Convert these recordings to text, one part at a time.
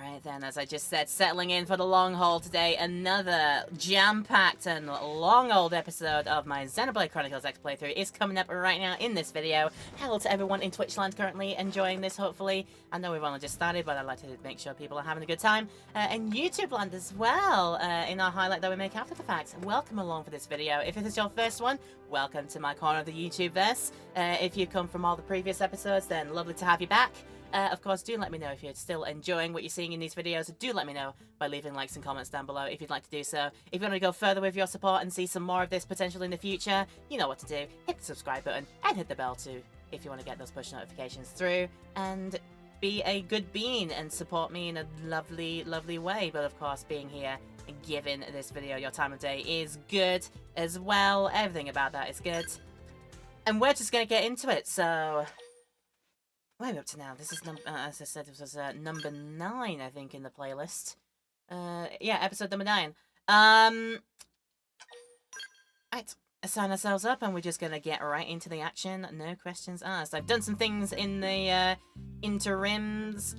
Alright then, as I just said, settling in for the long haul today, another jam-packed and long old episode of my Xenoblade Chronicles X playthrough is coming up right now in this video. Hello to everyone in Twitch land currently enjoying this, hopefully. I know we've only just started, but I'd like to make sure people are having a good time. And YouTube land as well, in our highlight that we make after the fact. Welcome along for this video. If this is your first one, welcome to my corner of the YouTube-verse. If you've come from all the previous episodes, then lovely to have you back. Of course, do let me know if you're still enjoying what you're seeing in these videos. Do let me know by leaving likes and comments down below if you'd like to do so. If you want to go further with your support and see some more of this potentially in the future, you know what to do. Hit the subscribe button and hit the bell too if you want to get those push notifications through. And be a good bean and support me in a lovely, lovely way. But of course, being here and giving this video your time of day is good as well. Everything about that is good. And we're just going to get into it, so... What are we up to now? This is, as I said, this was number 9, I think, in the playlist. Yeah, episode number 9. Right, sign ourselves up, and we're just gonna get right into the action. No questions asked. I've done some things in the interims,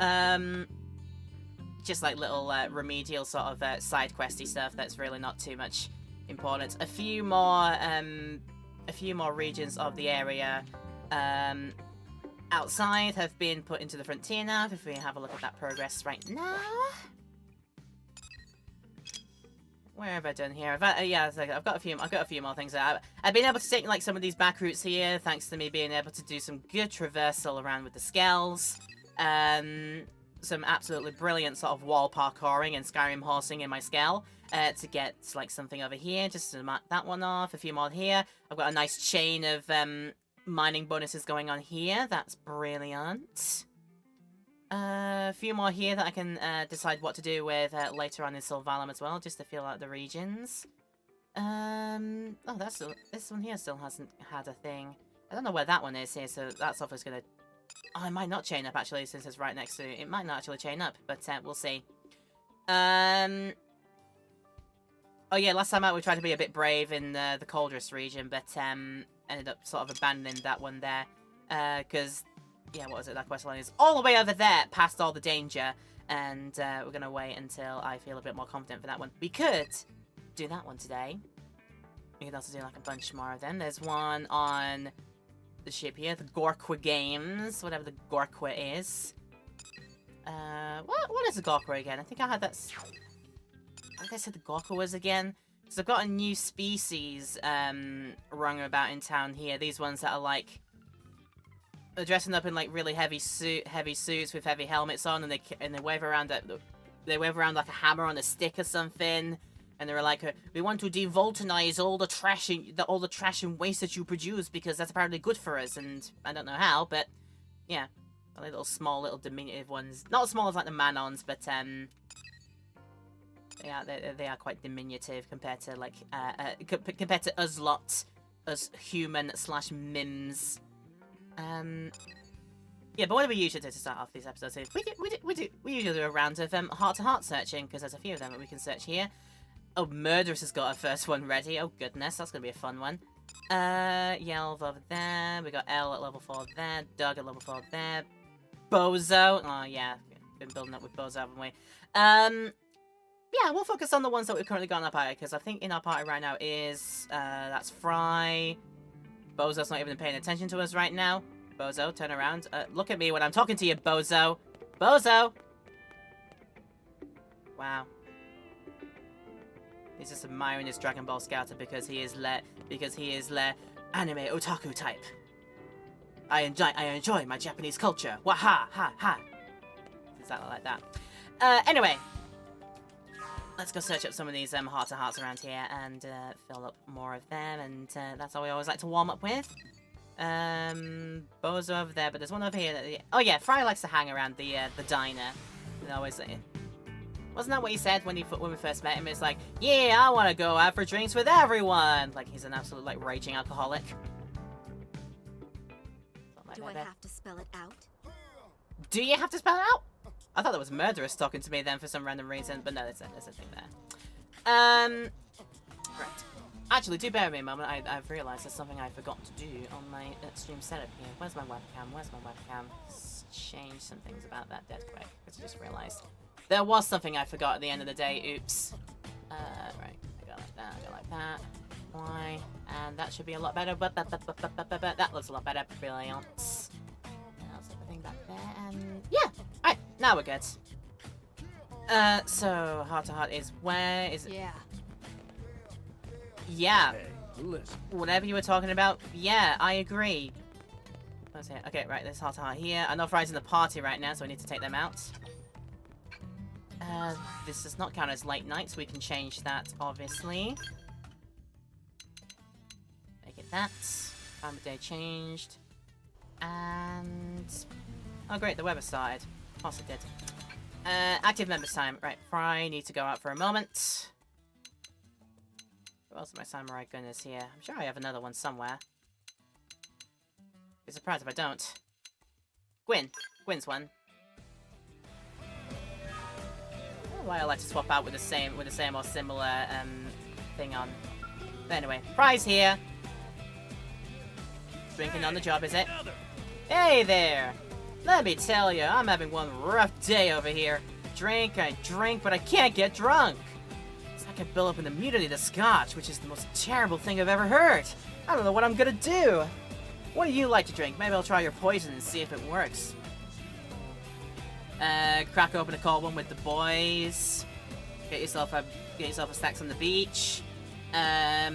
just like little remedial sort of side questy stuff. That's really not too much important. A few more regions of the area. Outside have been put into the frontier now. If we have a look at that progress right now. Where have I done here? Yeah, I've got a few more things. I've been able to take like some of these back routes here, thanks to me being able to do some good traversal around with the scales. Some absolutely brilliant sort of wall parkouring and Skyrim horsing in my scale to get like something over here, just to mark that one off. A few more here. I've got a nice chain of mining bonuses going on here. That's brilliant. A few more here that I can decide what to do with later on in Sylvalum as well, just to feel out the regions. Oh, this one here still hasn't had a thing. I don't know where that one is here, so that's obviously gonna... Oh, it might not chain up actually, since it's right next to it. It might not actually chain up, but we'll see. Oh yeah, last time out we tried to be a bit brave in the Coldress region, but ended up sort of abandoning that one there. Because, yeah, what was it? That quest line is all the way over there, past all the danger. And we're going to wait until I feel a bit more confident for that one. We could do that one today. We could also do like a bunch more of them. There's one on the ship here, the Gorqua Games, whatever the Gorqua is. What is the Gorqua again? I think I had that... I think I said the Gorqua was again. Because I've got a new species rung about in town here. These ones that are like... They're dressing up in like really heavy suits with heavy helmets on, and they wave around like a hammer on a stick or something. And they're like, we want to devoltanize all the trash and waste that you produce because that's apparently good for us. And I don't know how, but yeah, little small, little diminutive ones. Not as small as like the Manons, but they are quite diminutive compared to like compared to us lot, us human/mims. Yeah, but what do we usually do to start off these episodes? We usually do a round of heart-to-heart searching, because there's a few of them that we can search here. Oh, Murderous has got her first one ready. Oh goodness, that's gonna be a fun one. Yelv over there. We got L at level 4 there. Doug at level 4 there. Bozo. Oh yeah, been building up with Bozo, haven't we? Yeah, we'll focus on the ones that we've currently got in our party, because I think in our party right now is, that's Fry. Bozo's not even paying attention to us right now. Bozo, turn around. Look at me when I'm talking to you, Bozo. Bozo! Wow. He's just admiring his Dragon Ball Scouter because he is anime otaku type. I enjoy my Japanese culture. Waha ha ha. Exactly like that. Anyway. Let's go search up some of these heart-to-hearts around here and fill up more of them, and that's how we always like to warm up with. Bozo over there, but there's one over here. Oh yeah, Fry likes to hang around the diner. And always, wasn't that what he said when we first met him? It's like, yeah, I want to go out for drinks with everyone. Like he's an absolute like raging alcoholic. Do I have to spell it out? Do you have to spell it out? I thought that was Murderous talking to me then for some random reason, but no, there's a thing there. Right. Actually, do bear with me a moment. I've realised there's something I forgot to do on my stream setup here. Where's my webcam? change some things about that dead quick. I just realized. There was something I forgot at the end of the day. Oops. Right. I go like that. I go like that. Why? And that should be a lot better. But that looks a lot better. Brilliant. That's everything back there. And yeah. Alright. Now we're good. So heart to heart is where is it? Yeah. Yeah. Hey, listen. Whatever you were talking about. Yeah, I agree. What's here? Okay, right. There's heart to heart here. I know Fry's in the party right now, so I need to take them out. This does not count as late night, so we can change that, obviously. Make it that. Time of day changed. And... oh, great, the weather started. Of course it did. Active members time. Right, Fry needs to go out for a moment. Who else is my samurai goodness here? I'm sure I have another one somewhere. Be surprised if I don't. Gwyn. Gwyn's one. Why I like to swap out with the same or similar thing on. But anyway, Fry's here. Drinking on the job, is it? Hey there! Let me tell you, I'm having one rough day over here. I drink, but I can't get drunk. It's like I build up an immunity to scotch, which is the most terrible thing I've ever heard. I don't know what I'm gonna do. What do you like to drink? Maybe I'll try your poison and see if it works. Crack open a cold one with the boys. Get yourself a snacks on the beach. Yeah,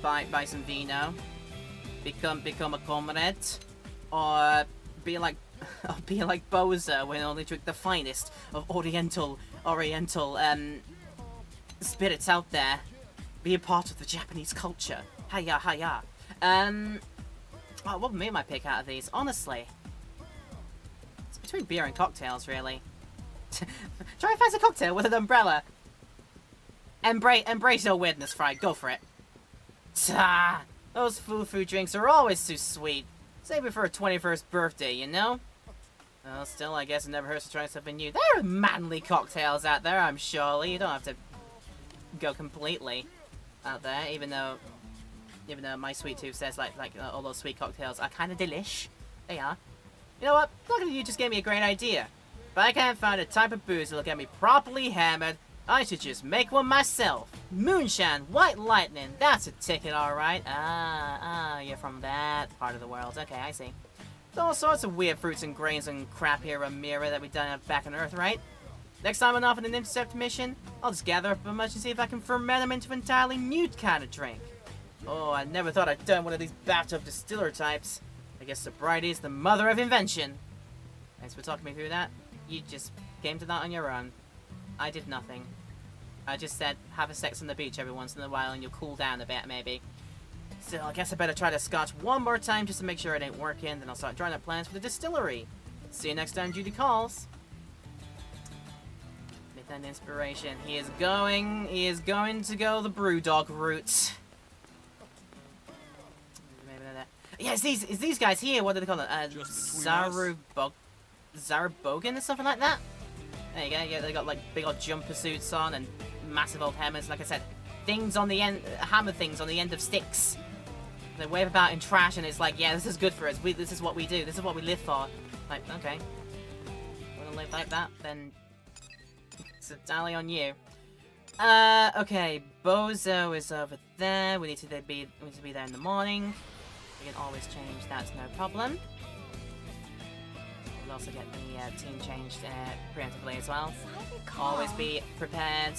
buy some vino. Become a comrade, or be like Bozo and only drink the finest of Oriental spirits out there. Be a part of the Japanese culture. Hiya, hiya. Well, what made my pick out of these? Honestly. Between beer and cocktails, really. Try and fancy cocktail with an umbrella. Embrace your weirdness, Fry. Go for it. Ta! Those foo-foo drinks are always too sweet. Save it for a 21st birthday, you know? Well, still, I guess it never hurts to try something new. There are manly cocktails out there, I'm sure. You don't have to go completely out there, even though my sweet tooth says like all those sweet cocktails are kind of delish. They are. You know what? Talking to you just gave me a great idea. If I can't find a type of booze that'll get me properly hammered, I should just make one myself. Moonshine, White Lightning, that's a ticket, alright. You're from that part of the world. Okay, I see. There's all sorts of weird fruits and grains and crap here on Mira that we done have back on Earth, right? Next time I'm off on an intercept mission, I'll just gather up a bunch and see if I can ferment them into an entirely new kind of drink. Oh, I never thought I'd done one of these bathtub distiller types. I guess sobriety is the mother of invention. Thanks for talking me through that. You just came to that on your own. I did nothing. I just said, have a sex on the beach every once in a while and you'll cool down a bit, maybe. Still, I guess I better try the scotch one more time just to make sure it ain't working, then I'll start drawing up plans for the distillery. See you next time Judy calls. Make that inspiration. He is going to go the Brewdog route. Yeah, it's these guys here. What do they call it? Zarabogan or something like that. There you go. Yeah, they got like big old jumper suits on and massive old hammers. Like I said, things on the end, hammer things on the end of sticks. They wave about in trash, and it's like, yeah, this is good for us. This is what we do. This is what we live for. Like, okay, wanna live like that? Then it's entirely on you. Okay, Bozo is over there. We need to be there in the morning. We can always change, that's no problem. We'll also get the team changed preemptively as well. Always be prepared.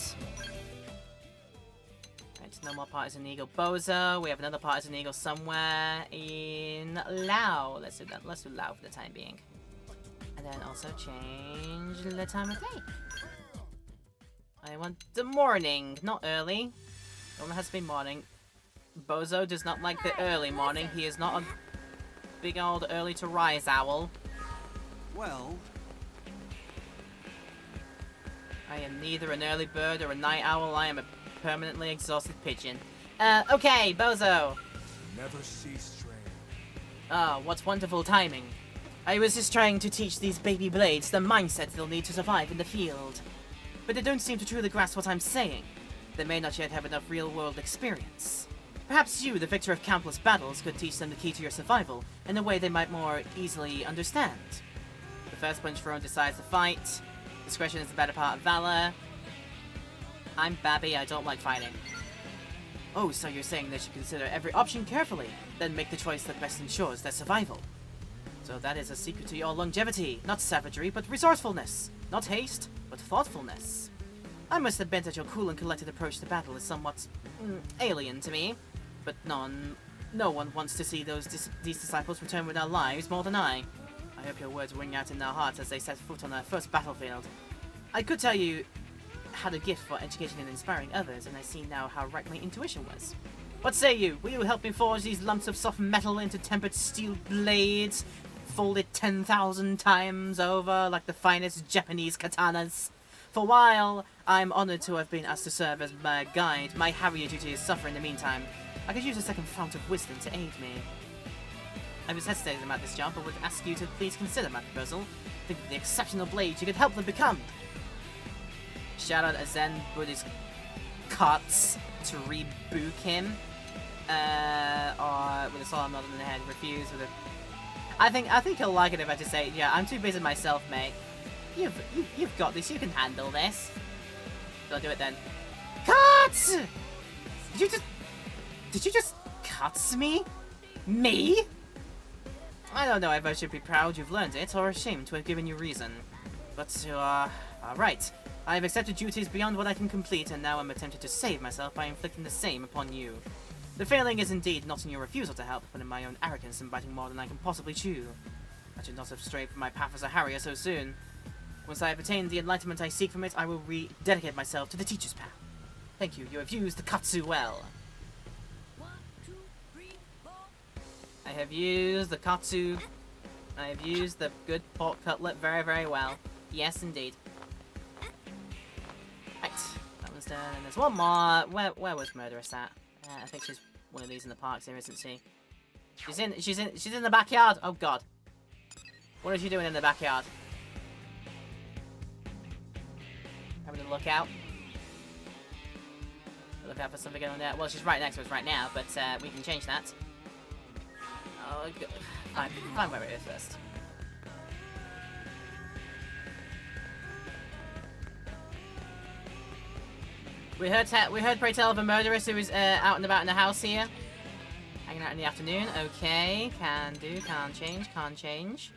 Right, no more Partisan Eagle Bozo. We have another Partisan Eagle somewhere in Lao. Let's do that. Let's do Lao for the time being. And then also change the time of day. I want the morning, not early. It only has to be morning. Bozo does not like the early morning. He is not a big old early to rise owl. Well, I am neither an early bird or a night owl. I am a permanently exhausted pigeon. Okay, Bozo. never cease training. Oh, what wonderful timing. I was just trying to teach these baby blades the mindset they'll need to survive in the field. But they don't seem to truly grasp what I'm saying. They may not yet have enough real-world experience. Perhaps you, the victor of countless battles, could teach them the key to your survival in a way they might more easily understand. The first punch thrown decides the fight. Discretion is the better part of valor. I'm Babby, I don't like fighting. Oh, so you're saying they should consider every option carefully, then make the choice that best ensures their survival. So that is a secret to your longevity. Not savagery, but resourcefulness. Not haste, but thoughtfulness. I must admit that your cool and collected approach to battle is somewhat alien to me. But no one wants to see these disciples return with their lives more than I. I hope your words ring out in their hearts as they set foot on their first battlefield. I could tell you had a gift for education and inspiring others, and I see now how right my intuition was. What say you? Will you help me forge these lumps of soft metal into tempered steel blades, folded 10,000 times over like the finest Japanese katanas? For while I'm honored to have been asked to serve as my guide, my harrier duty is suffering in the meantime. I could use a second fount of wisdom to aid me. I was hesitating about this job, but would ask you to please consider my proposal. Think of the exceptional blades you could help them become. Shout out a Zen Buddhist cuts to rebook him. Or with a solemn nod on the head, refuse with a... I think he'll like it if I just say, yeah, I'm too busy myself, mate. You've got this, you can handle this. So I'll do it then. Cuts! Did you just cuts me? Me? I don't know if I should be proud you've learned it, or ashamed to have given you reason. But alright. I have accepted duties beyond what I can complete, and now I'm attempting to save myself by inflicting the same upon you. The failing is indeed not in your refusal to help, but in my own arrogance in biting more than I can possibly chew. I should not have strayed from my path as a harrier so soon. Once I have attained the enlightenment I seek from it, I will rededicate myself to the teacher's path. Thank you, you have used the katsu well. I have used the katsu. I have used the good pork cutlet very, very well. Yes, indeed. Right, that one's done. And there's one more. Where was Murderess at? I think she's one of these in the parks here, isn't she? She's in the backyard. Oh God. What is she doing in the backyard? Having a look out. Look out for something going on there. Well, she's right next to us right now, but we can change that. Oh, God. Find where it is first. We heard pray tell of a murderess who is out and about in the house here. Hanging out in the afternoon. Okay, can do, can't change, can't change.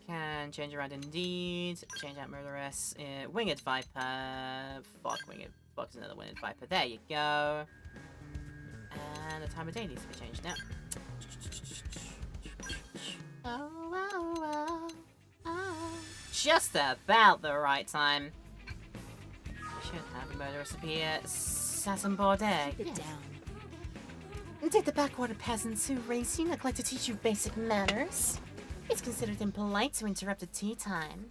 Can change around indeed. Change out murderess. Winged Viper. Fuck, Fuck's another Winged Viper. There you go. And the time of day needs to be changed now. Just about the right time. Should have a murderous appear. Assassin Baudet. Keep it down. Did the backwater peasants who raised you neglect to teach you basic manners? It's considered impolite to interrupt a tea time.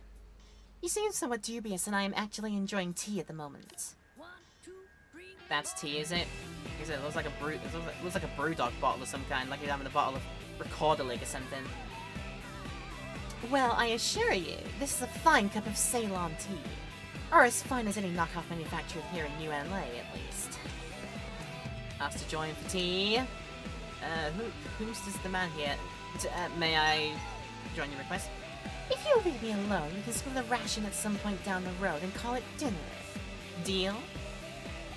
You seem somewhat dubious, and I am actually enjoying tea at the moment. That's tea, is it? Because it looks like a looks like a BrewDog bottle of some kind, like you're having a bottle of Recorderlig or something. Well, I assure you, this is a fine cup of Ceylon tea. Or as fine as any knockoff manufactured here in ULA, at least. Asked to join for tea. Who's the man here? May I join your request? If you'll leave me alone, we can split a ration at some point down the road and call it dinner. Deal?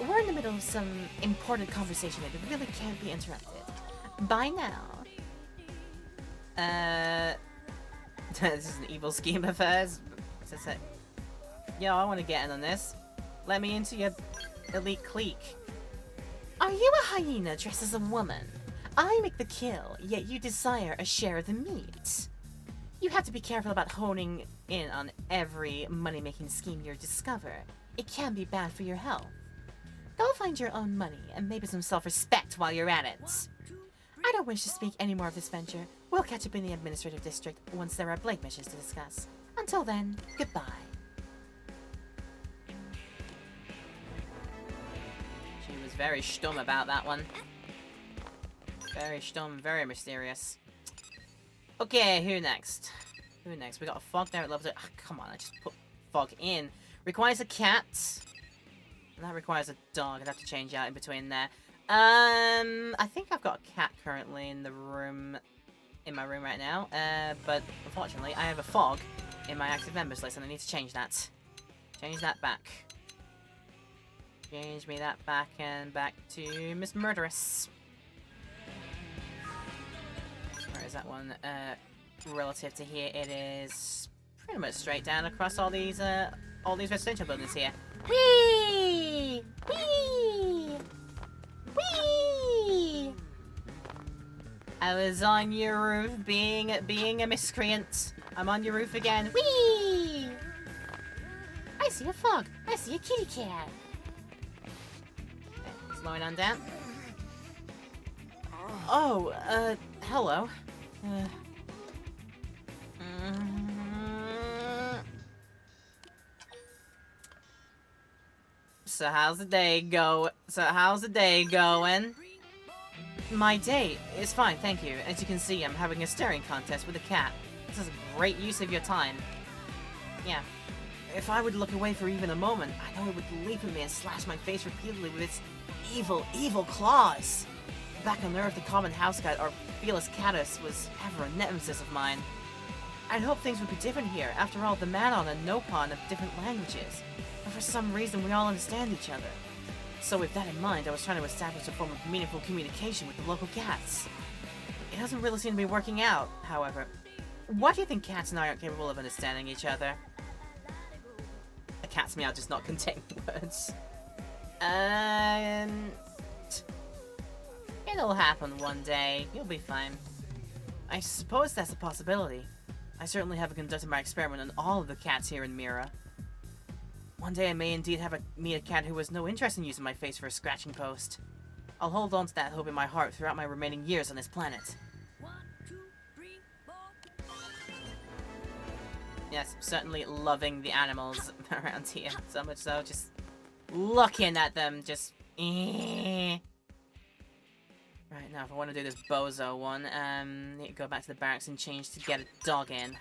We're in the middle of some important conversation that really can't be interrupted. Bye now. This is an evil scheme of hers. What's it? Yo, I want to get in on this. Let me into your elite clique. Are you a hyena dressed as a woman? I make the kill, yet you desire a share of the meat. You have to be careful about honing in on every money-making scheme you discover. It can be bad for your health. Go find your own money and maybe some self-respect while you're at it. I don't wish to speak any more of this venture. We'll catch up in the administrative district once there are Blake missions to discuss. Until then, goodbye. She was very stum about that one. Very stum, very mysterious. Okay, who next? Who next? We got a fog there at level 2. Ah, come on, I just put fog in. Requires a cat. That requires a dog. I'd have to change out in between there. I think I've got a cat currently in the room, in my room right now. But unfortunately, I have a fog in my active members list, and I need to change that. Change that back. Change me that back and back to Miss Murderess. Where is that one? Relative to here, it is pretty much straight down across all these residential buildings here. Whee! Whee! Whee! I was on your roof being a miscreant. I'm on your roof again. Whee! I see a fog. I see a kitty cat. Okay, slowing on down. Oh, hello. So how's the day going? My day is fine, thank you. As you can see, I'm having a staring contest with a cat. This is a great use of your time. Yeah. If I would look away for even a moment, I know it would leap at me and slash my face repeatedly with its evil, evil claws. Back on Earth, the common house cat, or Felis catus, was ever a nemesis of mine. I'd hoped things would be different here. After all, the Manon and Nopon have different languages. But for some reason, we all understand each other. So with that in mind, I was trying to establish a form of meaningful communication with the local cats. It doesn't really seem to be working out, however. Why do you think cats and I aren't capable of understanding each other? A cat's meow does not contain words. It'll happen one day. You'll be fine. I suppose that's a possibility. I certainly haven't conducted my experiment on all of the cats here in Mira. One day I may indeed meet a cat who has no interest in using my face for a scratching post. I'll hold on to that hope in my heart throughout my remaining years on this planet. 1, 2, 3, 4. Yes, certainly loving the animals around here. So much so, just looking at them, just... Right, now if I want to do this bozo one, need to go back to the barracks and change to get a dog in.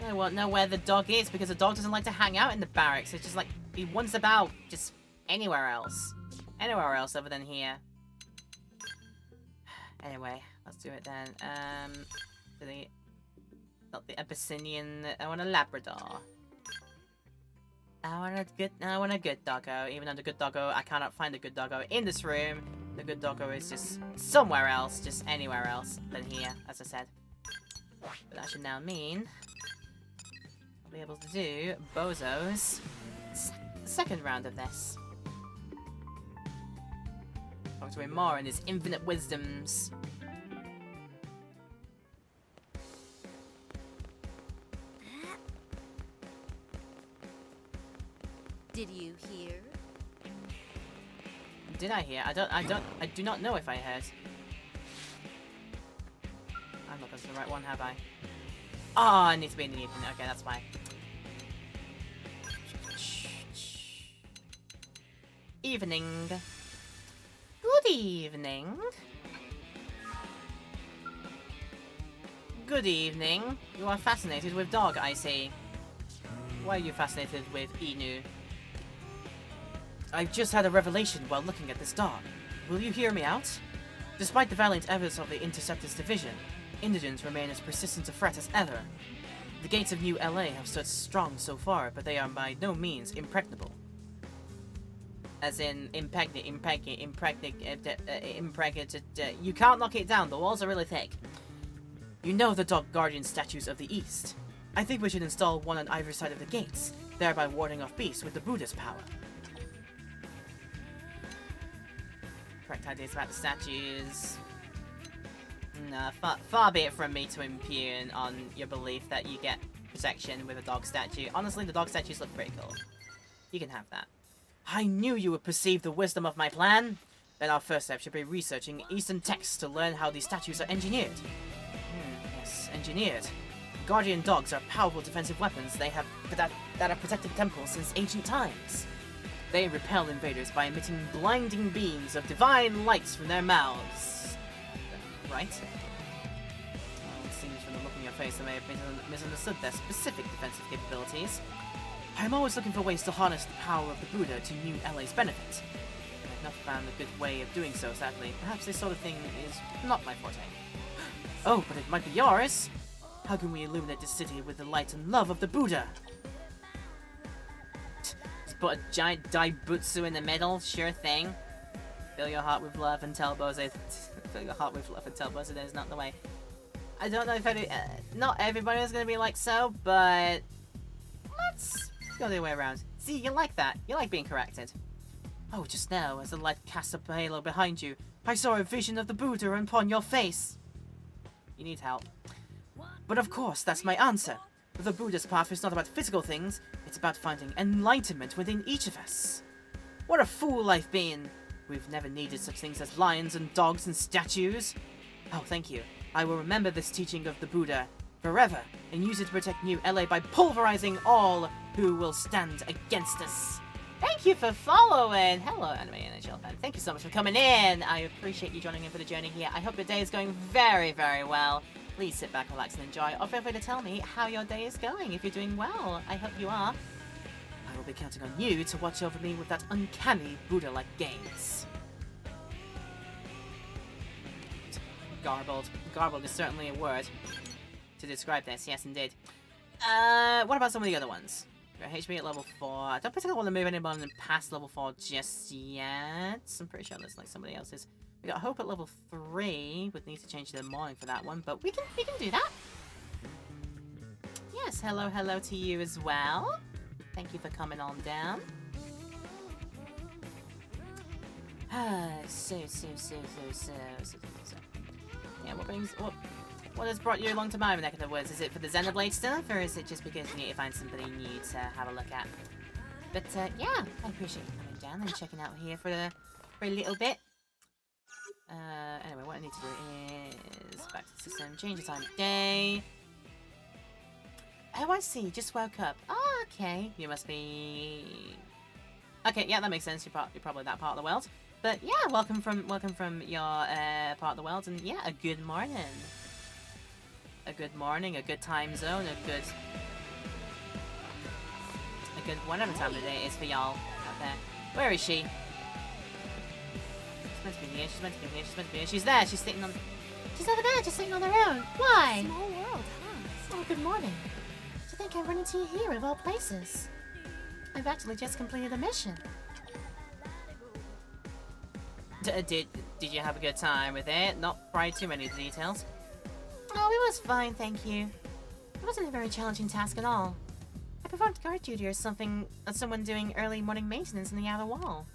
I won't know where the dog is because the dog doesn't like to hang out in the barracks. It's just like, he wanders about just anywhere else. Anywhere else other than here. Anyway, let's do it then. Not the Abyssinian, I want a Labrador. I want a good doggo. Even though the good doggo, I cannot find a good doggo in this room. The good doggo is just somewhere else, just anywhere else than here, as I said. But that should now mean I'll be able to do Bozo's second round of this. Talk to him more in his infinite wisdoms. Did you hear? Did I hear? I do not know if I heard. I'm not going to the right one, have I? Oh, I need to be in the evening. Okay, that's fine. Evening. Good evening. Good evening. You are fascinated with dog, I see. Why are you fascinated with Inu? I've just had a revelation while looking at this dog. Will you hear me out? Despite the valiant efforts of the Interceptors Division, indigents remain as persistent a threat as ever. The gates of New LA have stood strong so far, but they are by no means impregnable. As in, impregnate, you can't knock it down, the walls are really thick. You know the dog guardian statues of the East. I think we should install one on either side of the gates, thereby warding off beasts with the Buddha's power. Correct ideas about the statues. Nah, far be it from me to impugn on your belief that you get protection with a dog statue. Honestly, the dog statues look pretty cool. You can have that. I knew you would perceive the wisdom of my plan. Then our first step should be researching Eastern texts to learn how these statues are engineered. Yes, engineered. Guardian dogs are powerful defensive weapons that have protected temples since ancient times. They repel invaders by emitting blinding beams of divine lights from their mouths. Right? Well, it seems from the look in your face I may have misunderstood their specific defensive capabilities. I'm always looking for ways to harness the power of the Buddha to New LA's benefit. I've not found a good way of doing so, sadly. Perhaps this sort of thing is not my forte. Oh, but it might be yours! How can we illuminate this city with the light and love of the Buddha? Just put a giant daibutsu in the middle, sure thing. Fill your heart with love and tell Bose. Fill your heart with love and tell Bose that is not the way. I don't know if not everybody is going to be like so, but let's go the other way around. See, you like that. You like being corrected. Oh, just now, as the light cast up a halo behind you, I saw a vision of the Buddha upon your face. You need help. But of course, that's my answer. The Buddha's path is not about physical things, it's about finding enlightenment within each of us. What a fool I've been! We've never needed such things as lions and dogs and statues. Oh, thank you. I will remember this teaching of the Buddha forever and use it to protect New LA by pulverizing all who will stand against us. Thank you for following. Hello, Anime NHL fan. Thank you so much for coming in. I appreciate you joining in for the journey here. I hope your day is going very, very well. Please sit back, relax, and enjoy. Or feel free to tell me how your day is going if you're doing well. I hope you are. I will be counting on you to watch over me with that uncanny Buddha-like gaze. Garbled. Garbled is certainly a word to describe this. Yes, indeed. What about some of the other ones? HP at level 4. I don't particularly want to move anyone past level 4 just yet. I'm pretty sure there's like somebody else's. We got Hope at level 3. Would need to change the morning for that one, but we can do that. Yes, hello to you as well. Thank you for coming on down. So. Yeah, what has brought you along to my neck of the woods? Is it for the Xenoblade stuff, or is it just because you need to find somebody new to have a look at? But yeah, I appreciate you coming down and checking out here for a little bit. Anyway, what I need to do is back to the system, change the time of day. Oh, I see. Just woke up. Oh, okay. You must be. Okay, yeah, that makes sense. You're probably that part of the world. But yeah, welcome from your part of the world, and yeah, a good morning. A good morning, a good time zone, a good whatever time of the day it is for y'all out there. Where is she? She's meant to be here. She's meant to be here. She's meant to be here. She's there. She's sitting on. She's over there, just sitting on her own. Why? Small world, huh? Oh, good morning. Do you think I run into you here of all places? I've actually just completed a mission. Did you have a good time with it? Not probably too many details. Oh, it was fine, thank you. It wasn't a very challenging task at all. I performed guard duty or something, someone doing early morning maintenance in the outer wall.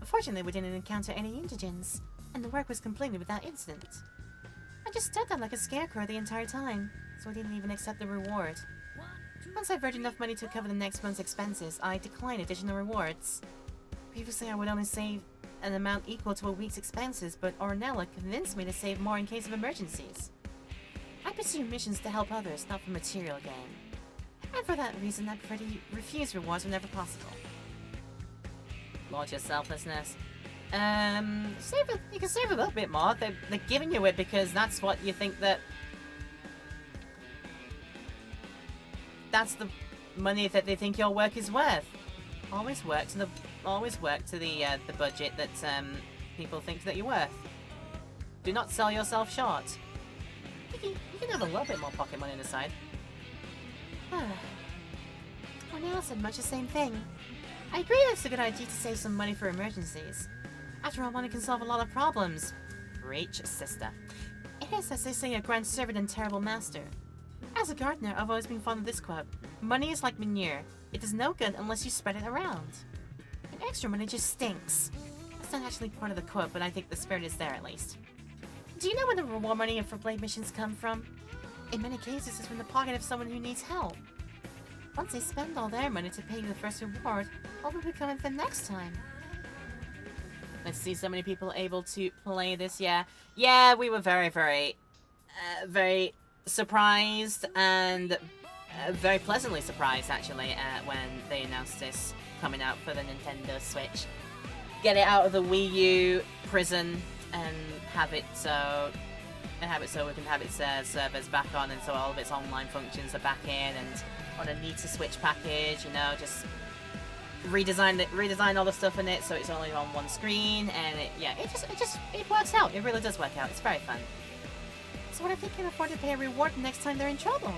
Fortunately, we didn't encounter any indigents, and the work was completed without incident. I just stood there like a scarecrow the entire time, so I didn't even accept the reward. Once I've earned enough money to cover the next month's expenses, I declined additional rewards. Previously, I would only save an amount equal to a week's expenses, but Ornella convinced me to save more in case of emergencies. I pursue missions to help others, not for material gain. And for that reason, I prefer to refuse rewards whenever possible. Lord, your selflessness. You can save a little bit more. They're giving you it because that's what you think that... That's the money that they think your work is worth. Always work to the budget that people think that you're worth. Do not sell yourself short. You can have a little bit more pocket money on the side. Ornella said much the same thing. I agree that it's a good idea to save some money for emergencies. After all, money can solve a lot of problems. Preach, sister. It is, as they say, a grand servant and terrible master. As a gardener, I've always been fond of this quote. Money is like manure. It does no good unless you spread it around. And extra money just stinks. That's not actually part of the quote, but I think the spirit is there at least. Do you know where the reward money for blade missions come from? In many cases, it's from the pocket of someone who needs help. Once they spend all their money to pay you the first reward, what will be coming for next time? Let's see so many people able to play this, yeah. Yeah, we were very, very, very surprised and very pleasantly surprised, actually, when they announced this coming out for the Nintendo Switch. Get it out of the Wii U prison and have it so and have it so we can have its servers back on, and so all of its online functions are back in, and on a need to switch package, you know, just redesign all the stuff in it so it's only on one screen, and it works out. It really does work out. It's very fun. So what if they can afford to pay a reward next time they're in trouble?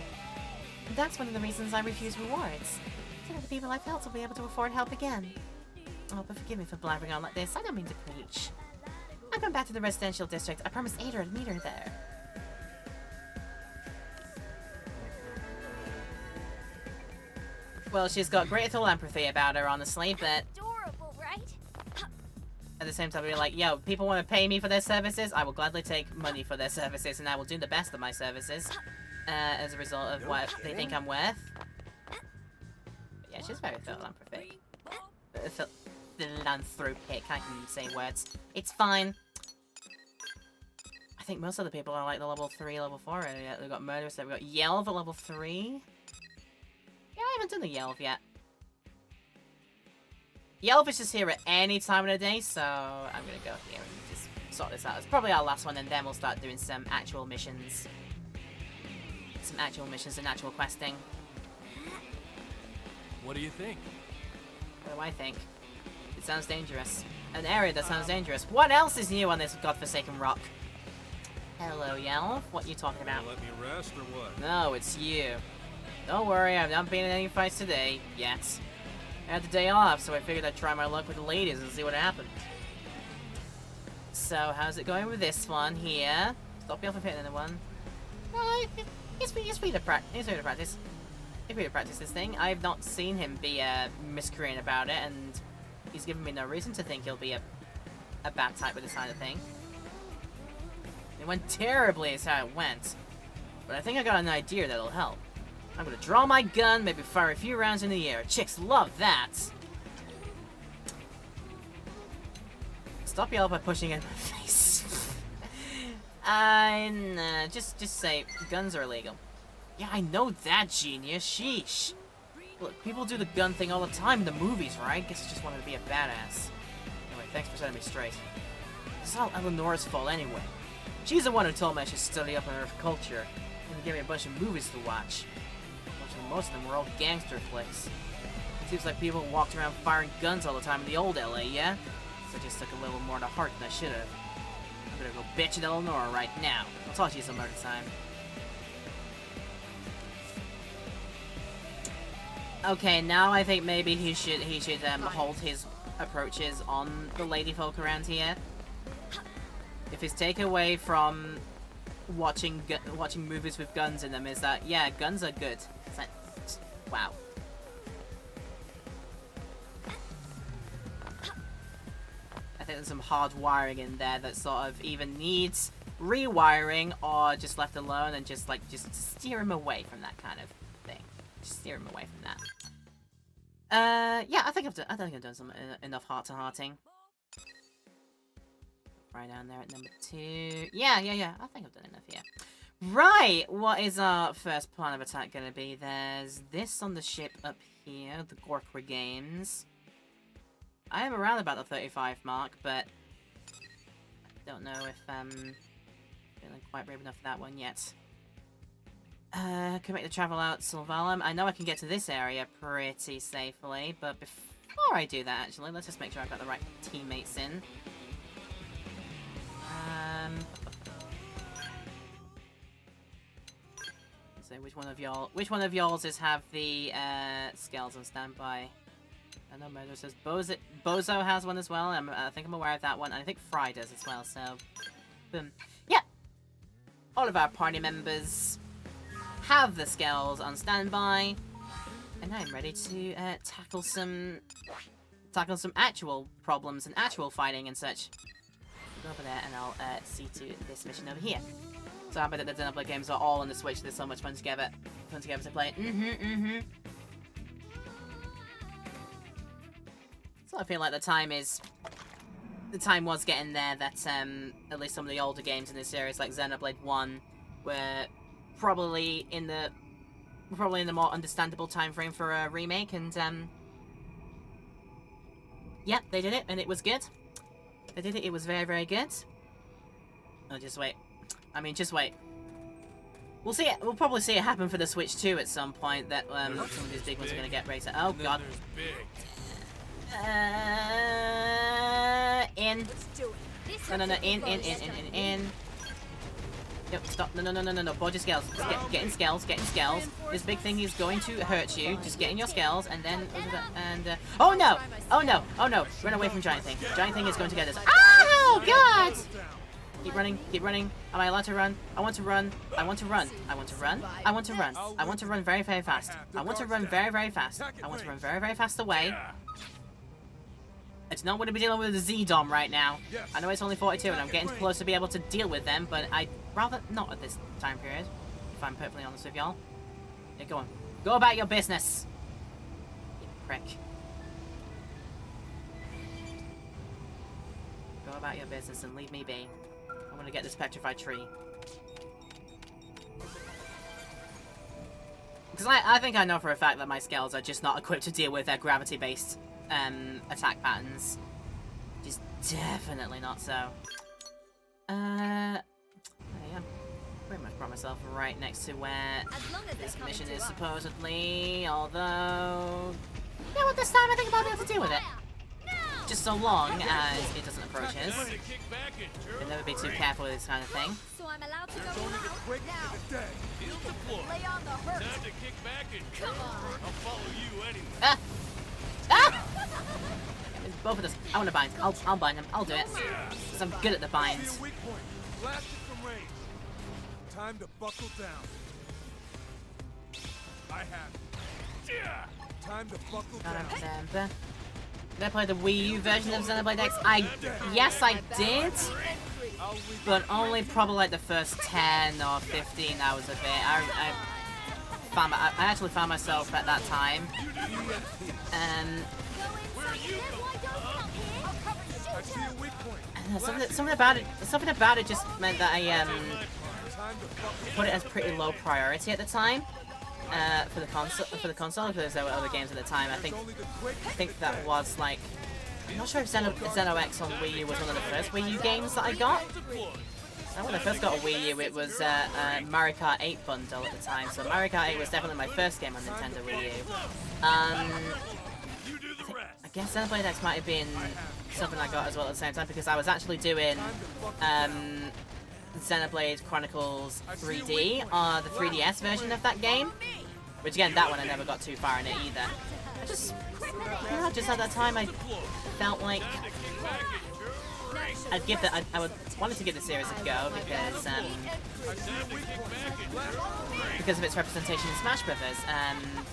That's one of the reasons I refuse rewards. So that the people I've helped will be able to afford help again. Oh, but forgive me for blabbering on like this. I don't mean to preach. I'm going back to the residential district. I promised Ada to meet her there. Well, she's got great empathy about her, honestly, but Adorable, right? at the same time, we're like, yo, people want to pay me for their services, I will gladly take money for their services, and I will do the best of my services as a result of what they think I'm worth. But yeah, she's very philanthropic. Philanthropic, I can say words. It's fine. I think most of the people are like the level 3, level 4 area. We've got Murderous, we've got Yelv at level 3. Yeah, I haven't done the Yelv yet. Yelv is just here at any time of the day, so I'm gonna go here and just sort this out. It's probably our last one, and then we'll start doing some actual missions. Some actual missions and actual questing. What do you think? What do I think? It sounds dangerous. An area that sounds dangerous. What else is new on this godforsaken rock? Hello, Yelv. What are you talking about? Let me rest or what? No, it's you. Don't worry, I've not been in any fights today, yet. I had the day off, so I figured I'd try my luck with the ladies and see what happened. So, how's it going with this one here? Stop me off of hitting anyone. No, he's free to practice. He's free to practice. He's free to practice this thing. I've not seen him be miscreant about it, and he's given me no reason to think he'll be a bad type with this kind of thing. It went terribly is how it went, but I think I got an idea that'll help. I'm gonna draw my gun, maybe fire a few rounds in the air. Chicks love that! Stop yelling by pushing in my face. Nah, just say guns are illegal. Yeah, I know that, genius. Sheesh. Look, people do the gun thing all the time in the movies, right? Guess I just wanted to be a badass. Anyway, thanks for setting me straight. It's all Eleanor's fault anyway. She's the one who told me I should study up on Earth culture, and gave me a bunch of movies to watch. Most of them were all gangster flicks. Seems like people walked around firing guns all the time in the old LA, yeah? So I just took a little more to heart than I should have. I'm gonna go bitch at Eleanor right now. I'll talk to you some other time. Okay, now I think maybe he should hold his approaches on the lady folk around here. If his takeaway from watching movies with guns in them is that, yeah, guns are good. It's like, wow. I think there's some hard wiring in there that sort of either needs rewiring or just left alone, and just steer him away from that kind of thing. Just steer him away from that. Yeah, I think I've done some enough heart-to-hearting. Right down there at number 2. Yeah. I think I've done enough here. Right, what is our first plan of attack going to be? There's this on the ship up here, the Gorkwa Games. I am around about the 35 mark, but I don't know if I'm feeling quite brave enough for that one yet. Can make the travel out Sylvalum. I know I can get to this area pretty safely, but before I do that, actually, let's just make sure I've got the right teammates in. So which one of y'all's have the scales on standby? I know Murder says Bozo has one as well. I think I'm aware of that one, and I think Fry does as well. So, boom. Yeah, all of our party members have the scales on standby, and I'm ready to tackle some actual problems and actual fighting and such. Go over there, and I'll see to this mission over here. So happy that the Xenoblade games are all on the Switch. They're so much fun together to play. So I feel like the time was getting there that at least some of the older games in this series, like Xenoblade 1, were probably in the more understandable time frame for a remake, and yeah, they did it, and it was good. They did it. It was very, very good. Oh, just wait. I mean, just wait. We'll see it. We'll probably see it happen for the Switch 2 at some point. That some of these big ones are gonna get rated. Oh god. In. Let's do it. No, in. Yep, stop. No. Board your scales. Get in scales. This big thing is going to hurt you. Just get in your scales, and then oh no! Run away from Giant Thing. Giant Thing is going to get us. Oh god! Keep running. Am I allowed to run? I want to run very, very fast. I want to run very fast away. I do not want to be dealing with a Z-Dom right now. I know it's only 42 and I'm getting close to be able to deal with them, but I'd rather not at this time period, if I'm perfectly honest with y'all. Yeah, go on. Go about your business! You prick. Go about your business and leave me be. I want to get this petrified tree. Because I think I know for a fact that my scales are just not equipped to deal with their gravity-based attack patterns. Just definitely not so. I am pretty much brought myself right next to where this mission is supposedly, although... You know what, this time I think I'll be able to deal with it. Just so long as it doesn't approach us. You'll never be too careful with this kind of thing. So I'm allowed to go out now. Lay on the hurt. Time to kick back and Come on. I'll follow you anyway. Ah! Both of us. I want to bind. I'll bind him. I'll do it. Because I'm good at the binds. Blast it from range. Time to buckle down. I have it. Time to buckle down. Did I play the Wii U version of Xenoblade X? Yes, I did. But only probably like the first 10 or 15 hours of it. I actually found myself at that time. Something about it just meant that I put it as pretty low priority at the time for the console because there were other games at the time. I think that was like, I'm not sure if Xeno X on Wii U was one of the first Wii U games that I got. When I first got a Wii U, it was Mario Kart 8 bundle at the time, so Mario Kart 8 was definitely my first game on Nintendo Wii U. I guess Xenoblade X might have been something I got as well at the same time, because I was actually doing Xenoblade Chronicles 3D, the 3DS version of that game. Which again, that one I never got too far in it either. Just at that time I felt like I wanted to give the series a go because of its representation in Smash Brothers.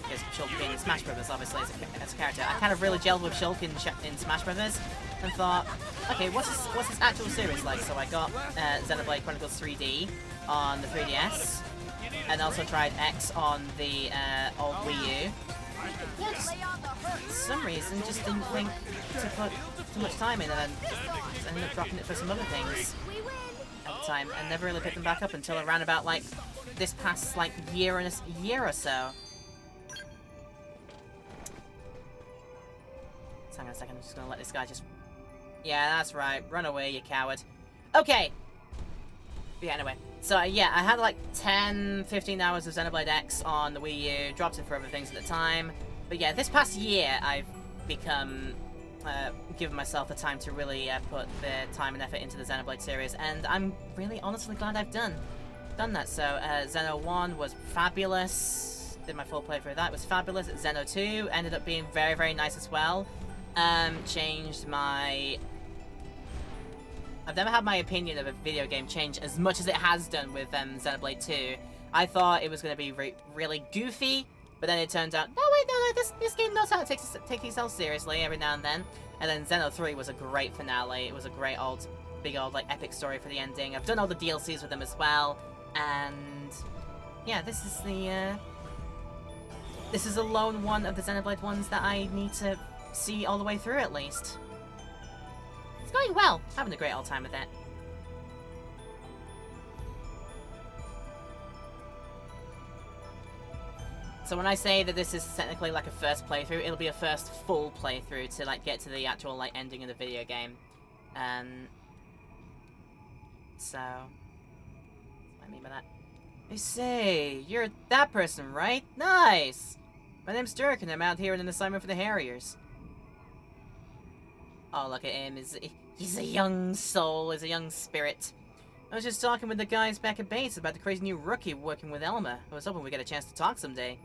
Because Shulk being in Smash Brothers, obviously, as a character, I kind of really gelled with Shulk in Smash Brothers, and thought, okay, what's this actual series like? So I got Xenoblade Chronicles 3D on the 3DS, and also tried X on the old Wii U. Yeah, just for some reason, just didn't think to put too much time in, and then just ended up dropping it for some other things at the time, and never really picked them back up until around about like this past like year or so. So hang on a second, I'm just gonna let this guy just... Yeah, that's right, run away, you coward. Okay! But yeah, anyway. So yeah, I had like 10-15 hours of Xenoblade X on the Wii U, dropped it for other things at the time. But yeah, this past year I've become... given myself the time to really put the time and effort into the Xenoblade series, and I'm really honestly glad I've done that. So Xeno 1 was fabulous, did my full playthrough of that, it was fabulous. Xeno 2 ended up being very, very nice as well. Changed my... I've never had my opinion of a video game change as much as it has done with Xenoblade 2. I thought it was going to be really goofy, but then it turns out, no wait, no, this game knows how to take itself seriously every now and then. And then Xeno 3 was a great finale. It was a great big old like epic story for the ending. I've done all the DLCs with them as well, and yeah, this is the lone one of the Xenoblade ones that I need to see all the way through at least. It's going well. Having a great old time with it. So when I say that this is technically like a first playthrough, it'll be a first full playthrough to like get to the actual like ending of the video game. So I mean by that. I say, you're that person, right? Nice! My name's Dirk, and I'm out here on an assignment for the Harriers. Oh, look at him. He's a young soul, he's a young spirit. I was just talking with the guys back at base about the crazy new rookie working with Elma. I was hoping we'd get a chance to talk someday.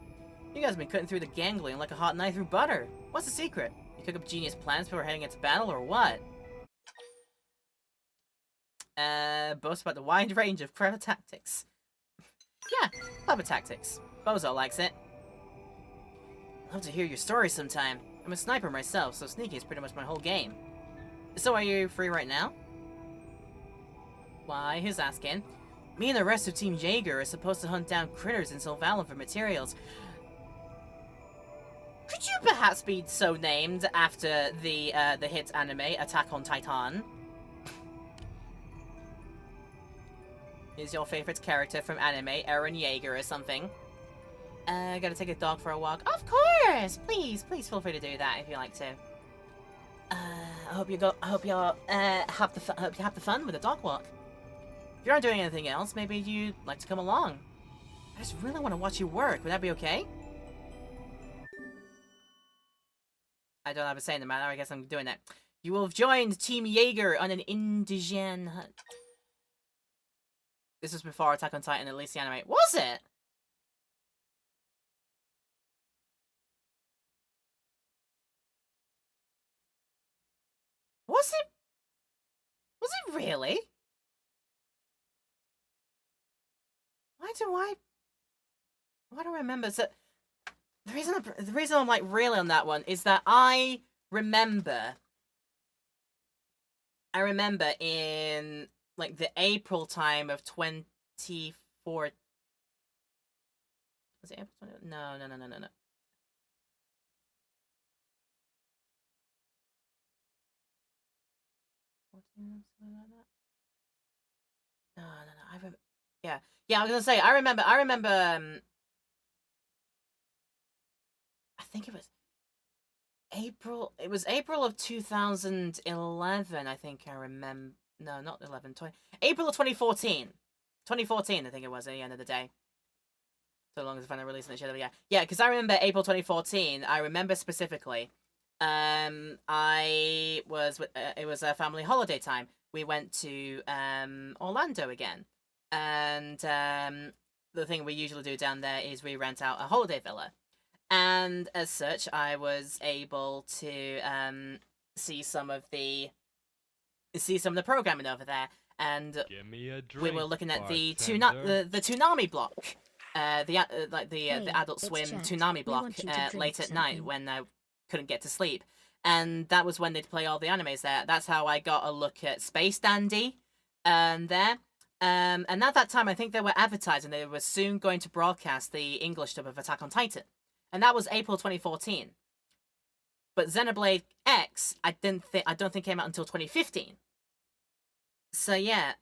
You guys have been cutting through the gangling like a hot knife through butter. What's the secret? You cook up genius plans before heading into battle, or what? Boast about the wide range of clever tactics. Yeah, clever tactics. Bozo likes it. I'd love to hear your story sometime. I'm a sniper myself, so sneaking is pretty much my whole game. So are you free right now? Why, who's asking? Me and the rest of Team Jaeger are supposed to hunt down critters in Sylvalin for materials. Could you perhaps be so named after the hit anime Attack on Titan? Is your favorite character from anime Eren Yeager or something? Gotta take a dog for a walk. Of course! Please feel free to do that if you like to. I hope you have the fun with the dog walk. If you aren't doing anything else, maybe you'd like to come along. I just really want to watch you work. Would that be okay? I don't have a say in the matter. I guess I'm doing that. You will have joined Team Jaeger on an indigene hunt. This was before Attack on Titan, at least the anime. Was it? Was it? Was it really? Why do I remember? So the reason I'm like really on that one is that I remember in like the April time of 24. Was it April 20? No. 14, something like that. No. I remember. Yeah. I was gonna say I remember. I think it was April. It was April of 2011. I think I remember. No, not 11. 20. April of 2014. 2014, I think it was at the end of the day. So long as I find a release in the shit. Yeah, because I remember April 2014. I remember specifically. I was with. It was a family holiday time. We went to Orlando again, and the thing we usually do down there is we rent out a holiday villa, and as such, I was able to see some of the programming over there, and we were looking at the Toonami block, the Adult Swim Toonami block late at night when I couldn't get to sleep, and that was when they'd play all the animes there. That's how I got a look at Space Dandy there. And at that time, I think they were advertising they were soon going to broadcast the English dub of Attack on Titan, and that was April 2014. But Xenoblade X, I don't think came out until 2015. So yeah,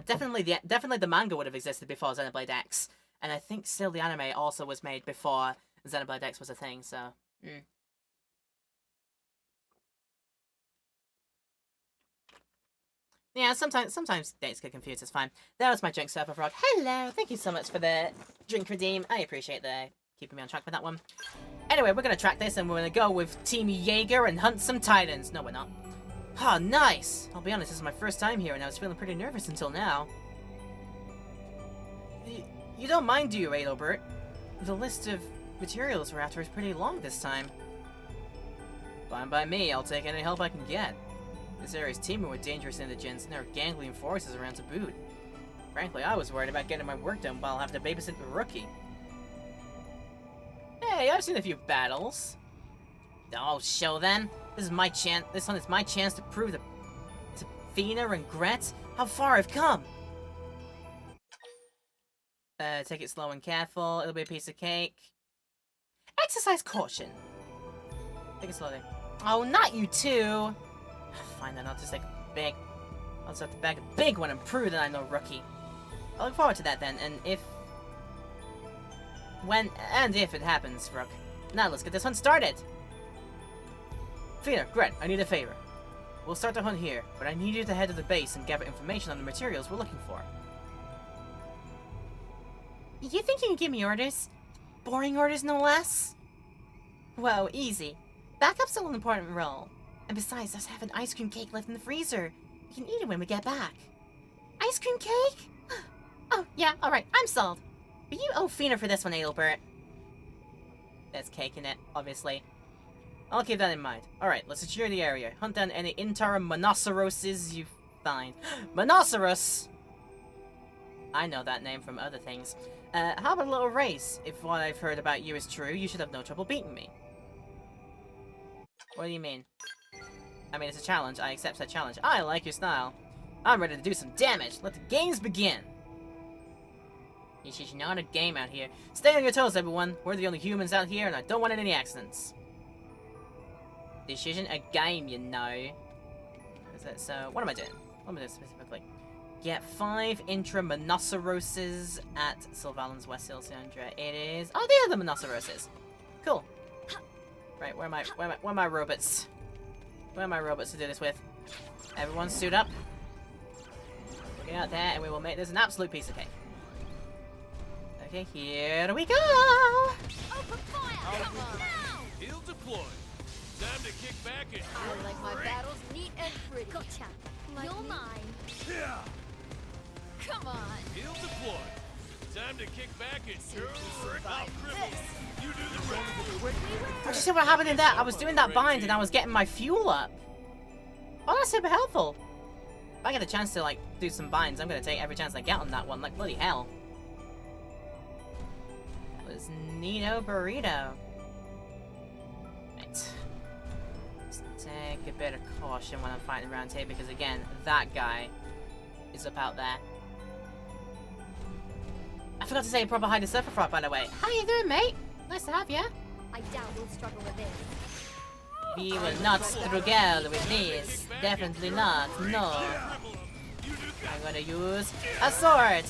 definitely the manga would have existed before Xenoblade X, and I think still the anime also was made before Xenoblade X was a thing. So. Yeah, sometimes dates get confused, it's fine. That was my drink server frog. Hello, thank you so much for the drink redeem. I appreciate the keeping me on track with that one. Anyway, we're gonna track this and we're gonna go with Team Jaeger and hunt some Titans. No, we're not. Ah, nice! I'll be honest, this is my first time here and I was feeling pretty nervous until now. You don't mind, do you, Adalbert? The list of materials we're after is pretty long this time. Fine by me, I'll take any help I can get. This area's teeming with dangerous indigents, and there are gangling forces around to boot. Frankly, I was worried about getting my work done while having to babysit the rookie. Hey, I've seen a few battles. Oh, show then. This is my chance. This one is my chance to prove to Fina and Gret how far I've come. Take it slow and careful. It'll be a piece of cake. Exercise caution. Take it slowly. Oh, not you too. Fine then, I'll just take a big... I'll just have to bag a big one and prove that I'm no rookie. I look forward to that then, and if it happens, Rook. Now let's get this hunt started! Fina, Gret, I need a favor. We'll start the hunt here, but I need you to head to the base and gather information on the materials we're looking for. You think you can give me orders? Boring orders, no less? Whoa, easy. Backup's still an important role. And besides, I have an ice cream cake left in the freezer. We can eat it when we get back. Ice cream cake? Oh, yeah, alright, I'm sold. But you owe Fina for this one, Adelbert. There's cake in it, obviously. I'll keep that in mind. Alright, let's secure the area. Hunt down any interim monoceroses you find. Monoceros! I know that name from other things. How about a little race? If what I've heard about you is true, you should have no trouble beating me. What do you mean? I mean, it's a challenge. I accept that challenge. I like your style. I'm ready to do some damage. Let the games begin. This is not a game out here. Stay on your toes, everyone. We're the only humans out here, and I don't want any accidents. This isn't a game, you know. Is it so? What am I doing? What am I doing specifically? Get 5 intramonoceroses at Sylvalin's West Hill Sandra. It is. Oh, they are the monoceroses. Cool. Right, where are my robots? Where are my robots to do this with? Everyone suit up. We'll get out there and we will make this an absolute piece of cake. Okay, here we go! Open fire! Come on! Now! He'll deploy. Time to kick back and I like my battles neat and pretty. Gotcha. Like you're mine. yeah. Come on. He'll deploy. Time to kick back and I'll cripple. You do the rest. I just see what happened in that. I was doing that bind and I was getting my fuel up. Oh, that's super helpful. If I get a chance to like do some binds, I'm gonna take every chance I get on that one. Like bloody hell. That was Nino Burrito. Right. Just take a bit of caution when I'm fighting around here because again, that guy is up out there. I forgot to say proper hi to Surfer Frog, by the way. How you doing, mate? Nice to have you. I doubt we'll struggle with this. We will not struggle with this. Definitely not. No. I'm gonna use a sword.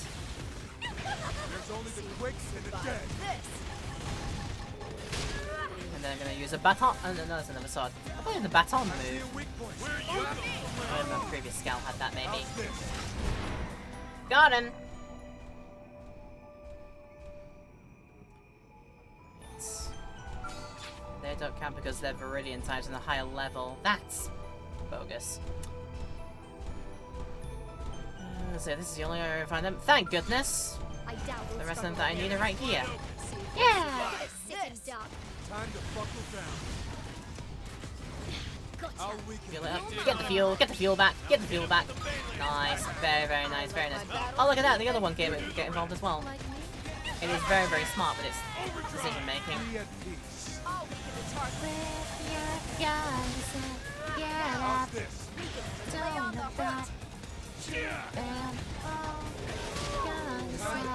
There's only the quicks and the dead. And then I'm gonna use a baton. Oh, no, that's another sword. I thought the baton move. Whatever my previous scout had that, maybe. Got him. They don't count because they're Viridian types on a higher level. That's bogus. So this is the only area I find them. Thank goodness. I doubt we'll The rest of them struggle that I need are right here. Yeah. Sitting duck. Time to buckle down. Gotcha. I'll weaken Fuel it up. Get the fuel. Get the fuel back. Get the fuel back. Nice. Very, very nice. Very nice. Oh, look at that. The other one came get involved as well. Like me? It is very, very smart with its decision making. Be at peace. I'll weaken the target. How's this? Lay on the hurt.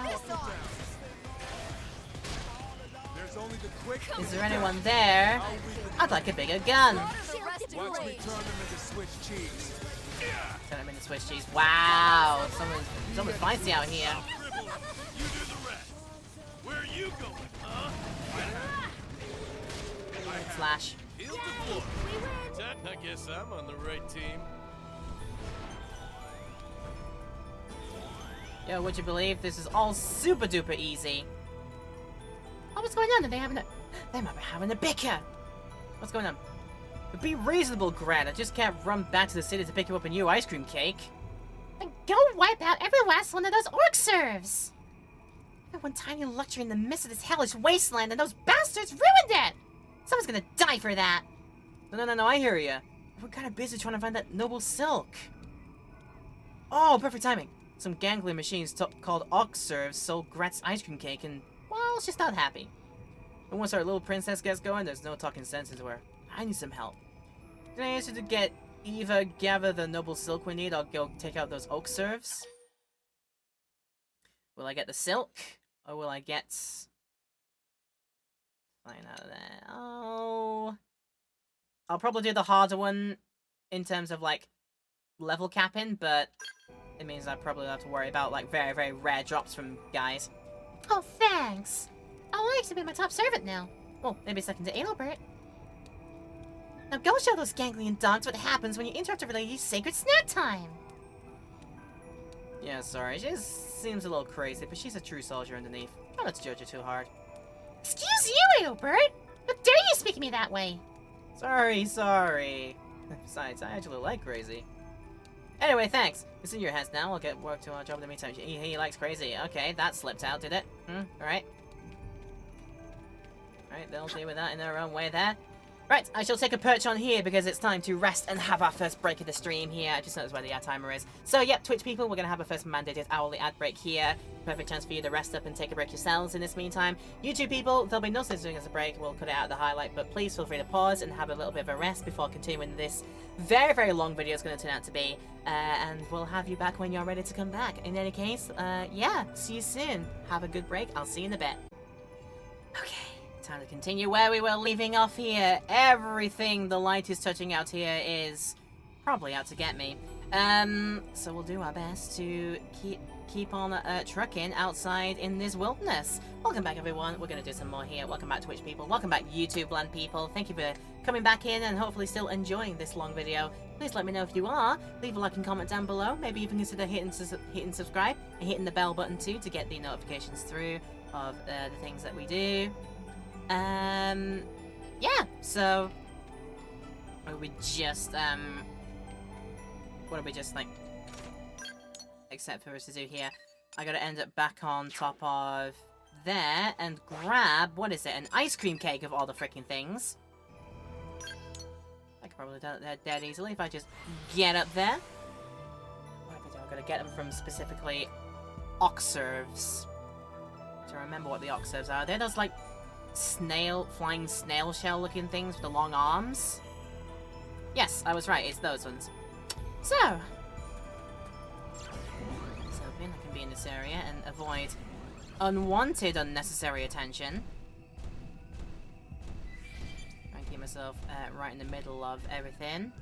This on. There's only the quick. Is there anyone there? I'd like a bigger gun. The rest in Watch me rage. turn them into Swiss cheese. Turn them into Swiss cheese. Wow. Someone's spicy out here. You do the rest. Where are you going, huh? Slash. He'll deploy. I guess I'm on the right team. Yo, would you believe this is all super duper easy? Oh, what's going on? Are they having a... They might be having a bicker. What's going on? But be reasonable, Grant. I just can't run back to the city to pick you up a new ice cream cake. Then go wipe out every last one of those orc serfs. That one tiny luxury in the midst of this hellish wasteland, and those bastards ruined it. Someone's gonna die for that. No, I hear ya. We're kind of busy trying to find that noble silk. Oh, perfect timing. Some gangly machines called Ox Serves sold Grat's ice cream cake and, well, she's not happy. And once our little princess gets going, there's no talking sense into her. I need some help. Can I ask you to get Eva gather the noble silk we need? I'll go take out those Oak Serves. Will I get the silk? Or will I get... Fine out of there. Oh... I'll probably do the harder one in terms of, like, level capping, but it means I probably have to worry about, like, very, very rare drops from guys. Oh, thanks! I'll like to be my top servant now. Well, maybe second to Adelbert. Now go show those ganglion dogs what happens when you interrupt a lady's sacred snack time! Yeah, sorry. She seems a little crazy, but she's a true soldier underneath. Try not to judge her too hard. Excuse you, Adelbert! How dare you speak to me that way? Sorry. Besides, I actually like crazy. Anyway, thanks. It's in your hands now. I'll get work to our job in the meantime. He likes crazy. Okay, that slipped out, did it? Alright. Alright, they'll deal with that in their own way there. Right, I shall take a perch on here because it's time to rest and have our first break of the stream here. I just noticed where the ad timer is. So, yep, Twitch people, we're going to have a first mandated hourly ad break here. Perfect chance for you to rest up and take a break yourselves in this meantime. YouTube people, there'll be no sense doing as a break. We'll cut it out of the highlight, but please feel free to pause and have a little bit of a rest before continuing this very, very long video is going to turn out to be. And we'll have you back when you're ready to come back. In any case, yeah, see you soon. Have a good break. I'll see you in a bit. Okay. Time to continue where we were leaving off here. Everything the light is touching out here is probably out to get me. So we'll do our best to keep on trucking outside in this wilderness. Welcome back, everyone. We're going to do some more here. Welcome back, Twitch people. Welcome back, YouTube land people. Thank you for coming back in and hopefully still enjoying this long video. Please let me know if you are. Leave a like and comment down below. Maybe even consider hitting subscribe and hitting the bell button too to get the notifications through of the things that we do. Yeah, so what are we just like except for us to do here? I gotta end up back on top of there and grab, what is it, an ice cream cake of all the freaking things. I could probably do that dead easily if I just get up there. What have I done? I gotta get them from specifically Oxerves. To remember what the Oxerves are. They're those like flying snail shell looking things with the long arms. Yes, I was right, it's those ones. So hoping I can be in this area and avoid unwanted, unnecessary attention. Try and keep myself right in the middle of everything.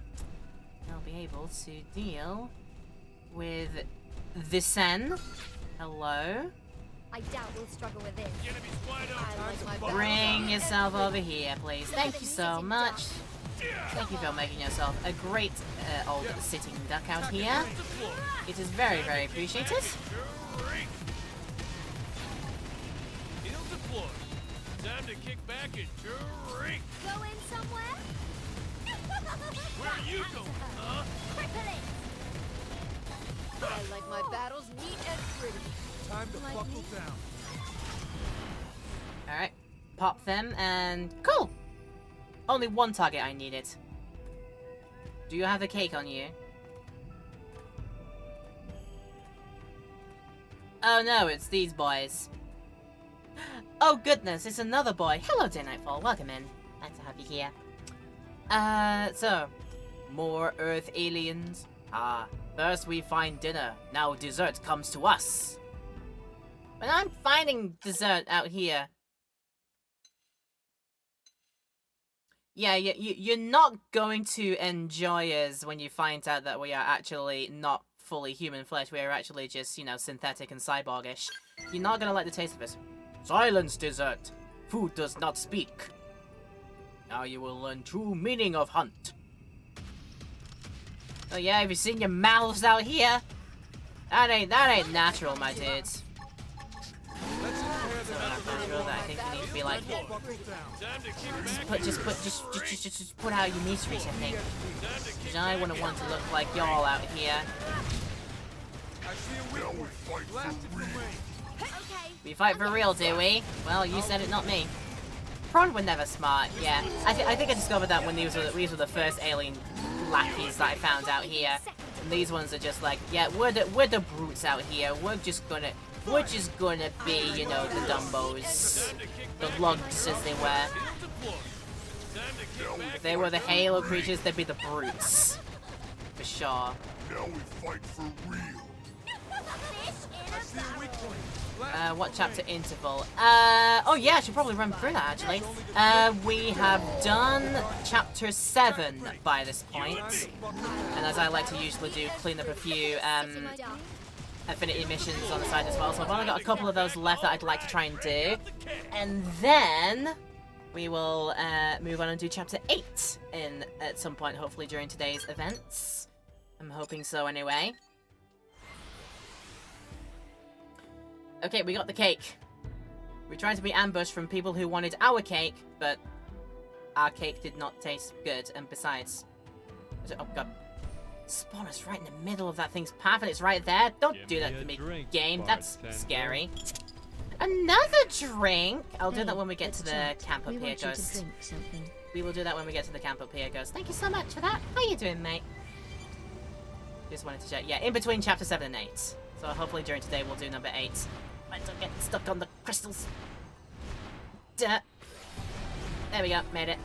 I'll be able to deal with Vicen. Hello. I doubt we'll struggle with this. Bring yourself over here, please. Thank you so much. Thank you for making yourself a great old sitting duck out here. It is very, very appreciated. Time to kick back and drink. Go in somewhere? Where are you going, huh? Cripple it! I like my battles neat and pretty. Time to buckle down. Alright. Pop them and... Cool! Only one target I needed. Do you have the cake on you? Oh no, it's these boys. Oh goodness, it's another boy. Hello, Day Nightfall. Welcome in. Nice to have you here. So... More Earth aliens? First we find dinner. Now dessert comes to us. But I'm finding dessert out here. Yeah, you're not going to enjoy us when you find out that we are actually not fully human flesh. We are actually just, you know, synthetic and cyborgish. You're not gonna like the taste of it. Silence, dessert. Food does not speak. Now you will learn true meaning of hunt. Oh yeah, have you seen your mouths out here? That ain't natural, my dudes. So natural that I think you need to be like, just put out your miseries, I think. Because I wouldn't want to look like y'all out here. We fight for real, do we? Well, you said it, not me. Prawn were never smart, yeah. I think I discovered that when these were the first alien lackeys that I found out here. And these ones are just like, yeah, we're the brutes out here. We're just gonna be, you know, the Dumbos. The lugs, as they were. If they were the Halo creatures, they'd be the brutes. For sure. Now we fight for real. What chapter interval? Oh yeah, I should probably run through that, actually. We have done chapter 7 by this point. And as I like to usually do, clean up a few, affinity missions on the side as well. So I've only got a couple of those left that I'd like to try and do. And then we will move on and do chapter 8 at some point, hopefully during today's events. I'm hoping so anyway. Okay, we got the cake. We tried to be ambushed from people who wanted our cake, but our cake did not taste good. And besides, oh god, spawn us right in the middle of that thing's path, and it's right there. Don't do that to me, game. That's scary. Another drink. I'll do that when we get to the camp up here, Ghost. We will do that when we get to the camp up here, Ghost. Thank you so much for that. How you doing, mate? Just wanted to check. Yeah, in between chapter 7 and 8. So hopefully during today we'll do number 8. I don't get stuck on the crystals. Duh. There we go, made it.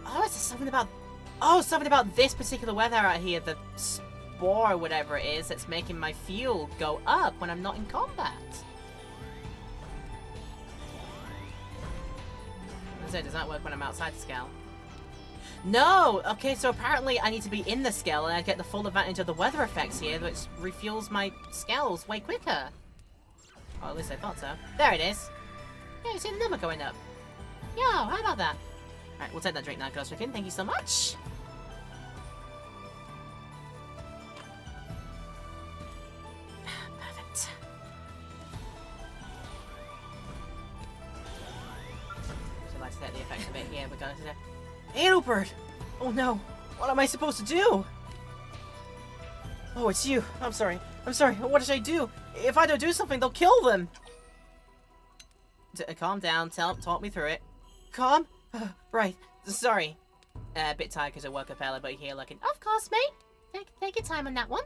Oh, is there something about... Oh, something about this particular weather out here, the spore or whatever it is, that's making my fuel go up when I'm not in combat. So does that work when I'm outside the scale? No! Okay, so apparently I need to be in the scale and I get the full advantage of the weather effects here, which refuels my scales way quicker. Or at least I thought so. There it is. Yeah, you see the number going up. Yo, how about that? Alright, we'll take that drink now, Ghost Ricken. Thank you so much. Perfect. I'd like to take the effects of it here. We're going to... Adelbert! Oh no! What am I supposed to do? Oh, it's you. I'm sorry. I'm sorry. What did I do? If I don't do something, they'll kill them! Calm down. Talk me through it. Calm? Right. Sorry. A bit tired because I woke up early, but here looking... Of course, mate. Take your time on that one.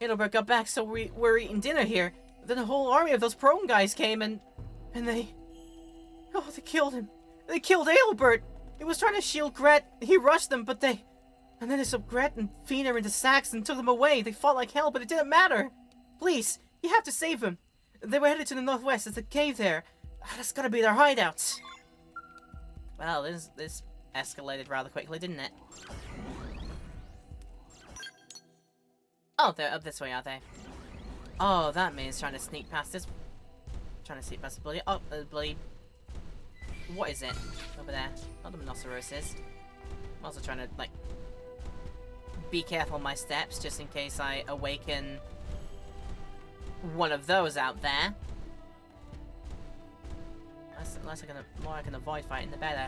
Adelbert got back, so we're eating dinner here. Then a whole army of those prone guys came and they... Oh, they killed him. They killed Adelbert! He was trying to shield Gret. He rushed them, but they... And then they shoved Gret and Fina into sacks and took them away. They fought like hell, but it didn't matter. Please, you have to save them. They were headed to the northwest. There's a cave there. That's gotta be their hideout. Well, this escalated rather quickly, didn't it? Oh, they're up this way, are they? Oh, that means trying to sneak past this... Trying to sneak past the bloody... Oh, the bloody... What is it? Over there. Not the rhinoceroses. I'm also trying to, like... Be careful of my steps, just in case I awaken... one of those out there. The more I can avoid fighting, the better.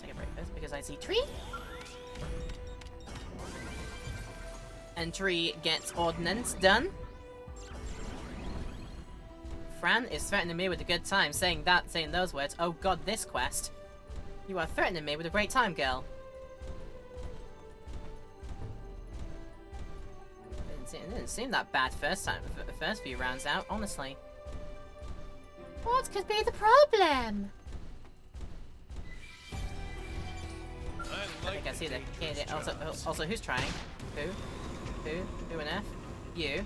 Take a break first, because I see Tree. And Tree gets ordnance done. Fran is threatening me with a good time, saying those words. Oh god, this quest. You are threatening me with a great time, girl. It didn't seem that bad first few rounds out, honestly. What could be the problem? I think I see the kid. Also, who's trying? Who on earth? You.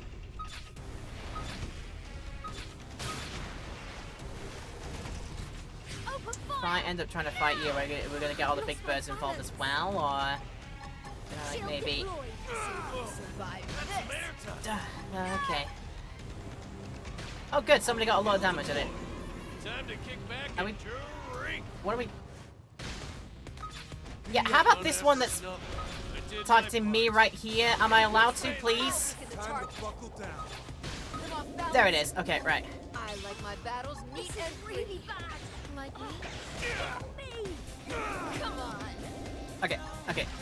If I end up trying to fight you, we're gonna get all the big birds involved as well, or like maybe. Okay. Oh, good. Somebody got a lot of damage at it. Time to kick back Are we? and drink. What are we? Yeah. How about this one that's targeting me right here? Am I allowed to, please? There it is. Okay, right. I like my battles neat and pretty. Like me? Come on. Okay.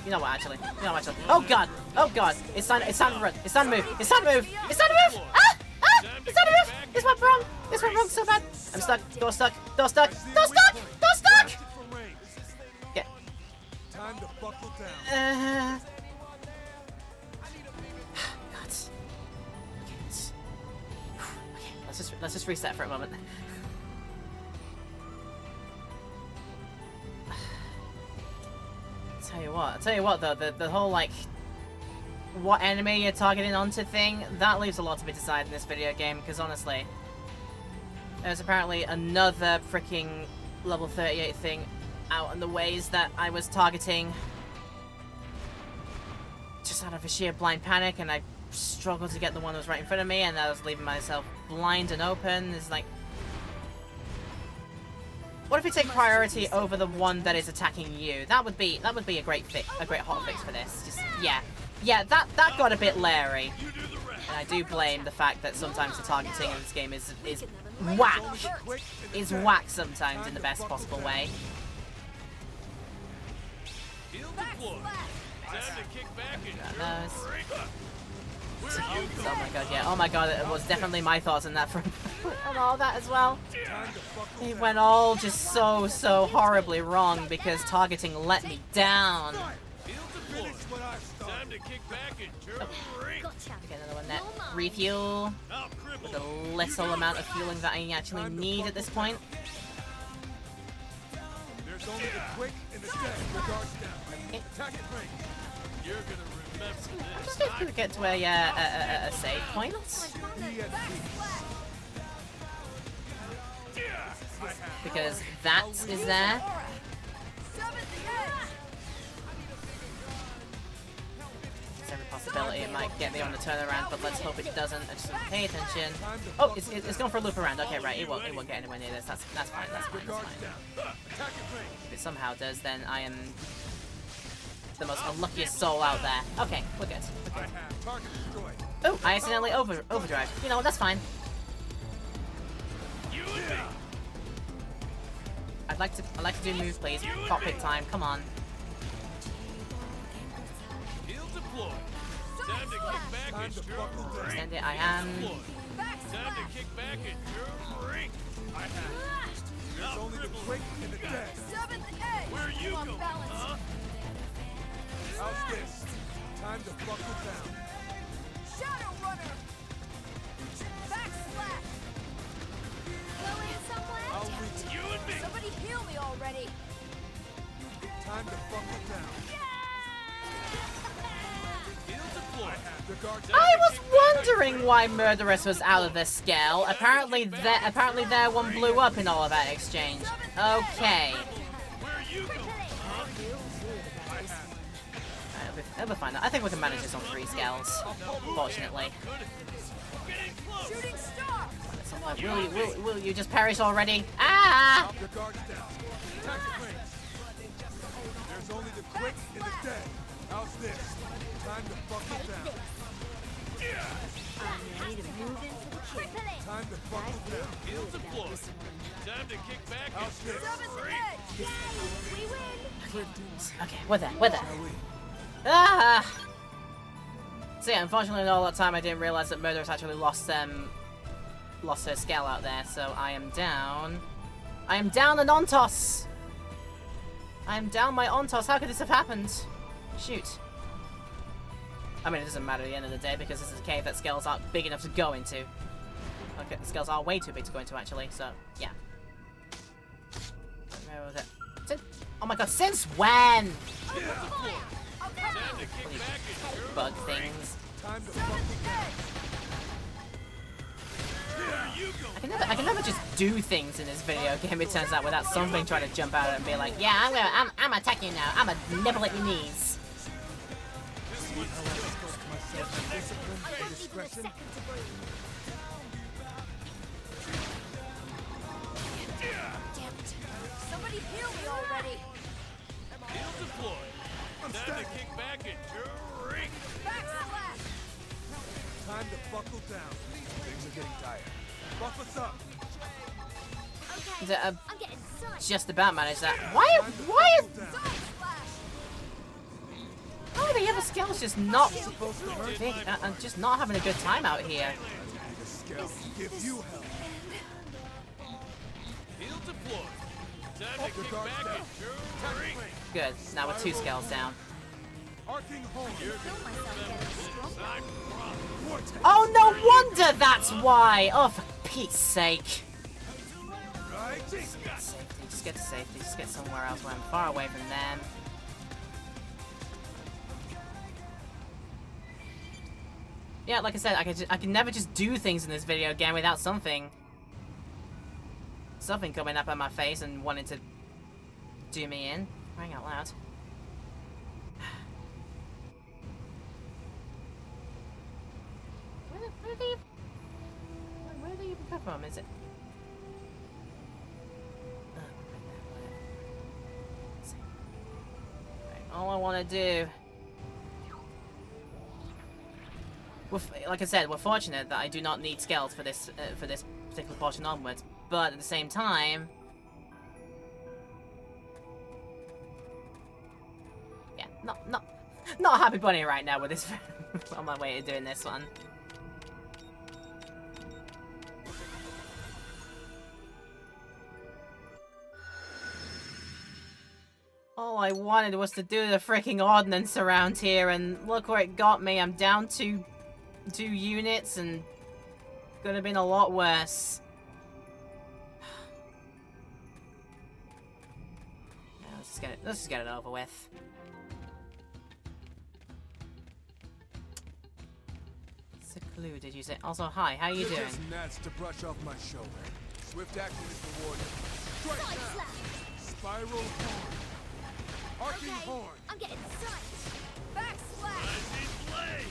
You know what? Actually. Oh god. It's time to run. It's time to move. It's time to move. It's time to move. Ah! It's time to move. This went wrong. This went wrong so bad. I'm stuck. Door stuck. Yeah. Time to buckle down. God. Okay, let's just reset for a moment. I'll tell you what though, the whole like what enemy you're targeting onto thing, that leaves a lot to be decided in this video game, because honestly, there's apparently another freaking level 38 thing out in the ways that I was targeting just out of a sheer blind panic, and I struggled to get the one that was right in front of me, and I was leaving myself blind and open. It's like, What if we take priority over the one that is attacking you? That would be a great hot fix for this. Just yeah, that got a bit Larry. And I do blame the fact that sometimes the targeting in this game is whack. Is whack sometimes in the best possible way. Oh my god, yeah. Oh my god, it was definitely my thoughts on that from on all that as well. It went all just so horribly wrong because targeting let me down. Okay, another one that refuel with a little amount of fueling that I actually need at this point. There's only the quick and the dead. Okay. Attack it range. You're gonna remember I'm this. just going to get to a save point. Because that is there. There's every possibility it might get me on the turnaround, but let's hope it doesn't. I just have to pay attention. Oh, it's going for a loop around. Okay, right, it won't get anywhere near this. That's fine, that's fine, that's fine. If it somehow does, then I am the most unluckiest soul out there. Okay, we're good. We're good. Oh, I accidentally overdrive. You know, that's fine. I'd like to do move, please. Cockpit time, come on. Extend it, I am. Time to kick back and drink. There's only the quick and the dead. Where you go? Huh? How's this? Time to buckle down. Shadow Runner! Backslash! Going somewhere? I'll reach You and me. Somebody heal me already! time to buckle down. The guards I was wondering why Murderous was out of this scale. Apparently their one blew up in all of that exchange. Okay. It'll be fine. I think we can manage this on 3 scales. Fortunately. Shooting star! At some point, will you just perish already? Ah! the guards down. Attack the range. There's only the quick and the dead. How's this? Time to buckle down. I'm ready to move into the kill. Time to buckle down. Heal deployed. Time to kick back and How's this? Yay! We win! Okay, we're there. Ah! So yeah, unfortunately all that time I didn't realize that Murderous actually lost her scale out there, so I am down. I am down an Ontos! I am down my Ontos. How could this have happened? Shoot. I mean, it doesn't matter at the end of the day because this is a cave that scales aren't big enough to go into. Okay, the scales are way too big to go into actually, so yeah. Where was it? Oh my god, since when? Bug things. Time to buckle down. I can never just do things in this video game, it turns out, without something trying to jump out and be like, yeah, I'm attacking you now. I'm a nibble at your knees. Discipline and discretion. Somebody heal me already! Heal deployed. Time to kick back and drink. Backslash! Time to buckle down. Things are getting dire. Buff us up. Okay, I'm getting sucked. Just about managed that. Why Buckle down. how are the other scales just not just not having a good time out here? The scale can give you help. Heal deployed. Time to kick back and drink. Good. Now we're 2 scales down. Arcing home. Oh, no wonder that's why! Oh, for Pete's sake. Right? Just get to safety. Just get somewhere else where I'm far away from them. Yeah, like I said, I can never just do things in this video game without something coming up on my face and wanting to do me in. Crying out loud. Where do they even come from? Is it? I want to do. Like I said, we're fortunate that I do not need scales for this particular portion onwards. But at the same time, yeah, not a happy bunny right now with this. On my way to doing this one. All I wanted was to do the freaking ordnance around here, and look where it got me. I'm down two units, and could have been a lot worse. Yeah, let's just get it over with. Secluded, you say. Also, hi, how you doing? Just gnats to brush off my shoulder. Swift action is rewarded. Strike now. Spiral horn. Arcing horn. I'm getting sight. Backslash. Rising blade.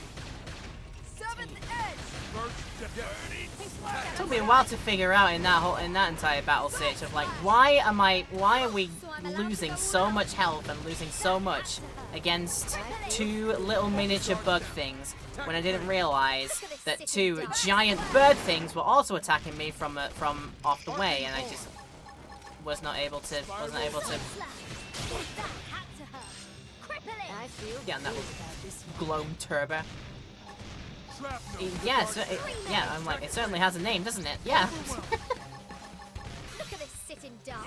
Seventh edge. Burst to death. It took me a while to figure out in that entire battle stage of like, why are we losing so much health and losing so much against two little miniature bug things when I didn't realize that two giant bird things were also attacking me from off the way, and I just wasn't able to get on that Gloam Turbo. Yes, yeah, I'm like, it certainly has a name, doesn't it? Yeah. Look at this sitting duck.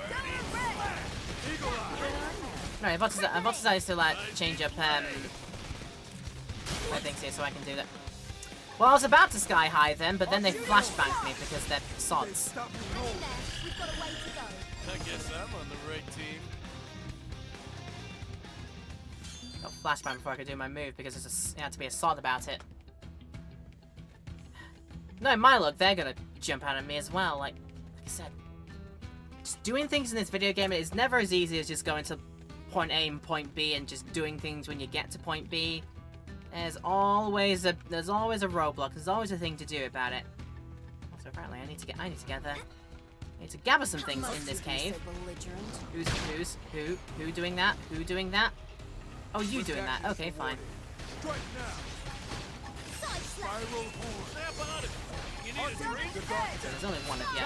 No, I've also decided to like change up my things here so I can do that. Well, I was about to sky high then, but then they flashbanged me because they're sods. Hang in there. We've got a way to go. I guess I'm on the right team. Got flashbang before I could do my move because it had to be a sod about it. No, my luck, they're gonna jump out at me as well. Like I said, just doing things in this video game is never as easy as just going to point A and point B and just doing things when you get to point B. There's always a roadblock. There's always a thing to do about it. Also, apparently, I need to gather some things in this cave. Who doing that? Who doing that? Oh, you doing that? Okay, fine. Strike now. Spiral horn. Snap on it. You need a drink? So there's only one of you.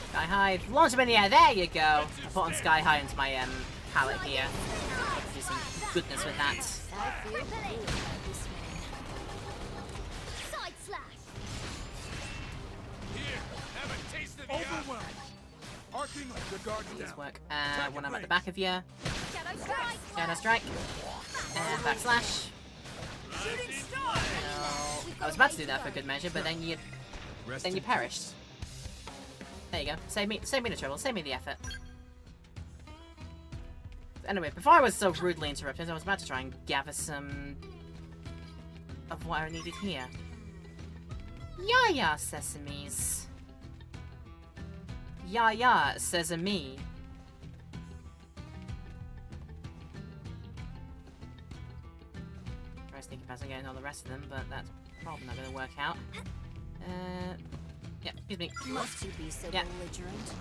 Sky High. Launch them in the air. There you go. I put on Sky High into my palette here. Do some goodness with that. Side slash. Here, have a taste of the Overwhelmed. Arcing the guard Please down. work. When I'm at the back of you. Shadow strike. Shadow Strike. And backslash. Shooting star. No. I was about to do that for good measure, but then you perished. There you go. Save me the trouble. Save me the effort. Anyway, before I was so rudely interrupted, I was about to try and gather some of what I needed here. Yeah, sesames. Yeah, sesame. Very sneaky past getting all the rest of them, but that's probably not going to work out. Yeah, excuse me. Must you be so belligerent?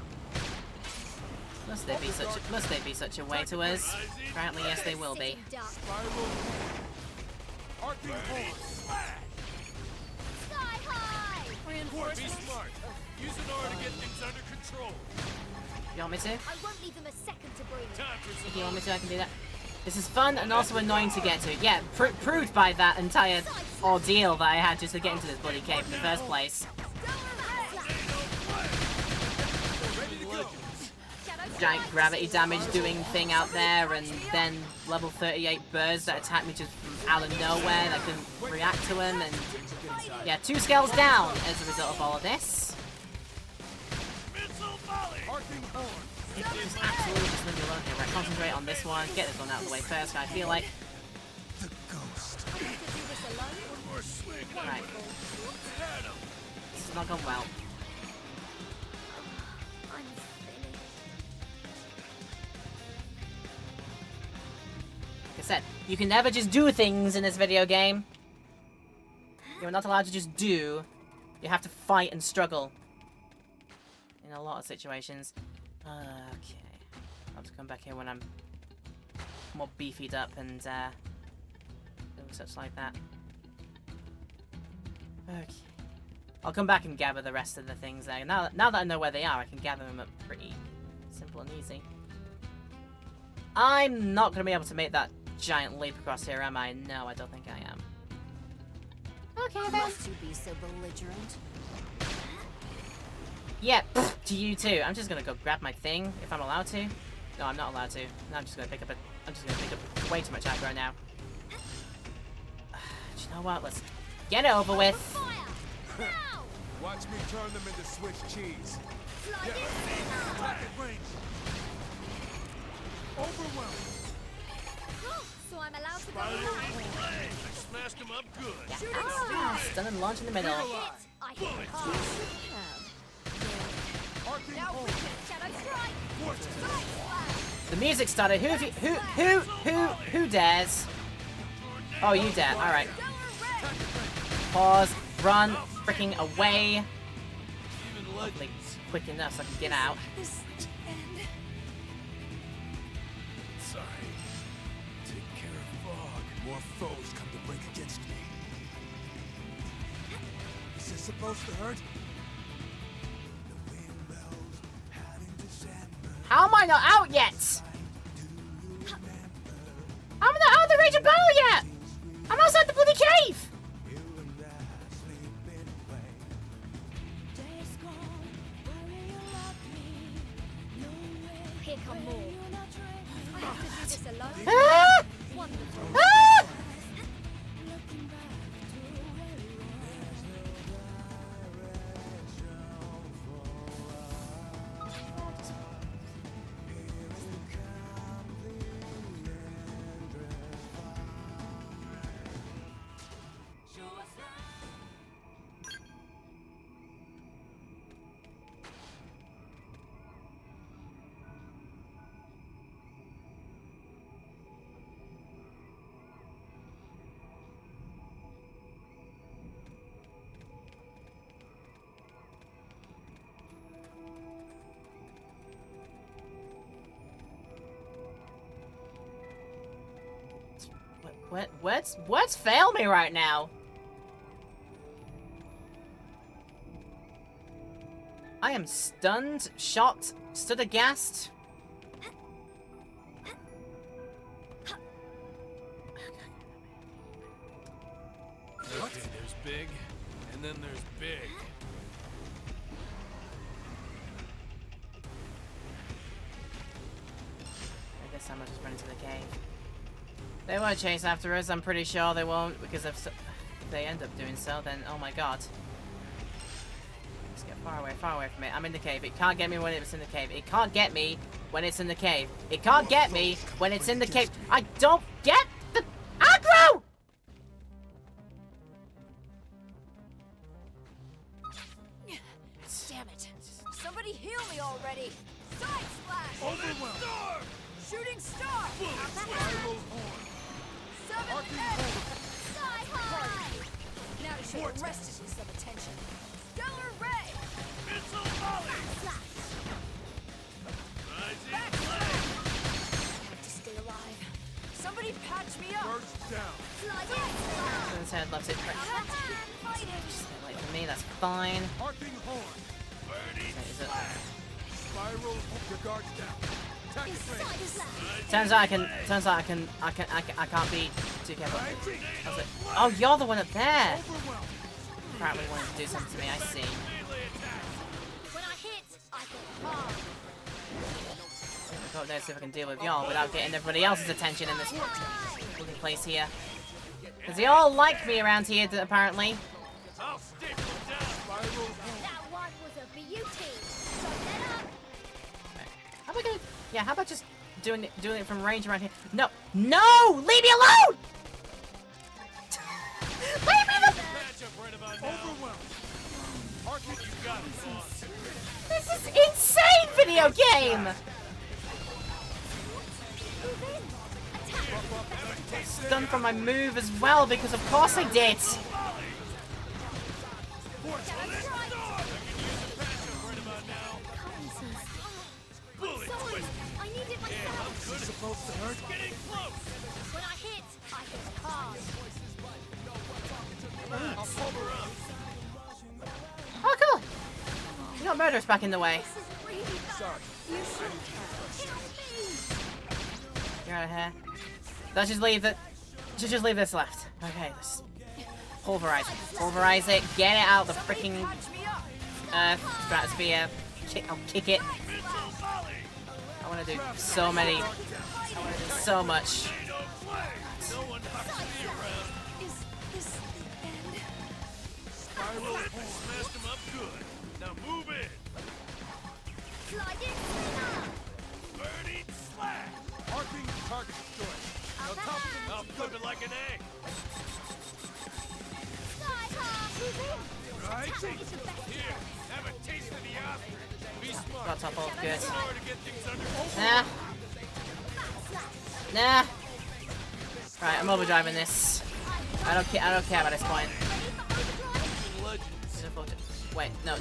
Must they be such a way to us? Apparently, yes, they will be. Spiral horn. Arcing horn. Sky high. Be smart. Use an R to get things under control. You want me to? I won't leave them a second to breathe. Time for If some you want me to, I can do that. This is fun and also annoying to get to. Yeah, proved by that entire ordeal that I had just to get into this bloody cave in the first place. Giant gravity damage doing thing out there, and then level 38 birds that attacked me just from out of nowhere and I couldn't react to them, and yeah, 2 scales down as a result of all of this. missile volley. Arcing horn. Just absolutely just leave me alone here. Right, concentrate on this one, get this one out of the way first. I feel like The ghost. I have to do this alone. One more swing. right, Had him. this has not gone well. I'm finished. Like I said, you can never just do things in this video game. You're not allowed to just do. You have to fight and struggle. In a lot of situations. Okay. I'll have to come back here when I'm more beefied up and such like that. Okay. I'll come back and gather the rest of the things there. Now that I know where they are, I can gather them up pretty simple and easy. I'm not going to be able to make that giant leap across here, am I? No, I don't think I am. Okay, then. Must you be so belligerent? Yeah, to you too. I'm just going to go grab my thing, if I'm allowed to. No, I'm not allowed to. No, I'm just going to pick up way too much aggro now. Do you know what? Let's get it over with. Watch me turn them into Swiss cheese. Slide in. Attack at range. Overwhelm. So I'm allowed to go Spiral now. play. I smashed him up good. Ah, stun and launch in the middle. I hit hard. Arcing Now home. wicked shadow strike. Vortex. Side slash. The music started. Who dares? Oh, you dare. All right. Stellar ray. Pause. Run. Freaking away. Even Hopefully legends. quick enough so I can get out. This end. Sorry. Take care of Fog. More foes come to break against me. Is this supposed to hurt? The wind bells had in December. How am I not out yet? I'm not out of the range of battle yet. I'm outside the bloody cave. You and I sleep in play. Days gone. Where you love me. No way. Here come more. I have to do this alone. Ah! Wonderful. Ah! Looking back to where we Words fail me right now. I am stunned, shocked, stood aghast. Okay, there's big, and then there's big. I guess I must just run into the cave. They won't chase after us, I'm pretty sure they won't, because if they end up doing so, then oh my god. Let's get far away from it. I'm in the cave. It can't get me when it's in the cave. It can't get me when it's in the cave. It can't get me when it's in the cave. I don't get the aggro! Damn it. Somebody heal me already. Side slash. Overwhelm. Shooting star. Spiral horn. 7 Arcing Sky high. Now to show Vortex. the rest of you some attention. Stellar ray. Missile volley. Slash. Rising Back flame. Have to stay alive. Somebody patch me up. Burst down. Slide in. His head loves it. Fight it. Like for me, that's fine. Arcing horn. Birdie. Is it? Spiral. Your guards down. Attack at range. Turns out I can't be too careful. How's it? Oh, you're the one up there. Overwhelm. Apparently wanted to do something to me. I see. When I hit, I go hard. I don't know if I can deal with y'all without getting everybody else's attention in this bloody place here. Because they all like me around here, apparently. I'll stick them down. Spiral horn. That one was a beauty. So let up. How about gonna? Yeah, how about just doing it from range around here? No, no! Leave me alone! Leave me the. Match up right about now. Overwhelm. Arcing. You got it, boss. This is insane video game. Move in. Attack. Stunned from my move as well because of course I did. Shadow strike. Right about now. Someone. I need it myself. supposed to hurt? Getting close! When I hit hard. Come on, sober up. Oh, cool! You got murderers back in the way. This is really bad. Sorry. You should help me. You're out of here. Let's just leave it. Just leave this left. Okay, let's pulverize it. Pulverize it. Get it out of the freaking earth stratosphere. I'll kick it. I want to do so many. I want to do so much. Hey, don't play! No one knocks me around. Is this the end? Spiral horn. Smashed him up good. Now move in. Sliding slinger. Birdie slash. Arcing target destroyed. Now top of I'll flip it like an egg. Sky high. right? Here, have a taste of the ostrich. Be smart. Got top ult, good. Hard to get things under Nah. Nah. Right, I'm overdriving this. I don't care at this point. legends. Wait, no,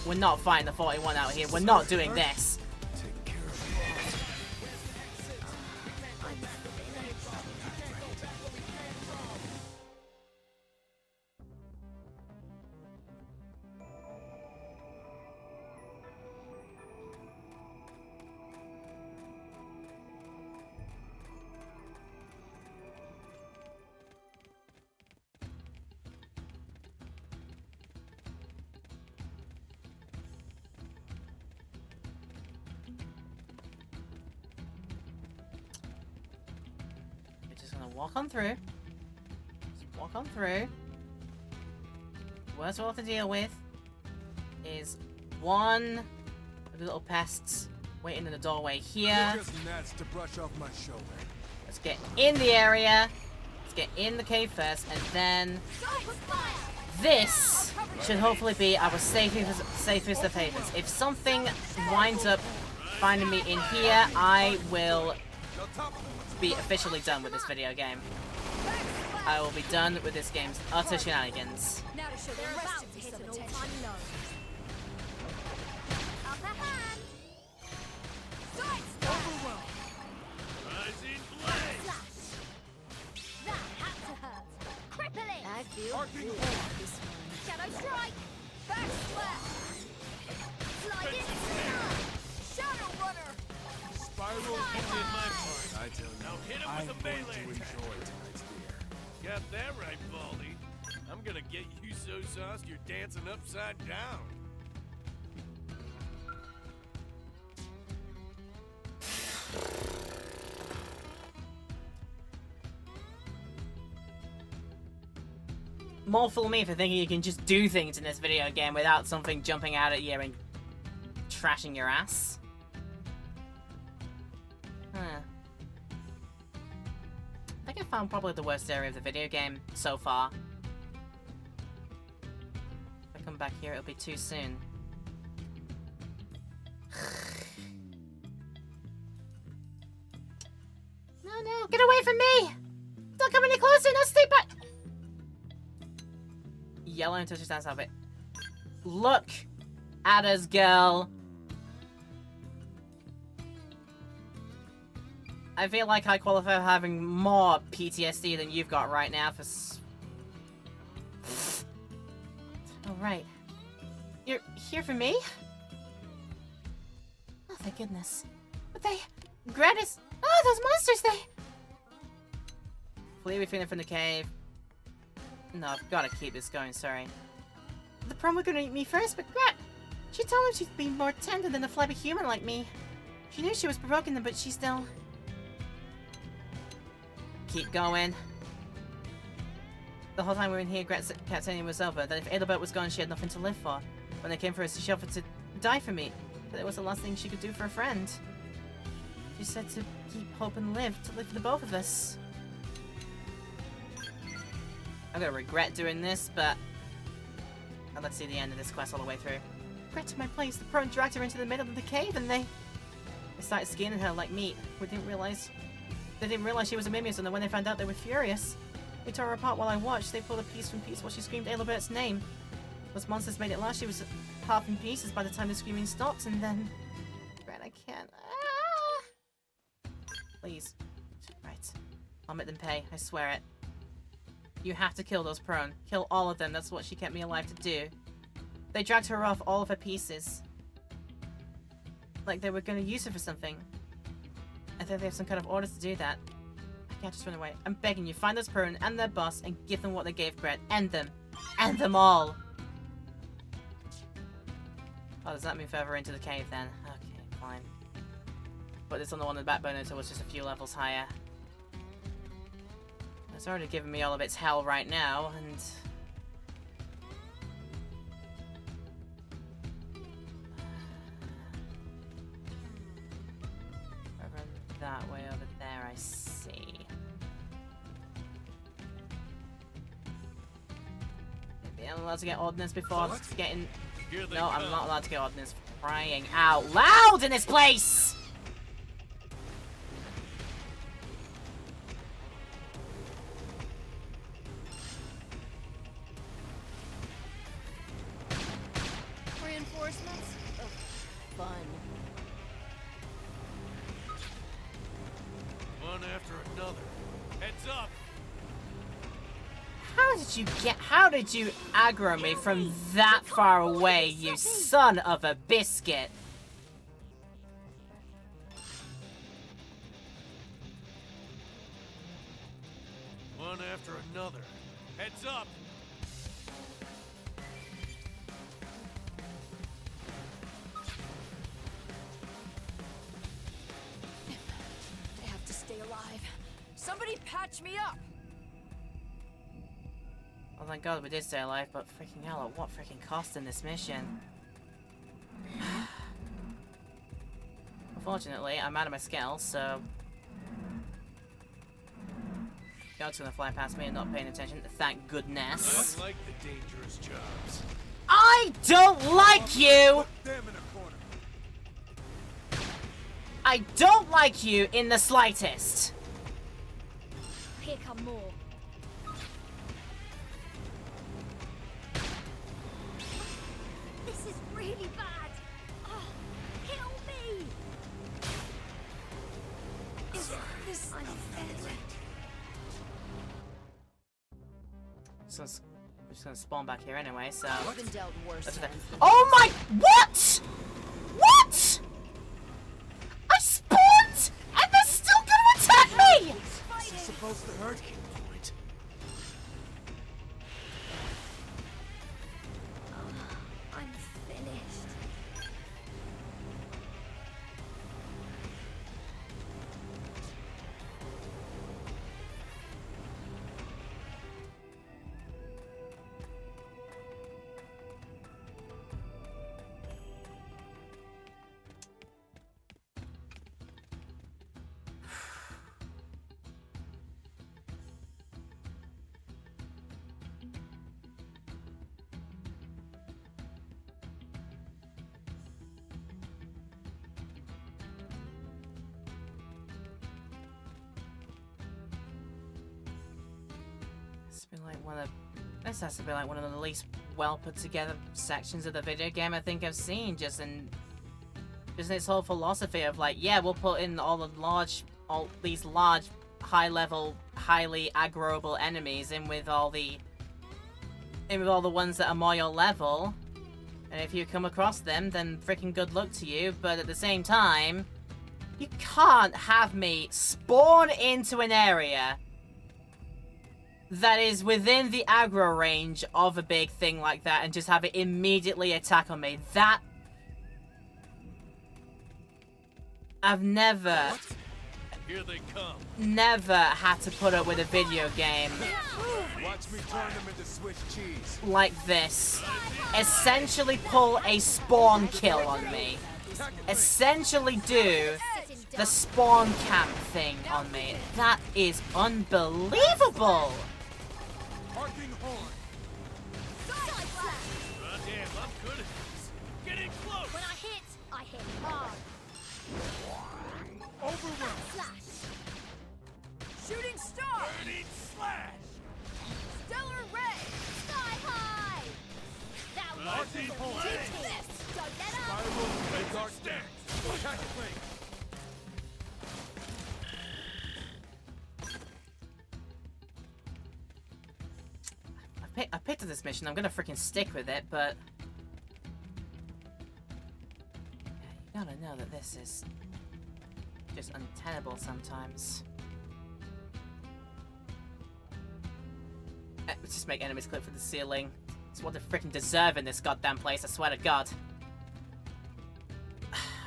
we're not fighting the 41 out here. We're not doing this. Walk on through. Just walk on through. Worst we'll have to deal with is one of the little pests waiting in the doorway here. Just gnats to brush off my shoulder. Let's get in the area. Let's get in the cave first, and then this should hopefully be our safest of havens. If something winds up finding me in here, I will be officially done with this video game. I will be done with this game's utter shenanigans. Now to show the rest of this an all-time low. Upper hand. Sidestep. Rising blade. Slash. That had to hurt. Crippling. I feel Arcing good. horn. Shadow strike. Back sweat. Sliding slinger. Shadow runner. Spiral Did horn. my part. I tell you, Now hit him I'm with a going melee to attack. enjoy tonight's beer. Got that right, Baldy. I'm gonna get you so sauced you're dancing upside down. More fool me for thinking you can just do things in this video game without something jumping out at you and trashing your ass. Huh. I think I found probably the worst area of the video game so far. If I come back here, it'll be too soon. No, get away from me! Don't come any closer, no stay back! Yellow and touches down south of it. Look at us, girl. I feel like I qualify for having more PTSD than you've got right now for Oh, right. You're here for me? Oh, thank goodness. But they... Gratis... Oh, those monsters, they... Flee between from the cave. No, I've got to keep this going, sorry. The prom were gonna eat me first, but Grat... She told him she'd be more tender than a flabby human like me. She knew she was provoking them, but she still... Keep going. The whole time we were in here, Grat's captaining was over. That if Adalbert was gone, she had nothing to live for. When they came for us, she offered to die for me. But it was the last thing she could do for a friend. She said to keep hope and live, to live for the both of us. I'm gonna regret doing this, but... let's see the end of this quest all the way through. Grat to my place, the prone dragged her into the middle of the cave and they started skinning her like meat. They didn't realize she was a Mimius, and then when they found out, they were furious. They tore her apart while I watched. They pulled a piece from piece while she screamed Adalbert's name. Those monsters made it last. She was half in pieces by the time the screaming stopped, and then... Grat, I can't... Please. Right. I'll make them pay. I swear it. You have to kill those prone. Kill all of them. That's what she kept me alive to do. They dragged her off, all of her pieces. Like they were going to use her for something. I think they have some kind of orders to do that. I can't just run away. I'm begging you, find those prone and their boss and give them what they gave Gret. End them. End them all. Oh, does that move further into the cave then? Okay, fine. Put this on the one in the back burner until it's just a few levels higher. It's already giving me all of its hell right now, and... over that way over there, I see. Maybe I'm allowed to get ordnance before getting... No, I'm not allowed to get ordnance for crying out loud in this place! Reinforcements? Oh, fun. One after another. Heads up! How did you aggro me from that far away, you son of a biscuit? One after another. Heads up! I have to stay alive. Somebody patch me up! Well, thank God we did stay alive, but freaking hell, at what freaking cost in this mission? Unfortunately, I'm out of my scale, so... God's gonna fly past me and not paying attention, thank goodness. I like the dangerous jobs. I don't like you! Put them in a corner. I don't like you in the slightest! Here come more. This is really bad. Oh, kill me! Is this unfair? I'm just gonna spawn back here anyway, so... I've been dealt worse. Oh my... What?! What?! I spawned! And they're still gonna attack me! Is this supposed to hurt? Point. I'm finished. This has to be like one of the least well put together sections of the video game I think I've seen, just in its whole philosophy of like, yeah, we'll put in all these large, high level, highly aggroable enemies in with all the ones that are more your level, and if you come across them, then freaking good luck to you. But at the same time, you can't have me spawn into an area that is within the aggro range of a big thing like that and just have it immediately attack on me. That... I've never... Here they come. Never had to put up with a video game Watch me turn them into Swiss cheese. like this. Essentially pull a spawn kill on me. Essentially do the spawn camp thing on me. That is unbelievable! Arcing horn. Goddamn, I'm good at this. Get in close. When I hit hard. Overwhelm. Slash. Shooting star. Burning slash. Stellar ray. Sky high. That was Rising flame. this. Don't let up. Spiral and dark Stacked. Attack flame. I picked up this mission. I'm gonna freaking stick with it, but you gotta know that this is just untenable sometimes. Let's just make enemies clip for the ceiling. It's what they freaking deserve in this goddamn place, I swear to God.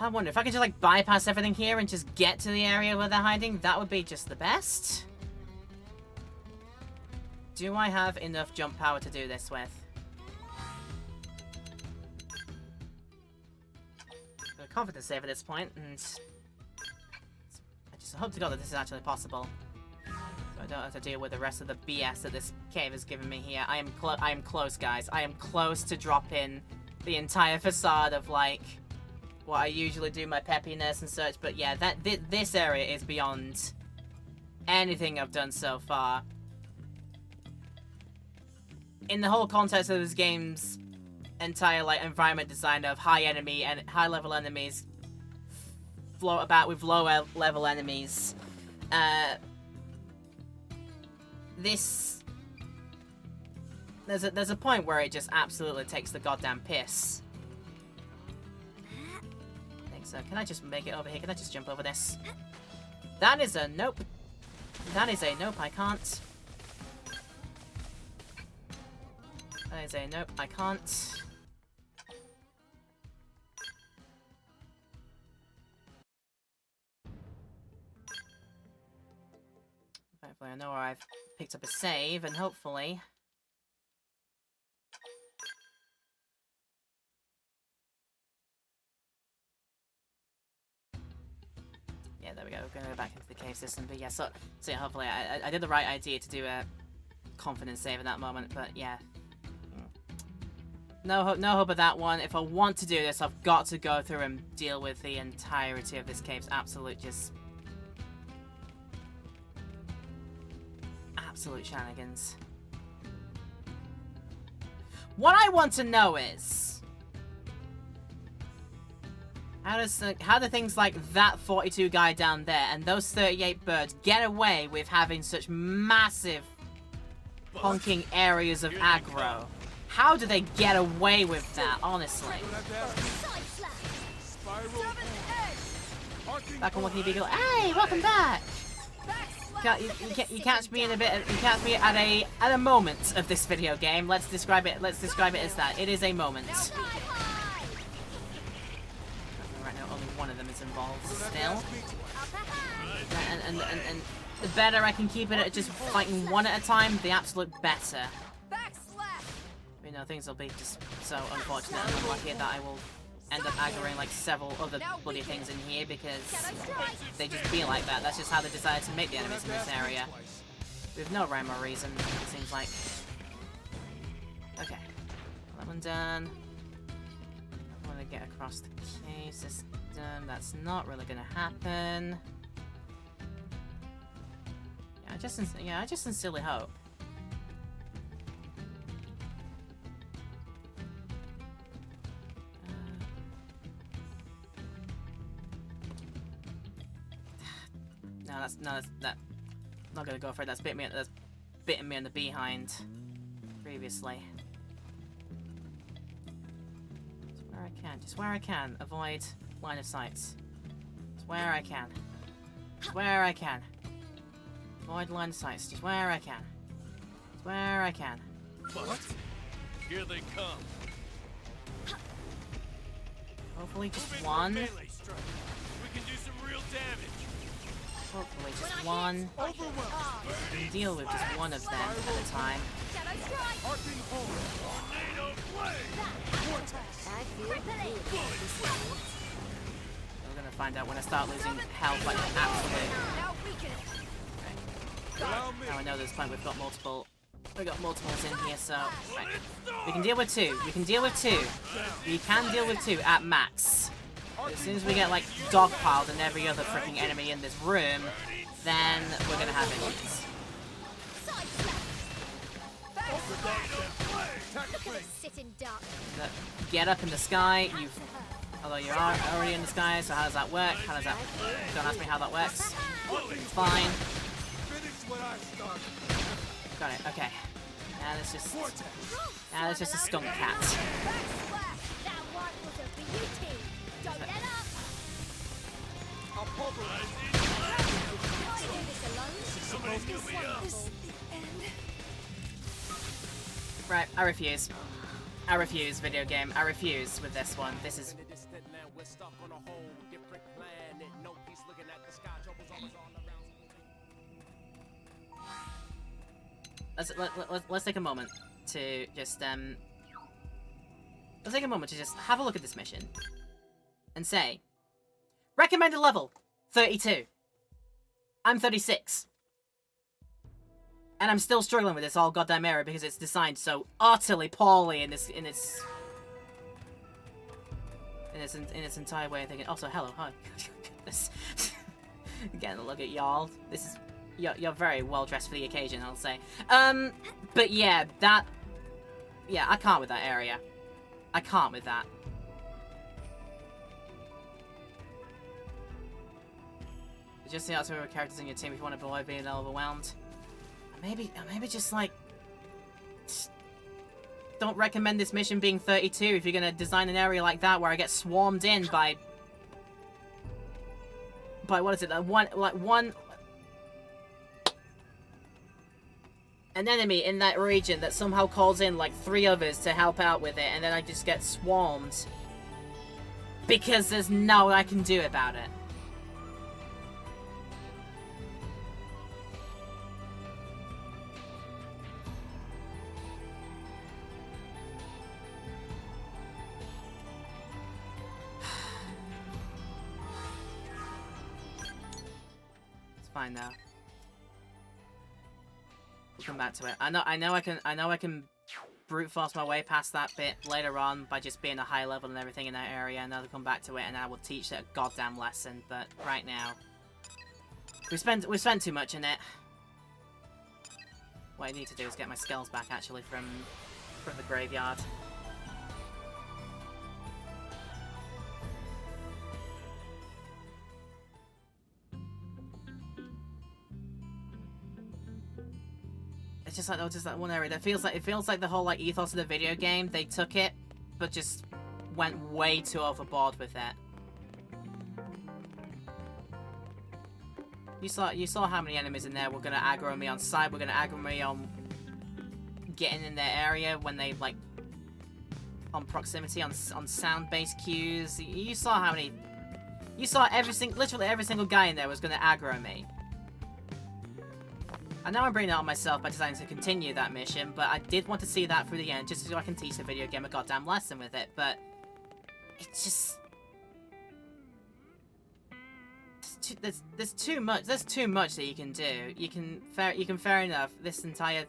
I wonder if I could just like bypass everything here and just get to the area where they're hiding. That would be just the best. Do I have enough jump power to do this with? I'm a confidence save at this point, and I just hope to God that this is actually possible. So I don't have to deal with the rest of the BS that this cave has given me here. I am close, guys. I am close to dropping the entire facade of like what I usually do, my peppiness and such. But yeah, this area is beyond anything I've done so far. In the whole context of this game's entire like environment design of high enemy and high level enemies float about with low level enemies, there's a point where it just absolutely takes the goddamn piss. I think so. Can I just make it over here? Can I just jump over this? That is a nope. That is a nope. I can't. That is a nope. I can't. Hopefully I know where I've picked up a save, and hopefully... Yeah, there we go. We're gonna go back into the cave system, but yeah, so yeah, hopefully I did the right idea to do a confidence save in that moment, but yeah. No hope of that one. If I want to do this, I've got to go through and deal with the entirety of this cave's absolute shenanigans. What I want to know is how do things like that 42 guy down there and those 38 birds get away with having such massive honking areas of aggro? How do they get away with that, honestly? Back on Lucky Beagle. Hey, welcome back! You catch me in a bit. You catch me at a moment of this video game. Let's describe it as that. It is a moment. Right now, only one of them is involved still. And the better I can keep it at just fighting one at a time, the absolute better. You know, things will be just so unfortunate and unlucky that I will end up aggroing like several other bloody things in here because they just be like that. That's just how they decided to make the enemies in this area. With no rhyme or reason, it seems like. Okay. That one done. I want to get across the cave system. That's not really gonna happen. Yeah, I just sincerely hope. That's not gonna go for it. That's bitten me in the behind previously. Just where I can, avoid line of sight. Just where I can. Just where I can. Avoid line of sight. Just where I can. Just where I can. What? Here they come. Hopefully just one. We can do some real damage. Hopefully just one. We can deal with just one of them at a time. We're gonna find out when I start losing health like absolute. Okay. Now I know at this point we've got multiples in here, so right. We can deal with two. We can deal with two. We can deal with two at max. But as soon as we get like dogpiled and every other freaking enemy in this room, then we're gonna have issues. Get up in the sky. Although you are already in the sky, so how does that work? How does that? Don't ask me how that works. It's fine. Got it. Okay. Yeah, that's just a skunk cat. That one was a beauty. Don't let up. I'll pulverize Can't do this alone. Somebody's gonna be up. This is the end. Right, I refuse. I refuse, video game. I refuse with this one. This is... Let's take a moment to just, let's take a moment to just have a look at this mission. And say... Recommended level, 32. I'm 36. And I'm still struggling with this all goddamn area because it's designed so utterly poorly in its entire way of thinking. Also, hello, hi. Goodness. Again, look at y'all. This is you're very well dressed for the occasion, I'll say. But yeah, I can't with that area. I can't with that. Just the outside of characters in your team if you want to avoid being overwhelmed. Maybe just like... Don't recommend this mission being 32 if you're gonna design an area like that where I get swarmed in by what is it? An enemy in that region that somehow calls in like 3 others to help out with it, and then I just get swarmed because there's no I can do about it. Fine now. We'll come back to it. I know I can brute force my way past that bit later on by just being a high level and everything in that area, and I'll come back to it and I will teach that goddamn lesson, but right now we spent too much in it. What I need to do is get my skills back actually from the graveyard. It's just like, just that one area. It feels like the whole like ethos of the video game. They took it, but just went way too overboard with it. You saw how many enemies in there were gonna aggro me on sight. Were gonna aggro me on getting in their area when they like on proximity on sound-based cues. You saw how many. You saw literally every single guy in there was gonna aggro me. I know I'm bringing it on myself by deciding to continue that mission, but I did want to see that through the end, just so I can teach the video game a goddamn lesson with it, but... It's just... There's too much that you can do. You can fair enough, this entire...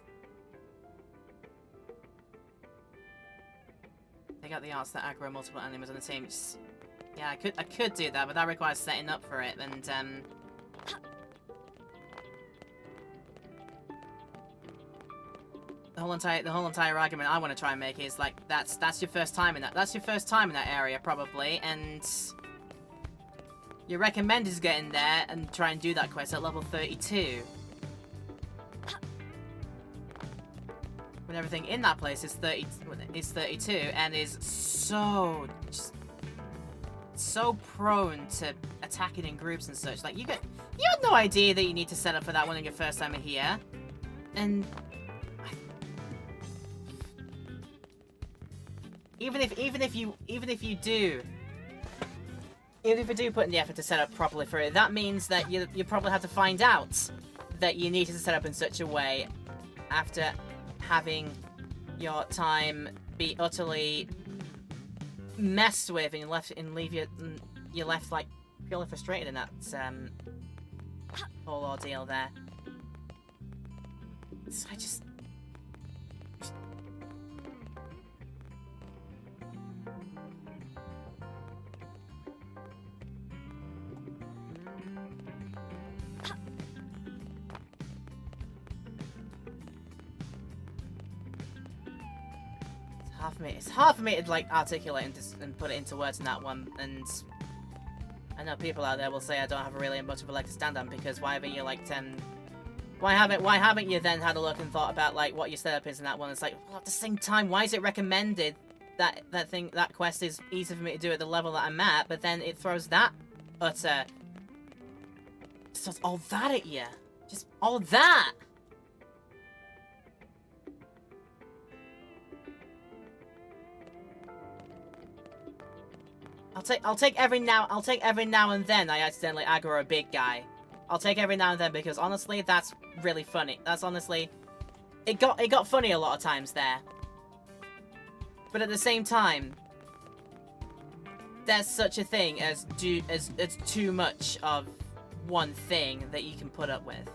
Take out the arts that aggro multiple enemies on the team. Yeah, I could do that, but that requires setting up for it, and, The whole entire argument I want to try and make is like that's your first time in that area probably, and your recommend is get in there and try and do that quest at level 32. When everything in that place is 32 and is so prone to attacking in groups and such. Like you had no idea that you need to set up for that one in your first time here, and. Even if you do put in the effort to set up properly for it, that means that you probably have to find out that you need to set up in such a way after having your time be utterly messed with and you're left like purely frustrated in that whole ordeal there. So it's hard for me to like articulate and put it into words in that one, and I know people out there will say I don't have really much of a leg to stand on because whenever you like Why haven't you then had a look and thought about like what your setup is in that one? It's like, well, at the same time, why is it recommended that quest is easy for me to do at the level that I'm at, but then it throws that utter just all that at you. Just all that. I'll take every now and then I accidentally aggro a big guy. I'll take every now and then because honestly that's really funny. That's honestly it got funny a lot of times there. But at the same time, there's such a thing as too much of one thing that you can put up with.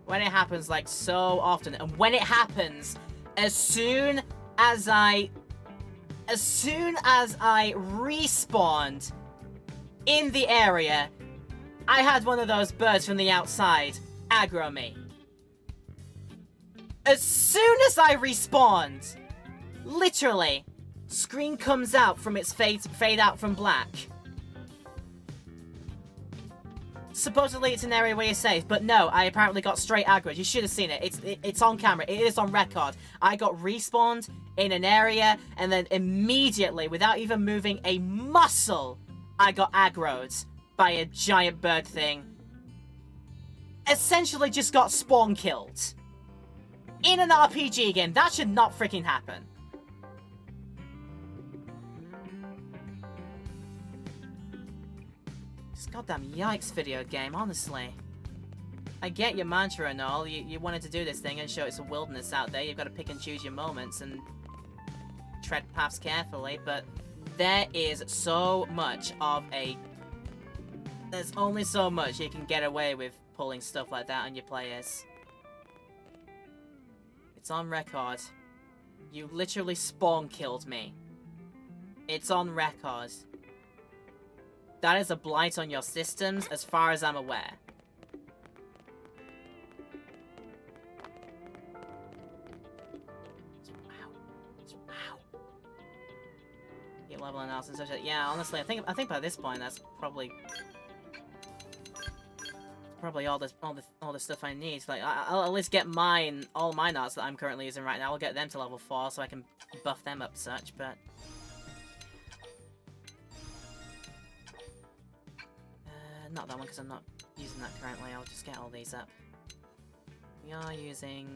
When it happens like so often, and when it happens as soon as I respawned in the area, I had one of those birds from the outside aggro me. As soon as I respawned, literally, screen comes out from its fade out from black. Supposedly it's an area where you're safe, but no, I apparently got straight aggroed. You should have seen it. It's on camera. It is on record. I got respawned in an area, and then immediately, without even moving a muscle, I got aggroed by a giant bird thing. Essentially just got spawn killed. In an RPG game, that should not freaking happen. This goddamn yikes video game, honestly. I get your mantra and all, you wanted to do this thing and show it's a wilderness out there, you've got to pick and choose your moments and tread paths carefully, but there is so much of a... There's only so much you can get away with pulling stuff like that on your players. It's on record. You literally spawn killed me. It's on record. That is a blight on your systems, as far as I'm aware. Wow. Get level analysis. Yeah, honestly, I think by this point that's probably all the stuff I need. Like I'll at least get all mine arts that I'm currently using right now. I'll get them to level 4 so I can buff them up such, but not that one because I'm not using that currently. I'll just get all these up. We are using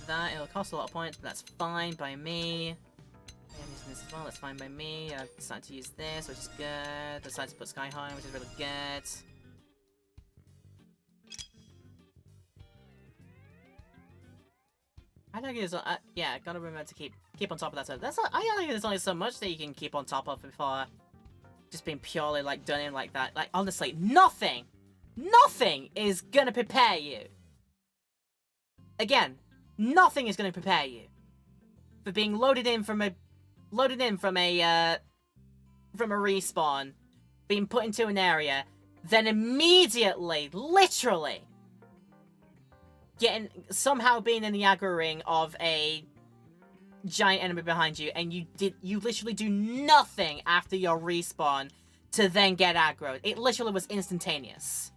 that. It'll cost a lot of points, but that's fine by me. I'm using this as well. That's fine by me. I've decided to use this, which is good. Decided to put Sky High, which is really good. I think it's yeah, gotta remember to keep on top of that. I think there's only so much that you can keep on top of before just being purely like done in like that. Like honestly, nothing is gonna prepare you. Again, nothing is gonna prepare you for being loaded in from a respawn, being put into an area, then immediately, literally, somehow being in the aggro ring of a giant enemy behind you, and you literally do nothing after your respawn to then get aggroed. It literally was instantaneous.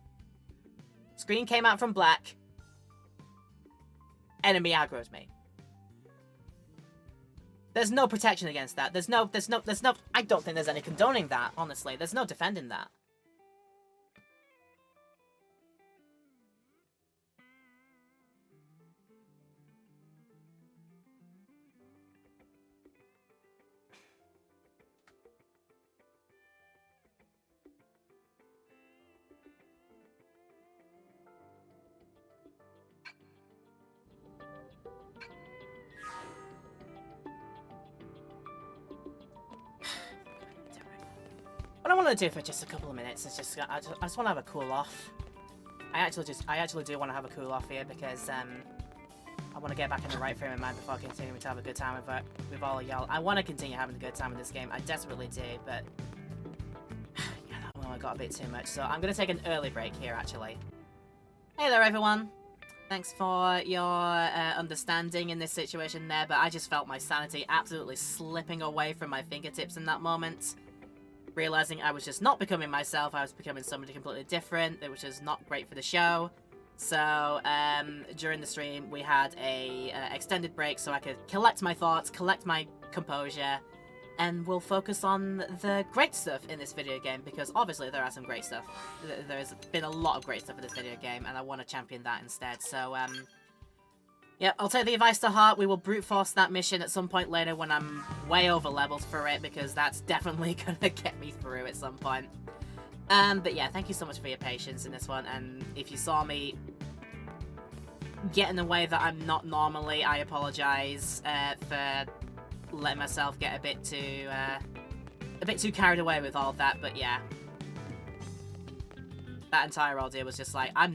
Screen came out from black, enemy aggroed me. There's no protection against that. There's no, I don't think there's any condoning that, honestly. There's no defending that. What I want to do for just a couple of minutes is I just want to have a cool off. I actually do want to have a cool off here because I want to get back in the right frame of mind before continuing to have a good time with all of y'all. I want to continue having a good time in this game. I desperately do, but yeah, that one I got a bit too much. So I'm gonna take an early break here, actually. Hey there, everyone. Thanks for your understanding in this situation there, but I just felt my sanity absolutely slipping away from my fingertips in that moment. Realizing I was just not becoming myself, I was becoming somebody completely different, which is not great for the show. So, during the stream, we had a extended break so I could collect my thoughts, collect my composure, and we'll focus on the great stuff in this video game, because obviously there are some great stuff. There's been a lot of great stuff in this video game, and I want to champion that instead. So, yeah, I'll take the advice to heart. We will brute force that mission at some point later when I'm way over levels for it, because that's definitely gonna get me through at some point. But yeah, thank you so much for your patience in this one, and if you saw me get in the way that I'm not normally, I apologise for letting myself get a bit too carried away with all of that. But yeah, that entire ordeal was just like, I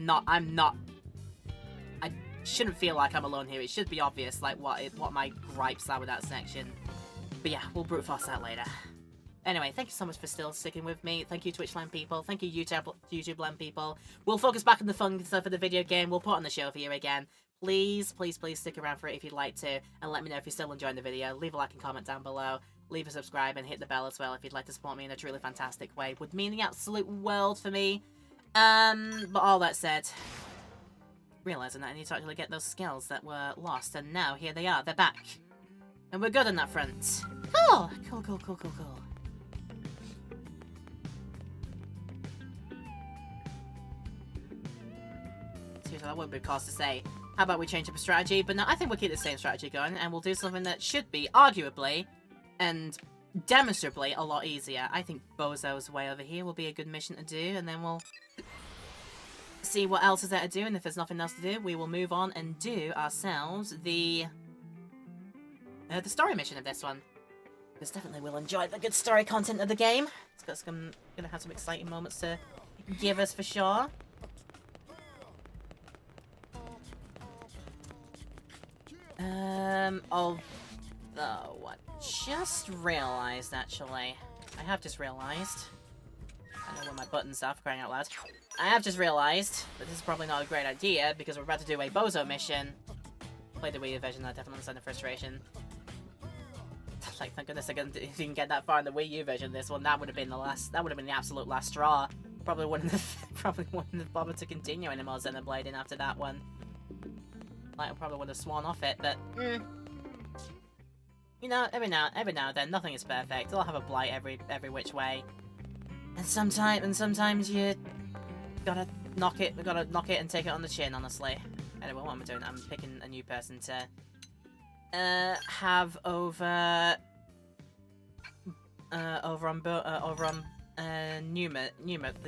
shouldn't feel like I'm alone here. It should be obvious, like, what my gripes are with that section. But yeah, we'll brute force that later. Anyway, thank you so much for still sticking with me. Thank you, Twitchland people. Thank you, YouTube Land people. We'll focus back on the fun stuff of the video game. We'll put on the show for you again. Please, please, please stick around for it if you'd like to. And let me know if you're still enjoying the video. Leave a like and comment down below. Leave a subscribe and hit the bell as well if you'd like to support me in a truly fantastic way. Would mean the absolute world for me. But all that said, realising that I need to actually get those skills that were lost. And now, here they are. They're back. And we're good on that front. Cool! Cool, cool, cool, cool, cool. That would be cause to say, how about we change up a strategy? But no, I think we'll keep the same strategy going, and we'll do something that should be, arguably, and demonstrably, a lot easier. I think Bozo's way over here will be a good mission to do, and then we'll see what else is there to do, and if there's nothing else to do, we will move on and do ourselves the story mission of this one. Because definitely we'll enjoy the good story content of the game. It's gonna have some exciting moments to give us for sure. Although, I just realised, actually. I have just realised. I know where my buttons are, for crying out loud. I have just realised that this is probably not a great idea, because we're about to do a Bozo mission. Play the Wii U version, I definitely understand the frustration. Like, thank goodness I didn't get that far in the Wii U version of this one. That would have been the absolute last straw. Probably wouldn't have bothered to continue anymore Xenoblade in after that one. Like, I probably would have sworn off it, but you know, every now and then, nothing is perfect. I'll have a blight every which way, and sometimes you gotta knock it and take it on the chin. Honestly, anyway, what am I doing? I'm picking a new person to have over on the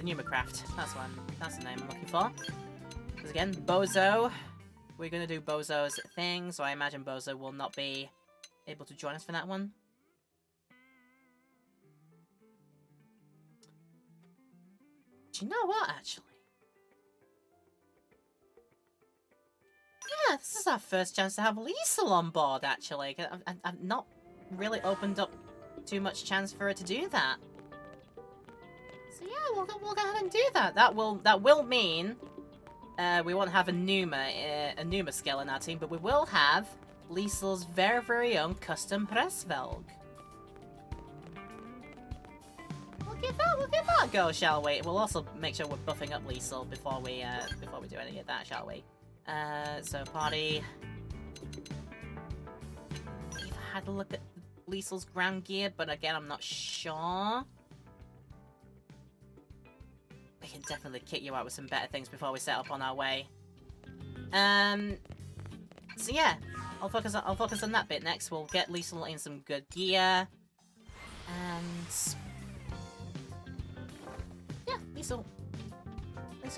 Pneumacraft. That's the name I'm looking for. Because again, Bozo. We're going to do Bozo's thing, so I imagine Bozo will not be able to join us for that one. Do you know what, actually? Yeah, this is our first chance to have Liesel on board, actually. I've not really opened up too much chance for her to do that. So yeah, we'll go ahead and do that. That will mean... we won't have a Numa skill in our team, but we will have Liesel's very, very own custom Pressvelg. We'll give that a go, shall we? We'll also make sure we're buffing up Liesel before we do any of that, shall we? So party. We've had a look at Liesel's ground gear, but again, I'm not sure. We can definitely kick you out with some better things before we set up on our way. So yeah, I'll focus on that bit next. We'll get Liesel in some good gear, and yeah, Liesel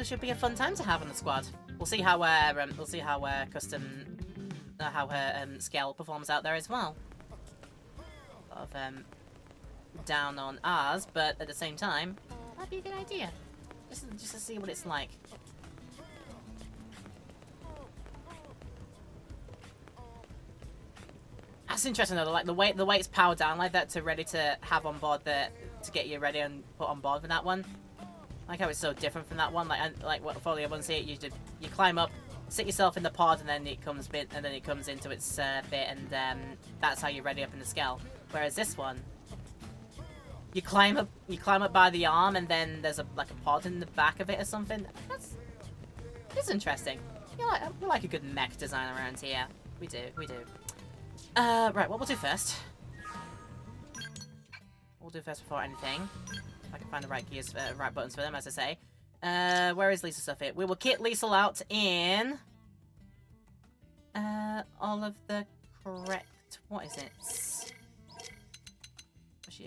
should be a fun time to have on the squad. We'll see how her scale performs out there as well. Sort of down on ours, but at the same time, that'd be a good idea. Just to see what it's like. That's interesting though. Like the way it's powered down like that to ready to have on board to get you ready and put on board for that one. Like how it's so different from that one. Like what for the other ones here, you climb up, sit yourself in the pod, and then it comes into its bit, and that's how you're ready up in the scale. Whereas this one, you climb up by the arm, and then there's like a pod in the back of it or something. It's interesting. We like a good mech design around here. We do, we do. Right, what we'll do first. We'll do first before anything. If I can find the right gears, right buttons for them, as I say. Where is Lisa's stuff here? We will kit Lisa out in... all of the correct... What is it?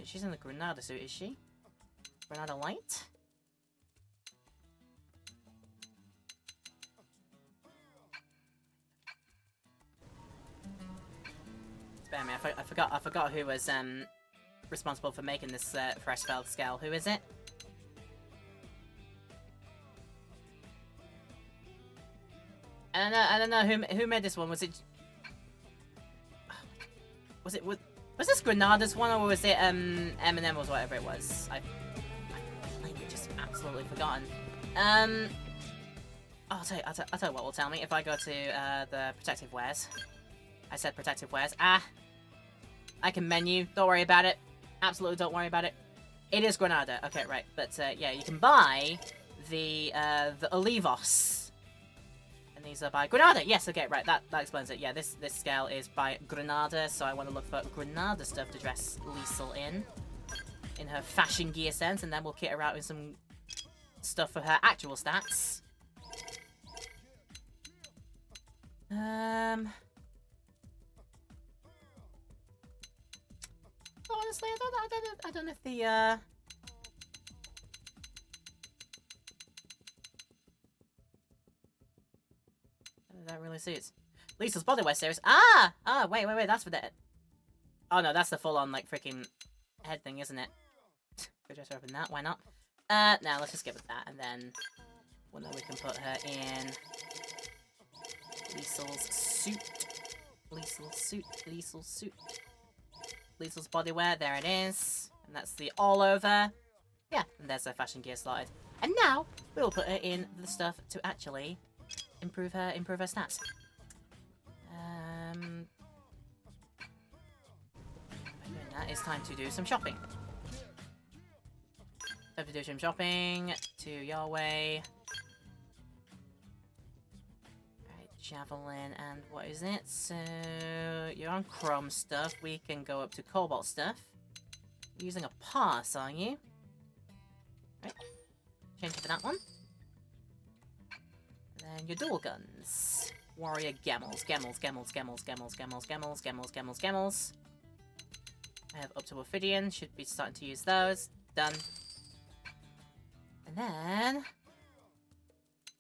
She's in the Granada suit, is she? Granada Light? Spare me, I forgot who was responsible for making this fresh spell scale. Who is it? I don't know who made this one. Was this Granada's one, or was it Eminem or whatever it was? I just absolutely forgotten. I'll tell you what will tell me if I go to the protective wares. I said protective wares. I can menu. Don't worry about it. Absolutely don't worry about it. It is Granada. Okay, right. But yeah, you can buy the Olivos. And these are by Granada. Yes, okay, right. That explains it. Yeah, this scale is by Granada, so I want to look for Granada stuff to dress Liesel in her fashion gear sense, and then we'll kit her out with some stuff for her actual stats. Honestly, I don't know if the that really suits. Lisa's bodywear series. Wait, that's for the... Oh no, that's the full-on, like, freaking head thing, isn't it? Could just open that, why not? Now let's just get with that, and then we'll know we can put her in Liesel's suit. Liesel's bodywear, there it is. And that's the all-over. Yeah, and there's her fashion gear slotted. And now, we'll put her in the stuff to actually improve her stats. By doing that, it's time to do some shopping. Time to do some shopping to Yahweh. Right, Javelin, and what is it? So, you're on Chrome stuff. We can go up to Cobalt stuff. You're using a pass, are you? Right. Change it for that one. And then your dual guns. Warrior Gemmels. I have up to Ophidian. Should be starting to use those. Done. And then...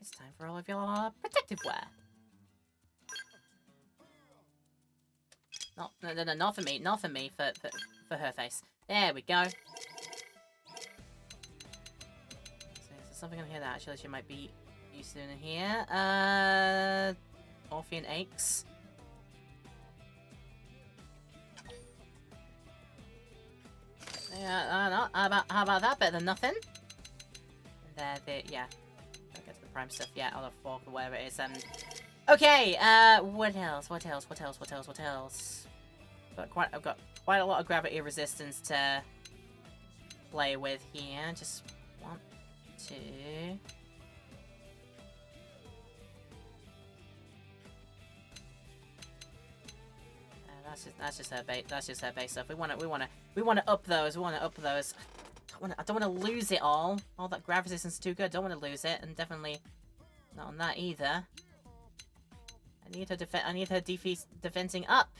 it's time for all of your protective wear. No, not for me. Not for me. For her face. There we go. So there's something in here that actually she might be used to in here. Orphean Aches. Yeah, how about that? Better than nothing. And yeah. Don't get to the prime stuff yet. I'll have fork or whatever it is. Okay, what else? I've got quite a lot of gravity resistance to play with here. Just want to... That's just her base. That's just her base stuff. We want to up those. I don't want to lose it all. All that grav resistance is too good. Don't want to lose it, and definitely not on that either. I need her defending up.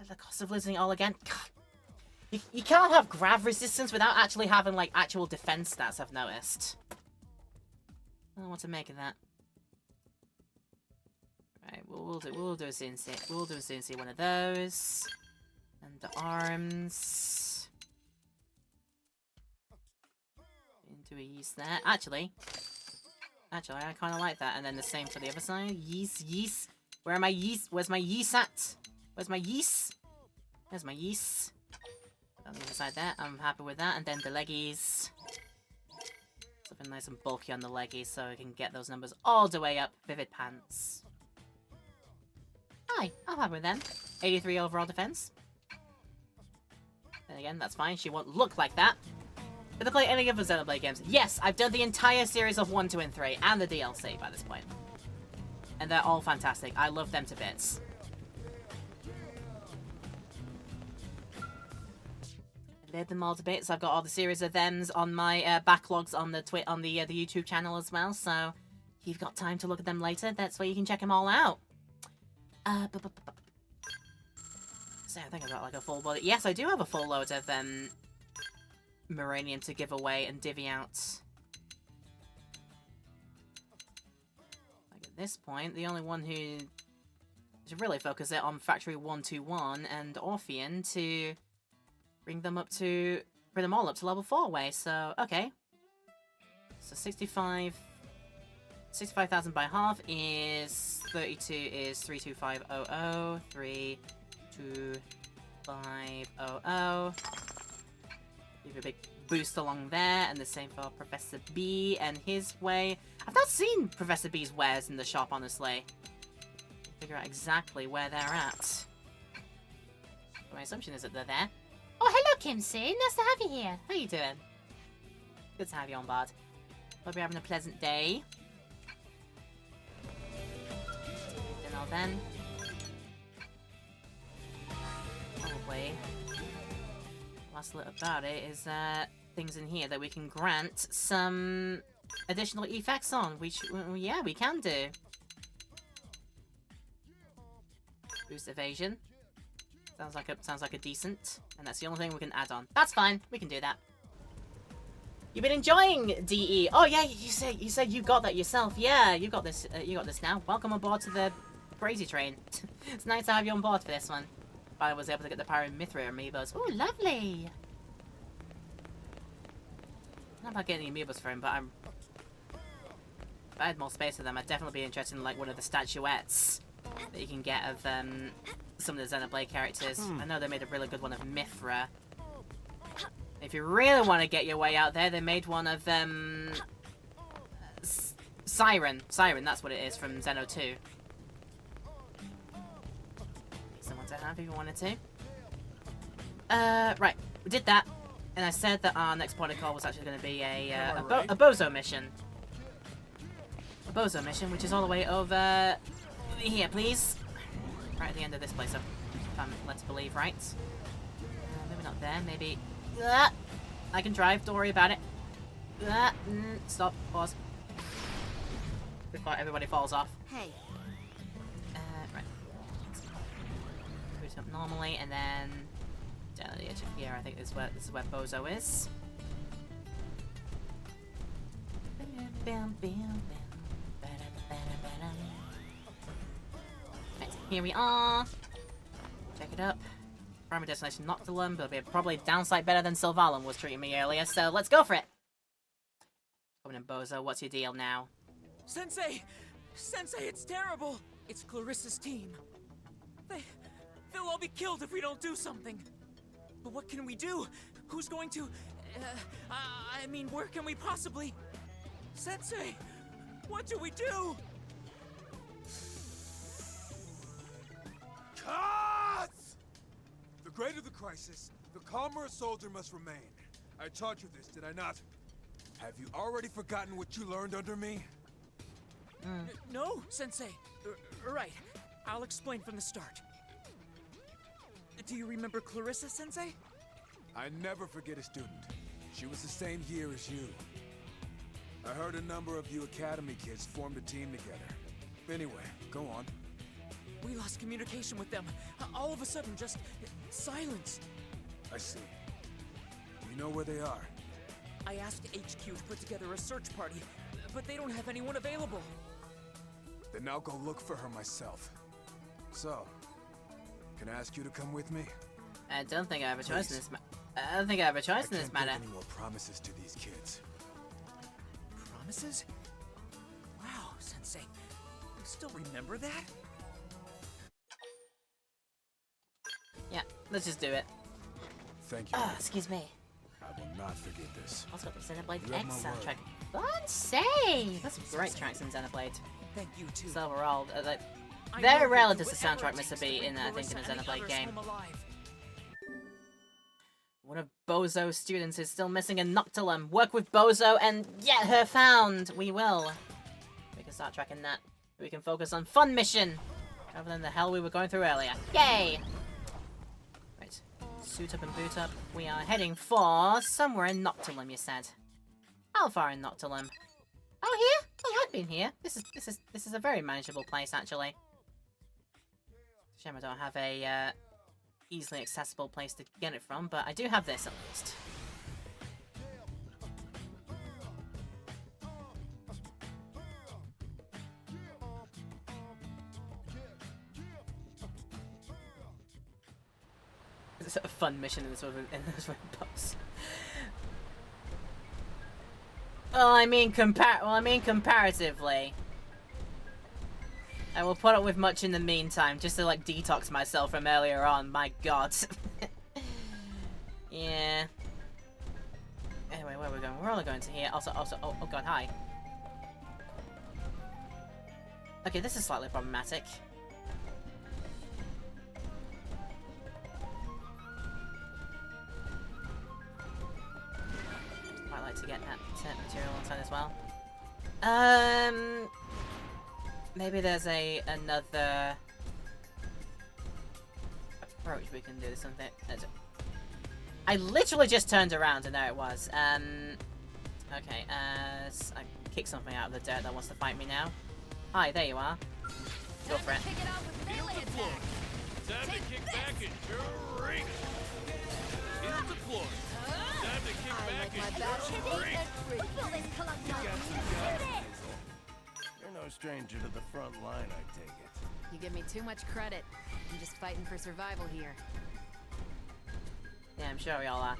At the cost of losing it all again. God. You can't have grav resistance without actually having like actual defense stats. I've noticed. I don't know what to make of that. Right, we'll do a CNC. We'll do a CNC one of those. And the arms. Into a yeast there. Actually, I kind of like that. And then the same for the other side. Yeast. Where are my yeast? Where's my yeast at? Where's my yeast? There's my yeast. On the other side there. I'm happy with that. And then the leggies. Something nice and bulky on the leggies so I can get those numbers all the way up. Vivid pants. Hi, I'm happy with them. 83 overall defense. Then again, that's fine. She won't look like that. Did I play any of the Xenoblade games? Yes, I've done the entire series of 1, 2, and 3, and the DLC by this point. And they're all fantastic. I love them to bits. I love them all to bits. I've got all the series of thems on my backlogs on the the YouTube channel as well. So if you've got time to look at them later, that's where you can check them all out. So I think I've got like a full body. Yes, I do have a full load of Moranium to give away and divvy out. Like at this point, the only one who should really focus it on Factory 121 and Orpheon to bring them all up to level 4 way. So okay, so 65,000 by half is 32 is 32500 32500. Give a big boost along there, and the same for Professor B and his way. I've not seen Professor B's wares in the shop, honestly. Figure out exactly where they're at. My assumption is that they're there. Oh, hello, Kimsey. Nice to have you here. How you doing? Good to have you on board. Hope you're having a pleasant day. Then I'll then. Probably. Last little about it is things in here that we can grant some additional effects on, which yeah, we can do. Boost evasion. Sounds like a decent, and that's the only thing we can add on. That's fine. We can do that. You've been enjoying DE. Oh yeah, you said you got that yourself. Yeah, you got this. You got this now. Welcome aboard to the crazy train. It's nice to have you on board for this one. I was able to get the Pyramithra amiibos. Oh, lovely! Not about getting any amiibos for him, but if I had more space for them, I'd definitely be interested in like one of the statuettes that you can get of some of the Xenoblade characters. I know they made a really good one of Mithra. If you really want to get your way out there, they made one of Siren. Siren, that's what it is from Xeno 2. Someone to have if you wanted to. Right, we did that, and I said that our next point of call was actually going to be a Bozo mission. A Bozo mission, which is all the way over here, please. Right at the end of this place, if I'm led to believe, right? Maybe not there, maybe... I can drive, don't worry about it. Stop, pause. Before everybody falls off. Hey. Right. Boost up normally, and then down at the edge of here, I think this is where Bozo is. Right, here we are. Check it up. Primary destination Noctilum, but it'll be probably downside better than Sylvalum was treating me earlier, so let's go for it! Coming in, Bozo, what's your deal now? Sensei! Sensei, it's terrible! It's Clarissa's team. They'll all be killed if we don't do something. But what can we do? Who's going to... I mean, where can we possibly... Sensei! What do we do? Cut! The greater the crisis, the calmer a soldier must remain. I taught you this, did I not? Have you already forgotten what you learned under me? No, Sensei. Right. I'll explain from the start. Do you remember Clarissa, Sensei? I never forget a student. She was the same year as you. I heard a number of you Academy kids formed a team together. Anyway, go on. We lost communication with them. All of a sudden, just silence. I see. You know where they are? I asked HQ to put together a search party, but they don't have anyone available. Then I'll go look for her myself. So, can I ask you to come with me? I don't think I have a choice in this I don't think I have a choice in this matter. I can't give any more promises to these kids. Promises? Wow, Sensei. You still remember that? Yeah, let's just do it. Thank you. Excuse me. I will not forget this. Also got the Xenoblade You have X my soundtrack. word. Fun save! That's some great tracks in Xenoblade. Thank you too. So overall, like, I very know rarely you'll does the do whatever soundtrack it miss a takes to beat bring in, I think, in a Clarissa and the Xenoblade others game. home alive. One of Bozo's students is still missing in Noctilum. Work with Bozo and get her found. We will. We can start tracking that. We can focus on fun mission rather than the hell we were going through earlier. Yay! Right. Suit up and boot up. We are heading for somewhere in Noctilum, you said. How far in Noctilum? Oh, here? Oh, I've been here. This is a very manageable place, actually. Shame I don't have a easily accessible place to get it from, but I do have this at least. It's a fun mission in this one box. Well, I mean comparatively. I will put up with much in the meantime, just to like detox myself from earlier on. My god. Yeah. Anyway, where are we going? We're only going to here. Also, oh god, hi. Okay, this is slightly problematic. Might like to get that material inside as well. Maybe there's another approach we can do. Something. I literally just turned around and there it was. Okay. I kicked something out of the dirt that wants to fight me now. Hi, there you are. Go for it. Feel the floor. Time to kick back and drink. Feel the floor. Time to kick back and drink. You're no stranger to the front line, I take it. You give me too much credit. I'm just fighting for survival here. Yeah, I'm sure we all are.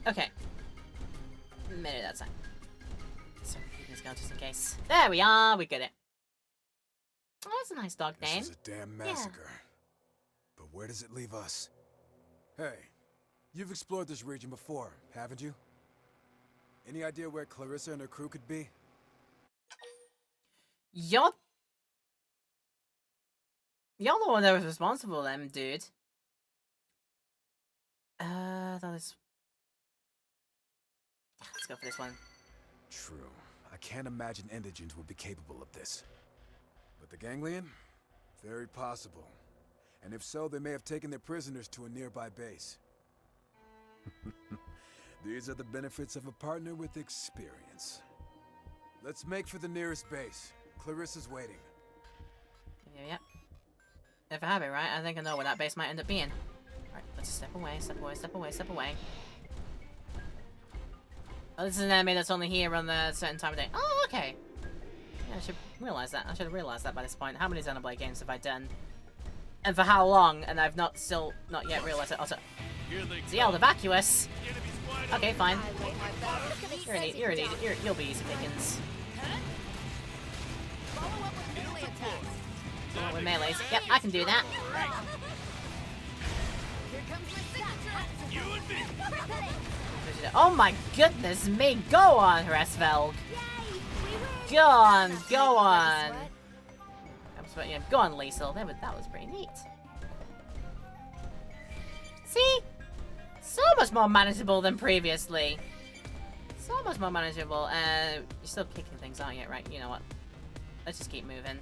Okay. Minute that time. So keep this going just in case. There we are. We get it. Oh, that's a nice dog name. This is a damn massacre. But where does it leave us? Hey, you've explored this region before, haven't you? Any idea where Clarissa and her crew could be? You're the one that was responsible then, dude. That is... Let's go for this one. True. I can't imagine indigents would be capable of this. But the Ganglion? Very possible. And if so, they may have taken their prisoners to a nearby base. These are the benefits of a partner with experience. Let's make for the nearest base. Clarissa's waiting. Yep. If I have it right, I think I know where that base might end up being. Alright, let's step away, step away, step away, step away. Oh, this is an enemy that's only here on a certain time of day. Oh, okay. Yeah, I should realize that. I should have realized that by this point. How many Xenoblade games have I done? And for how long? And I've not yet realized it. Also, the Elder Vacuous. Okay, fine. You're an idiot. You'll be easy pickings. With melees. Yep, I can do that. Oh my goodness me! Go on, Hresvelg! Go on, go on! Go on, Liesel. That was pretty neat. See? So much more manageable than previously. So much more manageable. You're still kicking things, aren't you? Right, you know what? Let's just keep moving.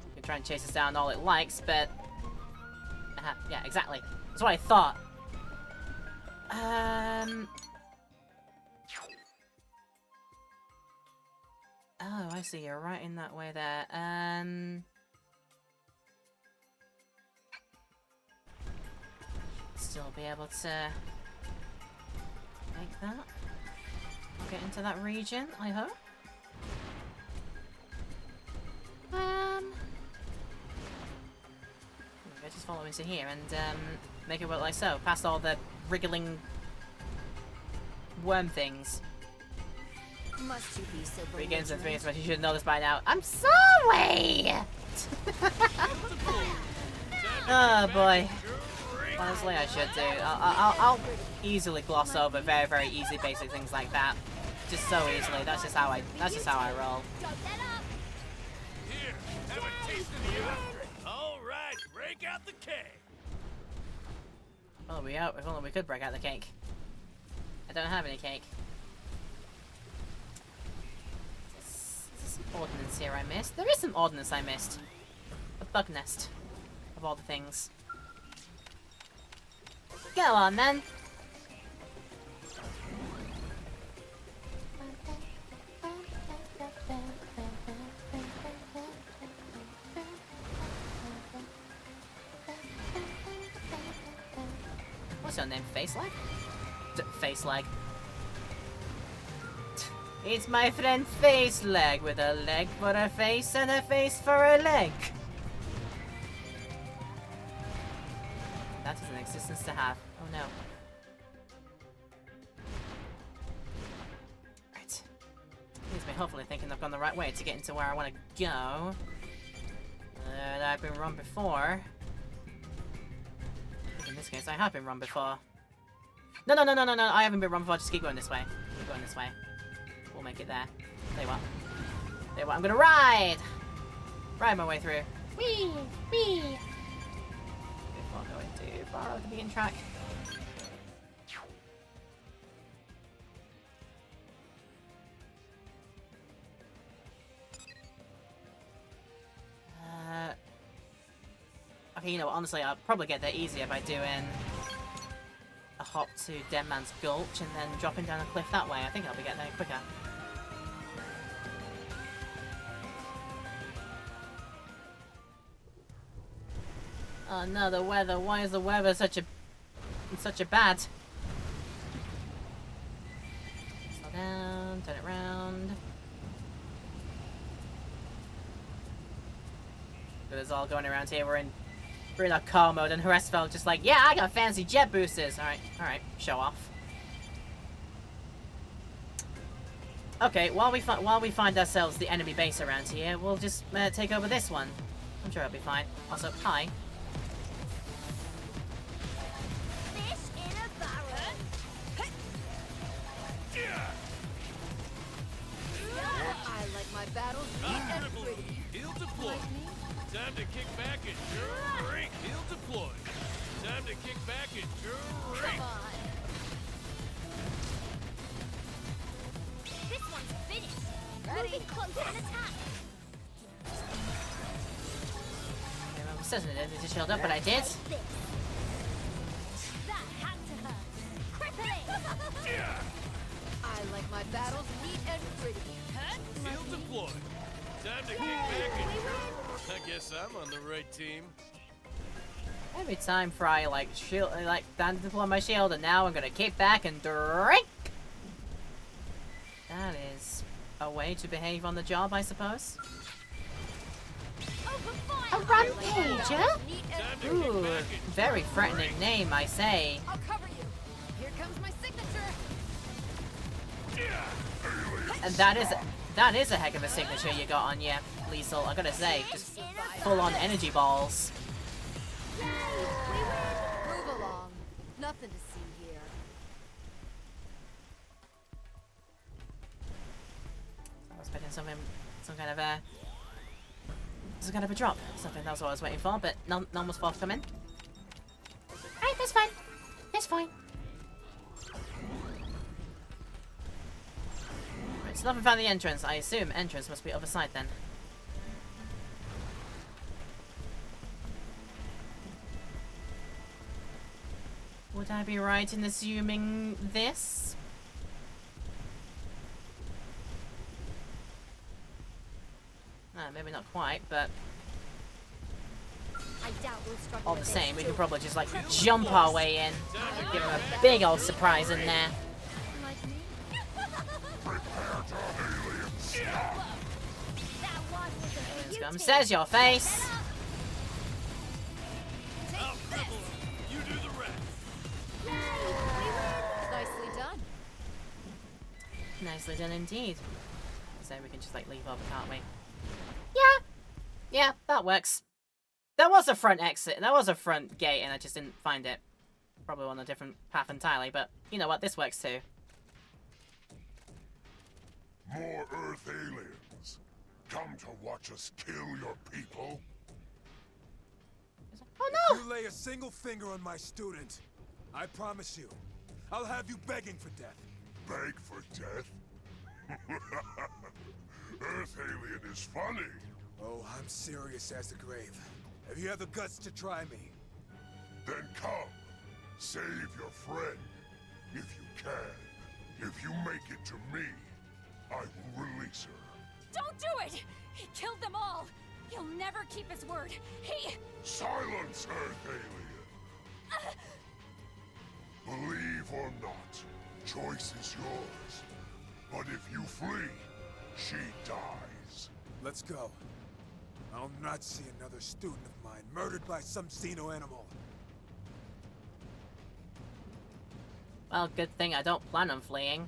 You can try and chase us down all it likes, but... yeah, exactly. That's what I thought. Oh, I see. You're right in that way there. Still be able to make that. Get into that region, I hope. Just follow into here and make it work like so. Past all the wriggling worm things. Must you be so 3 games and 3 instruments, you should know this by now. I'm sorry! Oh boy. Honestly, I should do. I'll easily gloss over very, very easy basic things like that. Just so easily. That's just how I roll. Here, have a taste of the after. All right, break out the keg. Oh, If only we could break out the cake. I don't have any cake. Is there some ordnance here I missed? There is some ordnance I missed. A bug nest. Of all the things. Go on then. What's your name? Face leg? Face leg. It's my friend Face Leg with a leg for a face and a face for a leg. That is an existence to have. Oh no. Right. Leaves me hopefully thinking I've gone the right way to get into where I want to go. I've been run before. In this case, I have been run before. No, I haven't been run before. Just keep going this way. Keep going this way. We'll make it there. Tell you what. Tell you what, I'm gonna ride! Ride my way through. Whee! Whee! Before going too far off the beaten track. Okay, you know what, honestly, I'll probably get there easier by doing a hop to Dead Man's Gulch and then dropping down a cliff that way. I think I'll be getting there quicker. Oh no, the weather. Why is the weather such a bad? Slow down, turn it round. It was all going around here. We're in our car mode, and Hresfeld just like, yeah, I got fancy jet boosters. All right, show off. Okay, while we find ourselves the enemy base around here, we'll just take over this one. I'm sure it'll be fine. Also, hi. Fish in a barrel. I like my battles neat and pretty. He'll deploy. Time to kick back and drink. He'll deploy. Time to kick back and drink. Come on. This one's finished. Ready? Moving close and attack. Okay, well, certainly didn't need to shield up, but I did. This. That had to hurt. Crippling. I like my battles neat and pretty. He'll deploy. Time to kick back and drink. I guess I'm on the right team. Every time Fry time to deploy my shield, and now I'm gonna kick back and drink. That is a way to behave on the job, I suppose. Open fire. A rampager? Neat Time and to Ooh, kick back and very threatening name, I say. I'll cover you. Here comes my signature. And that is a heck of a signature you got on you, Liesel. I gotta say, just full-on energy balls. Move along. Nothing to see here. I was expecting some kind of a drop. Something that was what I was waiting for, but none was forthcoming. Alright, that's fine. That's fine. Right, so nothing found the entrance. I assume entrance must be other side then. Would I be right in assuming this? Maybe not quite, but I doubt we'll struggle all the with same, we this. could probably just like jump our way in. Give him a big old surprise in there. Like me? That one was a beauty. Scum says your face. I'll dribble him. You do the rest. Nicely done. Nicely done indeed. So we can just like leave over, can't we? Yeah, that works. There was a front exit, there was a front gate, and I just didn't find it. Probably on a different path entirely, but you know what, this works too. More Earth aliens. Come to watch us kill your people. Oh If no! you lay a single finger on my student, I promise you, I'll have you begging for death. Beg for death? Earth alien is funny. Oh, I'm serious as the grave. Have you had the guts to try me? Then come, save your friend, if you can. If you make it to me, I will release her. Don't do it! He killed them all! He'll never keep his word. He... Silence, Earth alien! Believe or not, choice is yours. But if you flee, she dies. Let's go. I'll not see another student of mine murdered by some xeno animal. Well, good thing I don't plan on fleeing.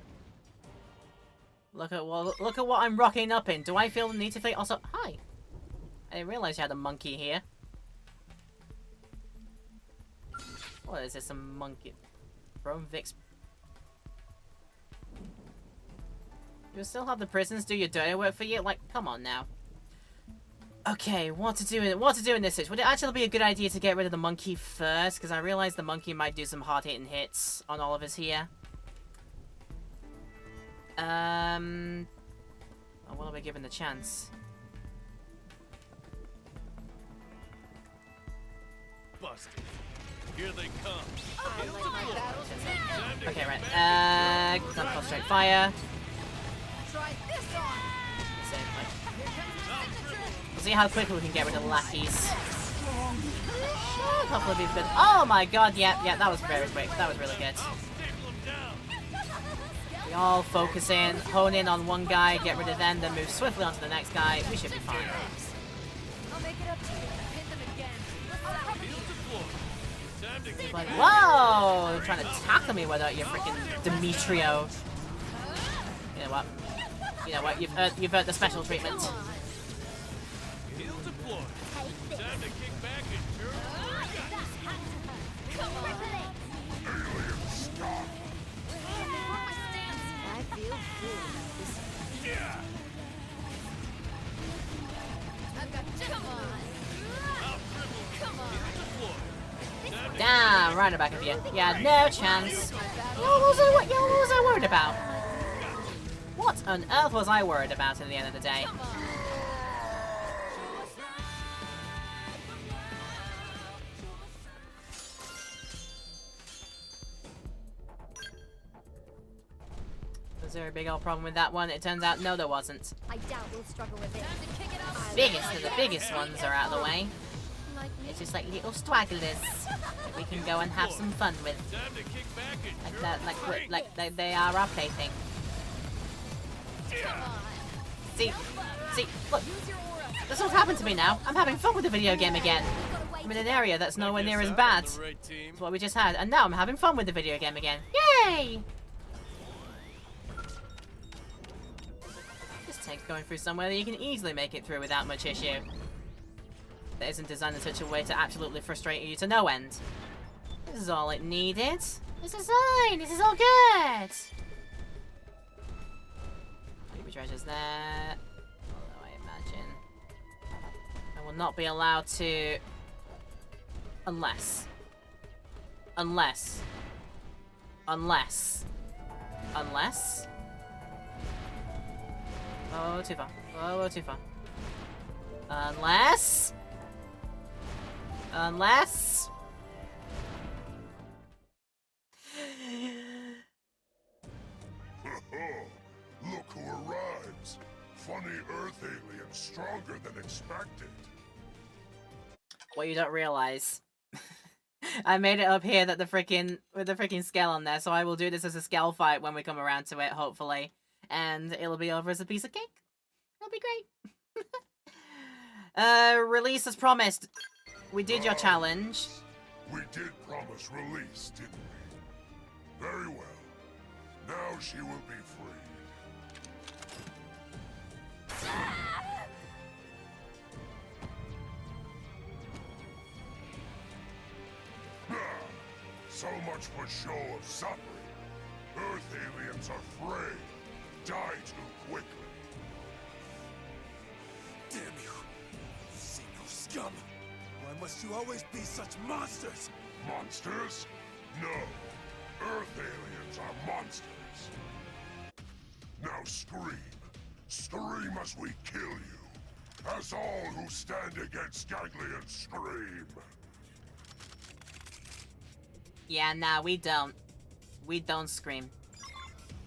Look at what I'm rocking up in. Do I feel the need to flee? Also, hi. I didn't realize you had a monkey here. What is this? A monkey? Rome Vix. You still have the prisons do your dirty work for you? Like, come on now. Okay, what to do in this situation? Would it actually be a good idea to get rid of the monkey first? Because I realize the monkey might do some hard-hitting hits on all of us here. What are we given the chance? Busted. Here they come. I like my battles Time to Okay, get right. back Don't concentrate fire. Try this on! So, like, we'll see how quickly we can get rid of the lackeys. Hopefully we've good. Oh my god, yeah, that was very quick. That was really good. I'll staple them down. We all focus in, hone in on one guy, get rid of them, then move swiftly onto the next guy. We should be fine. I'll make it up to you. Hit them again. Field deployed. Time to get Like, back. whoa! You're trying to tackle me without your freaking Demetrio. You know what? You know what? You've earned the special treatment. Field deployed. Time to kick back and Come on! Alien, stop! I feel good. Yeah. I've got... Come on! Out dribble. Come on! Field deployed. Time to Damn, right back of you. Yeah, no chance. What was I worried about? What on earth was I worried about at the end of the day? Was there a big old problem with that one? It turns out no, there wasn't. I doubt we'll struggle with it. The biggest ones are out of the way. It's just like little stragglers that we can go and have some fun with. Time to kick back and Like that, like they are our plaything. See, look, this is what's happened to me now. I'm having fun with the video game again. I'm in an area that's nowhere near as bad as what we just had, and now I'm having fun with the video game again. Yay! This tank's going through somewhere that you can easily make it through without much issue. That isn't designed in such a way to absolutely frustrate you to no end. This is all it needed. This is fine. This is all good. Baby treasures there. Although I imagine I will not be allowed to, unless. Oh, too far. Oh, too far. Unless. Look who arrives! Funny Earth alien, stronger than expected. What you don't realize. I made it up here that with the freaking scale on there, so I will do this as a scale fight when we come around to it, hopefully. And it'll be over as a piece of cake. It'll be great. Release as promised. We did your challenge. We did promise release, didn't we? Very well. Now she will be freed. So much for show of suffering. Earth aliens are frail. Die too quickly. Damn you! Xeno scum! Why must you always be such monsters? Monsters? No. Earth aliens are monsters. Now scream. Scream as we kill you. As all who stand against Ganglion scream. Yeah, nah, we don't. We don't scream.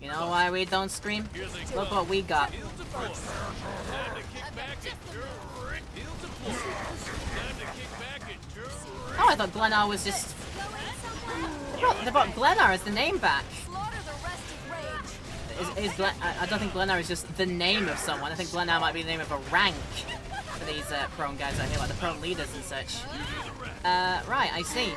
You know why we don't scream? Here they Look come. what we got. Heel to floor. Time to kick back and drink. Heel to floor. Time to kick back and drink. Oh, I thought Glennar was just... Bro, they brought Glennar as the name back. Slaughter the rest of Rage. I don't think Glennar is just the name of someone. I think Glennar might be the name of a rank for these prone guys out here, like the prone leaders and such. Right, I see.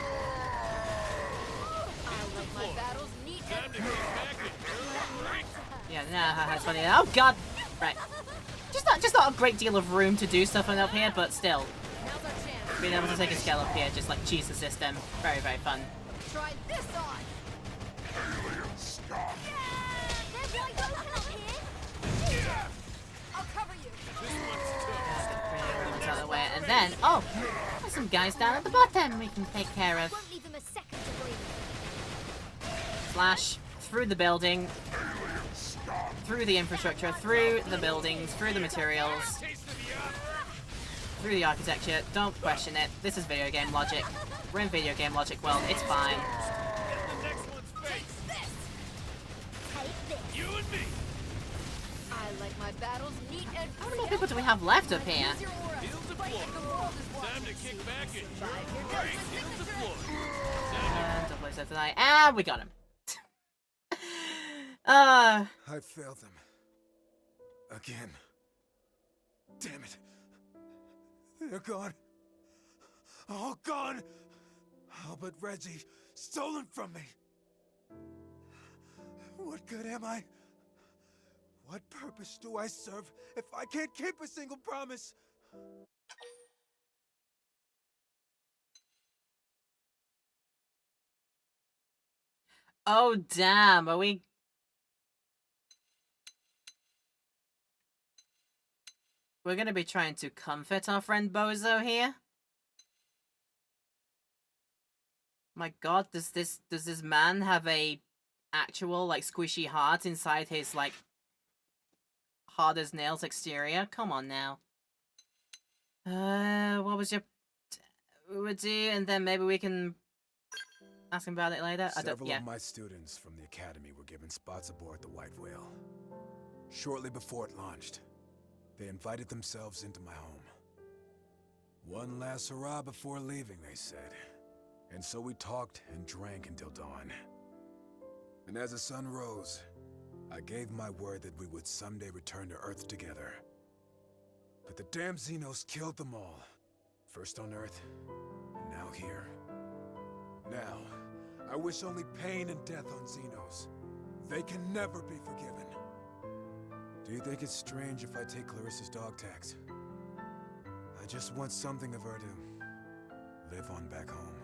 I like my battles neat Time and to kick back and drink. Yeah, nah, that's funny. Oh god! Right. Just not a great deal of room to do stuff up here, but still. now's our chance. Being able to take a scale up here, just like cheese the system. Very, very fun. Try this on. Alien scum. There's no open up here. I'll cover you. This one's tough. Bring everyone's out of the way, and then, oh! There's some guys down at the bottom we can take care of. Won't leave them a second to breathe. Slash through the building, through the infrastructure, through the buildings, through the materials, Taste of the opera. through the architecture. Don't question it. This is video game logic. We're in video game logic world. It's fine. And the next one's face. Take this. You and me. I like my battles neat and How many more people do we have left up here? Use your aura. Heel to Fight floor. like the world is Time watching. to kick back and Survive. Here drink. comes the Heel to signature. floor. And double set tonight. And we got him. I failed them. Again. Damn it. They're gone. All gone. All but Reggie. Stolen from me. What good am I? What purpose do I serve if I can't keep a single promise? oh damn, are we... We're gonna be trying to comfort our friend Bozo here? My god, does this man have a actual, like, squishy heart inside his, like, hard as nails exterior? Come on now. What was your... We would do, and then maybe we can ask him about it later? Several yeah. of my students from the academy were given spots aboard the White Whale. Shortly before it launched, they invited themselves into my home. One last hurrah before leaving, they said. And so we talked and drank until dawn. And as the sun rose, I gave my word that we would someday return to Earth together. But the damn Xenos killed them all. First on Earth, and now here. Now, I wish only pain and death on Xenos. They can never be forgiven. Do you think it's strange if I take Clarissa's dog tags? I just want something of her to live on back home.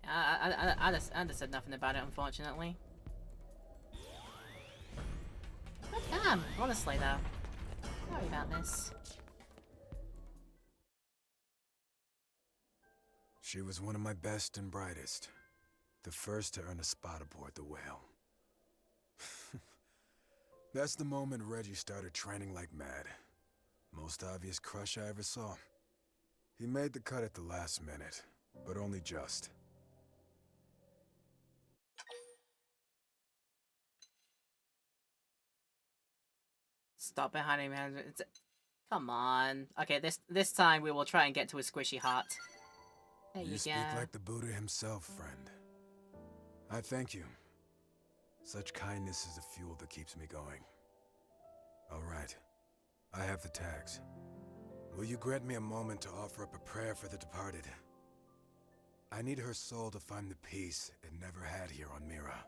I just said nothing about it, unfortunately. But damn, honestly though. Sorry about this. She was one of my best and brightest. The first to earn a spot aboard the Whale. That's the moment Reggie started training like mad. Most obvious crush I ever saw. He made the cut at the last minute, but only just. Stop behind him, man. Come on. Okay, this time we will try and get to his squishy heart. There you You go. speak like the Buddha himself, friend. I thank you. Such kindness is the fuel that keeps me going. All right. I have the tags. Will you grant me a moment to offer up a prayer for the departed? I need her soul to find the peace it never had here on Mira.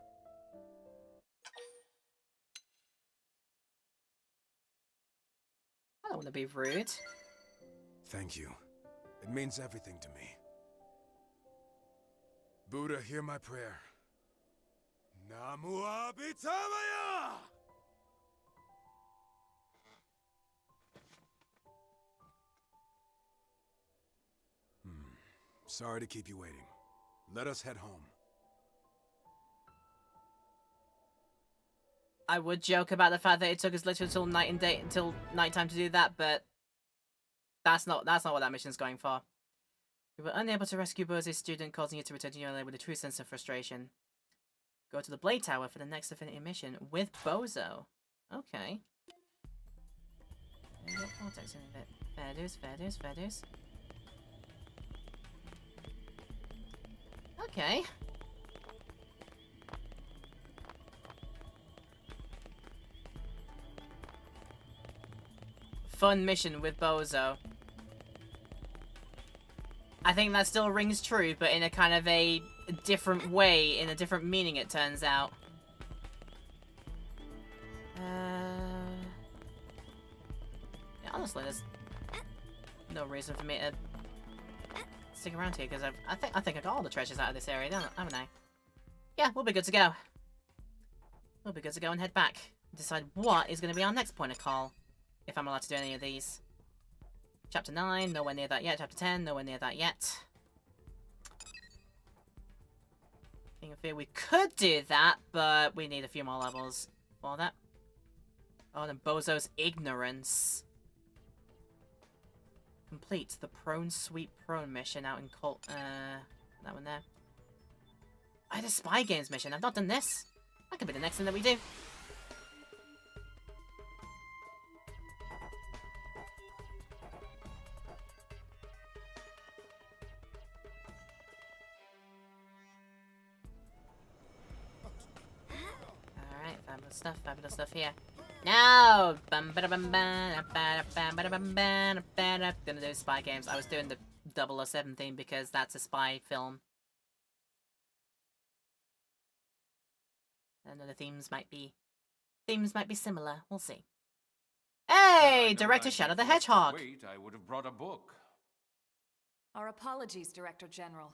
I don't want to be rude. Thank you. It means everything to me. Buddha, hear my prayer. Namu Abhitamaya! Sorry to keep you waiting. Let us head home. I would joke about the fact that it took us literally until nighttime to do that, but that's not what that mission's going for. You were unable to rescue Bozo's student, causing you to return to your land with a true sense of frustration. Go to the Blade Tower for the next Affinity mission with Bozo. Okay. Vortex in a bit. Fair dues, fair dues, fair dues. Okay. Fun mission with Bozo. I think that still rings true, but in a kind of a different way, in a different meaning, it turns out. Yeah, honestly, there's no reason for me to stick around here, because I think I got all the treasures out of this area, haven't I? Yeah, we'll be good to go. We'll be good to go and head back. Decide what is going to be our next point of call, if I'm allowed to do any of these. Chapter 9, nowhere near that yet. Chapter 10, nowhere near that yet. I fear we could do that, but we need a few more levels for that. Oh, and Bozo's Ignorance. Complete the Prone Sweep Prone mission out in Colt. That one there. I had a Spy Games mission. I've not done this. That could be the next thing that we do. Fabulous stuff here. No! Gonna do Spy Games. I was doing the 007 theme because that's a spy film. I know the themes might be similar. We'll see. Hey! Director Shadow the Hedgehog! Wait, I would have brought a book. Our apologies, Director General.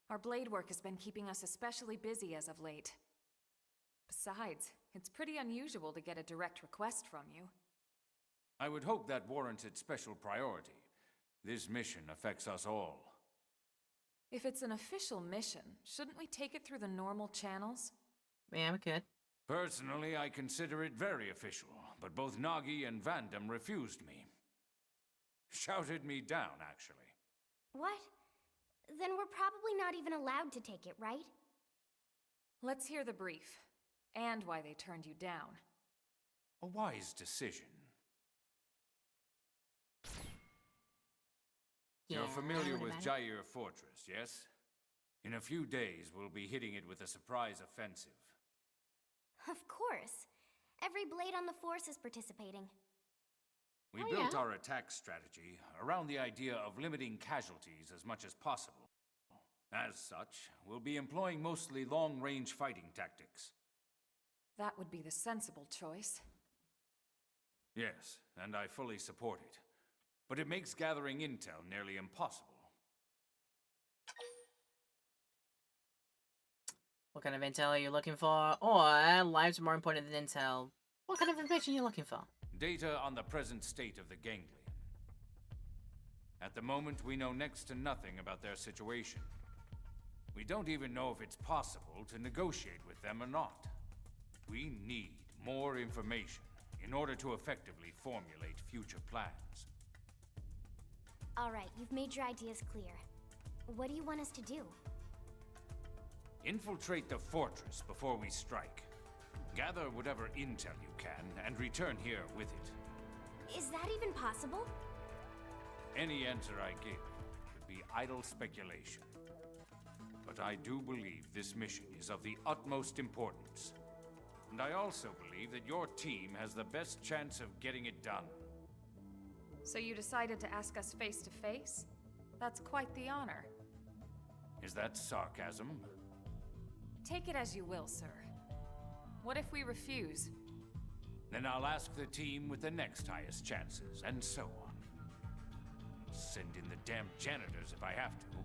Our blade work has been keeping us especially busy as of late. Besides, it's pretty unusual to get a direct request from you. I would hope that warranted special priority. This mission affects us all. If it's an official mission, shouldn't we take it through the normal channels? Yeah, we could. Personally, I consider it very official, but both Nagi and Vandam refused me. Shouted me down, actually. What? Then we're probably not even allowed to take it, right? Let's hear the brief. And why they turned you down. A wise decision. Yeah, You're familiar with it. Jair Fortress, yes? In a few days, we'll be hitting it with a surprise offensive. Of course. Every blade on the force is participating. We built our attack strategy around the idea of limiting casualties as much as possible. As such, we'll be employing mostly long-range fighting tactics. That would be the sensible choice. Yes, and I fully support it. But it makes gathering intel nearly impossible. What kind of intel are you looking for? Or, lives are more important than intel. What kind of information are you looking for? Data on the present state of the ganglion. At the moment, we know next to nothing about their situation. We don't even know if it's possible to negotiate with them or not. We need more information in order to effectively formulate future plans. Alright, you've made your ideas clear. What do you want us to do? Infiltrate the fortress before we strike. Gather whatever intel you can and return here with it. Is that even possible? Any answer I give would be idle speculation. But I do believe this mission is of the utmost importance. And I also believe that your team has the best chance of getting it done. So you decided to ask us face to face? That's quite the honor. Is that sarcasm? Take it as you will, sir. What if we refuse? Then I'll ask the team with the next highest chances, and so on. Send in the damn janitors if I have to.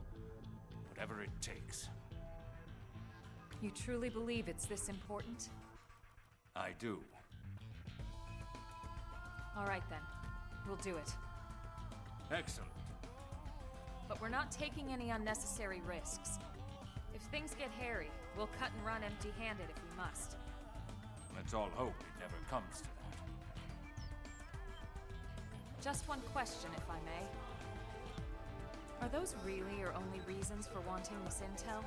Whatever it takes. You truly believe it's this important? I do. All right then. We'll do it. Excellent. but we're not taking any unnecessary risks. If things get hairy, we'll cut and run empty-handed if we must. Let's all hope it never comes to that. Just one question, if I may. Are those really your only reasons for wanting this intel?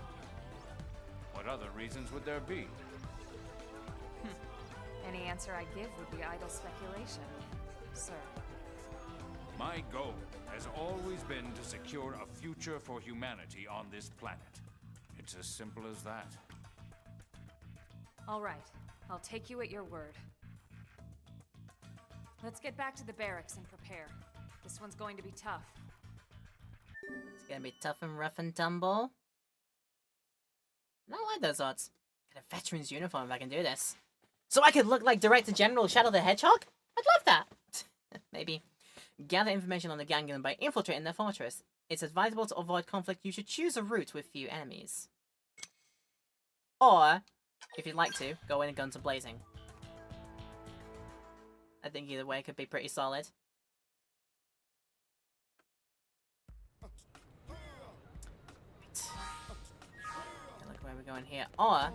What other reasons would there be? Any answer I give would be idle speculation, sir. My goal has always been to secure a future for humanity on this planet. It's as simple as that. All right, I'll take you at your word. Let's get back to the barracks and prepare. This one's going to be tough. It's gonna be tough and rough and tumble. I don't like those odds. Get a veteran's uniform if I can do this. So I could look like Director General Shadow the Hedgehog? I'd love that! Maybe. Gather information on the Gangan by infiltrating their fortress. It's advisable to avoid conflict. You should choose a route with few enemies. Or, if you'd like to, go in guns a-blazing. I think either way could be pretty solid. Look where we're going here. Or,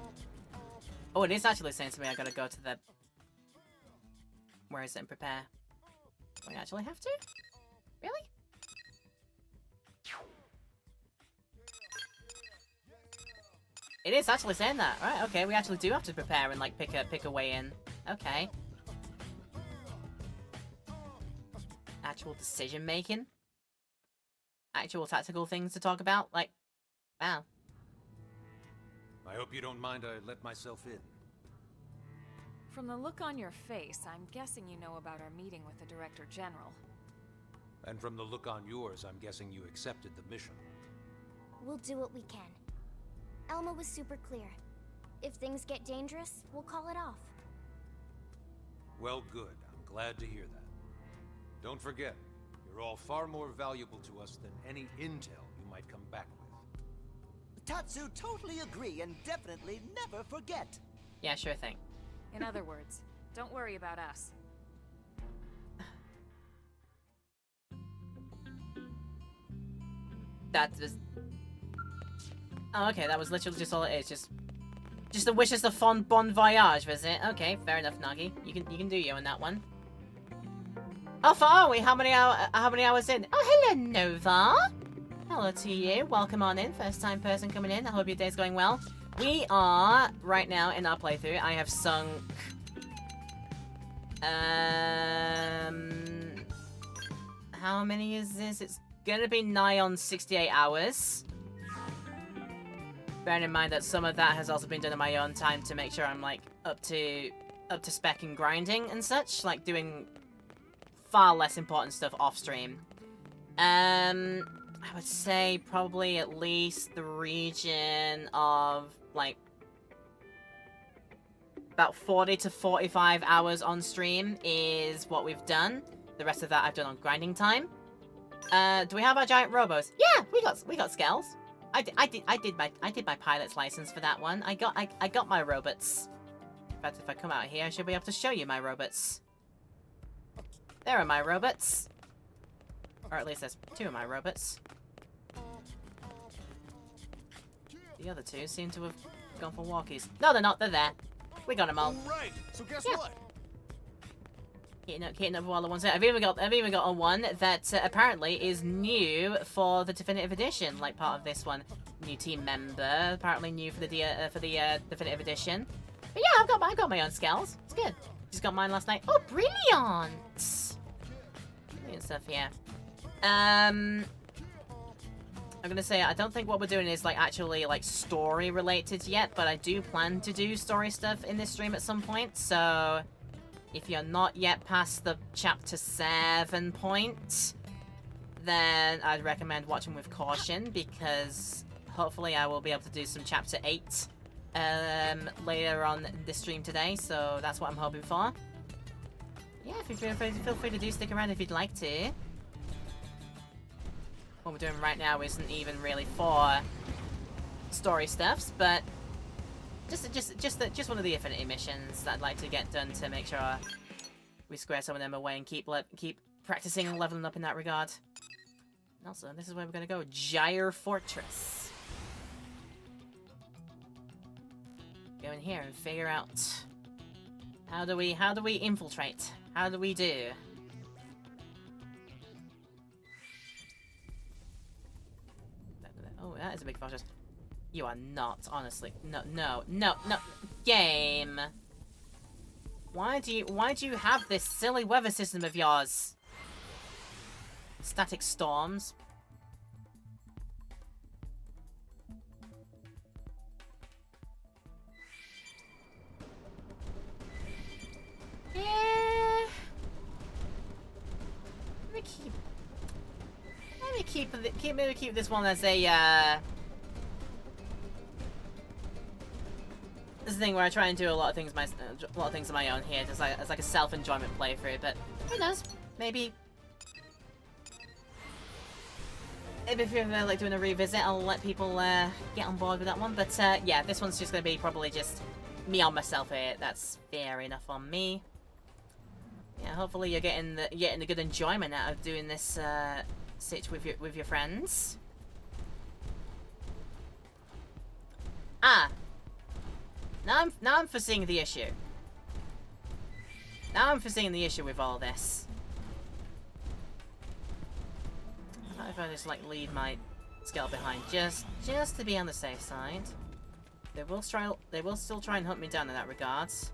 oh, it is actually saying to me I gotta go to the... Where is it and prepare? Do I actually have to? Really? It is actually saying that. Right, okay, we actually do have to prepare and, like, pick a way in. Okay. Actual decision-making? Actual tactical things to talk about? Like, wow. I hope you don't mind I let myself in. From the look on your face, I'm guessing you know about our meeting with the Director General. And from the look on yours, I'm guessing you accepted the mission. We'll do what we can. Elma was super clear. If things get dangerous, we'll call it off. Well, good. I'm glad to hear that. Don't forget, you're all far more valuable to us than any intel you might come back with. Tatsu, totally agree and definitely never forget. Yeah, sure thing. In other words, don't worry about us. That was... Oh, okay, that was literally just all it is. Just a wishes of fond bon voyage, was it? Okay, fair enough, Nagi. You can do you on that one. How far are we? How many hours in? Oh, hello, Nova. Hello to you. Welcome on in. First time person coming in. I hope your day's going well. We are, right now, in our playthrough. I have sunk... How many is this? It's gonna be nigh on 68 hours. Bearing in mind that some of that has also been done in my own time to make sure I'm, like, up to spec and grinding and such. Like, doing far less important stuff off-stream. I would say probably at least the region of, like, about 40 to 45 hours on stream is what we've done. The rest of that I've done on grinding time. Do we have our giant robos? Yeah, we got Skells. I did my pilot's license for that one. I got my robots. In fact, if I come out here, I should be able to show you my robots. There are my robots. Or at least there's two of my robots. The other two seem to have gone for walkies. No, they're not. They're there. We got them all. Right. So guess what? Hitting up all the ones there. I've even got a one that apparently is new for the definitive edition, like part of this one. New team member, apparently new for the definitive edition. But yeah, I've got my own Skells. It's good. Just got mine last night. Oh, brilliant! Brilliant stuff here. I'm gonna say I don't think what we're doing is like actually like story related yet, but I do plan to do story stuff in this stream at some point. So if you're not yet past the chapter 7 point, then I'd recommend watching with caution, because hopefully I will be able to do some chapter 8 later on this stream today. So that's what I'm hoping for. Yeah, feel free to do stick around if you'd like to. What we're doing right now isn't even really for story stuffs, but just one of the Affinity missions that I'd like to get done to make sure we square some of them away and keep practicing and leveling up in that regard. Also, this is where we're gonna go. Gyre Fortress. Go in here and figure out how do we infiltrate? How do we do? Oh, that is a big fortress. You are not, honestly. No. Game. Why do you have this silly weather system of yours? Static storms. Yeah. Maybe keep this one as a this is the thing where I try and do a lot of things on my own here, just like as like a self-enjoyment playthrough. But who knows? Maybe if you're like doing a revisit, I'll let people get on board with that one. But yeah, this one's just gonna be probably just me on myself here. That's fair enough on me. Yeah, hopefully you're getting the good enjoyment out of doing this sitch with your friends. Ah. Now I'm foreseeing the issue. Now I'm foreseeing the issue with all this. What if I just like leave my scale behind just to be on the safe side? They will still try and hunt me down in that regards.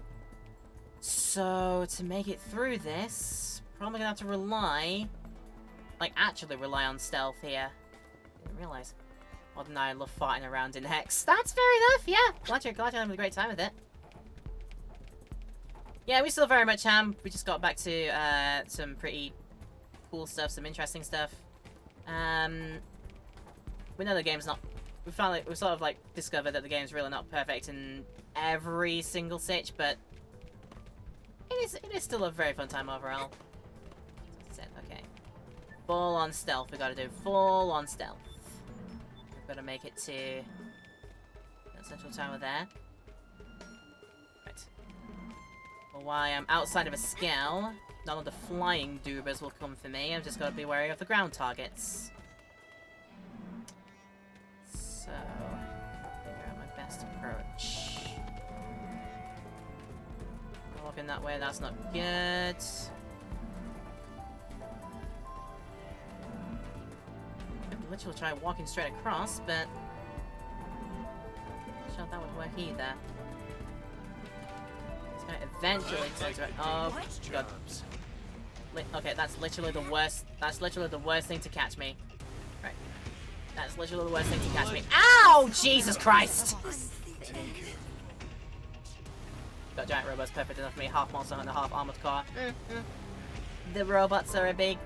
So to make it through this, probably gonna have to rely, like actually rely on stealth here. Didn't realize. Well, no, I love farting around in Hex. That's fair enough, yeah. Glad you're having a great time with it. Yeah, we still very much am. We just got back to some pretty cool stuff, some interesting stuff. We know the game's not. We sort of like discovered that the game's really not perfect in every single sitch, but it is still a very fun time overall. Okay, full on stealth. We gotta do full on stealth. Gotta make it to that central tower there. Right. Well, while I'm outside of a scale, none of the flying doobers will come for me. I've just gotta be wary of the ground targets. So, figure out my best approach. Walking that way, that's not good. Literally try walking straight across, but not sure if that would work either. It's gonna eventually turn around. Oh god. Okay, that's literally the worst. That's literally the worst thing to catch me. Right. That's literally the worst thing to catch me. Ow! Jesus Christ! Got giant robots perfect enough for me. Half monster hunter, half armored car. The robots are a big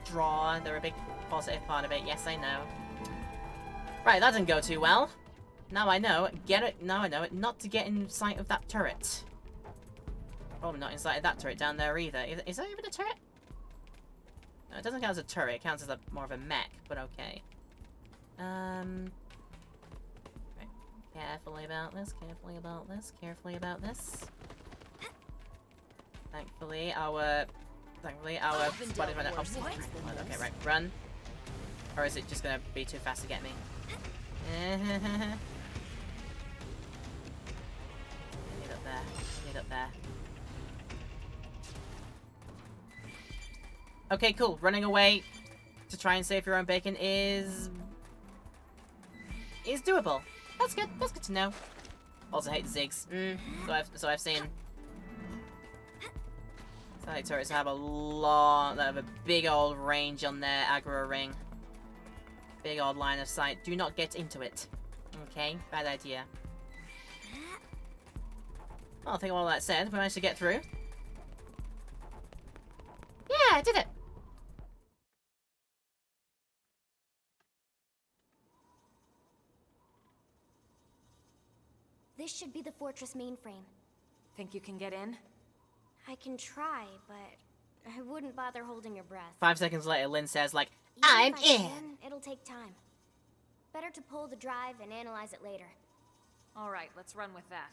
draw. They're a big positive part of it. Yes, I know. Right, that didn't go too well. Now I know. Now I know it. Not to get in sight of that turret. Probably not inside of that turret down there either. Is that even a turret? No, it doesn't count as a turret. It counts as more of a mech. But okay. Right. Carefully about this. Carefully about this. Carefully about this. Thankfully, our spot is running up. Okay, right, run. Or is it just gonna be too fast to get me? Need up there. Need up there. Okay, cool. Running away to try and save your own bacon is doable. That's good. That's good to know. Also hate zigs. So I've seen. Static turrets have a big old range on their aggro ring. Big old line of sight. Do not get into it. Okay, bad idea. Well, I think all that said, we managed to get through. Yeah, I did it! This should be the fortress mainframe. Think you can get in? I can try, but I wouldn't bother holding your breath. 5 seconds later, Lynn says, like, Even I'm if I in! can, it'll take time. Better to pull the drive and analyze it later. Alright, let's run with that.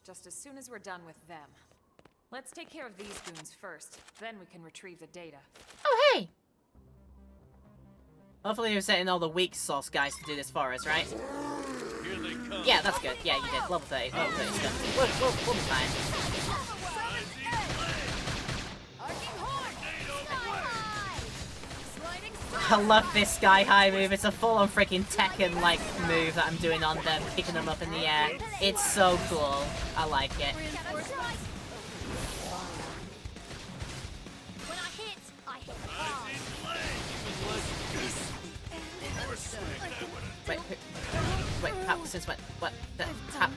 Just as soon as we're done with them. Let's take care of these goons first, then we can retrieve the data. Oh, hey! Hopefully you're setting all the weak sauce guys to do this for us, right? Here they come. Yeah, that's good. Yeah, you did. Level 30. Level 30 stuff. We'll be fine. I love this sky high move. It's a full-on freaking Tekken-like move that I'm doing on them, picking them up in the air. It's so cool. I like it. Wait, how, since when? What? How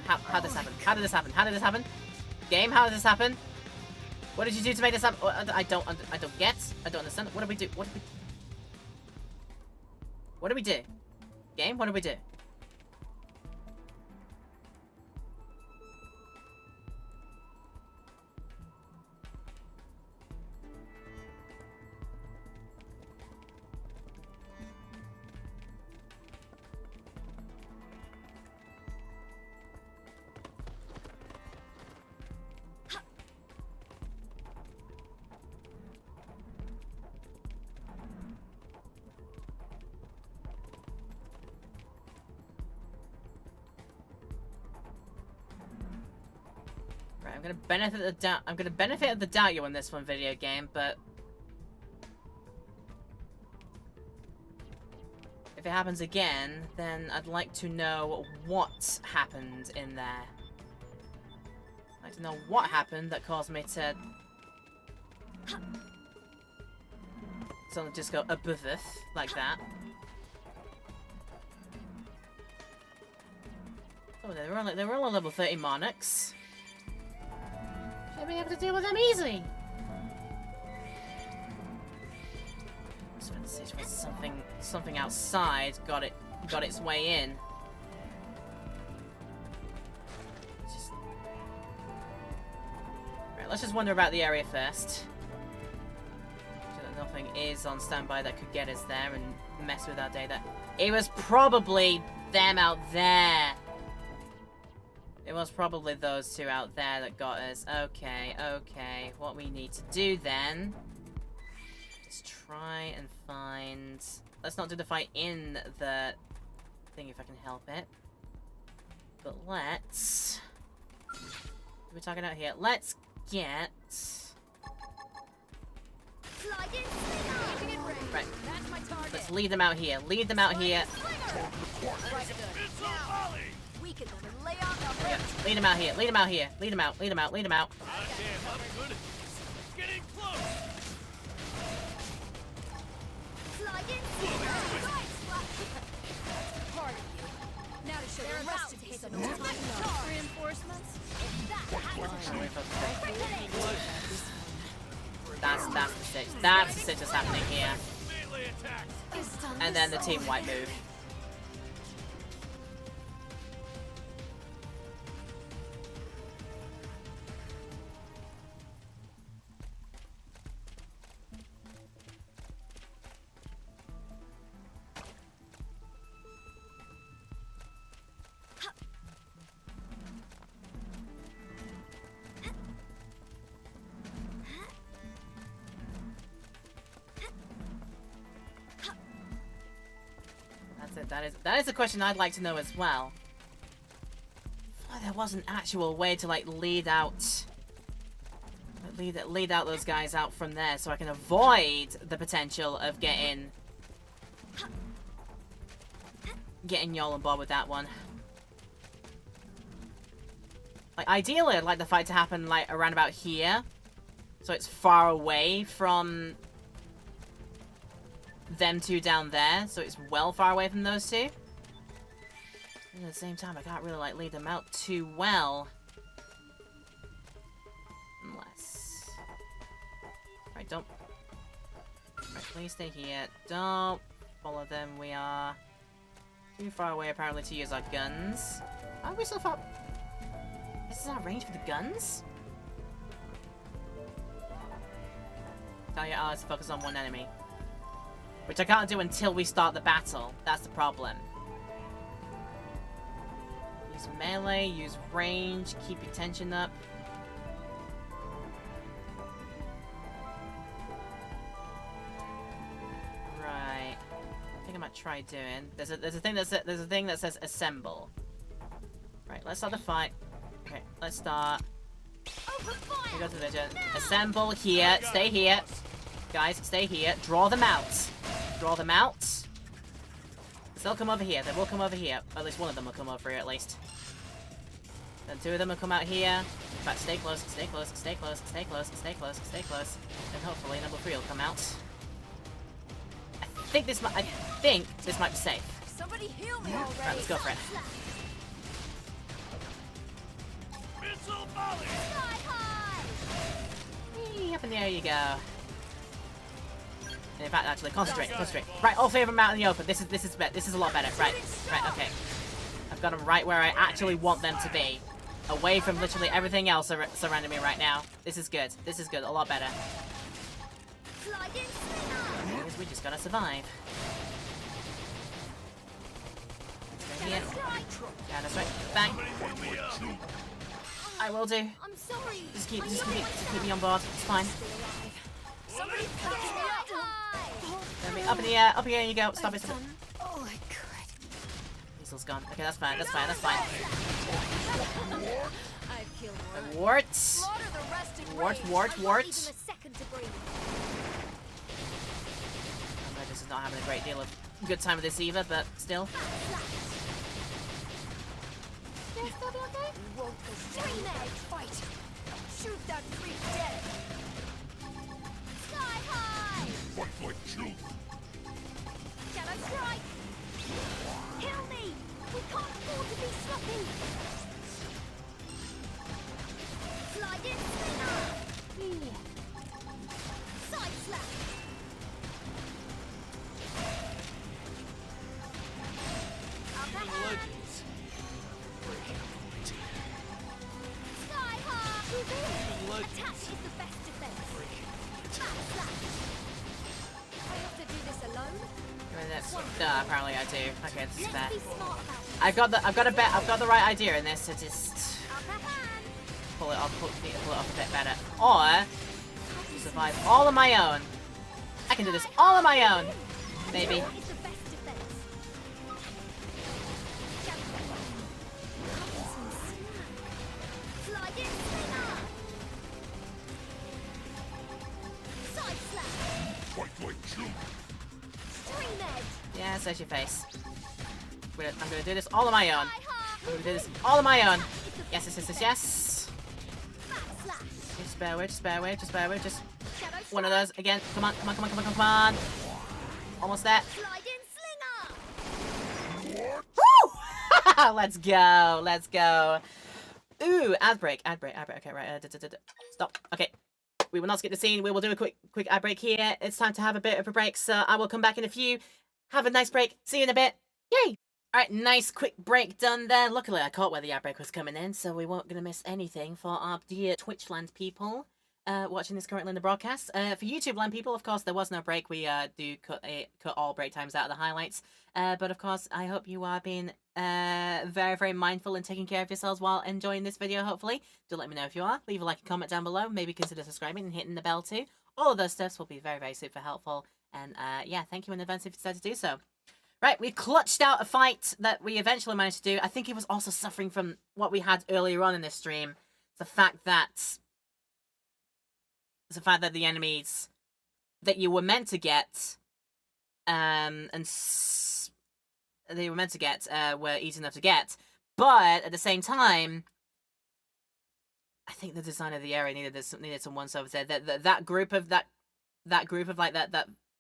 did this happen? How did this happen? How did this happen? Game, how did this happen? What did you do to make this happen? I don't get. I don't understand. What did we do? What did we do? Game, what did we do? I'm gonna benefit of the doubt you on this one, video game, but if it happens again, then I'd like to know what happened in there. I'd like to know what happened that caused me to suddenly just go above like that. Oh, they were all level 30 monarchs. I've been able to deal with them easy. So in the situation, something outside got its way in. Right, let's just wonder about the area first. So that nothing is on standby that could get us there and mess with our data. It was probably them out there. It was probably those two out there that got us. Okay. What we need to do then is try and find... Let's not do the fight in the thing if I can help it. But let's... We're talking out here. Let's get... Right. Let's lead them out here. Lead them out here. Yeah, lead him out here. Lead him out here. Lead him out. Lead him out. Lead him out. Getting close. Now to show the rest of his reinforcements. That's the stitch. That's the stitch that's happening here. And then the team white move. That is a question I'd like to know as well. Why there was an actual way to like lead out those guys out from there, so I can avoid the potential of getting y'all on board with that one. Like ideally, I'd like the fight to happen like around about here, so it's far away from them two down there, so it's well far away from those two. And at the same time, I can't really like lead them out too well. Unless... Right, don't... Right, please stay here. Don't follow them. We are too far away apparently to use our guns. Are we so far... This is our range for the guns? Tell your allies to focus on one enemy. Which I can't do until we start the battle. That's the problem. Use melee, use range, keep your tension up. Right. I think try doing. There's a thing that says assemble. Right, let's start the fight. Okay, let's start. We go to the vision. Assemble here. Stay here. Guys, stay here. Draw them out. Draw them out. They'll come over here. They will come over here. At least one of them will come over here, at least. Then two of them will come out here. In fact, stay close, stay close, stay close, stay close, stay close, stay close. And hopefully number 3 will come out. I think this might be safe. Somebody heal me already. Right, let's go for it. Missile volley! Sky high! Up in the air you go. And in fact, actually, concentrate. Right, all 3 of them out in the open. This is a lot better. Right, okay. I've got them right where I actually want them to be. Away from literally everything else surrounding me right now. This is good. This is good. A lot better. Because we just gotta survive. Let's go here. Yeah, that's right. Bang. I will do. I'm sorry. Just keep me on board. It's fine. Somebody catch me Up in the air. Up here you go. Stop it. all I could. Diesel's gone. Okay, that's fine. That's fine. That's fine. I've killed one. Warts. Slaughter the rest in Wart. rage. Wart. I've Wart. not even a second to breathe. This is not having a great deal of good time with this either, but still. Yes, they'll be okay. We won't go stream edge fight. Shoot that creep dead. Sky high. Fight like children. Shadow strike. Kill me. We can't afford to be sloppy. Slide in, slinger. Side slap. Upper hand. Legends. Sky high. Move in. Legends. Attack is the best defense. Back slap. I have to do this alone. Apparently I do. Okay, this is fair. Let's be smart about it. I've got the right idea in this to just Upper hand. pull it off a bit better. Or survive all on my own. I can do this all on my own. Maybe. Is the best defense. Slide in, slinger. Side slap. Fight like children. Stream edge. Yeah, search your face. I'm gonna do this all on my own. Sky high. I'm gonna do this all on my own. It's the Yes, yes, yes, yes, yes. back slash. Just bear with, just bear with, just bear with, just Shadow one of strike. those again. Come on, come on, come on, come on, come on. Almost there. Slide in, slinger. Woo! Let's go, let's go. Ooh, ad break. Okay, right. Stop. Okay, we will not skip the scene. We will do a quick ad break here. It's time to have a bit of a break, so I will come back in a few. Have a nice break. See you in a bit. Yay! Alright, nice quick break done there. Luckily, I caught where the ad break was coming in, so we weren't going to miss anything for our dear Twitchland people watching this currently in the broadcast. For YouTube land people, of course, there was no break. We do cut all break times out of the highlights. But of course, I hope you are being very, very mindful and taking care of yourselves while enjoying this video, hopefully. Do let me know if you are. Leave a like and comment down below. Maybe consider subscribing and hitting the bell too. All of those steps will be very, very super helpful. And yeah, thank you in advance if you decide to do so. Right, we clutched out a fight that we eventually managed to do. I think it was also suffering from what we had earlier on in this stream. The fact that the enemies that you were meant to get were easy enough to get, but at the same time, I think the design of the area needed some once over there. That group of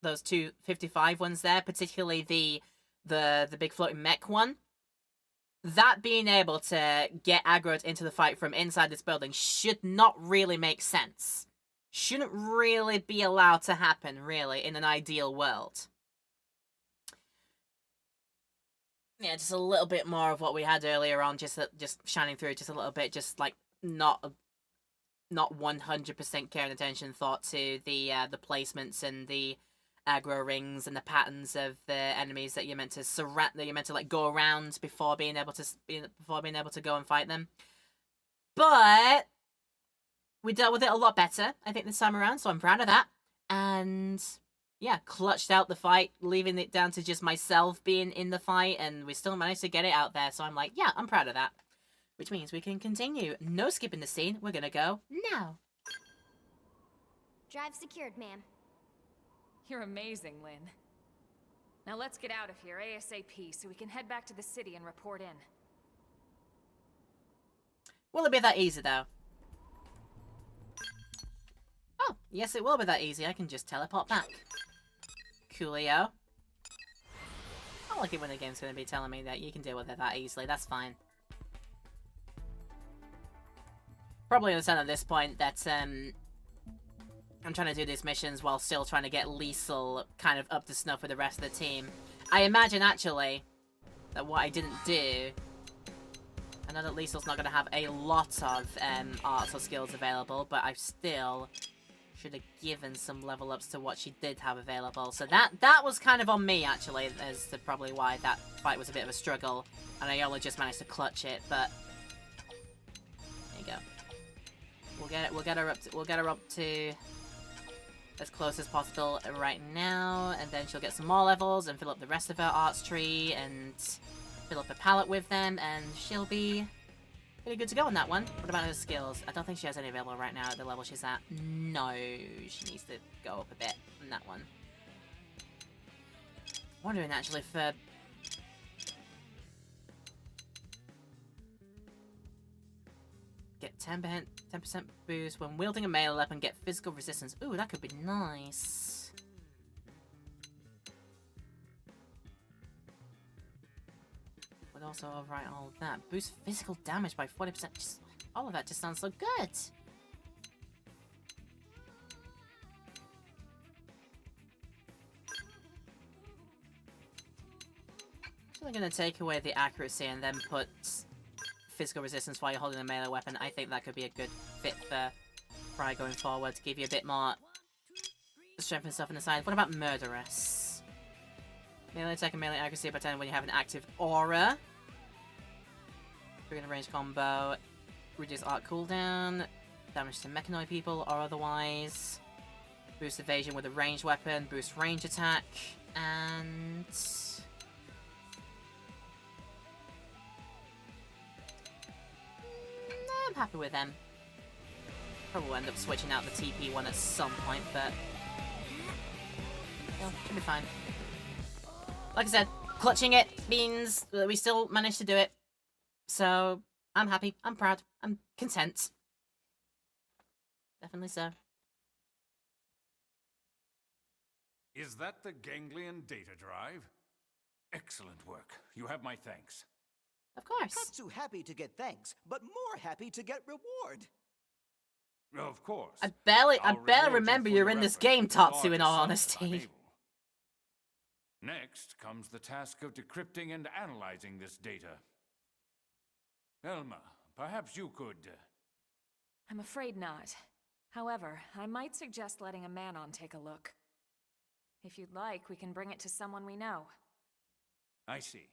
those 255 ones there, particularly the big floating mech one. That being able to get aggroed into the fight from inside this building should not really make sense. Shouldn't really be allowed to happen, really, in an ideal world. Yeah, just a little bit more of what we had earlier on, just shining through just a little bit, just like not 100% care and attention thought to the placements and the aggro rings and the patterns of the enemies that you're meant to like go around before being able to go and fight them. But we dealt with it a lot better, I think, this time around, so I'm proud of that. And yeah, clutched out the fight, leaving it down to just myself being in the fight, and we still managed to get it out there. So I'm like, yeah, I'm proud of that. Which means we can continue. No skipping the scene. We're gonna go now. Drive secured, ma'am. You're amazing, Lynn. Now let's get out of here ASAP so we can head back to the city and report in. Will it be that easy, though? Oh, yes it will be that easy. I can just teleport back. Coolio. I like it when the game's going to be telling me that you can deal with it that easily. That's fine. Probably understand at this point that I'm trying to do these missions while still trying to get Liesel kind of up to snuff with the rest of the team. I imagine, actually, that what I didn't do... I know that Liesel's not going to have a lot of arts or skills available, but I still should have given some level ups to what she did have available. So that was kind of on me, actually, as to probably why that fight was a bit of a struggle. And I only just managed to clutch it, but... There you go. We'll get her up to as close as possible right now, and then she'll get some more levels and fill up the rest of her arts tree and fill up her palette with them, and she'll be pretty good to go on that one. What about her skills? I don't think she has any available right now at the level she's at. No, she needs to go up a bit on that one. Wondering actually for... Get 10% boost when wielding a melee weapon, get physical resistance. Ooh, that could be nice. Would also overwrite all of that. Boost physical damage by 40%. Just, all of that just sounds so good. Actually gonna take away the accuracy and then put physical resistance while you're holding a melee weapon. I think that could be a good fit for Fry going forward to give you a bit more strength and stuff on the side. What about Murderous? Melee attack and melee accuracy by 10 when you have an active aura. Trigger range combo. Reduce art cooldown. Damage to mechanoid people or otherwise. Boost evasion with a ranged weapon. Boost range attack. And... I'm happy with them. Probably will end up switching out the TP one at some point, but... yeah, should be fine. Like I said, clutching it means that we still managed to do it. So, I'm happy, I'm proud, I'm content. Definitely so. Is that the ganglion data drive? Excellent work. You have my thanks. Of course. Not too happy to get thanks, but more happy to get reward. Of course. I barely remember you're in this game, Tatsu, in all honesty. Next comes the task of decrypting and analyzing this data. Elma, perhaps you could... I'm afraid not. However, I might suggest letting a man-on take a look. If you'd like, we can bring it to someone we know. I see.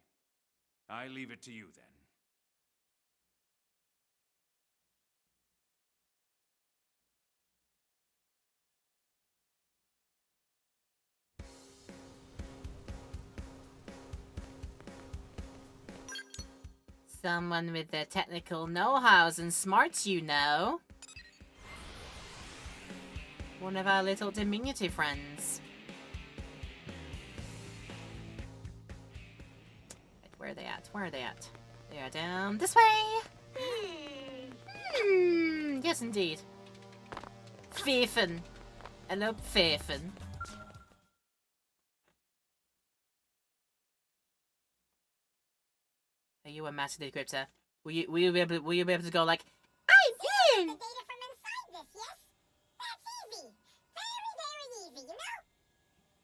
I leave it to you, then. Someone with the technical know-hows and smarts, you know. One of our little diminutive friends. Where are they at? Where are they at? They are down this way! Yes, indeed. Pfeffen. Hello, Pfeffen. Are you a master decryptor? Will you be able to go like, I'm in? The data from inside this, yes? That's easy. Very, very easy, you know?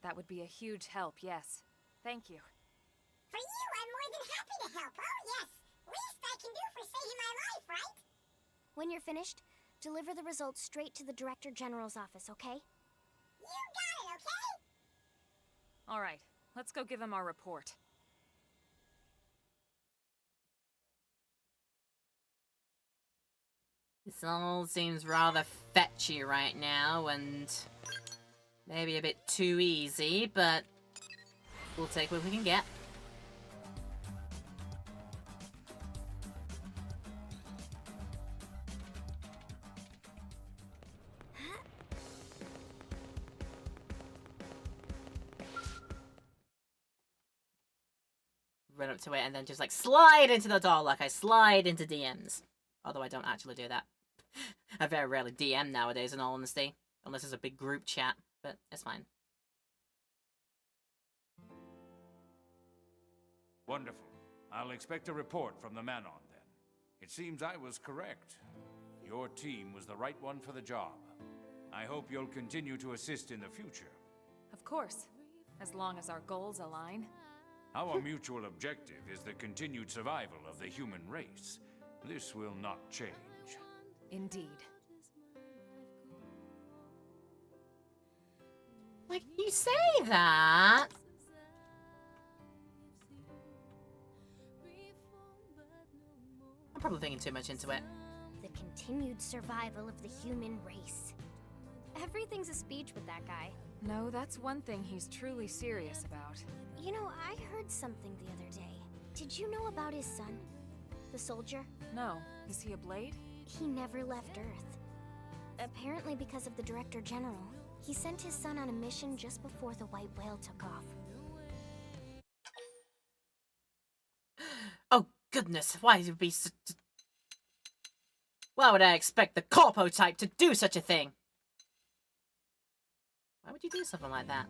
That would be a huge help, yes. Thank you. For you, I'm more than happy to help. Oh, yes. Least I can do for saving my life, right? When you're finished, deliver the results straight to the Director General's office, okay? You got it, okay? All right, let's go give him our report. This all seems rather fetchy right now, and Maybe a bit too easy, but we'll take what we can get. Run up to it and then just like slide into the door like I slide into DMs. Although I don't actually do that. I very rarely DM nowadays, in all honesty. Unless there's a big group chat, but it's fine. Wonderful. I'll expect a report from the Manon then. It seems I was correct. Your team was the right one for the job. I hope you'll continue to assist in the future. Of course, as long as our goals align. Our mutual objective is the continued survival of the human race. This will not change. Indeed. Like, you say that? I'm probably thinking too much into it. The continued survival of the human race. Everything's a speech with that guy. No, that's one thing he's truly serious about. You know, I heard something the other day. Did you know about his son? The soldier? No. Is he a Blade? He never left Earth. Apparently because of the Director General. He sent his son on a mission just before the White Whale took off. Oh, goodness, why would it be so... Why would I expect the Corpo type to do such a thing? Why would you do something like that?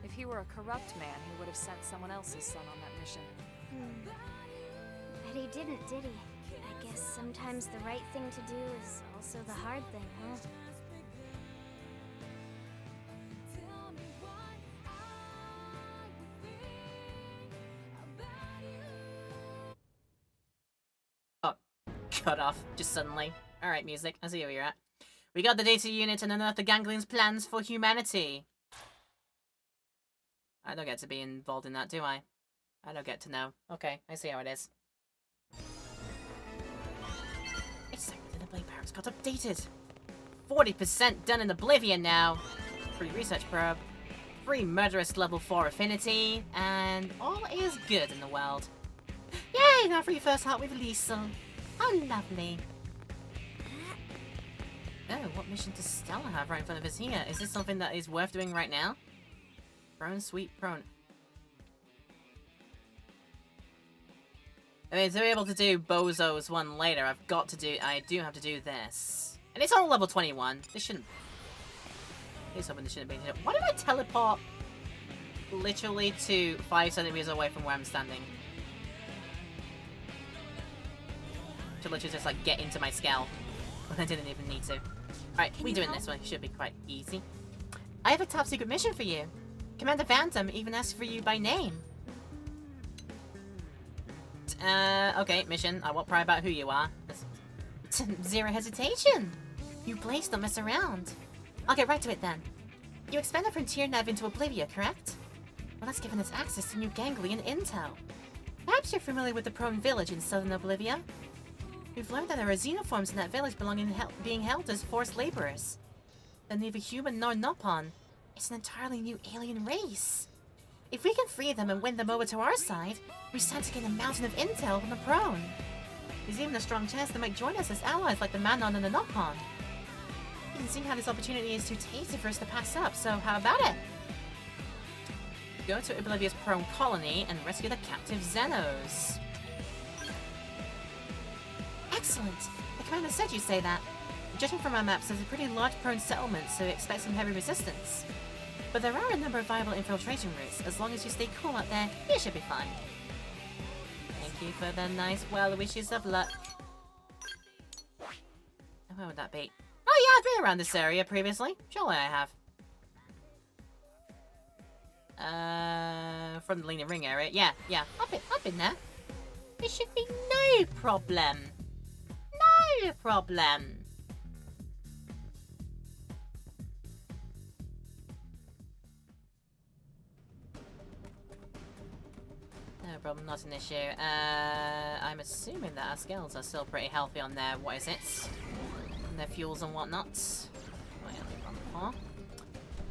If he were a corrupt man, he would have sent someone else's son on that mission. But he didn't, did he? I guess sometimes the right thing to do is also the hard thing, huh? Oh, cut off, just suddenly. Alright, music, I see where you're at. We got the data unit and unearthed the ganglion's plans for humanity. I don't get to be involved in that, do I? I don't get to know. Okay, I see how it is. It's like the Blade Barracks got updated. 40% done in Oblivion now. Free research probe. Free murderous level 4 affinity. And all is good in the world. Yay! Now free first heart with Lisa. How lovely. Oh, what mission does Stella have right in front of us here? Is this something that is worth doing right now? Prone, sweet prone. I mean, to be able to do Bozo's one later, I do have to do this. And it's on level 21. This shouldn't... Here's hoping this shouldn't be... Why did I teleport literally to 5 centimeters away from where I'm standing? To literally just, like, get into my scale. When I didn't even need to. Alright, we doing this one. Should be quite easy. I have a top secret mission for you. Commander Phantom even asked for you by name. Okay, mission. I won't pry about who you are. Zero hesitation. You Blades don't mess around. I'll get right to it then. You expanded Frontier Nav into Oblivia, correct? Well, that's given us access to new ganglion intel. Perhaps you're familiar with the Prone Village in southern Oblivia? We've learned that there are xenoforms in that village being held as forced laborers. They're neither human nor Nopon. It's an entirely new alien race. If we can free them and win them over to our side, we stand to gain a mountain of intel from the Prone. There's even a strong chance they might join us as allies like the Manon and the Nopon. You can see how this opportunity is too tasty for us to pass up, so how about it? Go to Oblivia's Prone colony and rescue the captive Xenos. Excellent! The commander said you'd say that. Judging from our maps, there's a pretty large Prone settlement, so expect some heavy resistance. But there are a number of viable infiltration routes. As long as you stay cool out there, you should be fine. Thank you for the nice well wishes of luck. Where would that be? Oh yeah, I've been around this area previously. Surely I have. From the Leaning Ring area. Yeah, I've been there. It should be no problem. No problem. No problem, not an issue. I'm assuming that our scales are still pretty healthy on their, what is it? On their fuels and whatnot. Oh, yeah,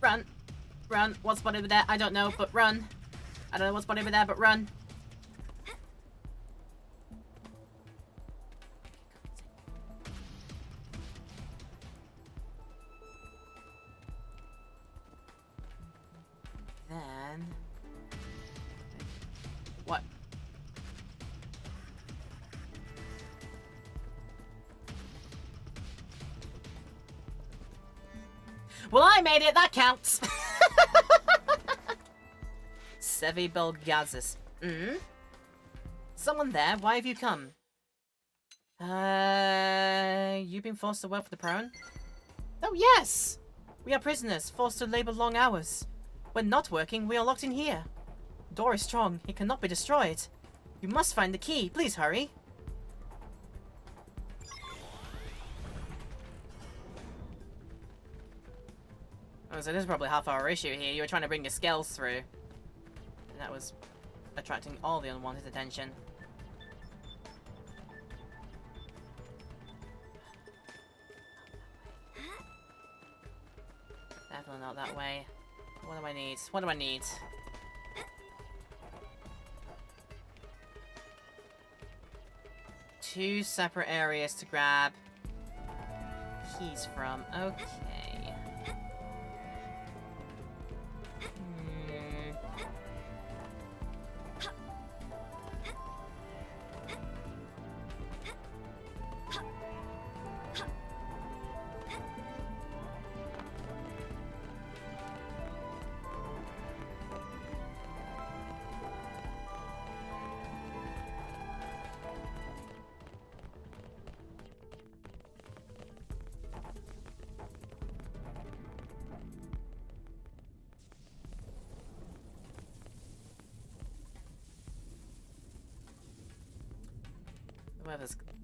Run. Run. What's spotted over there? I don't know, but run. I don't know what's spotted over there, but run. Then... What? Well, I made it! That counts! Sevi Belgazis. Someone there? Why have you come? You've been forced to work for the Prone? Oh, yes! We are prisoners, forced to labor long hours. When not working, we are locked in here. Door is strong. It cannot be destroyed. You must find the key. Please hurry. Oh, so this is probably half our issue here. You were trying to bring your skills through. And that was attracting all the unwanted attention. Definitely not that way. What do I need? What do I need? Two separate areas to grab keys from. Okay.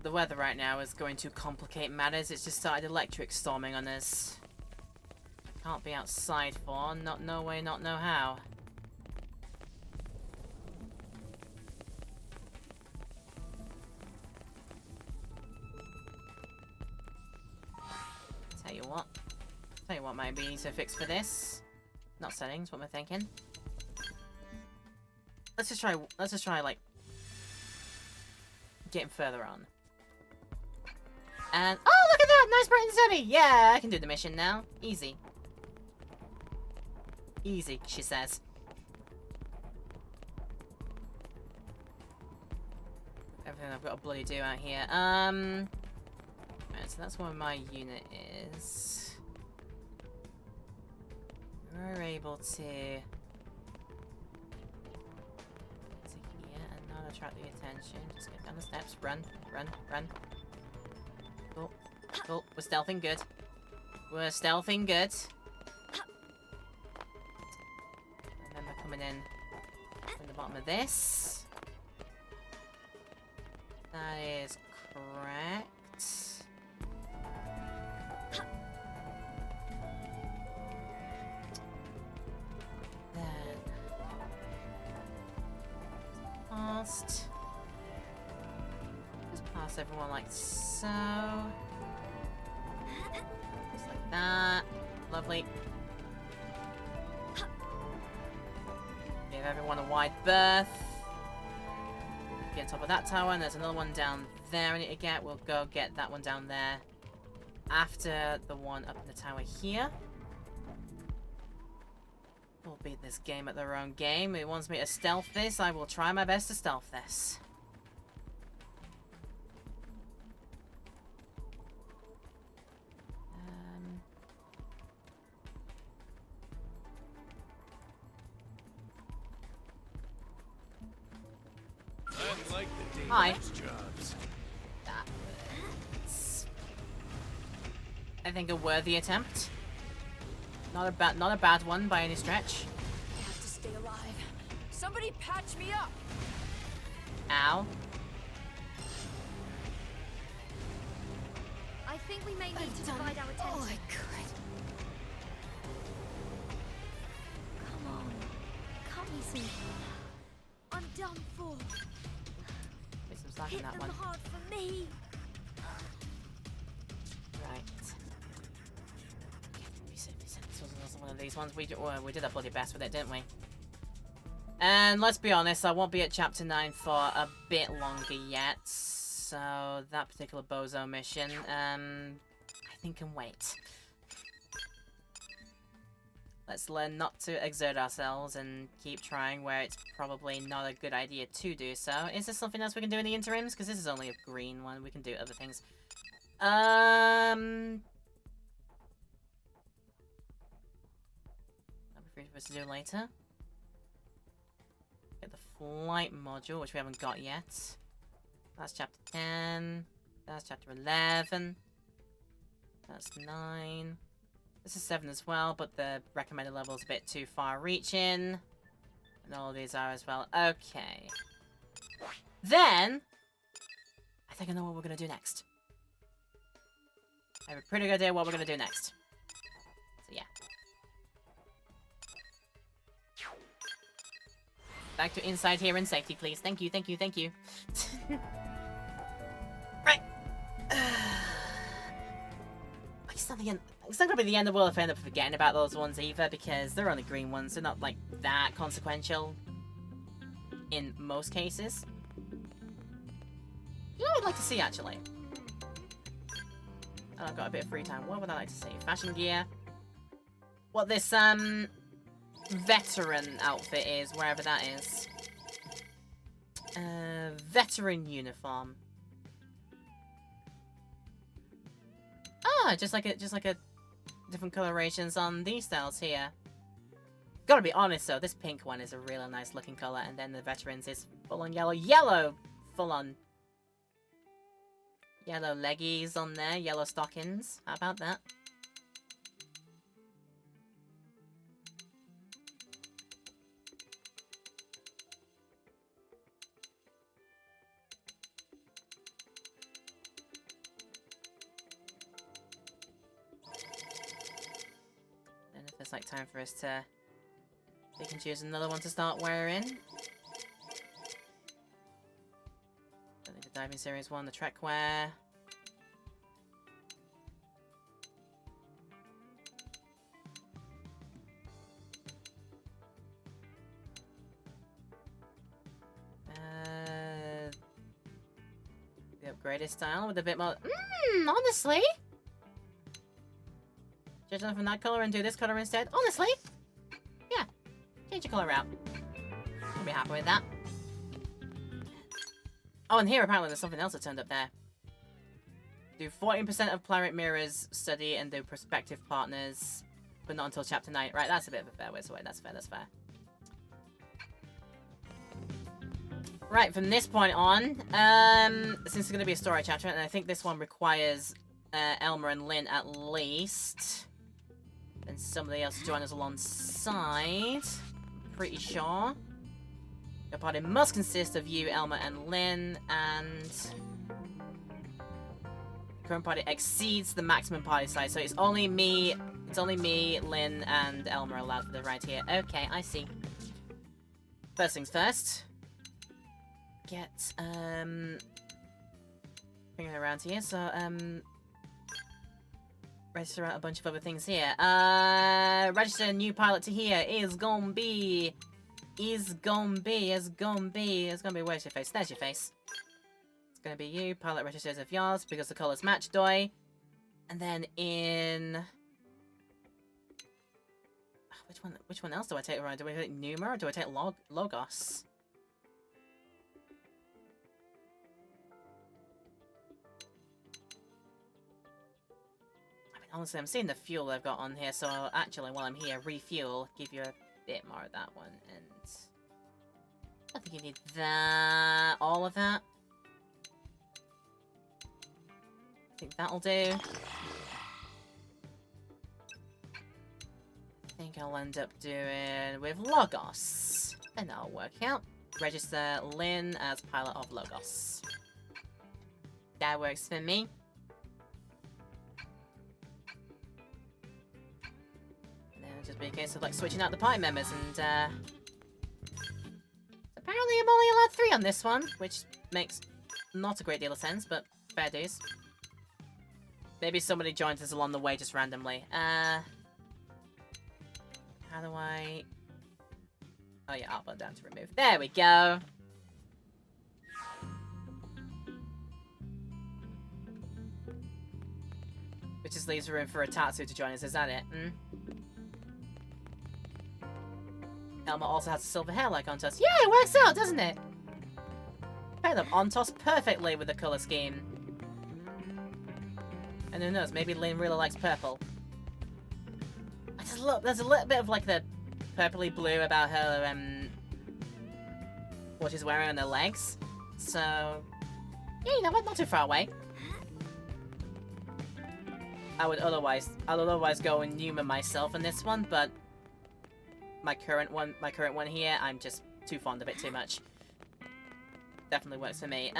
The weather right now is going to complicate matters. It's just started electric storming on us. Can't be outside for. Not no way, not no how. Tell you what might be easier fix for this. Not settings, what am I thinking? Let's just try like getting further on. And oh, look at that! Nice, bright and sunny! Yeah, I can do the mission now. Easy. Easy, she says. Everything I've got to bloody do out here. Right, so that's where my unit is. We're able to here and not attract the attention. Just get down the steps. Run, run, run. Cool. Cool. We're stealthing good. We're stealthing good. Remember coming in from the bottom of this. That is correct. Then past. Just pass everyone like so. Just like that. Lovely. Give everyone a wide berth. Get on top of that tower, and there's another one down there I need to get. We'll go get that one down there after the one up in the tower here. We'll beat this game at their own game. It wants me to stealth this. I will try my best to stealth this. Hi. That was, I think, a worthy attempt. Not a bad one by any stretch. I have to stay alive. Somebody patch me up. Ow. I think we may need to divide our attention. All I could. Come on. Cut me some. I'm done for. Hit that them one. hard for me. Right. This one of these ones. We did our bloody best with it, didn't we? And let's be honest, I won't be at Chapter 9 for a bit longer yet. So that particular bozo mission, I think can wait. Let's learn not to exert ourselves and keep trying where it's probably not a good idea to do so. Is there something else we can do in the interims? Because this is only a green one. We can do other things. That'll be free for us to do later. Get the flight module, which we haven't got yet. That's chapter 10. That's chapter 11. That's 9. This is 7 as well, but the recommended level is a bit too far-reaching. And all of these are as well. Okay. Then, I think I know what we're going to do next. I have a pretty good idea what we're going to do next. So, yeah. Back to inside here in safety, please. Thank you, thank you, thank you. Right. It's not the end. It's not gonna be the end of the world if I end up forgetting about those ones either, because they're only green ones. They're not like that consequential in most cases. You know what I'd like to see actually? Oh, I've got a bit of free time. What would I like to see? Fashion gear. What this veteran outfit is, wherever that is. Veteran uniform. Ah, just like a different colorations on these styles here. Gotta be honest though, this pink one is a really nice looking color, and then the veterans is full on yellow. Yellow! Full on yellow leggies on there, yellow stockings. How about that? It's like time for us to pick and choose another one to start wearing. Don't need the diving series one, the trek wear. The upgraded style with a bit more. Honestly. Judge them from that color and do this color instead. Honestly, yeah, change your color out. I'll be happy with that. Oh, and here apparently there's something else that turned up there. Do 14% of planet mirrors study and do prospective partners, but not until chapter 9. Right, that's a bit of a fair way to wait. That's fair. That's fair. Right, from this point on, since it's going to be a story chapter, and I think this one requires Elmer and Lynn at least. And somebody else to join us alongside. I'm pretty sure. Your party must consist of you, Elmer, and Lynn, and current party exceeds the maximum party size, so it's only me, Lynn, and Elmer allowed for the ride here. Okay, I see. First things first. Get bring it around here. So register out a bunch of other things here. Register a new pilot to here is gonna be, where's your face? There's your face. It's gonna be you. Pilot registers of yours because the colors match, doy. And then in which one else do I take around? Do I take Numa or do I take Logos? Honestly, I'm seeing the fuel I've got on here, so actually, while I'm here, refuel, give you a bit more of that one, and I think you need that, all of that. I think that'll do. I think I'll end up doing with Logos, and that'll work out. Register Lynn as pilot of Logos. That works for me. Just be a case of like switching out the party members, and apparently I'm only allowed 3 on this one, which makes not a great deal of sense, but fair dues. Maybe somebody joins us along the way just randomly. How do I... Oh yeah, up and down to remove. There we go. Which just leaves room for a Tatsu to join us, is that it? Hmm? Elma also has a silver hair like Ontos. Yeah, it works out, doesn't it? Pair up Ontos perfectly with the colour scheme. And who knows, maybe Lynn really likes purple. There's a little bit of like the purpley blue about her, what she's wearing on her legs. So, yeah, you know what, not too far away. I'd otherwise go and Numa myself in this one, but my current one here, I'm just too fond of it too much. Definitely works for me.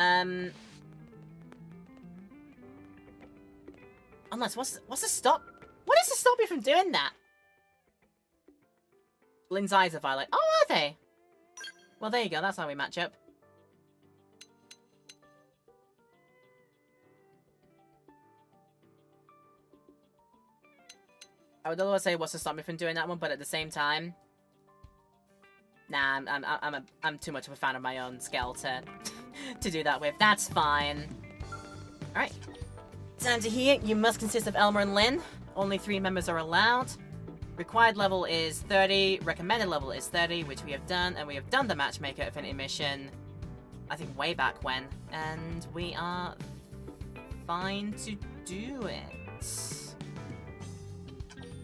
Unless, what's the stop? What is to stop you from doing that? Lynn's eyes are violet. Oh, are they? Well, there you go. That's how we match up. I would otherwise say what's to stop me from doing that one, but at the same time, nah, I'm too much of a fan of my own scale to to do that with. That's fine. All right. Time to hear. You must consist of Elmer and Lynn. Only 3 members are allowed. Required level is 30. Recommended level is 30, which we have done. And we have done the Matchmaker Affinity mission, I think way back when. And we are fine to do it.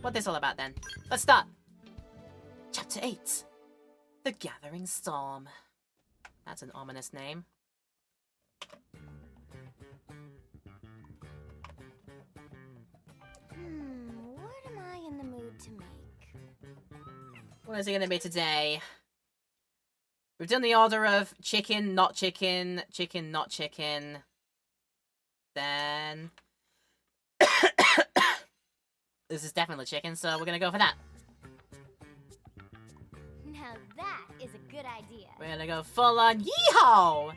What's this all about then? Let's start. Chapter 8. The Gathering Storm. That's an ominous name. What am I in the mood to make? What is it gonna be today? We've done the order of chicken, not chicken, chicken, not chicken. Then... This is definitely chicken, so we're gonna go for that. Now that is a good idea. We're gonna go full on yeehaw!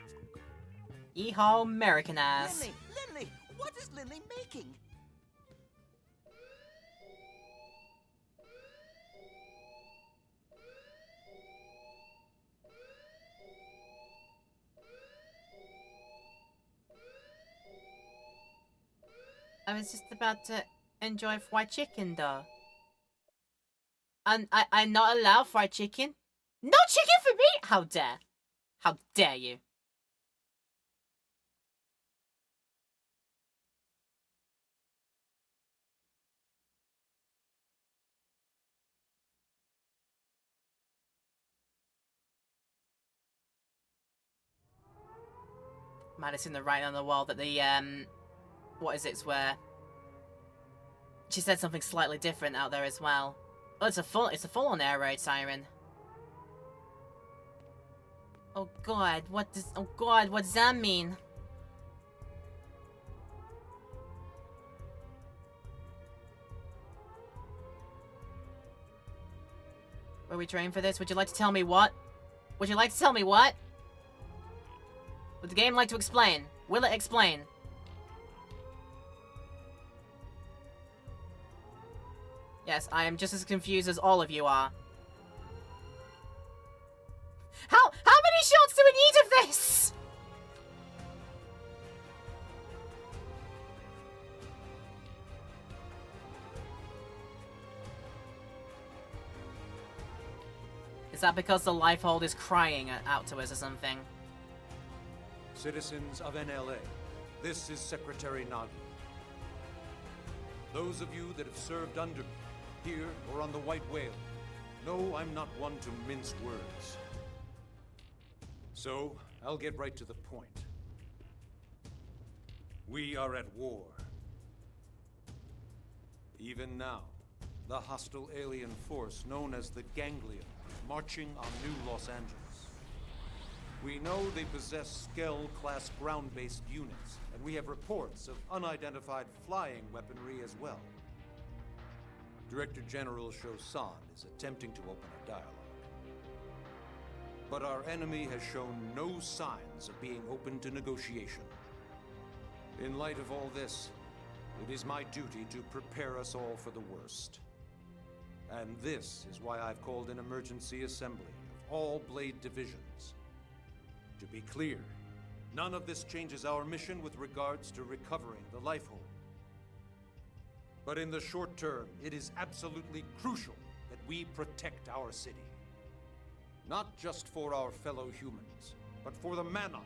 Yeehaw American ass. Lindley, what is Lindley making? I was just about to enjoy fried chicken, though. And I'm not allowed fried chicken? No chicken for me? How dare? How dare you? Might have seen the writing on the wall that the, what is it, where she said something slightly different out there as well. Oh, it's a full-on air raid siren. Oh god, what does that mean? Were we trained for this? Would you like to tell me what? Would you like to tell me what? Would the game like to explain? Will it explain? Yes, I am just as confused as all of you are. How many shots do we need of this? Is that because the Lifehold is crying out to us or something? Citizens of NLA, this is Secretary Nagi. Those of you that have served under me, here or on the White Whale, know I'm not one to mince words. So, I'll get right to the point. We are at war. Even now, the hostile alien force known as the Ganglion is marching on New Los Angeles. We know they possess Skell-class ground-based units, and we have reports of unidentified flying weaponry as well. Director General Chosan is attempting to open a dialogue. But our enemy has shown no signs of being open to negotiation. In light of all this, it is my duty to prepare us all for the worst. And this is why I've called an emergency assembly of all Blade divisions. To be clear, none of this changes our mission with regards to recovering the Lifehold. But in the short term, it is absolutely crucial that we protect our city. Not just for our fellow humans, but for the Manon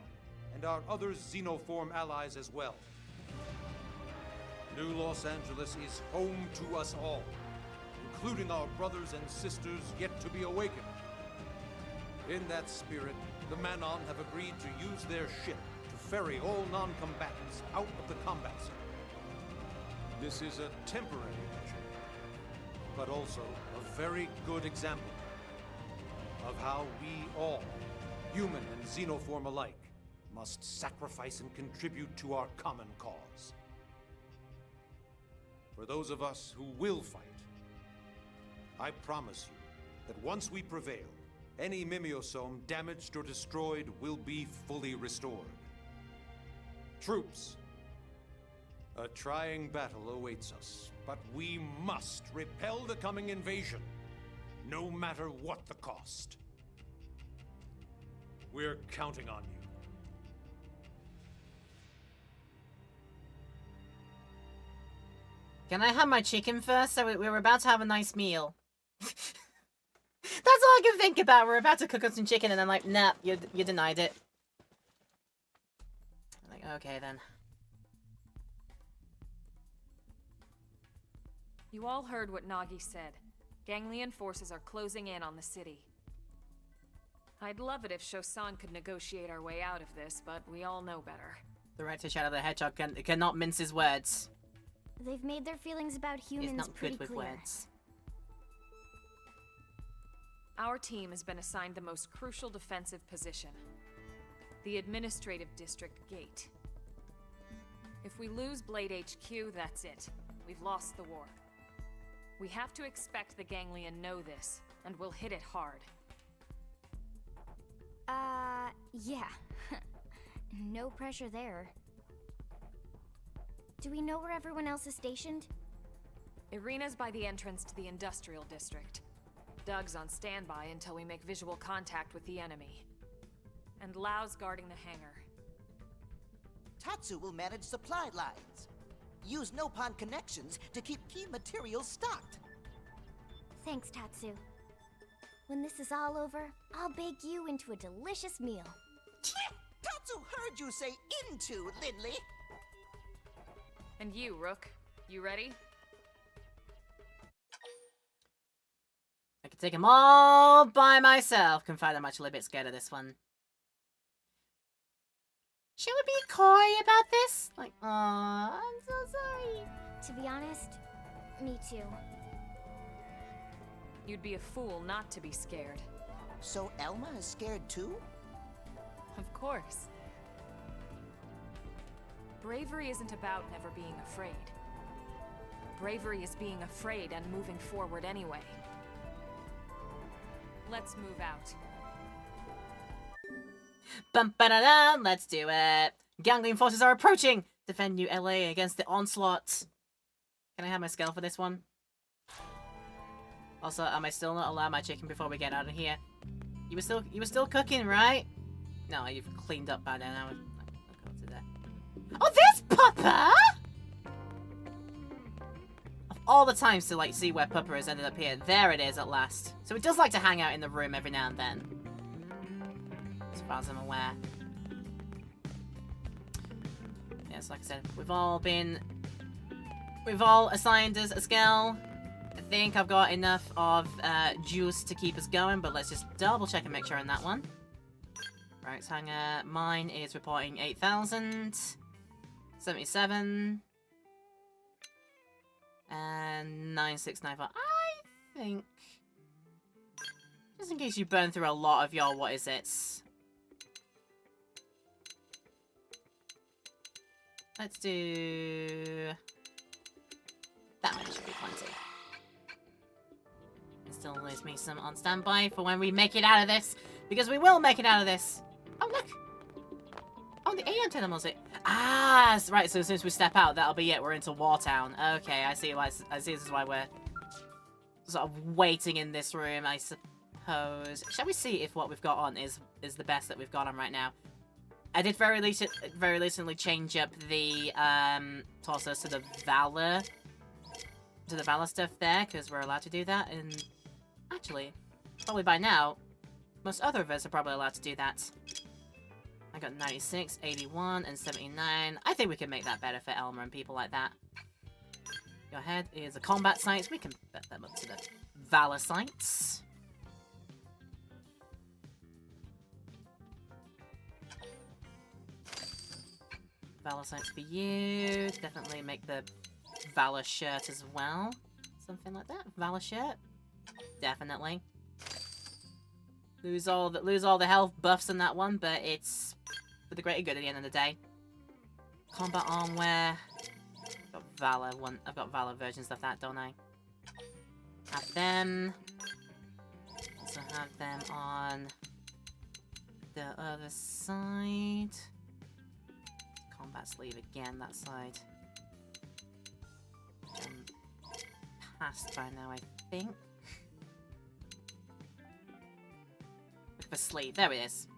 and our other xenoform allies as well. New Los Angeles is home to us all, including our brothers and sisters yet to be awakened. In that spirit, the Manon have agreed to use their ship to ferry all non-combatants out of the combat zone. This is a temporary measure, but also a very good example of how we all, human and xenoform alike, must sacrifice and contribute to our common cause. For those of us who will fight, I promise you that once we prevail, any mimeosome damaged or destroyed will be fully restored. Troops, a trying battle awaits us, but we must repel the coming invasion, no matter what the cost. We're counting on you. Can I have my chicken first? So we were about to have a nice meal. That's all I can think about. We're about to cook up some chicken and then like, nah, you denied it. I'm like, okay then. You all heard what Nagi said. Ganglion forces are closing in on the city. I'd love it if Shosan could negotiate our way out of this, but we all know better. Director Shadow the Hedgehog cannot mince his words. They've made their feelings about humans He's not pretty good with clear. words. Our team has been assigned the most crucial defensive position, the Administrative District Gate. If we lose Blade HQ, that's it. We've lost the war. We have to expect the Ganglion know this, and we'll hit it hard. Yeah. No pressure there. Do we know where everyone else is stationed? Irina's by the entrance to the Industrial District. Doug's on standby until we make visual contact with the enemy. And Lau's guarding the hangar. Tatsu will manage supply lines. Use Nopon connections to keep key materials stocked. Thanks, Tatsu. When this is all over, I'll bake you into a delicious meal. Tatsu heard you say into, Lindley. And you, Rook, you ready? I can take them all by myself. Confide I'm actually a bit scared of this one. Should we be coy about this? Like, aw, I'm so sorry. To be honest, me too. You'd be a fool not to be scared. So Elma is scared too? Of course. Bravery isn't about never being afraid. Bravery is being afraid and moving forward anyway. Let's move out. Bum ba da da, let's do it. Ganglion forces are approaching. Defend New LA against the onslaught. Can I have my scale for this one? Also, am I still not allowed my chicken before we get out of here? You were still cooking, right? No, you've cleaned up by now. I'll go to there. Oh, there's Papa! Of all the times to like see where Papa has ended up here, there it is at last. So it does like to hang out in the room every now and then. As far as I'm aware. Yes, like I said, we've all assigned us a scale. I think I've got enough of juice to keep us going, but let's just double check and make sure on that one. Right, hanger, mine is reporting 8,000, 77, and 9694. I think, just in case you burn through a lot of your, what is it? Let's do that one, should be plenty. It still leaves me some on standby for when we make it out of this, because we will make it out of this. Oh look! Oh, the AM terminal's it. Ah, right. So as soon as we step out, that'll be it. We're into Wartown. Okay, I see. I see. This is why we're sort of waiting in this room, I suppose. Shall we see if what we've got on is the best that we've got on right now? I did very recently change up the torsos to the Valor stuff there, because we're allowed to do that, and actually, probably by now, most other of us are probably allowed to do that. I got 96, 81, and 79. I think we can make that better for Elmer and people like that. Your head is a combat sights. We can bet them up to the Valor sights. Valor sights for you. Definitely make the Valor shirt as well. Something like that. Valor shirt. Definitely. Lose all the health buffs in that one, but it's for the greater good at the end of the day. Combat armwear. I've got Valor versions of that, don't I? Have them. Also have them on the other side. Combat sleeve again, that side. Which I'm past by now, I think. Look for sleeve. There it is.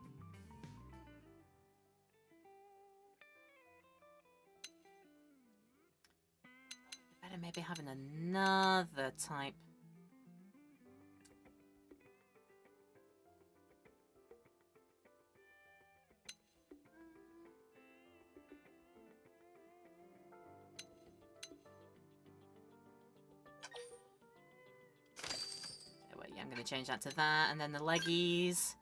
Better maybe having another type. I'm gonna change that to that, and then the leggies.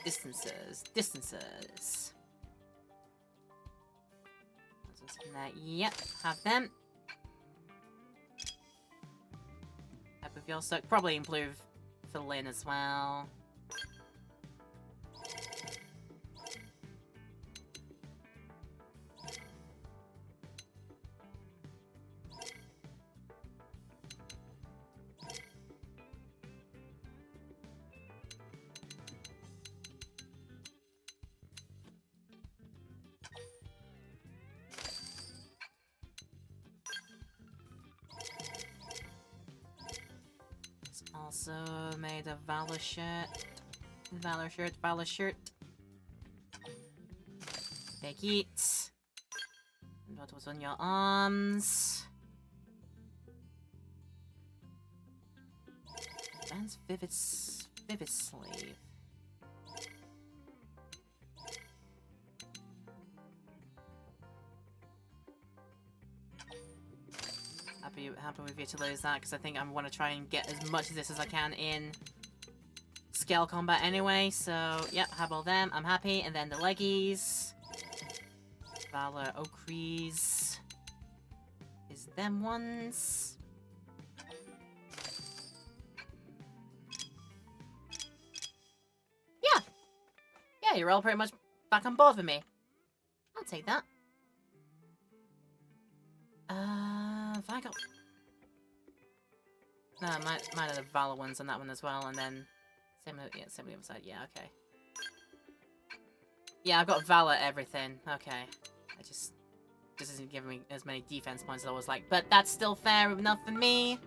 Distances. Yep, have them. Up with your soak. Probably improve for Lynn as well. Also made a Valor shirt. Valor shirt. Take it. And what was on your arms? Advanced Vivid sleeve. Happy with you to lose that, because I think I want to try and get as much of this as I can in scale combat anyway. So, yep, have all them. I'm happy. And then the leggies. Valor Okries. Is them ones. Yeah, you're all pretty much back on board with me. I'll take that. Have I got... No, mine are the Valor ones on that one as well, and then... Same with the other side, yeah, okay. Yeah, I've got Valor everything, okay. I just isn't giving me as many defense points as I was like, but that's still fair enough for me.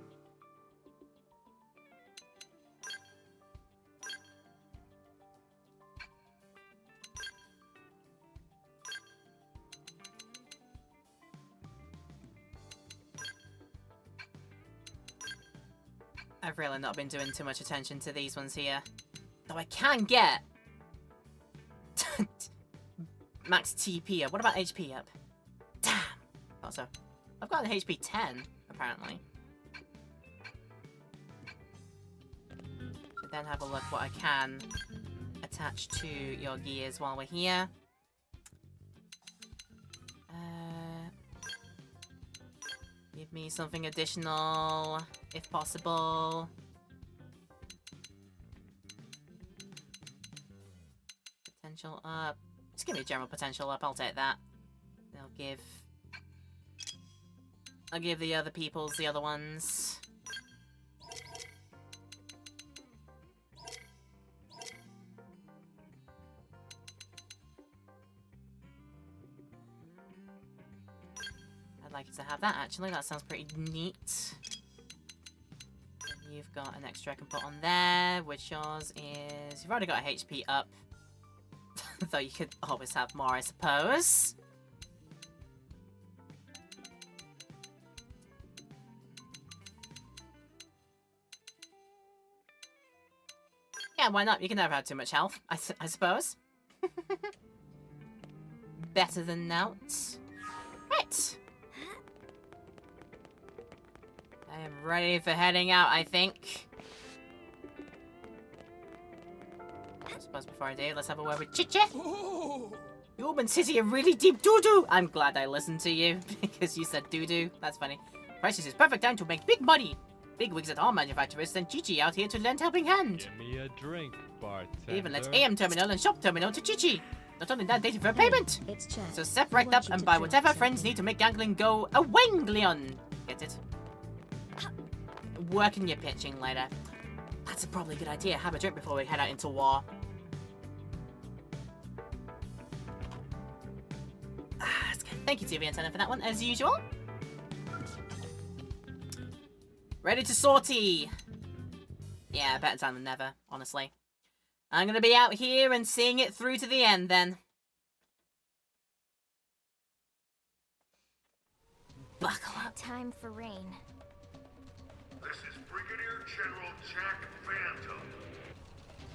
I've really not been doing too much attention to these ones here. Though I can get... max TP up. What about HP up? Damn! Also, I've got an HP 10, apparently. Should then have a look what I can attach to your gears while we're here. Give me something additional, if possible. Potential up. Just give me a general potential up, I'll take that. I'll give the other peoples the other ones. I'd like to have that, actually. That sounds pretty neat. And you've got an extra I can put on there, which yours is... You've already got a HP up. Though you could always have more, I suppose. Yeah, why not? You can never have too much health, I suppose. Better than not. Right. I am ready for heading out, I think. I suppose before I do, let's have a word with Chicha. You've been sitting a really deep doo-doo. I'm glad I listened to you, because you said doo-doo. That's funny. Crisis is perfect time to make big money. Big wigs at all manufacturers send Chichi out here to lend helping hand. Give me a drink, bartender. Even let's AM terminal and shop terminal to Chichi. Not only that, dating for payment. It's Chad. So step right up and buy whatever friends need to make gangling go a wanglion. Get it? Working your pitching later. That's a probably good idea. Have a drink before we head out into war. That's good. Thank you, TV Antenna, for that one, as usual. Ready to sortie. Yeah, better time than never, honestly. I'm gonna be out here and seeing it through to the end, then. Buckle up. Time for rain. This is Brigadier General Jack Phantom,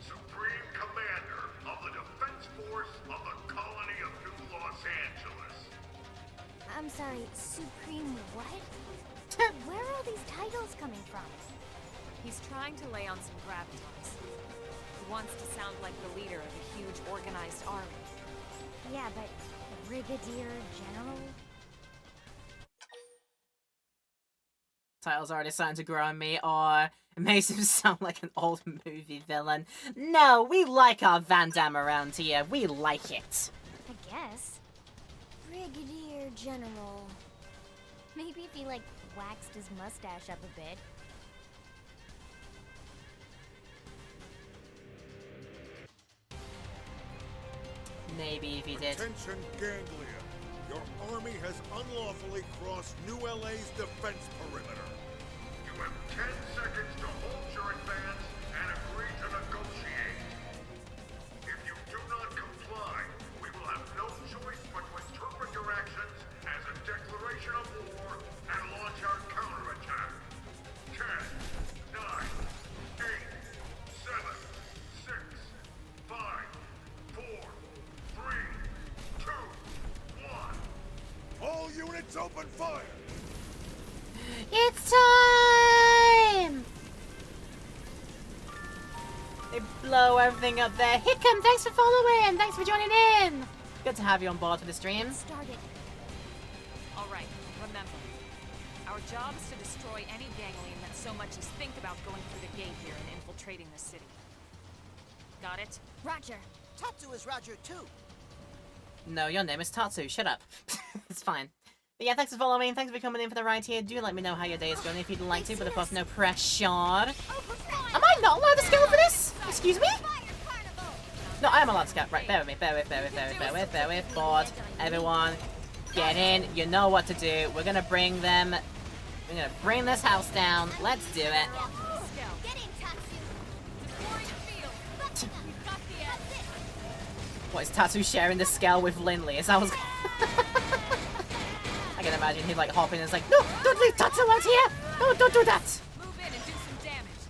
Supreme Commander of the Defense Force of the Colony of New Los Angeles. I'm sorry, Supreme what? Where are all these titles coming from? He's trying to lay on some gravitas. He wants to sound like the leader of a huge organized army. Yeah, but Brigadier General? Title's already starting to grow on me, or it makes him sound like an old movie villain. No, we like our Van Damme around here. We like it. I guess. Brigadier General. Maybe if he, like, waxed his mustache up a bit. Maybe if he did. Attention, Ganglia. Your army has unlawfully crossed New LA's defense perimeter. You have 10 seconds to hold your advance and agree to negotiate. If you do not comply, we will have no choice but to interpret your actions as a declaration of war and launch our counterattack. 10, 9, 8, 7, 6, 5, 4, 3, 2, 1. All units open fire! It's time! They blow everything up there. Hickam, thanks for following! Thanks for joining in! Good to have you on board for the stream. Started. Alright, remember. Our job is to destroy any ganglion that so much as think about going through the gate here and infiltrating the city. Got it? Roger. Tatsu is Roger too. No, your name is Tatsu. Shut up. It's fine. But yeah, thanks for following. Thanks for coming in for the ride here. Do let me know how your day is going if you'd like to, but of course, no pressure. Am I not allowed to scale for this? Excuse me? No, I am allowed to scale. Right, bear with me. Bear with. Board. Everyone, get in. You know what to do. We're gonna bring them. We're gonna bring this house down. Let's do it. What, is Tatsu sharing the scale with Lindley? Is that what's... I can imagine he'd like hop in and it's like, no, don't leave Tatsu out here! No, don't do that! Move in and do some damage.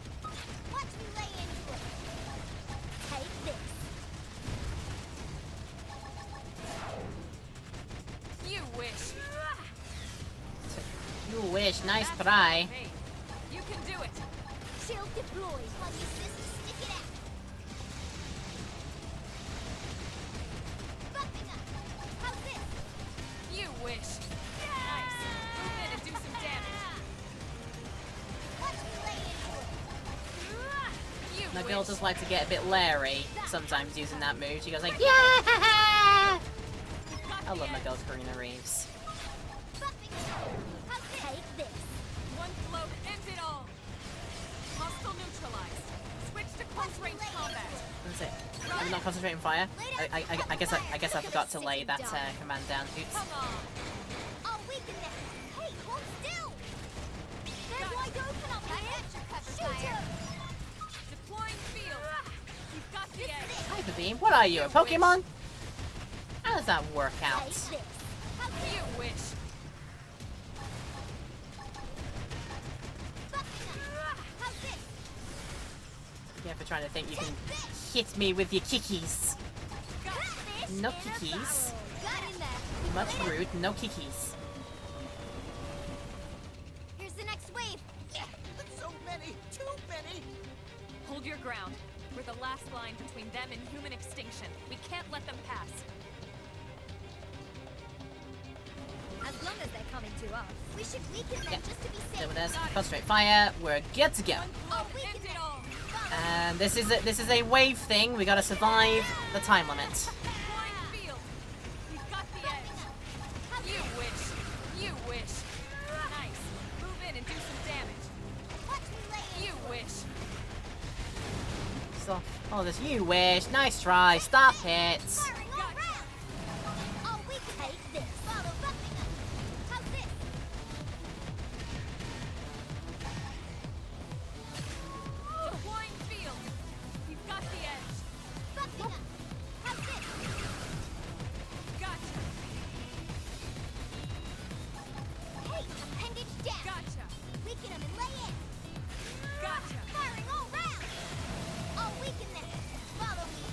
Watch me lay into it. Take this. You wish. You wish, nice try. Hey, you can do it. Shield deployed. I'll use this to stick it out. Bumping up. How's this? You wish. Nice. Move in and do some damage. Watch me lay into it. You My wish. girl does like to get a bit leery sometimes using that move. She goes like, yeah! I love my girl Karina Reeves. Bumping up. How's this? Take this. One blow to end it all. Hostile neutralized. Switch to close range combat. That's it. I'm not concentrating fire. I guess I forgot to lay that command down. Oops. Come on. I'll weaken them. Hey, hold still. They're wide open up there. Deploying field. You've got the edge. Hyper Beam? What are you, a Pokemon? How does that work out? You wish. Yeah, for trying to think you can hit me with your kikis. No kikis. Much rude, no kikis. Here's the next wave. So many, too many. Hold your ground. We're the last line between them and human extinction. We can't let them pass. As long as they're coming to us. We should weaken them just to be safe. There it is. Concentrate fire. We're good to go. Oh, weaken them. And this is a wave thing. We gotta survive the time limit. Deploying field. You've got the edge. You wish. You wish. Nice. Move in and do some damage. You wish. So, oh, this you wish. Nice try. Stop it. Oh, we can take this. Follow buffing us. How's this? Deploying field. You've got the edge. Buffing us. How's this? Gotcha. Hey, appendage down. Gotcha. Weaken them and lay in. Gotcha. Firing all round. Oh, weaken them. Follow me.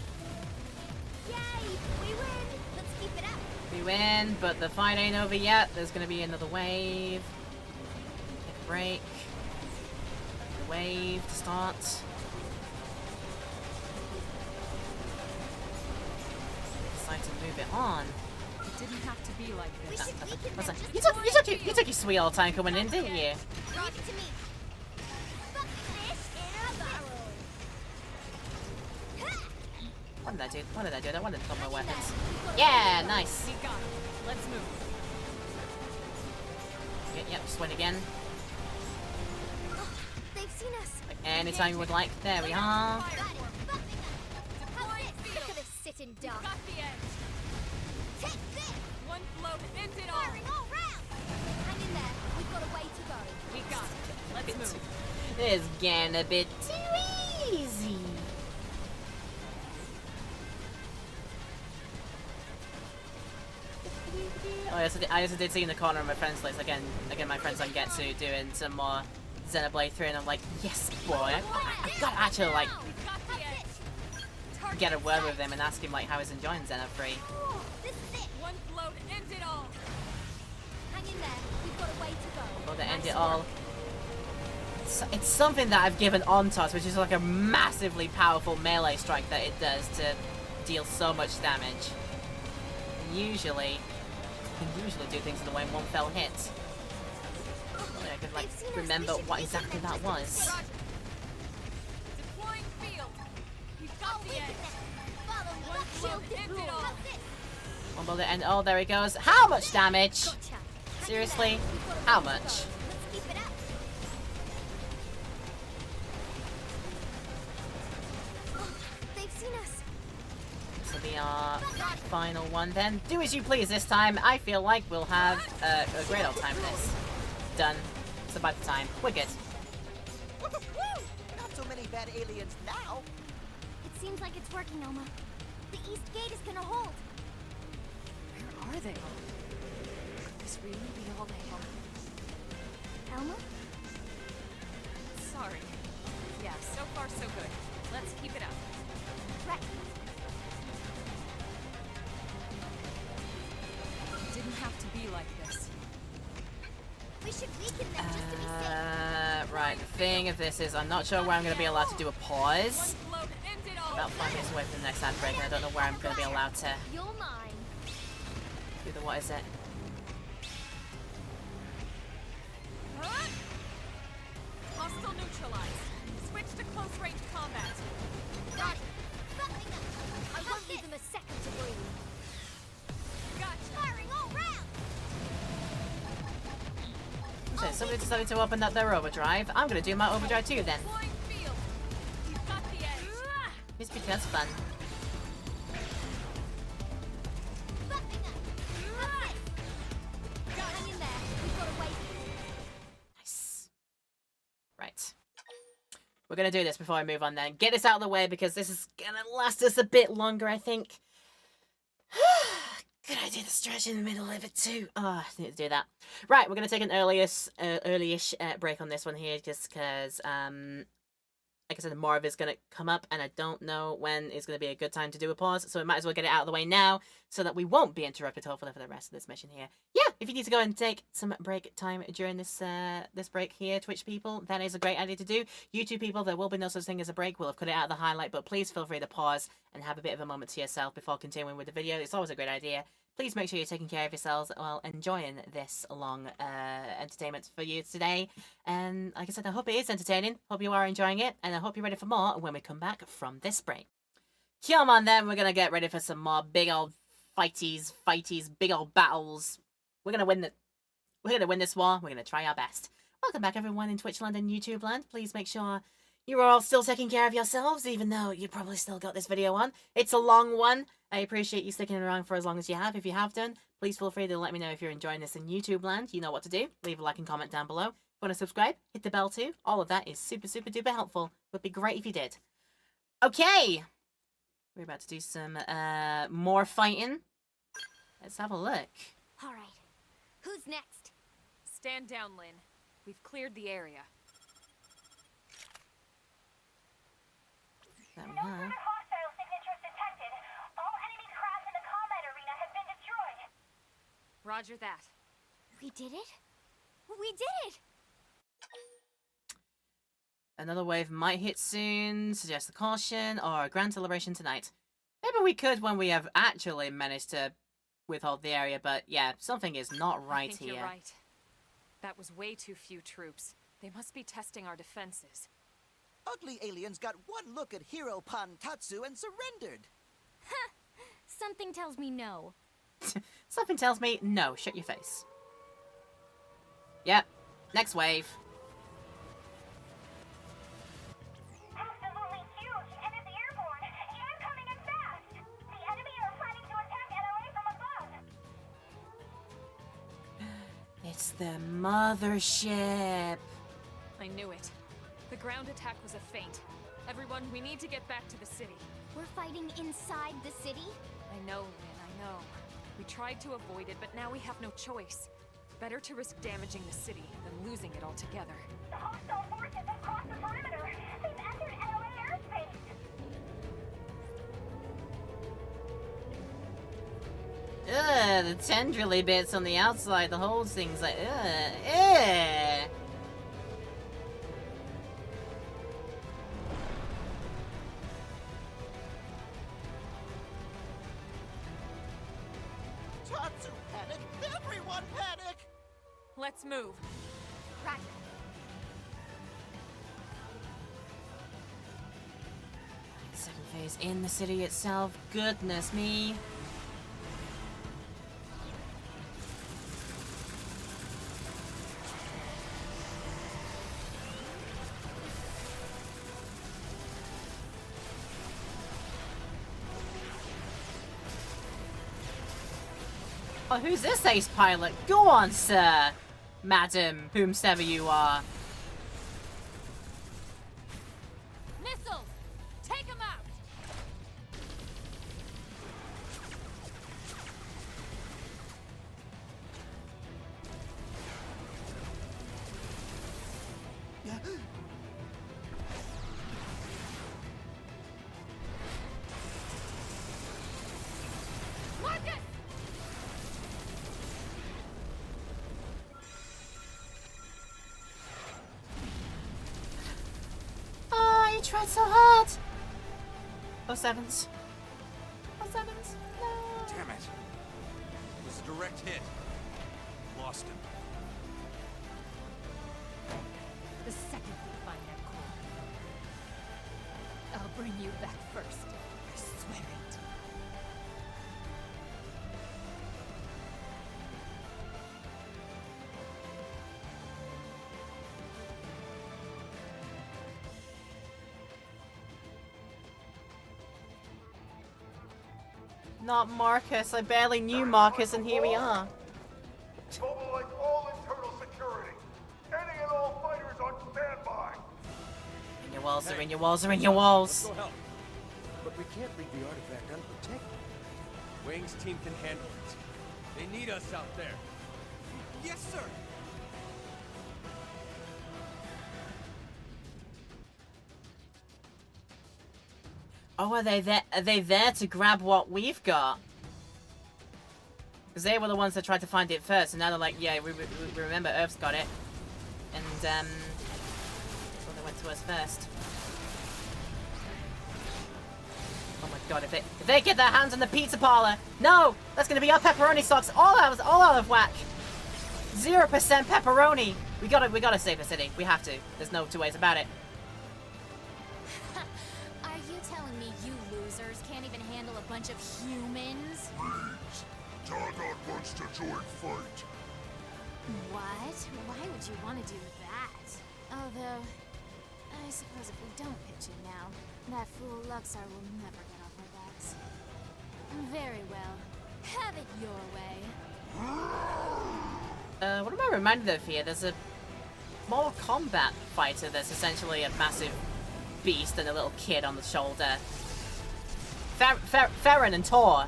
Yay, we win. Let's keep it up. We win, but the fight ain't over yet. There's gonna be another wave. Take a break. The wave to start. Decide to move it on. It didn't have to be like We this. should weaken What's them. that? Just You took your sweet old time coming in, didn't you? Leave it to me. Buck this in a barrel. What did I do? What did I do? I wanted to put my weapons. Yeah, nice. We got it. Let's move. Yep, just win again. They've seen us. Like anytime you would like. There we are. Got it. Buffing us. How's this? Look at this sitting duck. Got the edge. Take this. One blow to end it all. Firing all round. Hang in there. We've got a way to go. We got it. Let's move. This is getting a bit too easy. Oh, I also did see in the corner of my friends list again my friends on Getsu doing some more Xenoblade 3, and I'm like, yes, boy, I've got to actually like We've got the edge. get a word with him and ask him like how he's enjoying Xeno 3. This is it. One blow to end it all. Hang in there. We've got a way to go. Well, to end it all, it's something that I've given Ontos, which is like a massively powerful melee strike that it does to deal so much damage. Usually, you can usually do things in the way in one fell hit. I could like remember what exactly that was. Deploying field. You've got the edge. Follow me. One blow to end it all. How's this? One bullet and oh, there he goes. How much damage? Gotcha. Hang in there. Seriously? We've got a How way to much? go. Let's keep it up. Oh, they've seen us. So the final one then. Do as you please this time. I feel like we'll have a great old time with this. Done. It's about the time. We're good. Not so many bad aliens now. It seems like it's working, Elma. The east gate is gonna hold. Where are they all? Could this really be all they have? Elma? Sorry. Yeah, so far so good. Let's keep it up. Right. It didn't have to be like this. We should weaken them just to be safe. Right, the thing of this is I'm not sure where I'm going to be allowed to do a pause. One blow to end it all. About 5 minutes away from the next ad break, and I don't know where I'm going to be allowed to You're mine. do the what is it? Hostile neutralized. Switch to close range combat. Got it. Buffing us. I won't leave them a second to breathe. Gotcha. Firing all round. So somebody decided to open up their overdrive. I'm going to do my overdrive too then. Deploying field. You've got the edge. Just because fun. Buffing us. How's this? Hang in there. We've got a way. Nice. Right. we're gonna do this before I move on then. Get this out of the way because this is gonna last us a bit longer, I think. Could I do the stretch in the middle of it too? Oh, I need to do that. Right, we're gonna take an early-ish break on this one here just because, like I said, more of it's going to come up, and I don't know when is going to be a good time to do a pause, so we might as well get it out of the way now, so that we won't be interrupted, hopefully, for the rest of this mission here. Yeah, if you need to go and take some break time during this this break here, Twitch people, that is a great idea to do. YouTube people, there will be no such thing as a break. We'll have cut it out of the highlight, but please feel free to pause and have a bit of a moment to yourself before continuing with the video. It's always a great idea. Please make sure you're taking care of yourselves while enjoying this long entertainment for you today. And like I said, I hope it is entertaining. Hope you are enjoying it. And I hope you're ready for more when we come back from this break. Come on then, we're going to get ready for some more big old fighties, big old battles. We're going to win this war. We're going to try our best. Welcome back everyone in Twitch land and YouTube land. Please make sure you are all still taking care of yourselves, even though you probably still got this video on. It's a long one. I appreciate you sticking around for as long as you have. If you have done, please feel free to let me know if you're enjoying this in YouTube land. You know what to do. Leave a like and comment down below. If you want to subscribe, hit the bell too. All of that is super, super duper helpful. Would be great if you did. Okay. We're about to do some more fighting. Let's have a look. All right. Who's next? Stand down, Lynn. We've cleared the area. No further hostile signatures detected. All enemy craft in the combat arena has been destroyed. Roger that. We did it? We did it! Another wave might hit soon. Suggest a caution or a grand celebration tonight. Maybe we could when we have actually managed to withhold the area, but yeah, something is not right I think here. You're right. That was way too few troops. They must be testing our defenses. Ugly aliens got one look at Hero Pantatsu and surrendered. Ha! Something tells me no. Something tells me no. Shut your face. Yep. Next wave. Absolutely huge and is airborne. Incoming and fast. The enemy are planning to attack LOA from above. It's the mothership. I knew it. The ground attack was a feint. Everyone, we need to get back to the city. We're fighting inside the city? I know, Lynn, I know. We tried to avoid it, but now we have no choice. Better to risk damaging the city than losing it altogether. The hostile forces have crossed the perimeter. They've entered LOA airspace. Ugh, the tendrily bits on the outside, the whole thing's like, ugh. Tatsu panic! Everyone panic! Let's move. Roger. Second phase in the city itself. Goodness me. Oh, who's this ace pilot? Go on, sir! Madam, whomsoever you are. Missiles! Take them out! Marcus! Oh, you tried so hard! Oh, sevens. Oh, sevens. No. Damn it. It was a direct hit. Lost him. The second we find that core, I'll bring you back first. I swear it. Not Marcus. I barely knew Marcus, and here we are. Mobilize all internal security. Any and all fighters on standby. walls are in your walls are in your walls. Let's go help. But we can't leave the artifact unprotected. Wang's team can handle it. They need us out there. Yes, sir. Oh, are they there? Are they there to grab what we've got? Because they were the ones that tried to find it first, and now they're like, yeah, we remember Earth's got it. And, so they went to us first. Oh my god, if they get their hands on the pizza parlor, no! That's gonna be our pepperoni socks all out of whack! 0% pepperoni! We gotta save the city. We have to. There's no two ways about it. Are you telling me you losers can't even handle a bunch of humans? Please, Targon wants to join fight. What? Why would you want to do that? Although, I suppose if we don't pitch in now, that fool Luxar will never get off our backs. Very well. Have it your way. What am I reminded of here? There's a Mortal Kombat fighter that's essentially a massive beast and a little kid on the shoulder. Farron and Tor.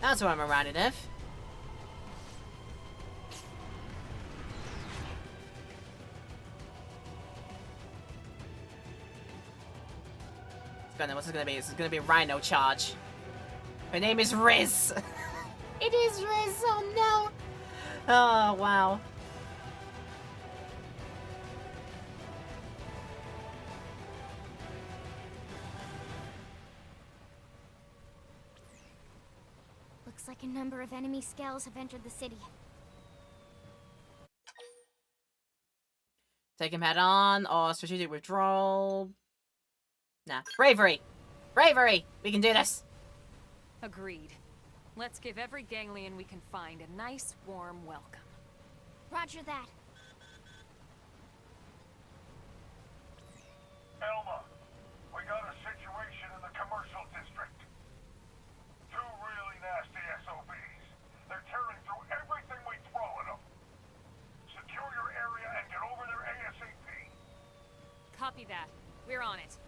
That's what I'm reminded of. What's it gonna be? This is gonna be a Rhino charge. Her name is Riz. It is Riz. Oh no. Oh wow. Looks like a number of enemy scales have entered the city. Take him head on or strategic withdrawal. Nah. Bravery! Bravery! We can do this! Agreed. Let's give every ganglion we can find a nice, warm welcome. Roger that. Elma, we got a situation in the commercial district. Two really nasty SOBs. They're tearing through everything we throw at them. Secure your area and get over there ASAP. Copy that. We're on it.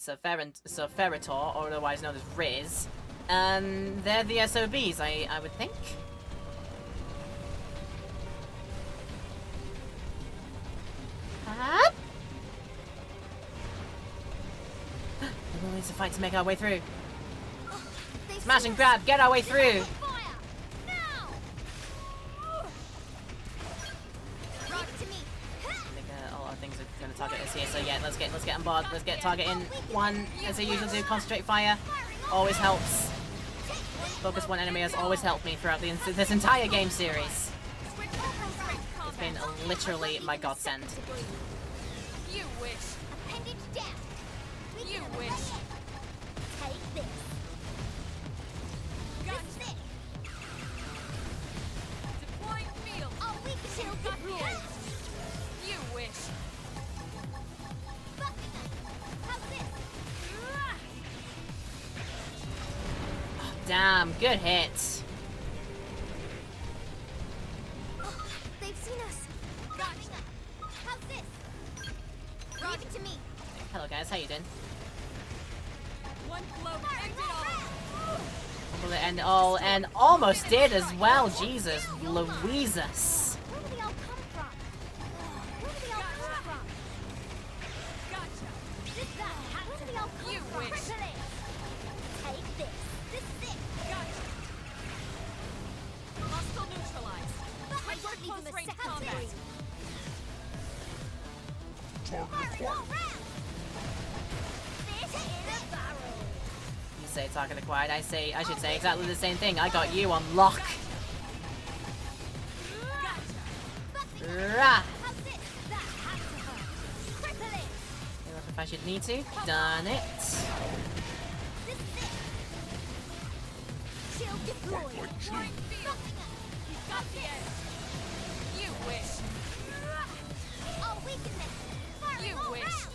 So Ferritor, or otherwise known as Riz, they're the SOBs, I would think. We'll need to fight to make our way through. Smash and grab, get our way through! All our things are going to target us here, so yeah, let's get on board. Let's get target in one, as I usually do. Concentrate fire always helps. Focus one enemy has always helped me throughout this entire game series. It's been literally my godsend. You wish. Appendage down. You wish. Take this. Gotcha. Deploying field. Oh, we can shield the rules. You wish. How's this? Damn, good hit. Oh, they've seen us. Gotcha. How's this? Leave it to me. Hello guys, how you doing? One blow ended all. And all, and almost did as well. Jesus, Louises. Where do they all come from? Where do they all come from? Gotcha. This guy. Where do they all come You from? wish. Take this. This is it. Gotcha. Hostile neutralized. I Enter don't even close range accept combat. this. Fire all round. Fish in a barrel. You say target acquired, I should say exactly the same thing. I got you on lock. Rah! How's this? That has to hurt. Cripple it. If I should need to. Done it. This is it. Shield deployed. Deploying field. He's got the edge. You wish. I'll weaken them. Fire You all wish. round.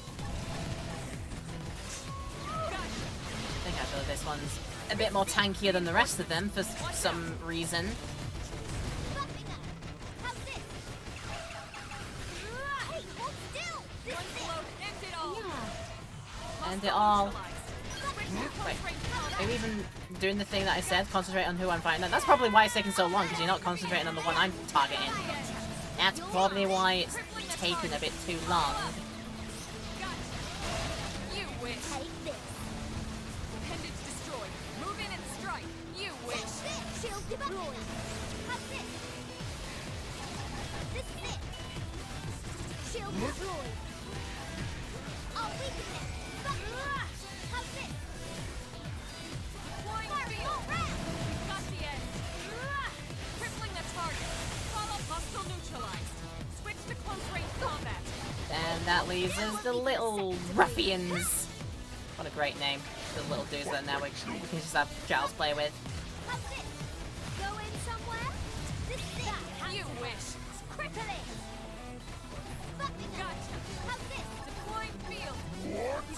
I think I feel this one's a bit more tankier than the rest of them for some reason. Buffing up. How's this? End it all. Wait, are you even doing the thing that I said? Concentrate on who I'm fighting? That's probably why it's taking so long, because you're not concentrating on the one I'm targeting. That's probably why it's taking a bit too long. You wish. Appendage destroyed. Move in and strike. You wish. Shield deployed. How's this? This is it. Shield deployed. I'll weaken them. How's this? Flying field. Got the edge. Crippling the target. Follow hostile neutralized. Switch to close range combat. And that leaves us the little ruffians. What a great name. The little dudes that now we can just have Giles play with. How's this? Go in somewhere? This is it. You wish. Crippling. Gotcha. How's this? Deploying field.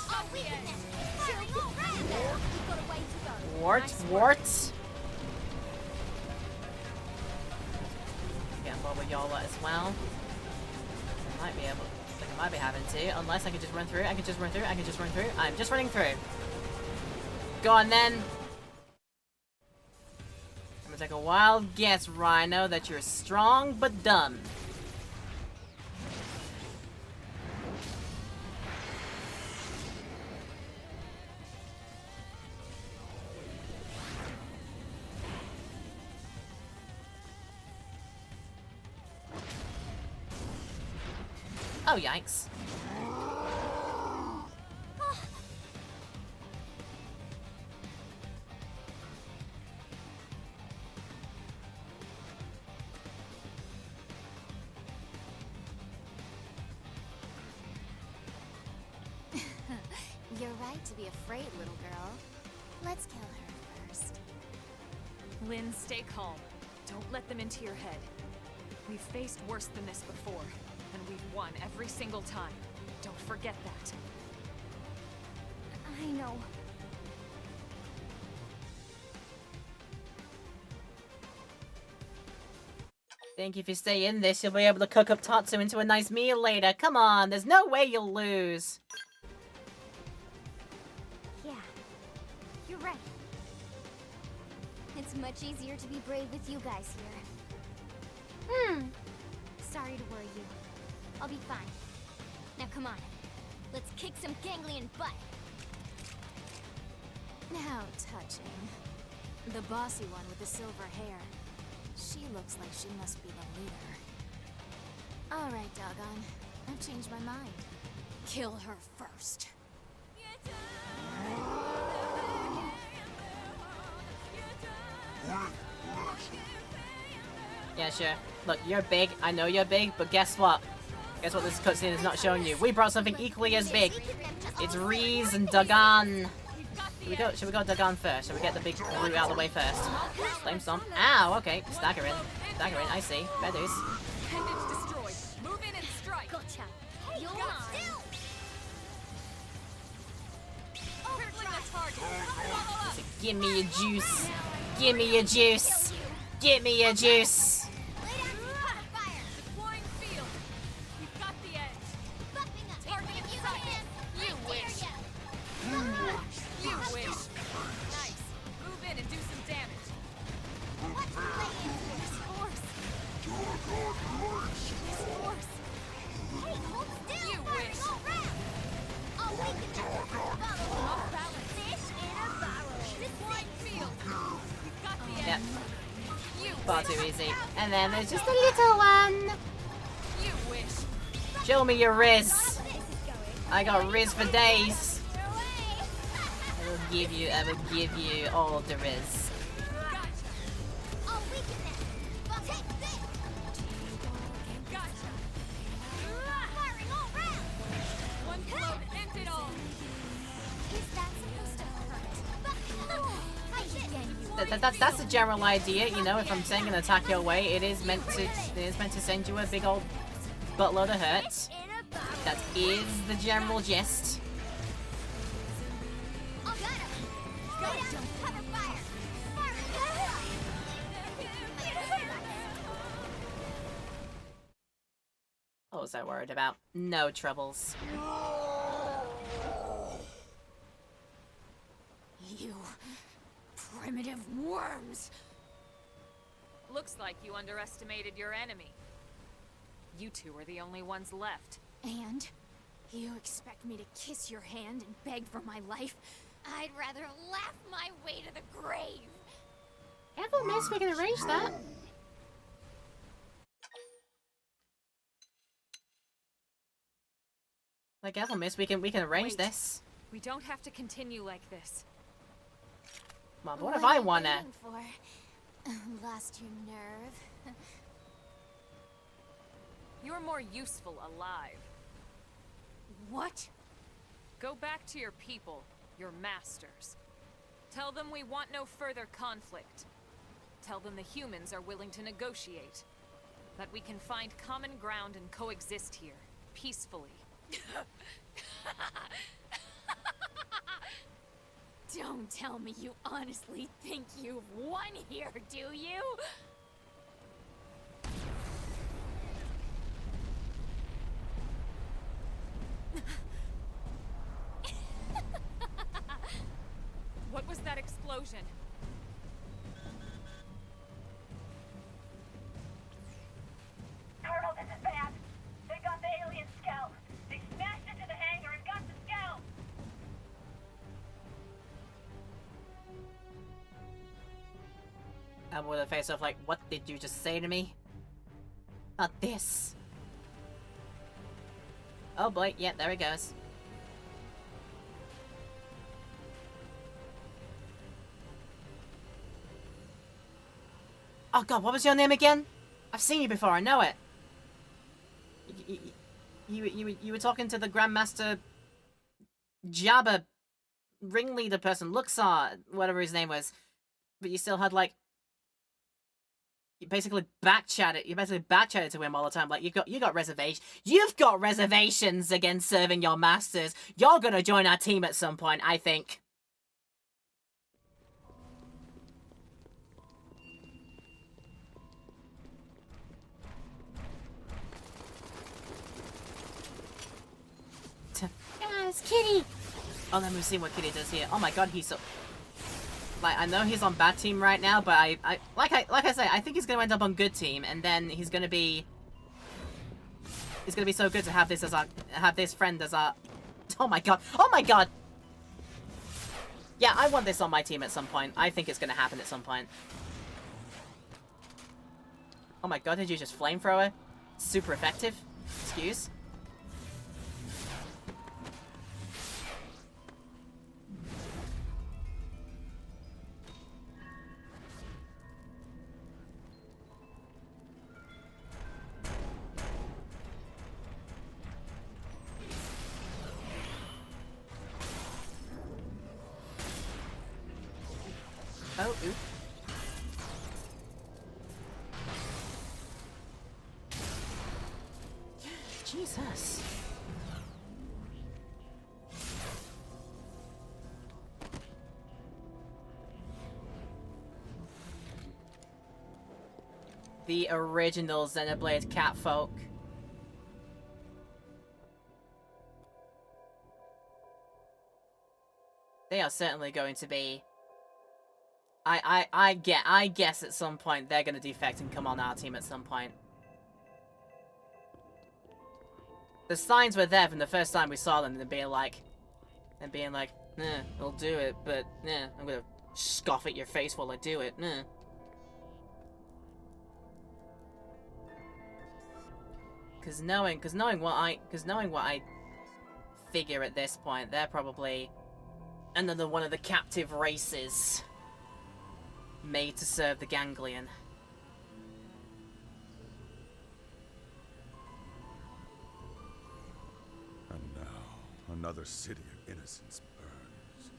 I'll weaken them. Shield deployed. We've got a way to go. Wart, wart. Get on board with Yola as well. I might be able. I think I might be having to, unless I can just run through. I can just run through. I can just run through. I'm just running through. Go on then. I'm gonna take a wild guess, Rhino, that you're strong but dumb. Oh, yikes. You're right to be afraid, little girl. Let's kill her first. Lynn, stay calm. Don't let them into your head. We've faced worse than this before, and we've won every single time. Don't forget that. I know. Think if you stay in this, you'll be able to cook up Tatsu into a nice meal later. Come on, there's no way you'll lose. Yeah, you're right. It's much easier to be brave with you guys here. Sorry to worry you. I'll be fine. Now come on. Let's kick some ganglion butt. How touching. The bossy one with the silver hair. She looks like she must be the leader. Alright, doggone. I've changed my mind. Kill her first. Yeah, sure. Look, you're big. I know you're big, but guess what? Guess what this cutscene is not showing you? We brought something equally as big. It's Reese and Dagon. Should we go Dagon first? Should we get the big brute out of the way first? Flame Stomp. Ow, okay. Staggering. Staggering, I see. Fair dues. Appendage destroyed. Move in and strike. Gotcha. You're mine. Crippling the target. Follow up. So give me your juice. Give me your juice. Give me your juice. Deploying field. We've got the edge. Target in sight. You wish. You wish. Nice. Move in and do some damage. This horse. This horse. Hey, hold still. You Firing wish. all round. I'll weaken them. Follow Off balance. fish in a barrel. This Deploying field. We've got the edge. Yep. You Far wish. too easy. And then there's just a little one. You wish. Show me your Riz. this is going. I got Riz for days. I will give you all the Riz. Gotcha. I'll weaken them. Take this. Gotcha. Firing all round. One blow to end it all. Is that supposed to hurt? I did. That's the general idea, you know. If I'm saying an attack your way, it is meant to send you a big old buttload of hurt. In a barrel. That is the general gist. I got him. Go down. Cover fire. What was I worried about? No troubles. You primitive worms! Looks like you underestimated your enemy. You two are the only ones left. And? You expect me to kiss your hand and beg for my life? I'd rather laugh my way to the grave! Careful, miss, we can arrange that. Like, careful, miss, we can arrange Wait. this. We don't have to continue like this. Come on, what if I wanna? Waiting for? Lost your nerve? You're more useful alive. What? Go back to your people, your masters. Tell them we want no further conflict. Tell them the humans are willing to negotiate. That we can find common ground and coexist here, peacefully. Don't tell me you honestly think you've won here, do you? What was that explosion? Colonel, this is bad. They got the alien scout. They smashed into the hangar and got the scout. I'm with a face off like, what did you just say to me? Not this. Oh boy, yeah, there he goes. Oh god, what was your name again? I've seen you before, I know it. You were talking to the Grandmaster Jabba ringleader person, Luxor, whatever his name was. But you still had like you basically backchatted to him all the time. Like you've got reservations against serving your masters. You're gonna join our team at some point, I think. Yes, Kitty! Oh, let me see what Kitty does here. Oh my god, he's so... Like, I know he's on bad team right now, but like I say, I think he's gonna end up on good team, and then he's gonna be so good to have this as this friend as our... Oh my god! Oh my god! Yeah, I want this on my team at some point. I think it's gonna happen at some point. Oh my god, did you just flamethrower? Super effective. Excuse. Oh, oop. Jesus. The original Xenoblade catfolk. They are certainly going to be... I guess at some point they're gonna defect and come on our team at some point. The signs were there from the first time we saw them, and being like, nah, I'll do it, but nah, I'm gonna scoff at your face while I do it, nah. Cause knowing what I figure at this point, they're probably another one of the captive races made to serve the ganglion. And now, another city of innocence burns.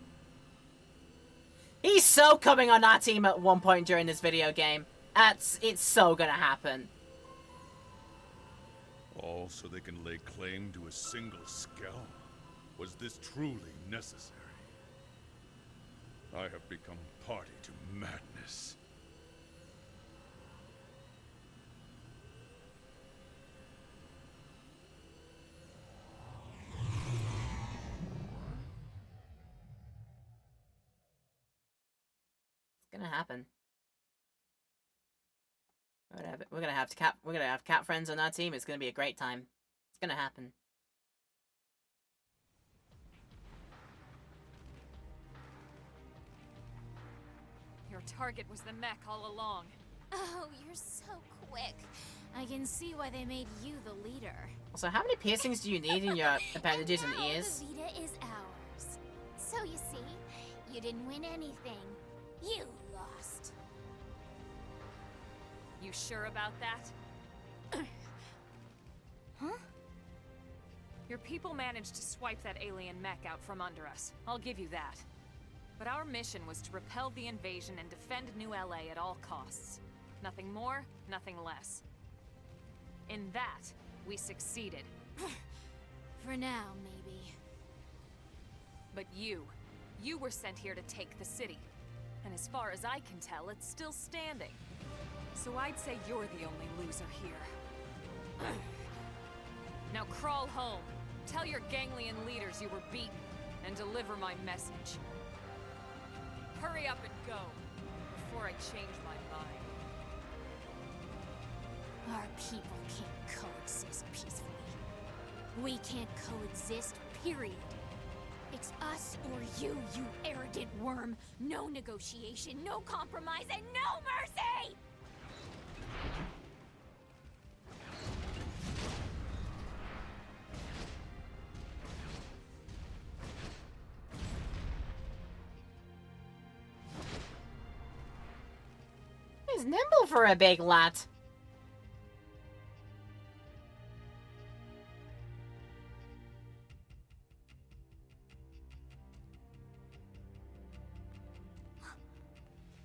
He's so coming on our team at one point during this video game. It's so gonna happen. All so they can lay claim to a single skull? Was this truly necessary? I have become party to madness. happen. We're gonna have cat friends on our team. It's gonna be a great time. It's gonna happen. Your target was the mech all along. Oh, you're so quick. I can see why they made you the leader. Also, how many piercings do you need in your appendages and ears? The Vita is ours. So you see, you didn't win anything. You lost. You sure about that? Huh? Your people managed to swipe that alien mech out from under us. I'll give you that. But our mission was to repel the invasion and defend New LA at all costs. Nothing more, nothing less. In that, we succeeded. For now, maybe. But you were sent here to take the city. And as far as I can tell, it's still standing. So I'd say you're the only loser here. Now crawl home. Tell your ganglion leaders you were beaten, and deliver my message. Hurry up and go, before I change my mind. Our people can't coexist peacefully. We can't coexist, period. It's us or you arrogant worm. No negotiation, no compromise, and no mercy! He's nimble for a big lad.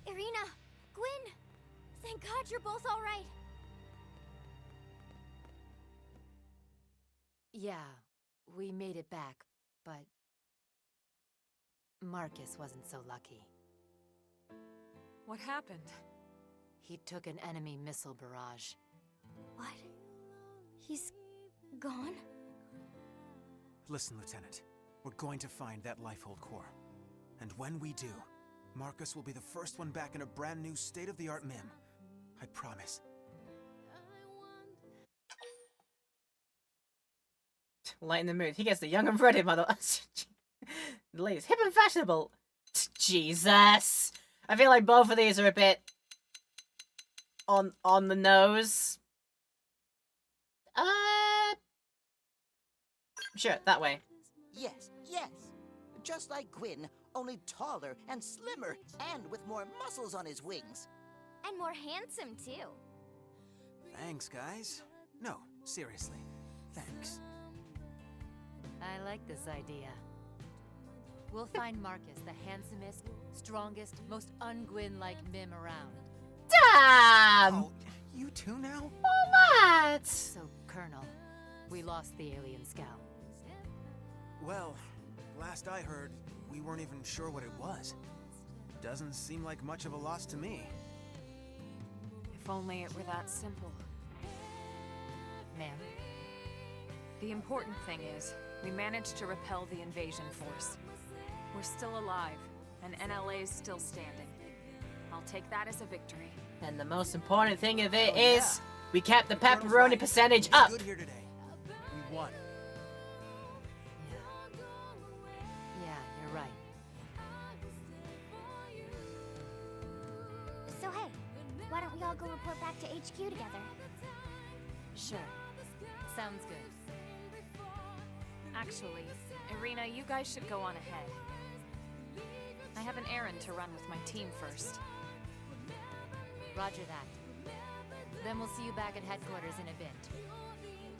Irina! Gwyn! Thank God you're both alright. Yeah, we made it back, but Marcus wasn't so lucky. What happened? He took an enemy missile barrage. What? He's gone? Listen, Lieutenant. We're going to find that Lifehold core. And when we do, Marcus will be the first one back in a brand new state-of-the-art MIM. I promise. Lighten the mood. He gets the young and ready mother. The ladies, hip and fashionable. Jesus. I feel like both of these are a bit on the nose. Sure, that way. Yes, yes. Just like Gwyn, only taller and slimmer, and with more muscles on his wings. And more handsome, too. Thanks, guys. No, seriously. Thanks. I like this idea. We'll find Marcus the handsomest, strongest, most un-Gwyn-like MIM around. Damn! Oh, you too now? What? So, Colonel, we lost the alien scout. Well, last I heard, we weren't even sure what it was. Doesn't seem like much of a loss to me. If only it were that simple. Ma'am? The important thing is, we managed to repel the invasion force. We're still alive, and NLA's still standing. I'll take that as a victory. And the most important thing of it is, we kept the pepperoni percentage up. Good here today. We won. Yeah, you're right. So hey, why don't we all go report back to HQ together? Sure. Sounds good. Actually, Irina, you guys should go on ahead. I have an errand to run with my team first. Roger that. Then we'll see you back at headquarters in a bit.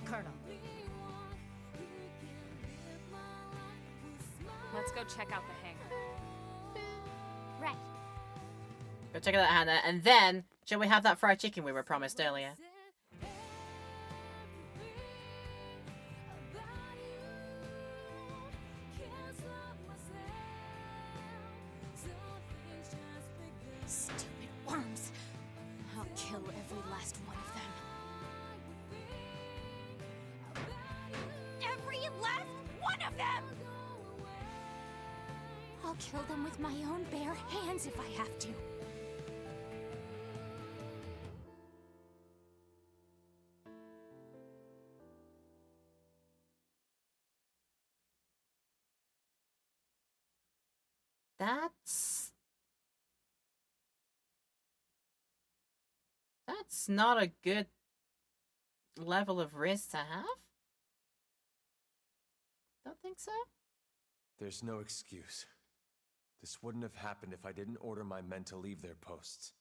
Colonel. Let's go check out the hangar. Right. Go check out that Hannah, and then, shall we have that fried chicken we were promised earlier? Stupid worms. I'll kill every last one of them. Every last one of them! I'll kill them with my own bare hands if I have to. That's not a good level of risk to have? Don't think so? There's no excuse. This wouldn't have happened if I didn't order my men to leave their posts.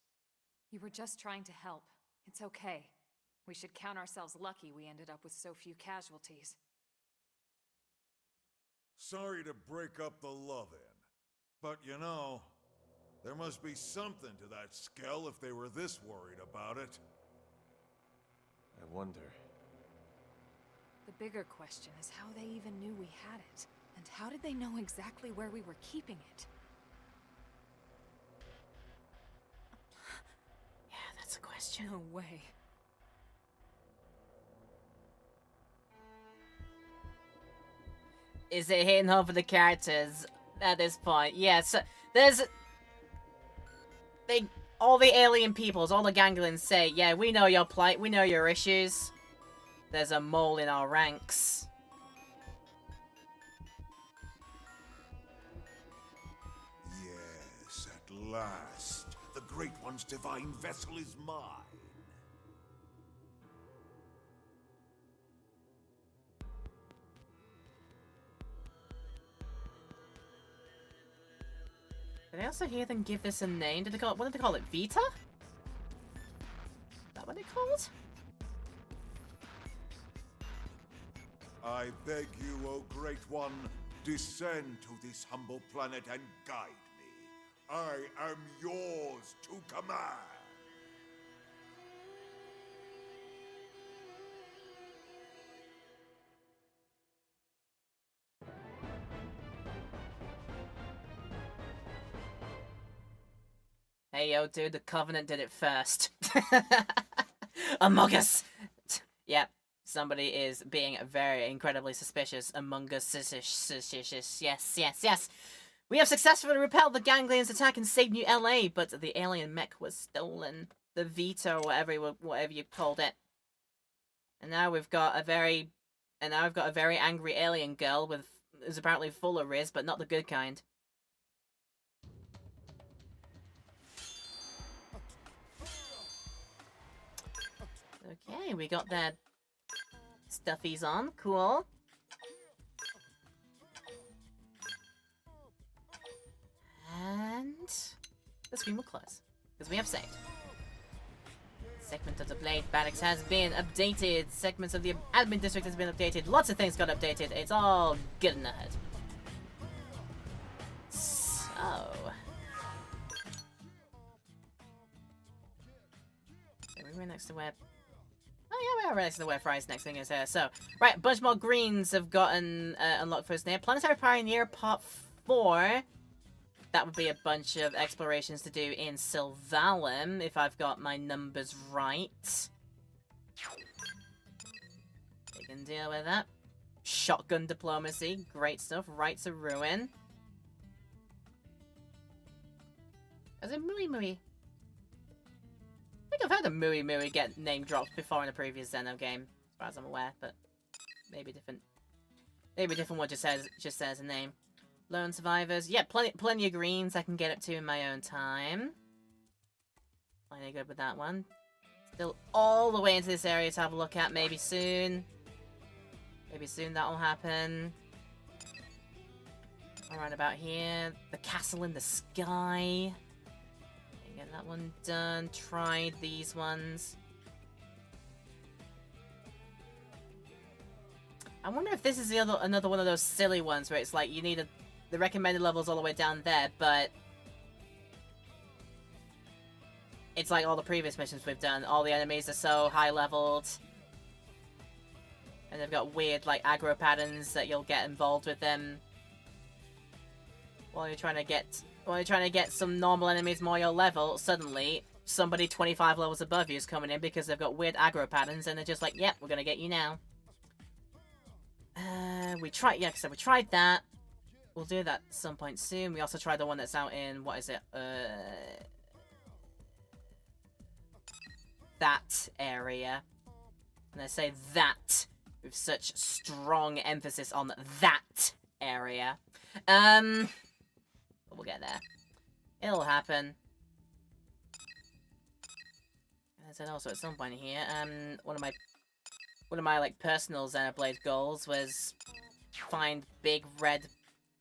You were just trying to help. It's okay. We should count ourselves lucky we ended up with so few casualties. Sorry to break up the love-in, but you know, there must be something to that skell if they were this worried about it. I wonder. The bigger question is how they even knew we had it. And how did they know exactly where we were keeping it? Yeah, that's a question. No way. Is it hitting home for the characters at this point? Yes. There's... all the alien peoples, all the ganglions say, yeah, we know your plight, we know your issues. There's a mole in our ranks. Yes, at last. The Great One's divine vessel is mine. Did I also hear them give this a name? Did they call it, what did they call it? Vita? Is that what they called? I beg you, O Great One, descend to this humble planet and guide me. I am yours to command. Hey yo, dude, the Covenant did it first. Among Us! Yep, somebody is being very incredibly suspicious. Among Us, suspicious. Yes, yes, yes. We have successfully repelled the Ganglions' attack and saved New LA, but the alien mech was stolen. The Vita, or whatever you called it. And now we've got a very angry alien girl who's apparently full of riz, but not the good kind. Okay, we got that stuffies on. Cool. And the screen will close, because we have saved. Segment of the Blade Barracks has been updated. Segments of the admin district has been updated. Lots of things got updated. It's all good in the hood. So... we're next to where... Oh yeah, we are next to the where Fry's next thing is here. So, right, a bunch more greens have gotten unlocked for us now. Planetary Pioneer Part 4. That would be a bunch of explorations to do in Sylvalum, if I've got my numbers right. We can deal with that. Shotgun diplomacy, great stuff. Rights of Ruin. Is it Mui Mui? I think I've heard of Mui Mui get name dropped before in a previous Xeno game, as far as I'm aware, but maybe different. Maybe a different one just says a name. Lone survivors. Yeah, plenty of greens I can get up to in my own time. Plenty good with that one. Still all the way into this area to have a look at. Maybe soon. Maybe soon that'll happen. Alright, about here. The castle in the sky. Get that one done. Tried these ones. I wonder if this is another one of those silly ones where it's like you need the recommended level's all the way down there, but it's like all the previous missions we've done. All the enemies are so high leveled. And they've got weird like aggro patterns that you'll get involved with them. While you're trying to get some normal enemies more your level, suddenly somebody 25 levels above you is coming in because they've got weird aggro patterns and they're just like, yep, we're gonna get you now. We tried that. We'll do that at some point soon. We also tried the one that's out in, what is it? That area. And I say that with such strong emphasis on that area. We'll But we'll get there. It'll happen. And then also at some point here, one of my like personal Xenoblade goals was find big red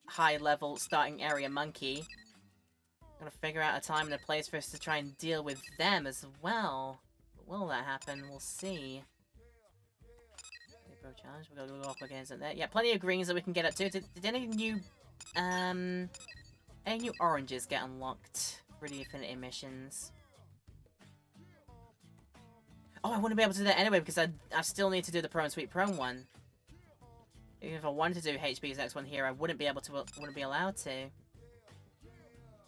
high level starting area monkey. Gotta figure out a time and a place for us to try and deal with them as well. But will that happen? We'll see. Bro challenge. We gotta go off against it there. Yeah, plenty of greens that we can get up to. Did any new oranges get unlocked for the Infinity missions? Oh, I wouldn't be able to do that anyway because I still need to do the Pro and Sweet Prone one. Even if I wanted to do HB's next one here, I wouldn't be allowed to.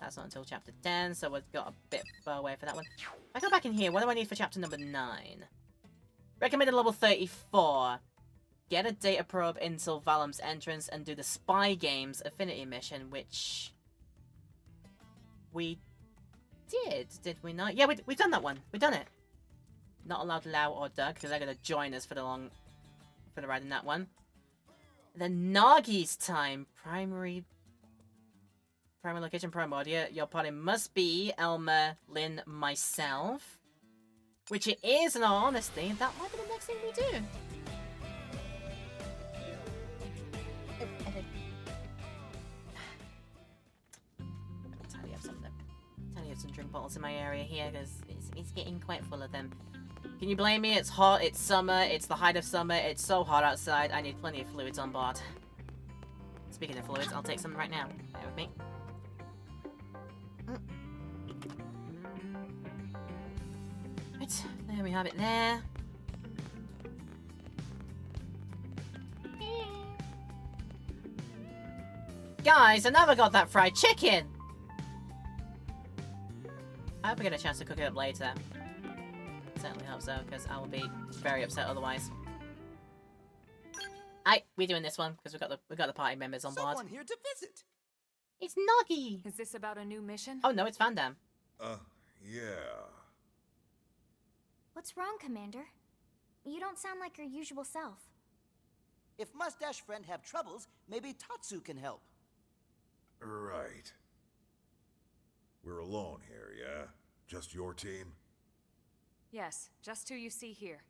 That's not until chapter 10, so we've got a bit far away for that one. If I go back in here, what do I need for chapter number 9? Recommended level 34. Get a data probe into Valum's entrance and do the Spy Games Affinity mission, which we did we not? Yeah, we've done that one. We've done it. Not allowed Lau or Doug, because they're going to join us for the ride in that one. Then Nagi's time. Primary location, Primordia. Your party must be Elmer, Lynn, myself. Which it is, in all honesty. That might be the next thing we do. Tidy up some drink bottles in my area here, because it's getting quite full of them. Can you blame me? It's hot, it's summer, it's the height of summer, it's so hot outside, I need plenty of fluids on board. Speaking of fluids, I'll take some right now. Bear with me. Right, there we have it there. Guys, I never got that fried chicken! I hope I get a chance to cook it up later. Certainly hope so, because I will be very upset otherwise. We're doing this one because we got the party members on board. Someone here to visit. It's Nagi. Is this about a new mission? Oh no, it's Vandam. Yeah. What's wrong, Commander? You don't sound like your usual self. If Mustache Friend have troubles, maybe Tatsu can help. Right. We're alone here, yeah? Just your team? Yes, just who you see here.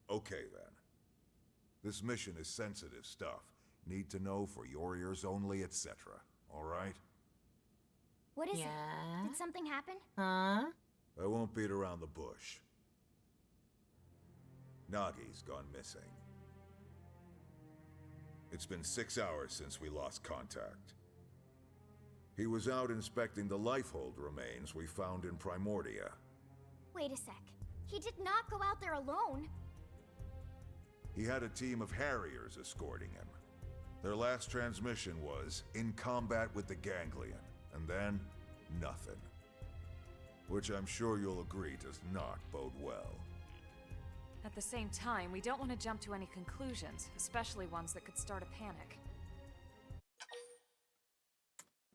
Okay, then. This mission is sensitive stuff. Need to know for your ears only, etc. Alright? What is it? Did something happen? Huh? I won't beat around the bush. Nagi's gone missing. It's been 6 hours since we lost contact. He was out inspecting the lifehold remains we found in Primordia. Wait a sec. He did not go out there alone. He had a team of Harriers escorting him. Their last transmission was, in combat with the Ganglion, and then, nothing. Which I'm sure you'll agree does not bode well. At the same time, we don't want to jump to any conclusions, especially ones that could start a panic.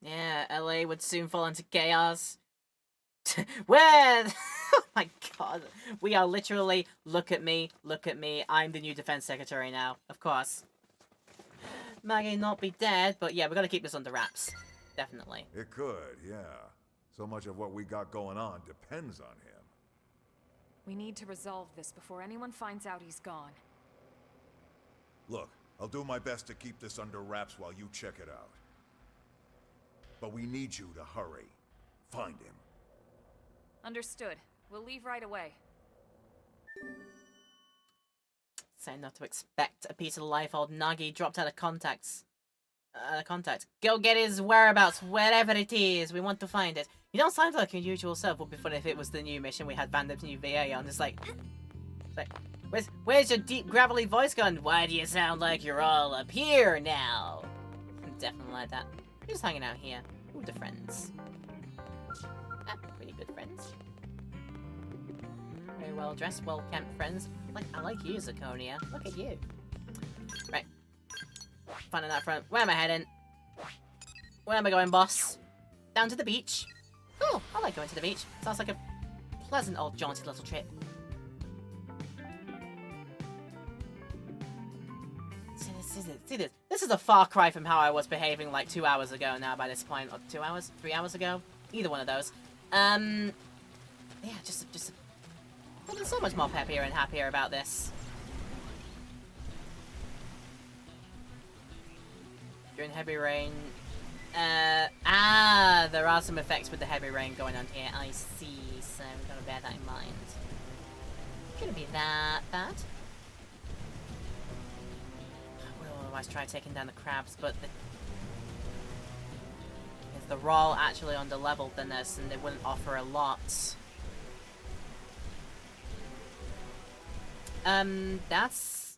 Yeah, LA would soon fall into chaos. Where? Oh my god. We are literally, look at me, I'm the new defense secretary now, of course. Maggie not be dead, but yeah, we gotta keep this under wraps. Definitely. It could, yeah. So much of what we got going on depends on him. We need to resolve this before anyone finds out he's gone. Look, I'll do my best to keep this under wraps while you check it out. But we need you to hurry. Find him. Understood. We'll leave right away. Say not to expect a piece of life old Nagi dropped out of contact. Go get his whereabouts, wherever it is. We want to find it. You don't sound like your usual self. Would be funny if it was the new mission we had Vandam's new VA on. It's like where's your deep gravelly voice gone? Why do you sound like you're all up here now? Definitely like that. We're just hanging out here. Ooh, the friends. Pretty good friends. Very well dressed, well kept friends. I like you, Zaconia. Look at you. Right. Fun on that front. Where am I heading? Where am I going, boss? Down to the beach. Oh, I like going to the beach. Sounds like a pleasant old jaunty little trip. see this. This is a far cry from how I was behaving like 2 hours ago now by this point. Or 2 hours? 3 hours ago? Either one of those. Yeah, just feeling so much more peppier and happier about this. During heavy rain. There are some effects with the heavy rain going on here. I see, so we've got to bear that in mind. Shouldn't be that bad. I will otherwise try taking down the crabs, but if the roll actually under-leveled than this, and they wouldn't offer a lot. That's...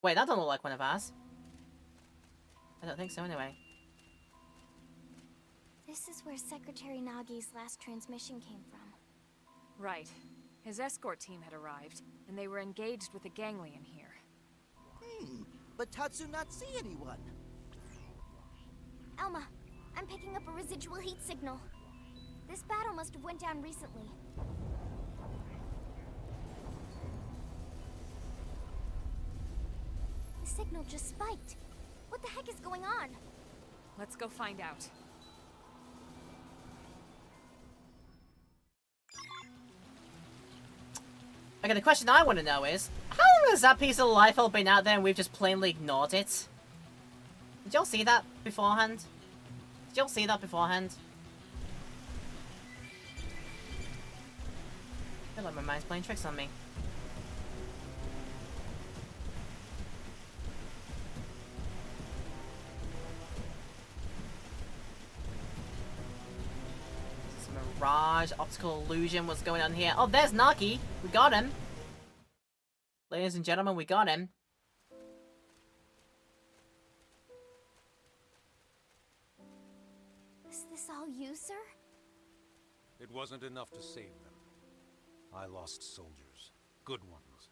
Wait, that doesn't look like one of ours. I don't think so, anyway. This is where Secretary Nagi's last transmission came from. Right. His escort team had arrived, and they were engaged with a ganglion here. But Tatsu not see anyone. Elma, I'm picking up a residual heat signal. This battle must have went down recently. The signal just spiked. What the heck is going on? Let's go find out. Okay, the question I want to know is, how long has that piece of Liefeld been out there and we've just plainly ignored it? Did y'all see that beforehand? Did y'all see that beforehand? I feel like my mind's playing tricks on me. Mirage, optical illusion, what's going on here? Oh, there's Nagi! We got him! Ladies and gentlemen, we got him. Is this all you, sir? It wasn't enough to save them. I lost soldiers. Good ones.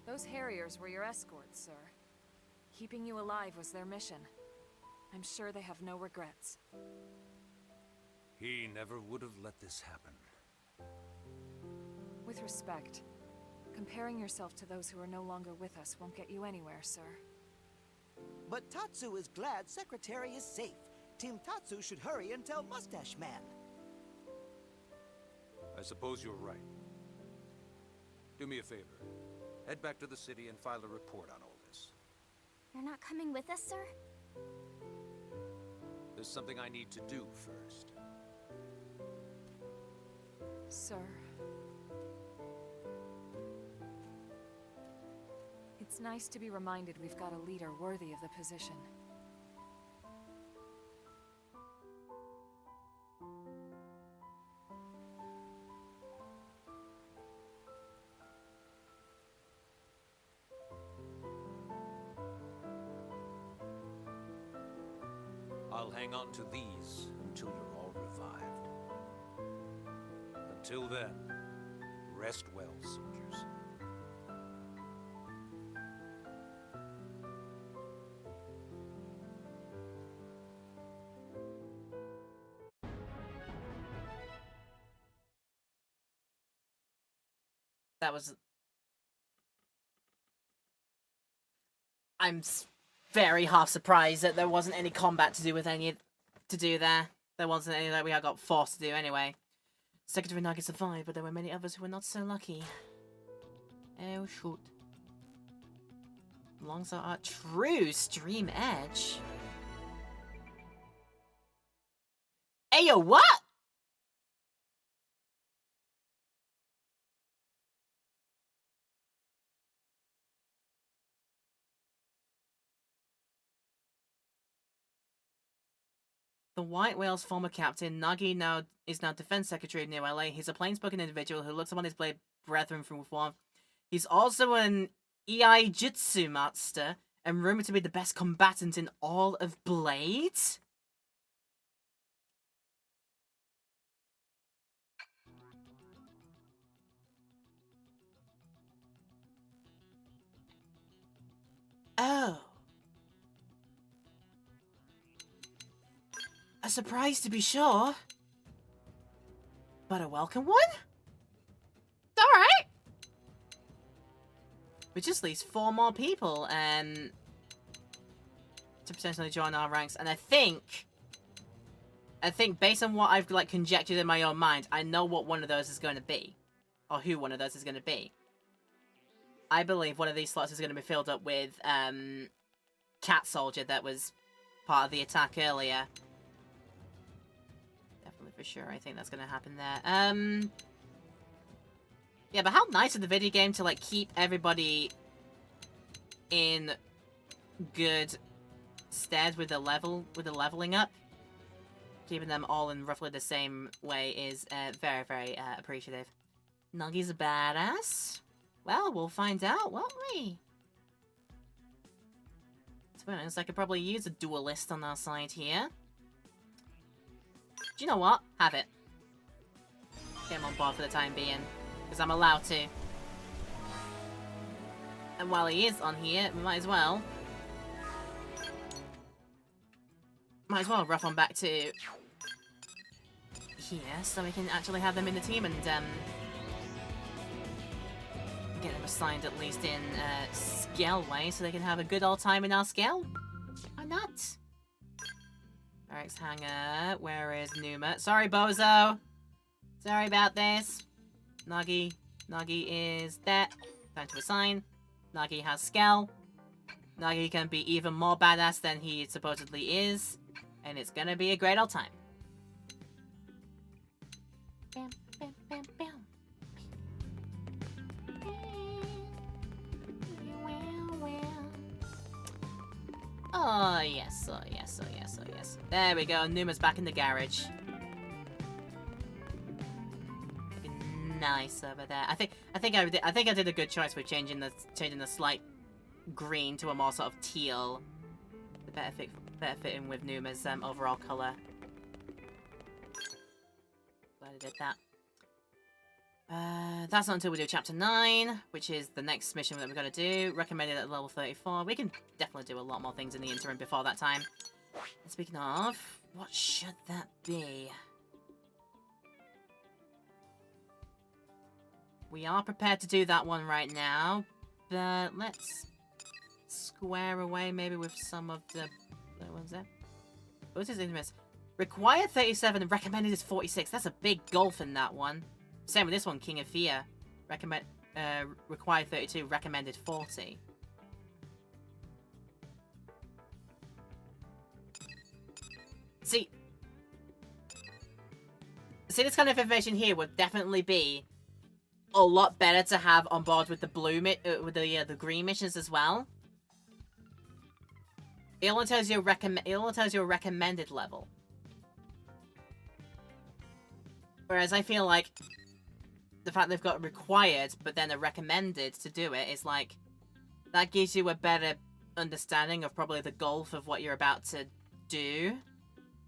Those Harriers were your escorts, sir. Keeping you alive was their mission. I'm sure they have no regrets. He never would have let this happen. With respect, comparing yourself to those who are no longer with us won't get you anywhere, sir. But Tatsu is glad Secretary is safe. Team Tatsu should hurry and tell Mustache Man. I suppose you're right. Do me a favor. Head back to the city and file a report on all this. You're not coming with us, sir? There's something I need to do first. Sir. It's nice to be reminded we've got a leader worthy of the position. I'll hang on to these until you're all revived. Until then, rest well, soldiers. That was... I'm very half surprised that there wasn't any combat to do with any to do there. There wasn't any that we got forced to do anyway. Secretary Nagi survived, but there were many others who were not so lucky. Oh shoot. Alongside our true Stream Edge. Ayo, what? The White Whale's former captain, Nagi, is now Defense Secretary of New LA. He's a plain-spoken individual who looks upon his blade brethren from warmth. He's also an EI Jutsu master and rumored to be the best combatant in all of Blades. Oh. A surprise to be sure. But a welcome one? Alright. which just leaves 4 more people to potentially join our ranks. And I think based on what I've like conjectured in my own mind, I know what one of those is going to be, or who one of those is going to be. I believe one of these slots is going to be filled up with Cat Soldier that was part of the attack earlier. Definitely for sure. I think that's going to happen there. Yeah, but how nice of the video game to like keep everybody in good stead with the leveling up. Keeping them all in roughly the same way is very, very appreciative. Nuggy's a badass. Well, we'll find out, won't we? To be honest, I could probably use a duelist on our side here. Do you know what? Have it. Get him on board for the time being. Because I'm allowed to. And while he is on here, we might as well rough on back to here, so we can actually have them in the team and get them assigned at least in Skell way, so they can have a good old time in our Skell. Why not? Eric's Hanger, where is Numa? Sorry, Bozo! Sorry about this. Nagi is there. Time to assign. Nagi has Skell. Nagi can be even more badass than he supposedly is. And it's gonna be a great old time. Bam, bam, bam, bam. Oh yes, oh yes, oh yes, oh yes. There we go, Numa's back in the garage. Looking nice over there. I think I did a good choice with changing the slight green to a more sort of teal. The better fitting with Numa's overall colour. Glad I did that. That's not until we do Chapter 9, which is the next mission that we're going to do. Recommended at level 34. We can definitely do a lot more things in the interim before that time. And speaking of, what should that be? We are prepared to do that one right now, but let's square away maybe with some of the other ones there. What's his interest? Required 37 and recommended is 46. That's a big gulf in that one. Same with this one, King of Fear. Required 32, recommended 40. See, this kind of information here would definitely be a lot better to have on board with the the green missions as well. It only tells you a recommended level. Whereas I feel like the fact they've got required, but then a recommended to do it is like, that gives you a better understanding of probably the gulf of what you're about to do.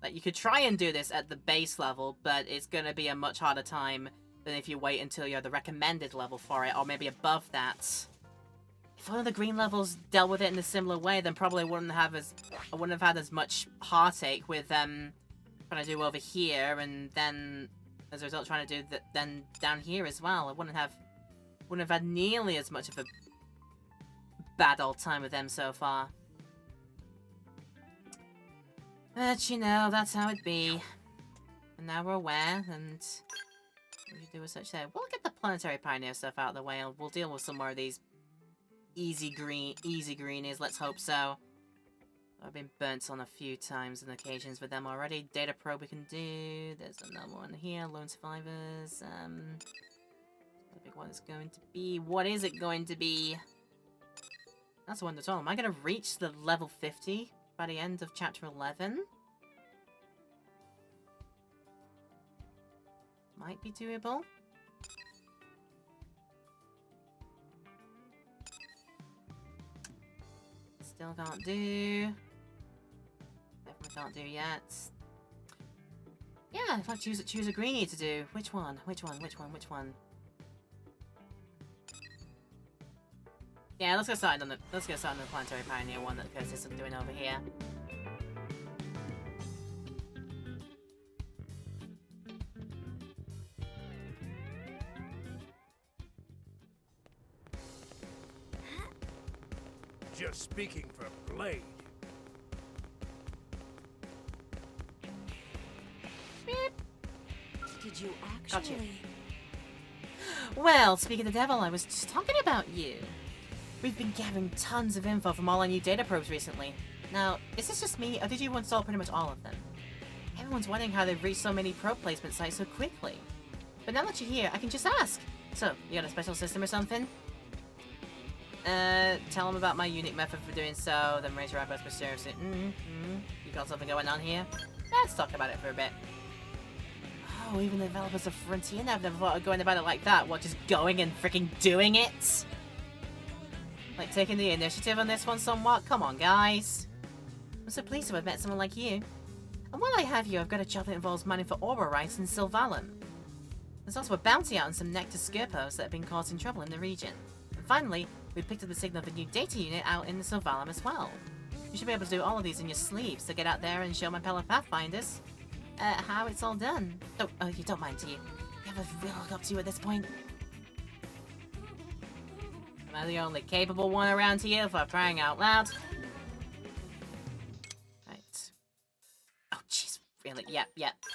Like, you could try and do this at the base level, but it's going to be a much harder time than if you wait until you're the recommended level for it, or maybe above that. If one of the green levels dealt with it in a similar way, then probably I wouldn't have had as much heartache with trying to do over here, and then as a result trying to do that then down here as well. I wouldn't have had nearly as much of a bad old time with them so far. But you know, that's how it be. And now we're aware, and we do as such there. We'll get the Planetary Pioneer stuff out of the way, and we'll deal with some more of these easy greenies, let's hope so. I've been burnt on a few times and occasions with them already. Data probe we can do. There's another one here. Lone survivors. The big one is going to be. What is it going to be? That's the one that's all. Am I going to reach the level 50 by the end of chapter 11? Might be doable. Still can't do. Definitely can't do yet. Yeah, if I choose a greenie to do. Which one? Yeah, let's get started on the Planetary Pioneer one that Curtis is doing over here. just speaking for Blade. Did you Got you. actually? Well, speaking of the devil, I was just talking about you. We've been gathering tons of info from all our new data probes recently. Now, is this just me, or did you install pretty much all of them? Everyone's wondering how they've reached so many probe placement sites so quickly. But now that you're here, I can just ask. So, you got a special system or something? Tell them about my unique method for doing so, then raise your eyebrows mysteriously. You got something going on here? Let's talk about it for a bit. Oh, even the developers of Frontier have never thought of going about it like that. What, just going and freaking doing it? Like, taking the initiative on this one somewhat? Come on, guys. I'm so pleased to have met someone like you. And while I have you, I've got a job that involves mining for ore rights in Sylvalum. There's also a bounty out on some Nectar Skirpos that have been causing trouble in the region. And finally, we picked up the signal of a new data unit out in the Sylvalum as well. You should be able to do all of these in your sleep, so get out there and show my fellow Pathfinders how it's all done. Oh, you don't mind, do you? You have a real hook up to you at this point. Am I the only capable one around here for crying out loud? Right. Oh, jeez. Really? Yep.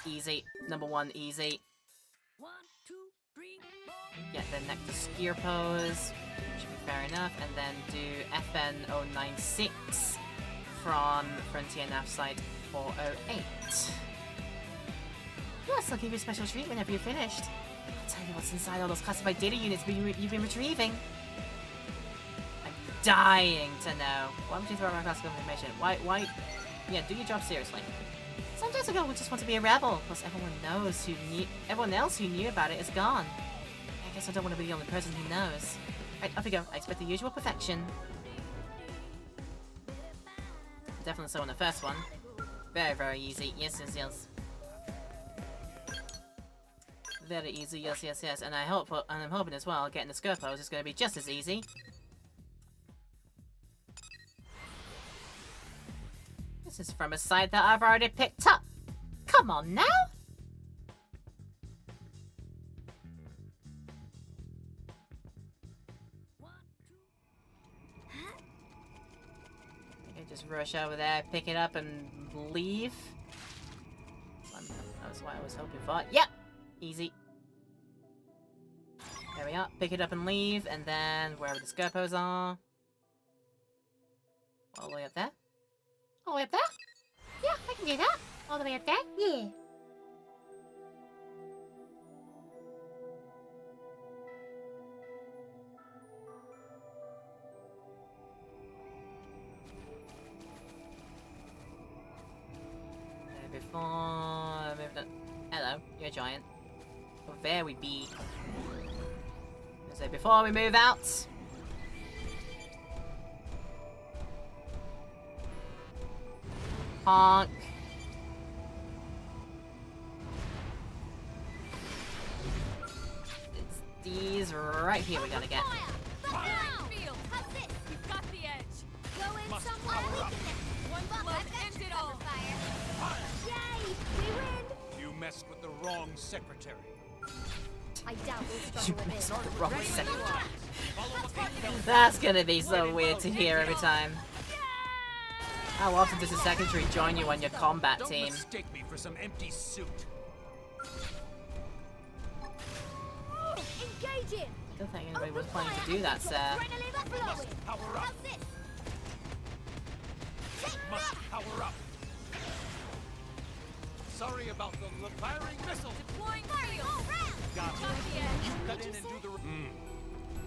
Easy. Number one, easy. 1, 2, 3, 4. Get the Nectar Skier pose. Should be fair enough. And then do FN096 from Frontier Nav Site 408. Yes, I'll give you a special treat whenever you're finished. I'll tell you what's inside all those classified data units you've been retrieving. I'm dying to know. Why would you throw around classical information? Why? Yeah, do your job seriously. Sometimes ago, we just want to be a rebel. Plus, everyone else who knew about it is gone. I guess I don't want to be the only person who knows. Right, off we go. I expect the usual perfection. Definitely so on the first one. Very, very easy. Yes. Very easy, yes. And I'm hoping as well, getting the Skirpos is going to be just as easy. This is from a site that I've already picked up. Come on now! I can just rush over there, pick it up, and leave. That's what I was hoping for. Yep! Easy. There we are. Pick it up and leave, and then wherever the Skirpos are. All the way up there? All the way up there? Yeah, I can do that. All the way up there? Yeah. There before... Hello, you're a giant. Oh, there we be. So before we move out... Honk. It's these right here we gotta get. You've got the edge. Go in somewhere weakness. One blow ends it all. Yay! We win! You messed with the wrong secretary. I doubt we'll struggle with this. The wrong secretary. That's gonna be so weird to hear every time. How often does a secretary join you on your combat team? Don't mistake me for some empty suit. Engage him! I don't think anybody was planning to do that, sir. Must power up. Must power up. Sorry about the firing missile. Deploying field. Got Got the edge. You cut in and do the.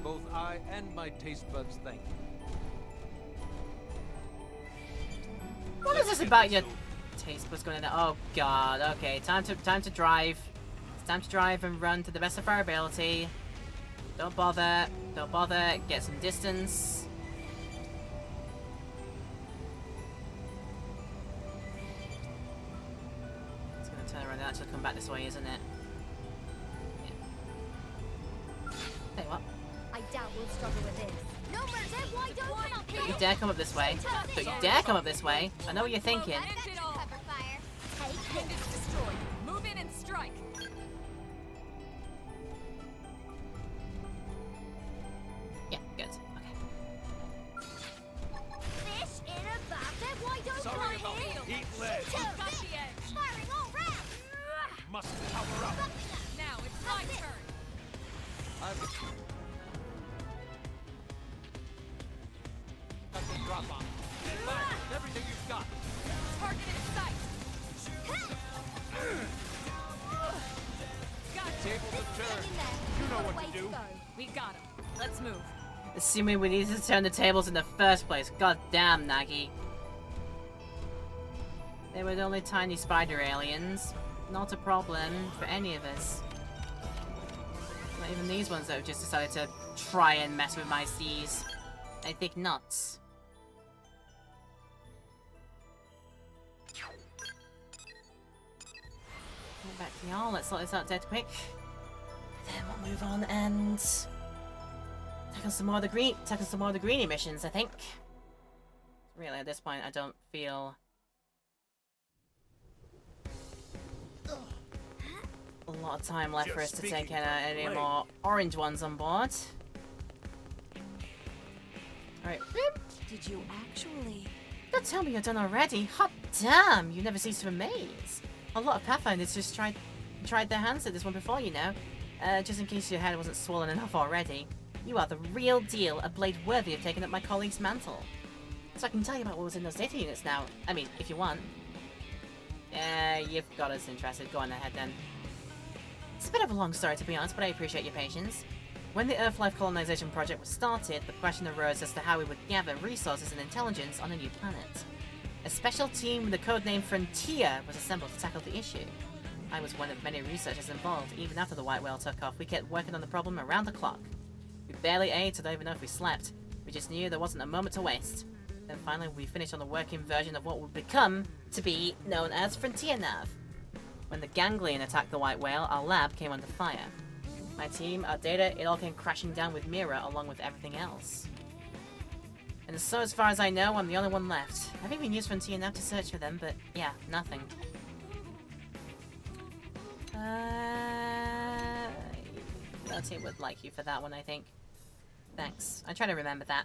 Both I and my taste buds thank you. What is this about your taste? What's going on? Oh god. Okay, time to drive. It's time to drive and run to the best of our ability. Don't bother. Don't bother. Get some distance. It's gonna turn around and actually come back this way, isn't it? Yeah. Tell you what. I doubt we'll struggle with this. No mercy! Why don't up Don't you dare come up this way. Don't you dare come up this way. I know what you're thinking. Cover fire. Take And it's destroyed. Move in and strike. Yeah, good. Okay. Got the edge. Firing all round. Must power up. Now it's my turn. That's a drop off. Stand by. Everything you've got. Target in sight. Got it. Tables have turned. You know what to do. We got him. Let's move. Assuming we needed to turn the tables in the first place. God damn, Nagi. They were only tiny spider aliens. Not a problem for any of us. Not even these ones that have just decided to try and mess with my seas. I think not. Go back to y'all. Let's sort this out dead quick. Then we'll move on and tackle some more of the greenie missions, I think. Really, at this point, I don't feel a lot of time left for us to take any more orange ones on board. Alright. Did you actually? Don't tell me you're done already. Hot damn! You never cease to amaze. A lot of Pathfinders just tried their hands at this one before, you know. Just in case your head wasn't swollen enough already. You are the real deal, a blade worthy of taking up my colleague's mantle. So I can tell you about what was in those data units now. I mean, if you want. You've got us interested. Go on ahead then. It's a bit of a long story to be honest, but I appreciate your patience. When the Earth-Life colonization project was started, the question arose as to how we would gather resources and intelligence on a new planet. A special team with the codename Frontier was assembled to tackle the issue. I was one of many researchers involved. Even after the White Whale took off, we kept working on the problem around the clock. We barely ate, so I don't even know if we slept. We just knew there wasn't a moment to waste. Then finally we finished on the working version of what would become to be known as Frontier Nav. When the ganglion attacked the White Whale, our lab came under fire. My team, our data, it all came crashing down with Mira along with everything else. And so as far as I know, I'm the only one left. I've even used Frontier Nav to search for them, but yeah, nothing. Your team would like you for that one, I think. Thanks. I try to remember that.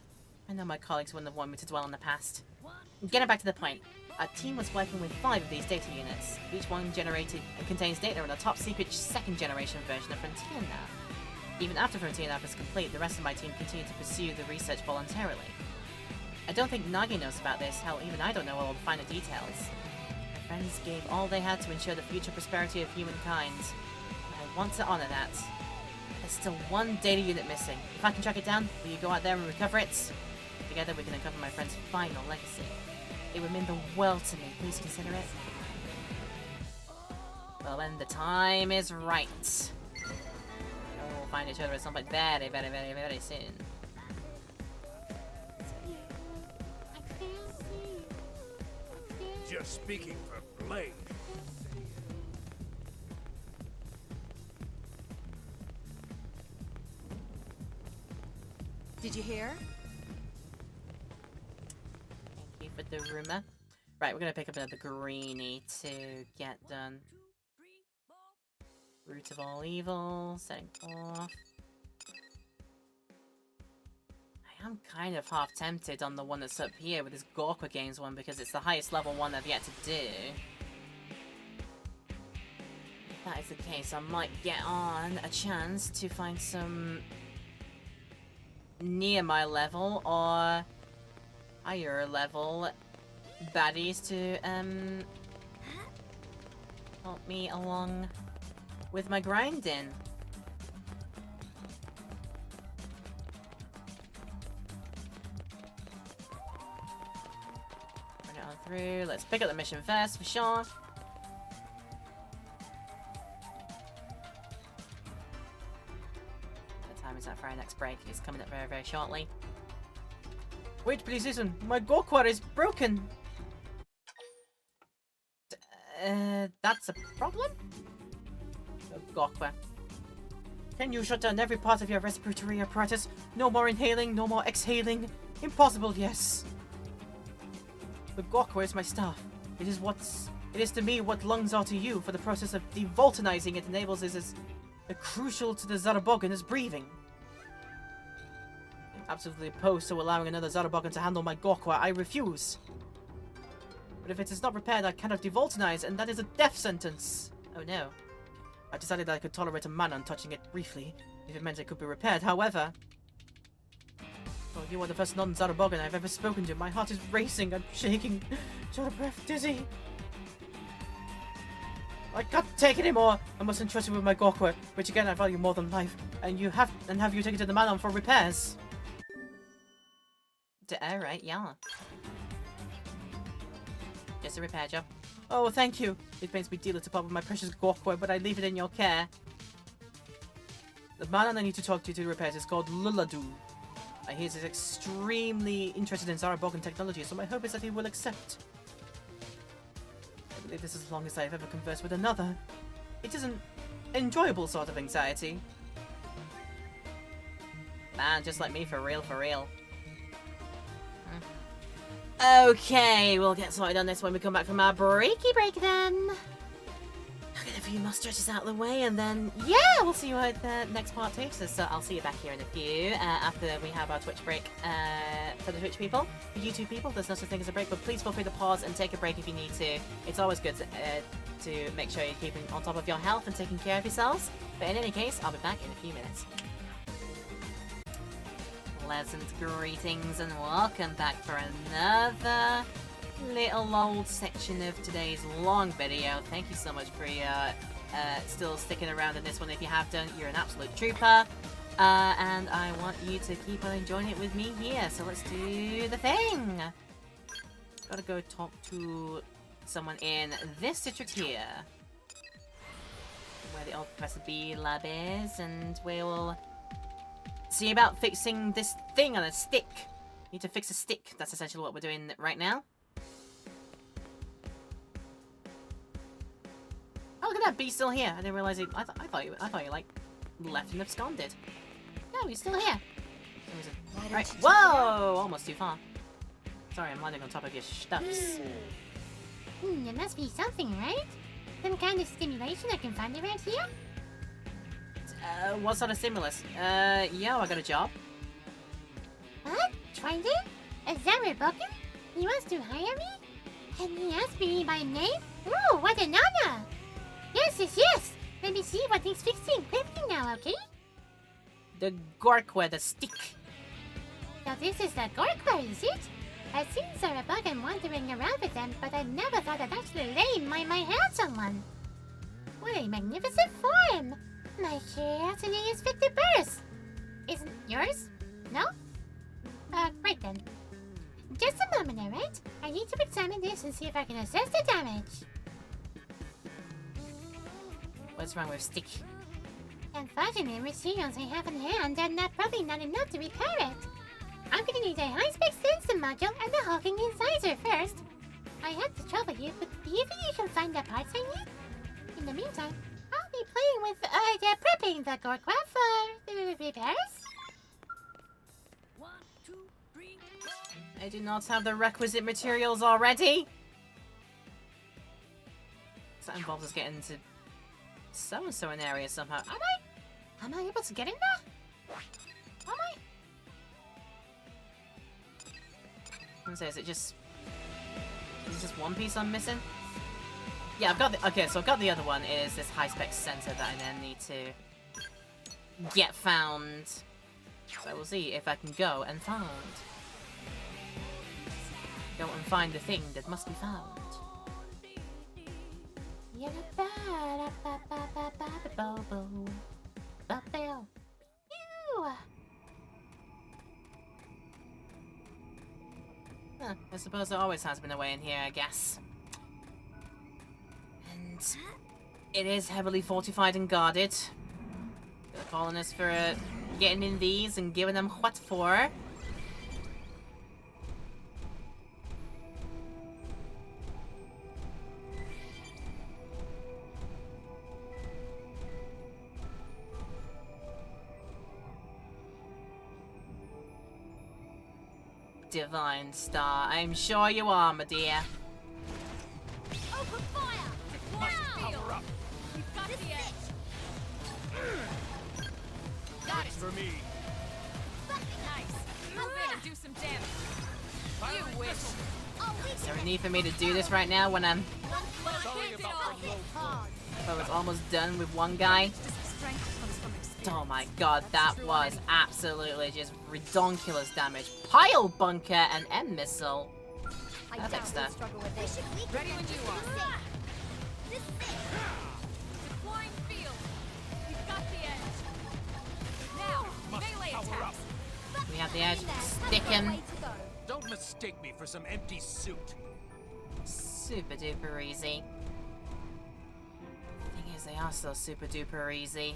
I know my colleagues wouldn't have wanted me to dwell on the past. Getting back to the point. Our team was working with 5 of these data units. Each one generated and contains data on a top-secret second-generation version of Frontier Nav. Even after Frontier Nav was complete, the rest of my team continued to pursue the research voluntarily. I don't think Nagi knows about this, hell, even I don't know all the finer details. My friends gave all they had to ensure the future prosperity of humankind. And I want to honor that. There's still one data unit missing. If I can track it down, will you go out there and recover it? Together we can uncover my friend's final legacy. It would mean the world to me. Please consider it. Well, when the time is right. We'll find each other at some point very, very, very, very soon. Just speaking for Blade. Did you hear? Thank you for the rumor. Right, we're gonna pick up another greenie to get done. Root of all evil, setting off. I am kind of half tempted on the one that's up here with this Gorka Games one because it's the highest level one I've yet to do. If that is the case, I might get on a chance to find some near my level or higher level baddies to help me along with my grinding. Run it on through. Let's pick up the mission first for sure. What time is that for our next break? It's coming up very, very shortly. Wait, please listen. My Gokwa is broken. That's a problem? Gokwa. Can you shut down every part of your respiratory apparatus? No more inhaling, no more exhaling. Impossible, yes. The Gokwa is my staff. It is to me what lungs are to you. For the process of devoltanizing it enables is as crucial to the Zarabogan as breathing. I'm absolutely opposed to allowing another Zarabogan to handle my Gokwa. I refuse. But if it is not repaired, I cannot devulcanize, and that is a death sentence. Oh no. I decided that I could tolerate a man on touching it briefly, if it meant it could be repaired. However, well, you are the first non-Zarabogan I've ever spoken to. My heart is racing, I'm shaking, short of breath, dizzy. I can't take it anymore. I must entrust you with my Gorkwa, which again I value more than life, and have you take it to the Manon for repairs. Alright, yeah. Just a repair job. Oh, thank you. It pains me dearly to part with my precious Gorkwa, but I leave it in your care. The man I need to talk to repairs is called Luladu. I hear he's extremely interested in Zarabogan technology, so my hope is that he will accept. I believe this is as long as I have ever conversed with another. It is an enjoyable sort of anxiety. Man, just like me, for real, for real. Okay, we'll get started on this when we come back from our breaky break then. I'll get a few more stretches out of the way and then, yeah, we'll see you at the next part takes us. So I'll see you back here in a few after we have our Twitch break for the Twitch people. For YouTube people, there's no such thing as a break, but please feel free to pause and take a break if you need to. It's always good to make sure you're keeping on top of your health and taking care of yourselves. But in any case, I'll be back in a few minutes. Pleasant greetings and welcome back for another little old section of today's long video. Thank you so much for still sticking around in this one. If you have done, you're an absolute trooper. And I want you to keep on enjoying it with me here. So let's do the thing. Gotta go talk to someone in this district here, where the old Professor B lab is, and we'll see about fixing this thing on a stick. Need to fix a stick. That's essentially what we're doing right now. Oh, look at that! B's still here. I didn't realize it. I thought you like left and absconded. No, he's still here. Right. Whoa! Almost too far. Sorry, I'm landing on top of your stuffs. There must be something, right? Some kind of stimulation I can find around here? What sort of stimulus? Yeah, I got a job. What? Trident? A Zarabogan? He wants to hire me? And he asked me by name? Ooh, what an honor! Yes! Let me see what he's fixing quickly now, okay? The Gorkwa, the stick. So this is the Gorkwa, is it? I've seen Zarabogan wandering around with them, but I never thought I'd actually lay my hands on one. What a magnificent form! My curiosity is fit to burst. Isn't yours? No? Right then. Just a moment, alright? I need to examine this and see if I can assess the damage. What's wrong with stick? Unfortunately, materials I have on hand are probably not enough to repair it. I'm gonna need a high-spec sensor module and a hulking incisor first. I have to trouble you, but do you think you can find the parts I need? In the meantime, I'll be playing with, prepping the Gorkwa for repairs. 1, 2, 3, 4. I do not have the requisite materials already. So that involves us getting to so-and-so an area somehow. Am I able to get in there? Am I? Is it just one piece I'm missing? Yeah, I've got the other one. It is this high-spec sensor that I then need to get found. So we'll see if I can go and find the thing that must be found. Huh, I suppose there always has been a way in here, I guess. And it is heavily fortified and guarded. The colonists for getting in these and giving them what for. Divine Star, I'm sure you are, my dear. Open fire! Power up! We've got the edge! Got it! For me. Nice! Move in and do some damage. You wish! Oh, we So we need for me to do this right now when I'm... Sorry about the low blow. I was almost done with one guy. Oh my god, that was absolutely just redonkulous damage. Pile bunker and M missile. Perfect stuff. Ready when you are. Deploying field. You've got the edge. Now, melee attacks. We have the edge. Stick him. Don't mistake me for some empty suit. Super duper easy. Thing is, they are still super duper easy.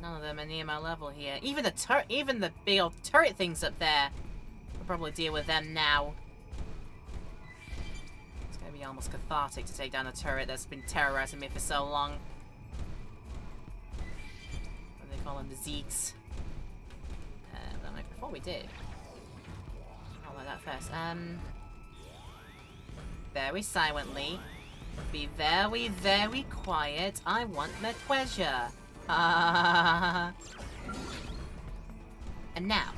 None of them are near my level here. Even the big old turret things up there. We'll probably deal with them now. It's gonna be almost cathartic to take down a turret that's been terrorizing me for so long. What do they call them? The Zeeks. But I'm like, before we do, I'll let that first. Very silently. Be very, very quiet. I want my pleasure. And now.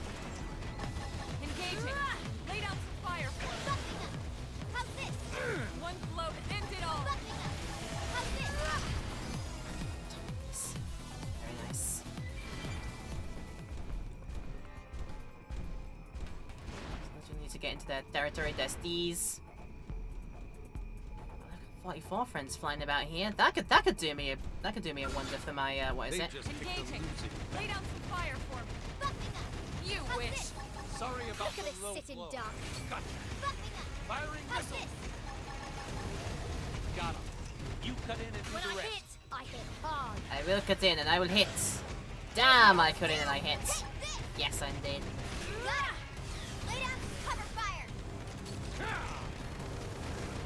Engaging. Lay down some fire for us. How's this? One blow to end it all. Very nice. So you need to get into their territory. There's these 44 friends flying about here. That could do me a wonder for my what is it? Engaging. Lay down some fire for me. You wish. Sorry about the low blow. Gotcha. Firing missile. Got him. You cut in and do the rest. I hit hard. I will cut in and I will hit. Damn, I cut in and I hit. Yes, I did. Lay down cover fire.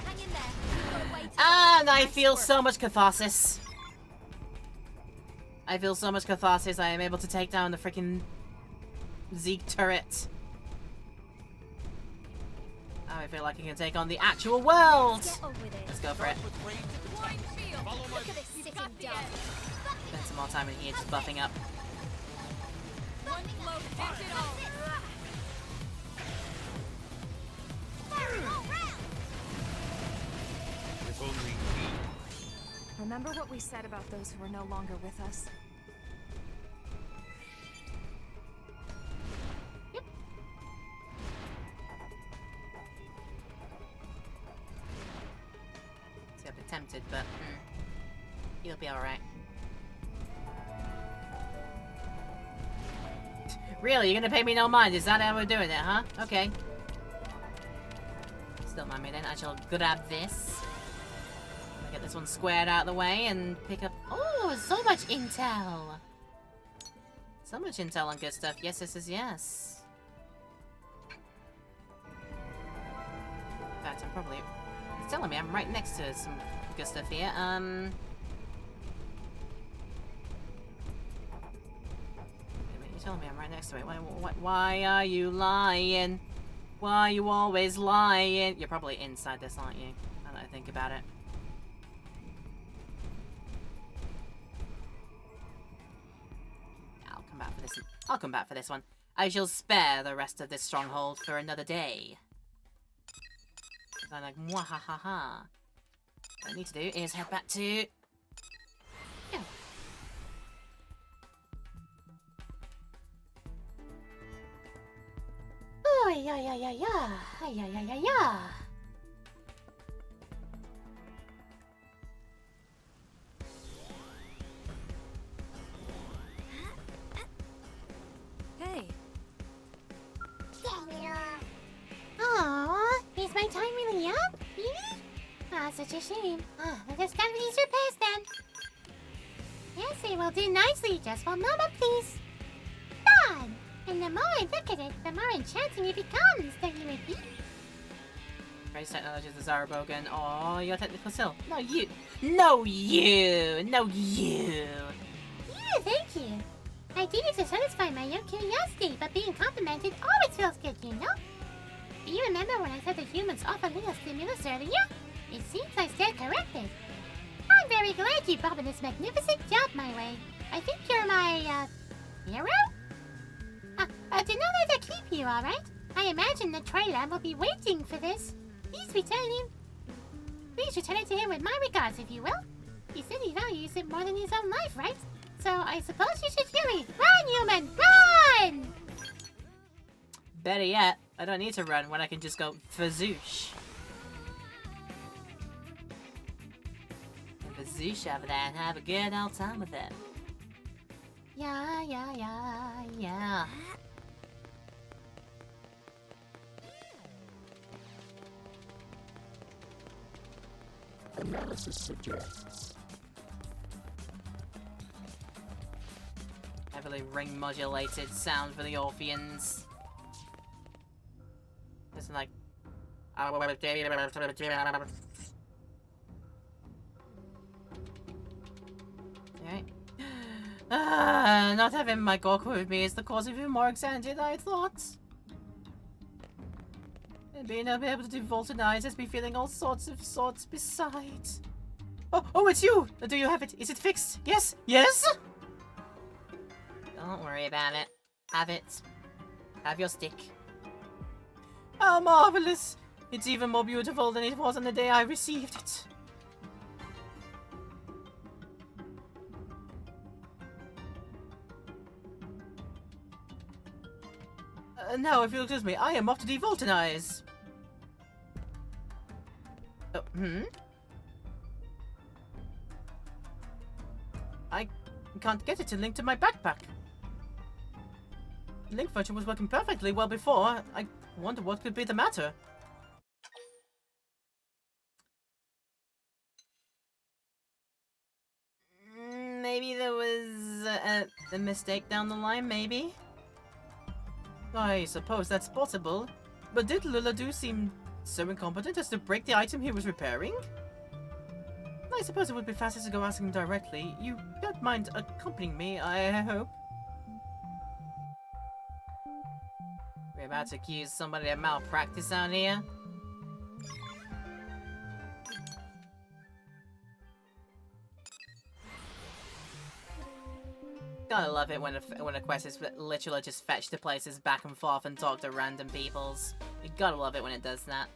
Hang in there. You've got a way to And I feel so much catharsis. I feel so much catharsis. I am able to take down the freaking Zeke turret. I feel like I can take on the actual world. Let's go for it. Look at this sitting duck. Spend some more time in here just buffing up. One blow to end it all. If only Remember what we said about those who are no longer with us? Yep. See, I've been tempted, but you'll be alright. Really? You're gonna pay me no mind? Is that how we're doing it, huh? Okay. Still mind me then. I shall grab this. Get this one squared out of the way and pick up... Oh, so much intel! So much intel on good stuff. Yes, yes, yes, yes. In fact, I'm probably... It's telling me I'm right next to some good stuff here. Wait, you're telling me I'm right next to it. Why are you lying? Why are you always lying? You're probably inside this, aren't you? Now that I think about it. I'll come back for this one. I shall spare the rest of this stronghold for another day. I'm like, mwahahaha. What I need to do is head back to... Yeah. Oh, yeah, yeah, yeah, yeah. Yeah, yeah, yeah, yeah. Hey. Aww, is my time really up? Really? Ah, such a shame. I just can't really surpass then. Yes, they will do nicely. Just one moment, please. Done! And the more I look at it, the more enchanting it becomes, don't you agree? Race technology is the Zarabogan. Oh, you're technical skill. No, you. No, you. No, you. Yeah, thank you. I did it to satisfy my own curiosity, but being complimented always feels good, you know? Do you remember when I said the humans offer little stimulus earlier? It seems I stand corrected. I'm very glad you brought this magnificent job my way. I think you're my, hero? Do not let that keep you, alright? I imagine the trailer will be waiting for this. Please return him. Please return it to him with my regards, if you will. He said he values it more than his own life, right? So I suppose you should hurry. Run, human, run! Better yet, I don't need to run when I can just go fazoosh. Fazoosh over there and have a good old time with it. Yeah, yeah, yeah, yeah. Analysis suggests. Heavily ring modulated sound for the Orpheans. It's like. Okay. Not having my Goku with me is the cause of even more anxiety than I thought. And being unable to vulcanize has me feeling all sorts besides. Oh, it's you! Do you have it? Is it fixed? Yes? Yes? Don't worry about it. Have it. Have your stick. How marvelous! It's even more beautiful than it was on the day I received it. Now, if you'll excuse me, I am off to devulcanize. I can't get it to link to my backpack. The link function was working perfectly well before. I wonder what could be the matter. Maybe there was a mistake down the line, maybe? I suppose that's possible. But did Luladu seem so incompetent as to break the item he was repairing? I suppose it would be faster to go ask him directly. You don't mind accompanying me, I hope? We're about to accuse somebody of malpractice out here. Gotta love it when a quest is literally just fetch to places back and forth and talk to random peoples. You gotta love it when it does that.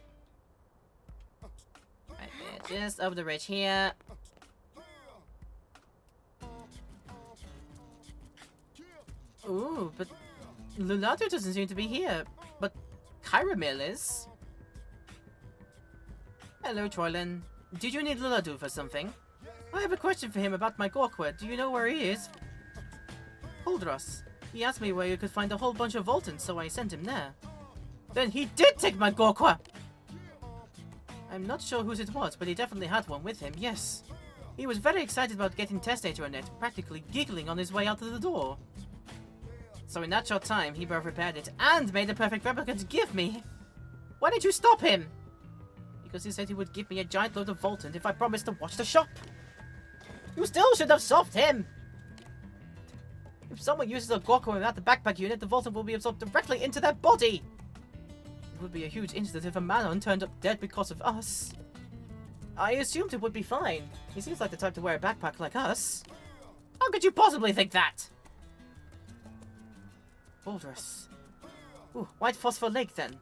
Right there, just over the ridge here. Ooh, but Luladu doesn't seem to be here. But Kyramil is. Hello, Troylan. Did you need Luladu for something? I have a question for him about my Gorkwa. Do you know where he is? Holdros. He asked me where you could find a whole bunch of Voltons, so I sent him there. Then he did take my Gorkwa! I'm not sure whose it was, but he definitely had one with him, yes. He was very excited about getting test data on it, practically giggling on his way out of the door. So in that short time, he both repaired it and made a perfect replica to give me. Why did you stop him? Because he said he would give me a giant load of Voltons if I promised to watch the shop. You still should have stopped him! If someone uses a Gorko without the backpack unit, the Volton will be absorbed directly into their body! It would be a huge incident if a Manon turned up dead because of us. I assumed it would be fine. He seems like the type to wear a backpack like us. How could you possibly think that? Boulders. Ooh, White Phosphor Lake then.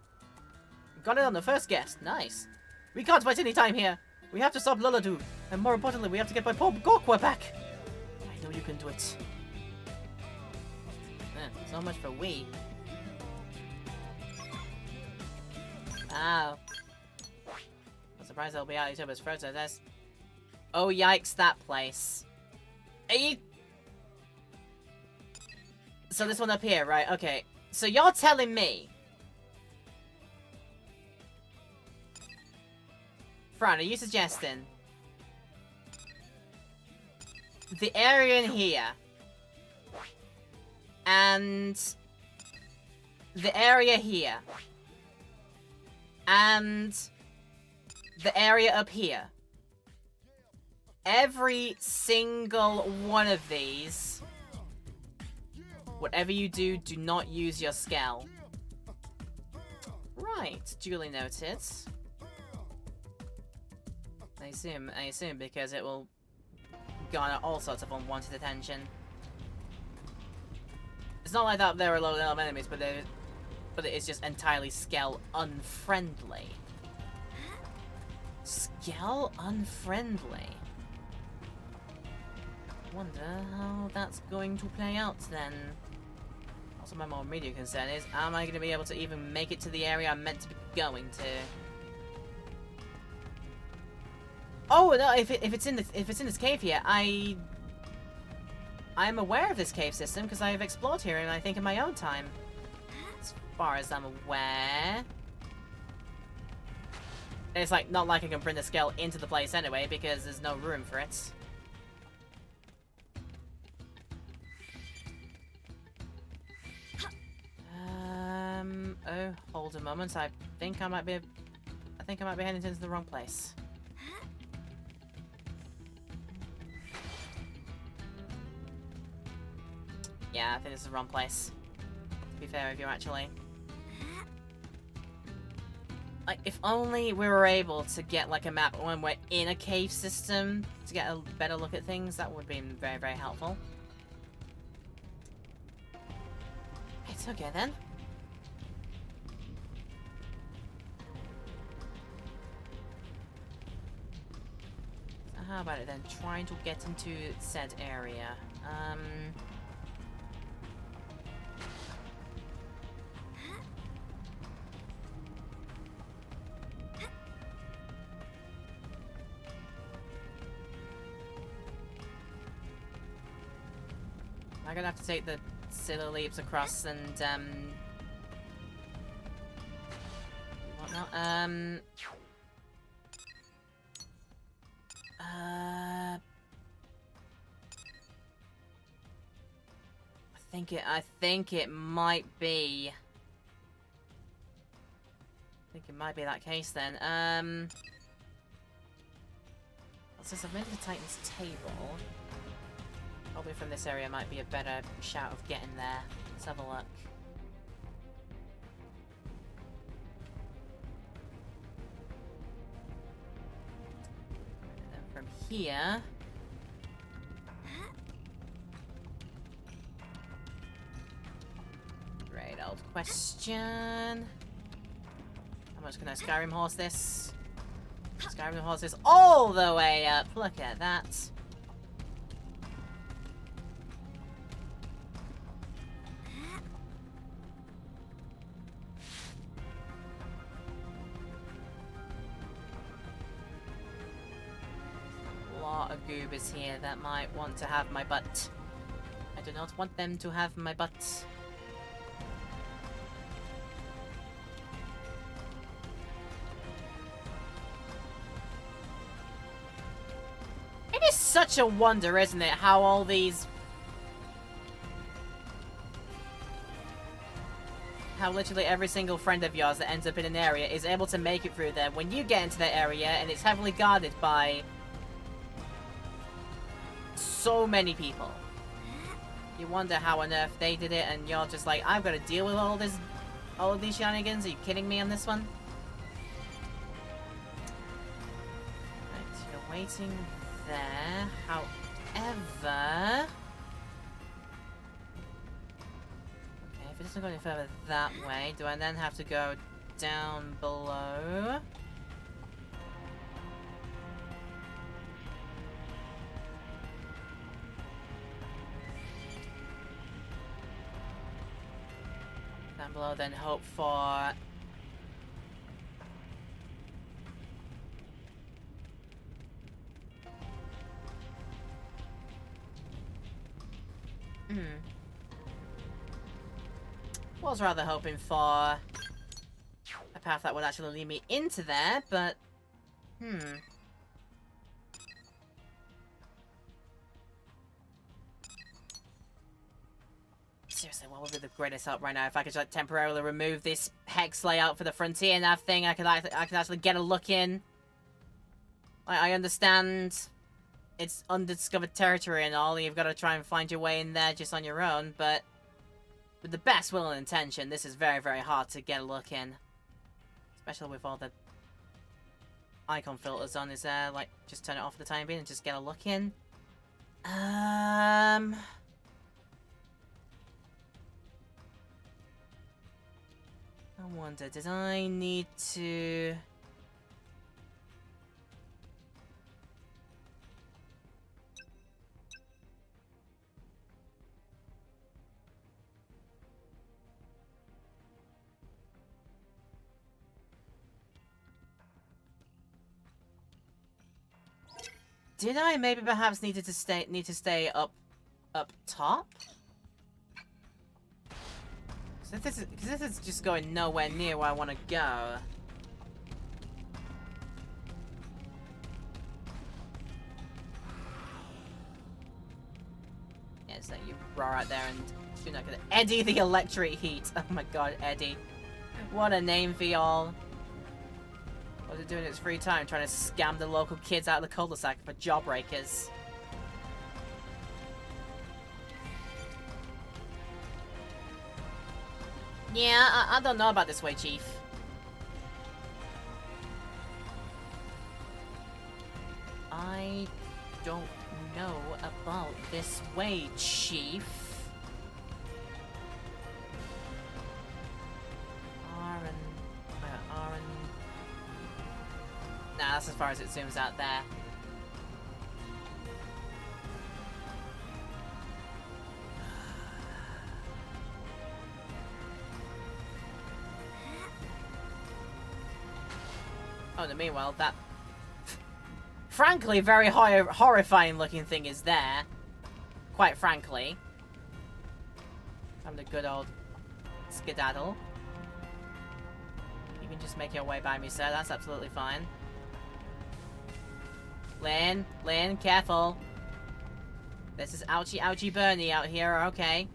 Got it on the first guess. Nice. We can't waste any time here. We have to stop Luladu. And more importantly, we have to get my poor Gorkwa back. I know you can do it. So much for we. Wow. I'm surprised they'll be out of each other's throats like this. Oh yikes, that place. So this one up here, right? Okay. So you're telling me... Fran, are you suggesting... the area in here... and... the area here... and... the area up here... every single one of these... whatever you do, do not use your Skell. Right, duly noted. I assume because it will garner all sorts of unwanted attention. It's not like that there are a lot of enemies, but it is just entirely Skell unfriendly. Skell unfriendly. Wonder how that's going to play out then. Also, my more immediate concern is, am I going to be able to even make it to the area I'm meant to be going to? Oh no! If it's in this cave here, I'm aware of this cave system because I have explored here, and I think in my own time, as far as I'm aware. And it's like not like I can bring the Skell into the place anyway because there's no room for it. Oh, hold a moment. I think I might be heading into the wrong place. Yeah, I think this is the wrong place. To be fair with you, actually. Like, if only we were able to get, like, a map when we're in a cave system to get a better look at things, that would be very, very helpful. It's okay, then. So how about it, then? Trying to get into said area. I'm gonna have to take the silly leaps across and, whatnot. I think it might be. I think it might be that case then. Since I've made the Titan's table, probably from this area might be a better shout of getting there. Let's have a look. And then from here. Great old question. How much can I Skyrim horse this? Skyrim horse this all the way up. Look at that. A lot of goobers here that might want to have my butt. I do not want them to have my butt. It is such a wonder, isn't it, how all these... How literally every single friend of yours that ends up in an area is able to make it through there when you get into that area and it's heavily guarded by so many people. You wonder how on earth they did it and you're just like, I've got to deal with all of these shenanigans. Are you kidding me on this one? Right, you're waiting there. However... Okay, if it doesn't go any further that way, do I then have to go down below? Down below, then hope for... Was rather hoping for a path that would actually lead me into there, but... Seriously, what would be the greatest help right now if I could just, like, temporarily remove this hex layout for the frontier and that thing? I could actually get a look in. I understand it's undiscovered territory and all, you've got to try and find your way in there just on your own, but with the best will and intention, this is very, very hard to get a look in. Especially with all the icon filters on. Is there, like, just turn it off for the time being and just get a look in? I wonder, did I need to Did I maybe perhaps need to stay up top? So this is just going nowhere near where I want to go. Yeah, so you roar out there and you're not gonna Eddie the Electric Heat. Oh my god, Eddie. What a name for y'all. What's it doing in its free time? Trying to scam the local kids out of the cul-de-sac for jawbreakers. Yeah, I don't know about this way, Chief. I don't know about this way, Chief. Nah, that's as far as it zooms out there. Oh, no, meanwhile, that frankly very horrifying looking thing is there. Quite frankly. I'm the good old skedaddle. You can just make your way by me, sir. That's absolutely fine. Lynn, careful. This is ouchie ouchie Bernie out here, okay.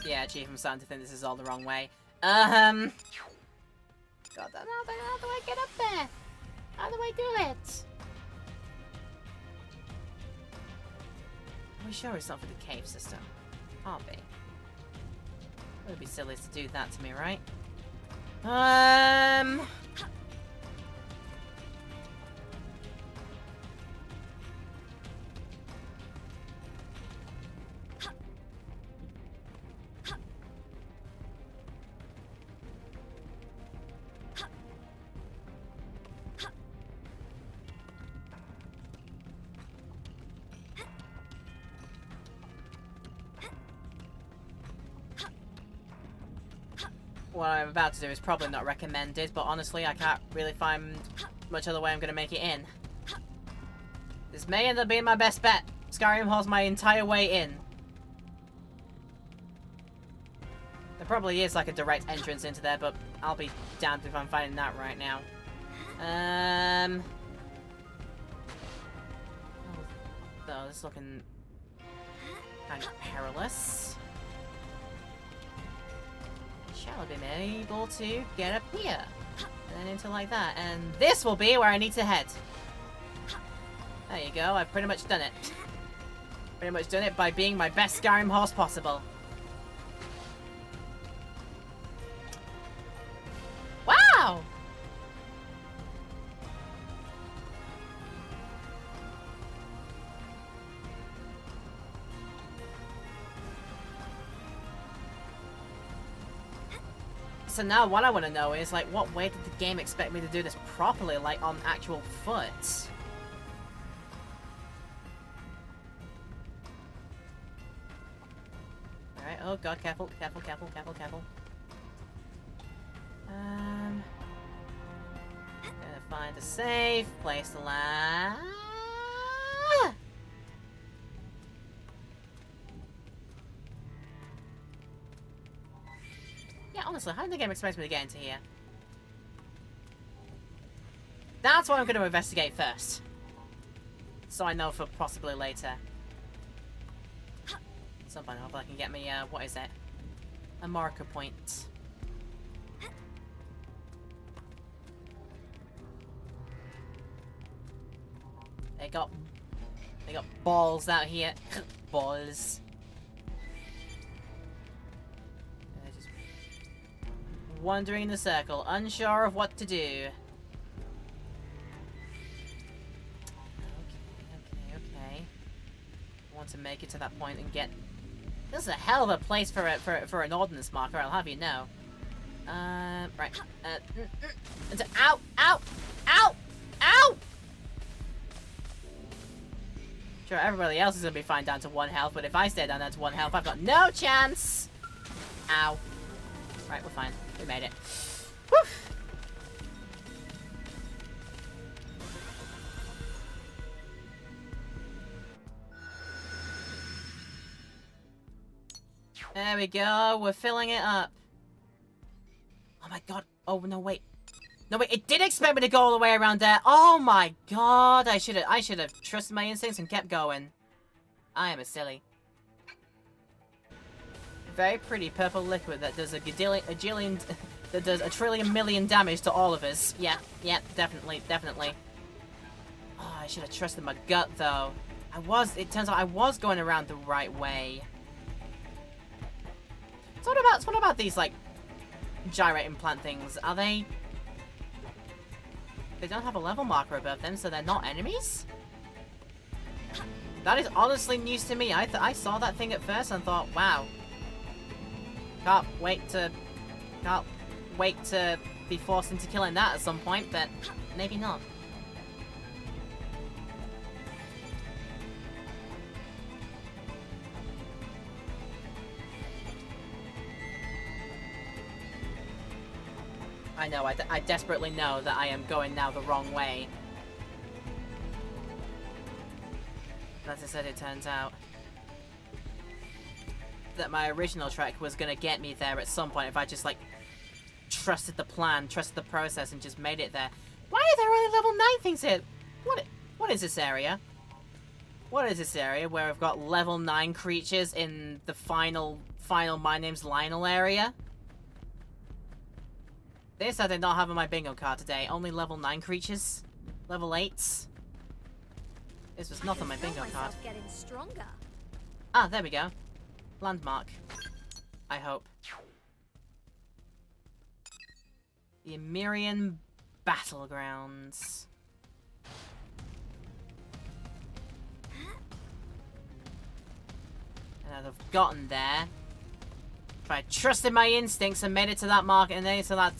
Yeah, Chief, I'm starting to think this is all the wrong way. God, how do I get up there? How do I do it? Are we sure it's not for the cave system? Can't be. It would be silly to do that to me, right? What I'm about to do is probably not recommended, but honestly, I can't really find much other way I'm going to make it in. This may end up being my best bet. Skyrim holds my entire way in. There probably is like a direct entrance into there, but I'll be damned if I'm finding that right now. Oh, this is looking kind of perilous. Shall I be able to get up here? And then into like that. And this will be where I need to head. There you go, I've pretty much done it. Pretty much done it by being my best Skyrim horse possible. Wow! So now what I want to know is, like, what way did the game expect me to do this properly, like, on actual foot? Alright, oh god, careful, careful, careful, careful, careful. Gonna find a safe place to land. Yeah, honestly, how did the game expect me to get into here? That's what I'm going to investigate first. So I know for possibly later. At some point, hopefully I can get me, what is it? A marker point. They got balls out here. Balls. wandering in a circle, unsure of what to do. Okay. I want to make it to that point and get... This is a hell of a place for an ordnance marker, I'll have you know. Right. Ow! Ow! Ow! Ow! Sure, everybody else is gonna be fine down to 1 health, but if I stay down to 1 health, I've got no chance! Ow. Right, we're fine. We made it. Whew. There we go. We're filling it up. Oh my god. Oh, no, wait. No, wait. It did expect me to go all the way around there. Oh my god. I should have trusted my instincts and kept going. I am a silly. Very pretty purple liquid that does that does a trillion million damage to all of us. Yeah, definitely. Oh, I should have trusted my gut, though. It turns out I was going around the right way. So what about these, like, gyrate implant things? Are they... They don't have a level marker above them, so they're not enemies? That is honestly news to me. I saw that thing at first and thought, wow. Can't wait to be forced into killing that at some point, but maybe not. I know, I desperately know that I am going now the wrong way. As I said, it turns out that my original trek was gonna get me there at some point if I just, like, trusted the plan, trusted the process, and just made it there. Why are there only level 9 things here? What is this area? What is this area where I've got level 9 creatures in the final My Name's Lionel area? This I did not have on my bingo card today. Only level 9 creatures. Level 8s. This was not on my bingo card. Getting stronger. Ah, there we go. Landmark. I hope. The Emirian Battlegrounds. And I'd have gotten there if I trusted my instincts and made it to that mark and then to that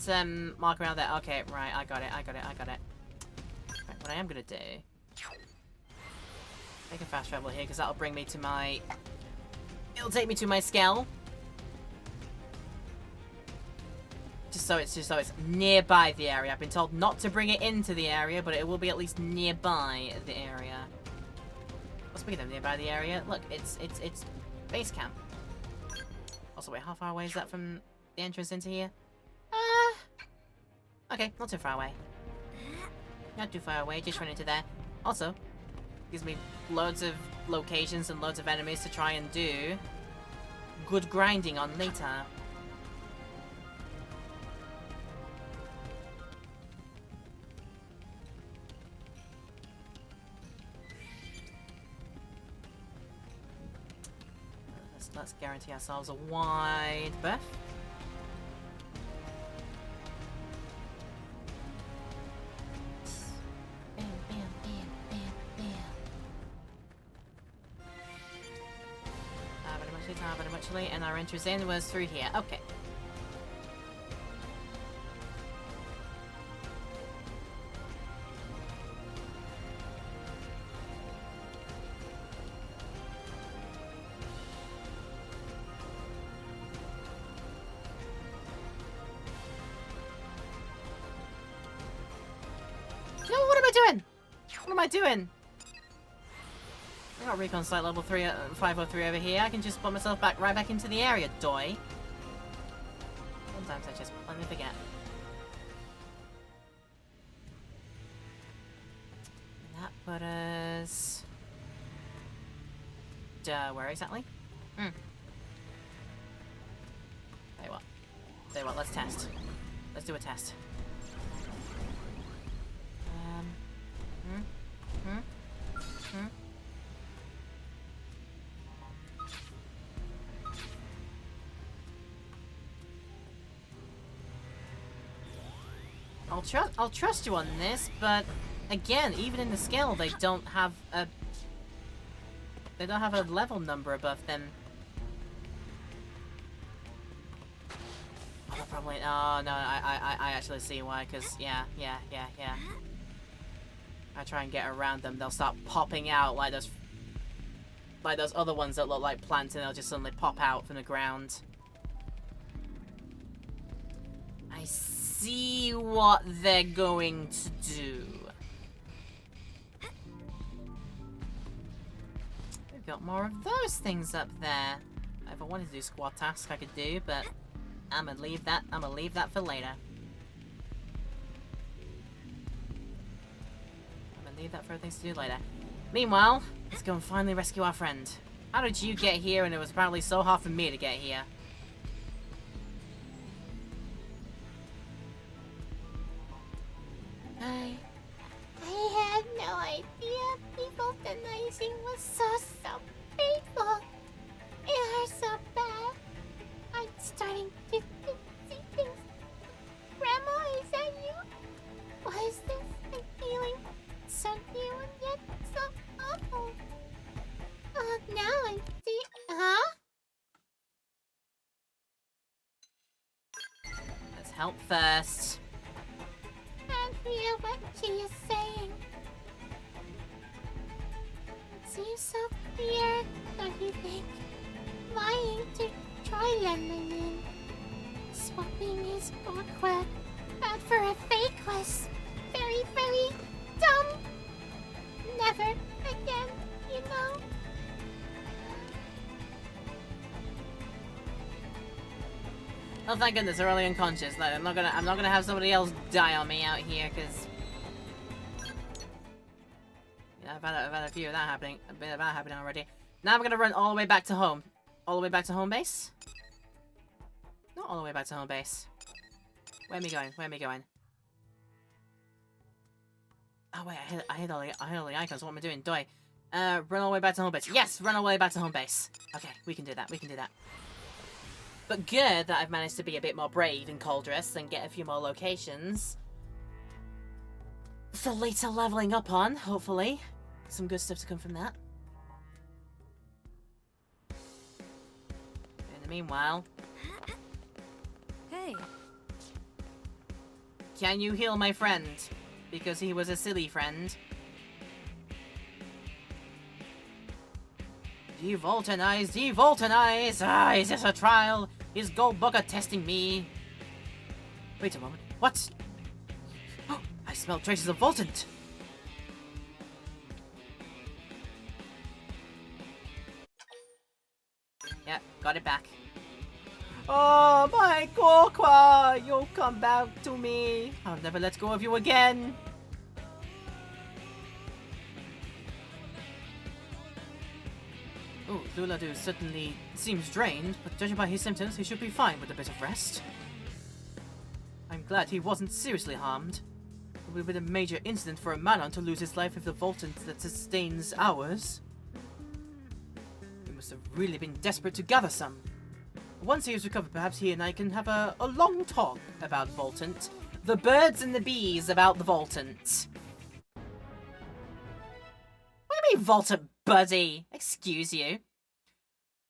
mark around there. Okay, right, I got it. Right, what I am gonna do, make a fast travel here because that'll bring me to my. It'll take me to my Skell. Just so it's nearby the area. I've been told not to bring it into the area, but it will be at least nearby the area. Well, speaking of nearby the area, look, it's base camp. Also, wait, how far away is that from the entrance into here? Okay, not too far away. Not too far away, just run into there. Also, gives me loads of locations and loads of enemies to try and do good grinding on later. Let's guarantee ourselves a wide berth. Bam, bam, bam, bam, bam. Very muchly, and our entrance in was through here. Okay. What am I doing? I got recon site level 503 over here. I can just put myself right back into the area, doy. Sometimes I just let me forget. And that put us... where exactly? Tell you what, let's test. Let's do a test. I'll trust you on this, but again, even in the skill, they don't have a level number above them. Oh, they're probably. Oh no, I actually see why. Cause yeah. I try and get around them, they'll start popping out like those other ones that look like plants, and they'll just suddenly pop out from the ground. I see what they're going to do. We've got more of those things up there. If I wanted to do squad tasks, I could do, but I'm gonna leave that for later. Leave that for things to do later. Meanwhile, let's go and finally rescue our friend. How did you get here and it was apparently so hard for me to get here? I had no idea evolutionizing was so painful. It hurts so bad. I'm starting to see things. Grandma, is that you? What is this? I'm feeling so new and yet so awful. Now I see. Huh? Let's help first. Andrea, what she is saying. It seems so weird, don't you think? Lying to Troy Lemon, swapping his Orqua out for a fake was very, very dumb. Never again, you know. Oh, thank goodness, they're only unconscious. Like, I'm not gonna have somebody else die on me out here, because yeah, I've had a few of that happening, a bit of that happening already. Now I'm gonna run all the way back to home. All the way back to home base? Not all the way back to home base. Where am I going? Where am I going? Oh wait, I hit all the icons. What am I doing? Do I run all the way back to home base? Yes, run all the way back to home base. Okay, we can do that. We can do that. But good that I've managed to be a bit more brave in Coldress and get a few more locations for later leveling up on, hopefully. Some good stuff to come from that. In the meanwhile... Hey. Can you heal my friend? Because he was a silly friend. Devoltanize, devoltanize! Ah, is this a trial? Is Goldbugger testing me? Wait a moment. What? Oh, I smell traces of Voltant! Yep, got it back. Oh, my Gorqua! You'll come back to me. I'll never let go of you again. Oh, Luladu certainly seems drained, but judging by his symptoms, he should be fine with a bit of rest. I'm glad he wasn't seriously harmed. It would have been a major incident for a Manon to lose his life with the Voltant that sustains ours. He must have really been desperate to gather some. Once he is recovered, perhaps he and I can have a long talk about Voltant. The birds and the bees about the Voltant. What do you mean, Voltant, buddy? Excuse you.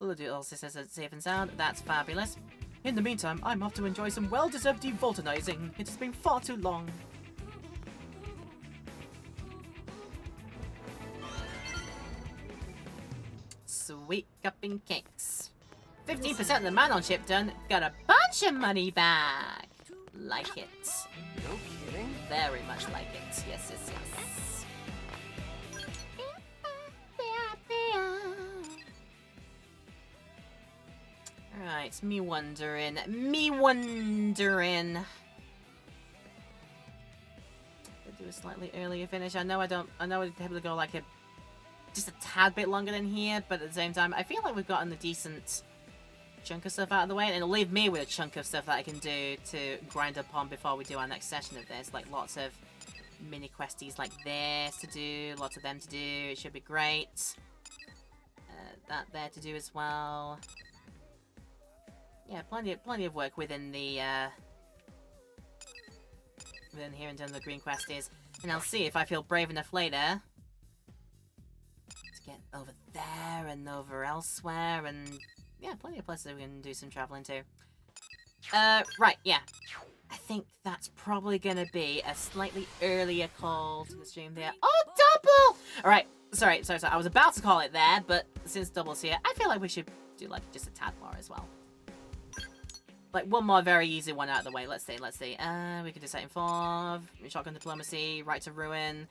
Lulu also says it's safe and sound. That's fabulous. In the meantime, I'm off to enjoy some well-deserved devoltanizing. It has been far too long. Sweet cupping cakes. 15% of the Manon chip done. Got a bunch of money back. Like it. No kidding? Very much like it. Yes, yes, yes. Right, me wondering. I'll do a slightly earlier finish. I know I'd able to go like just a tad bit longer than here, but at the same time, I feel like we've gotten a decent chunk of stuff out of the way, and it'll leave me with a chunk of stuff that I can do to grind upon before we do our next session of this. Like lots of mini questies like this to do, lots of them to do. It should be great. That there to do as well. Yeah, plenty of work within the within here in terms of the green quest is. And I'll see if I feel brave enough later to get over there and over elsewhere, and yeah, plenty of places we can do some traveling to. Right, yeah. I think that's probably gonna be a slightly earlier call to the stream there. Oh, double! Alright, sorry. I was about to call it there, but since double's here, I feel like we should do like just a tad more as well. Like one more very easy one out of the way. Let's see. We could do setting 4, shotgun diplomacy, right to ruin.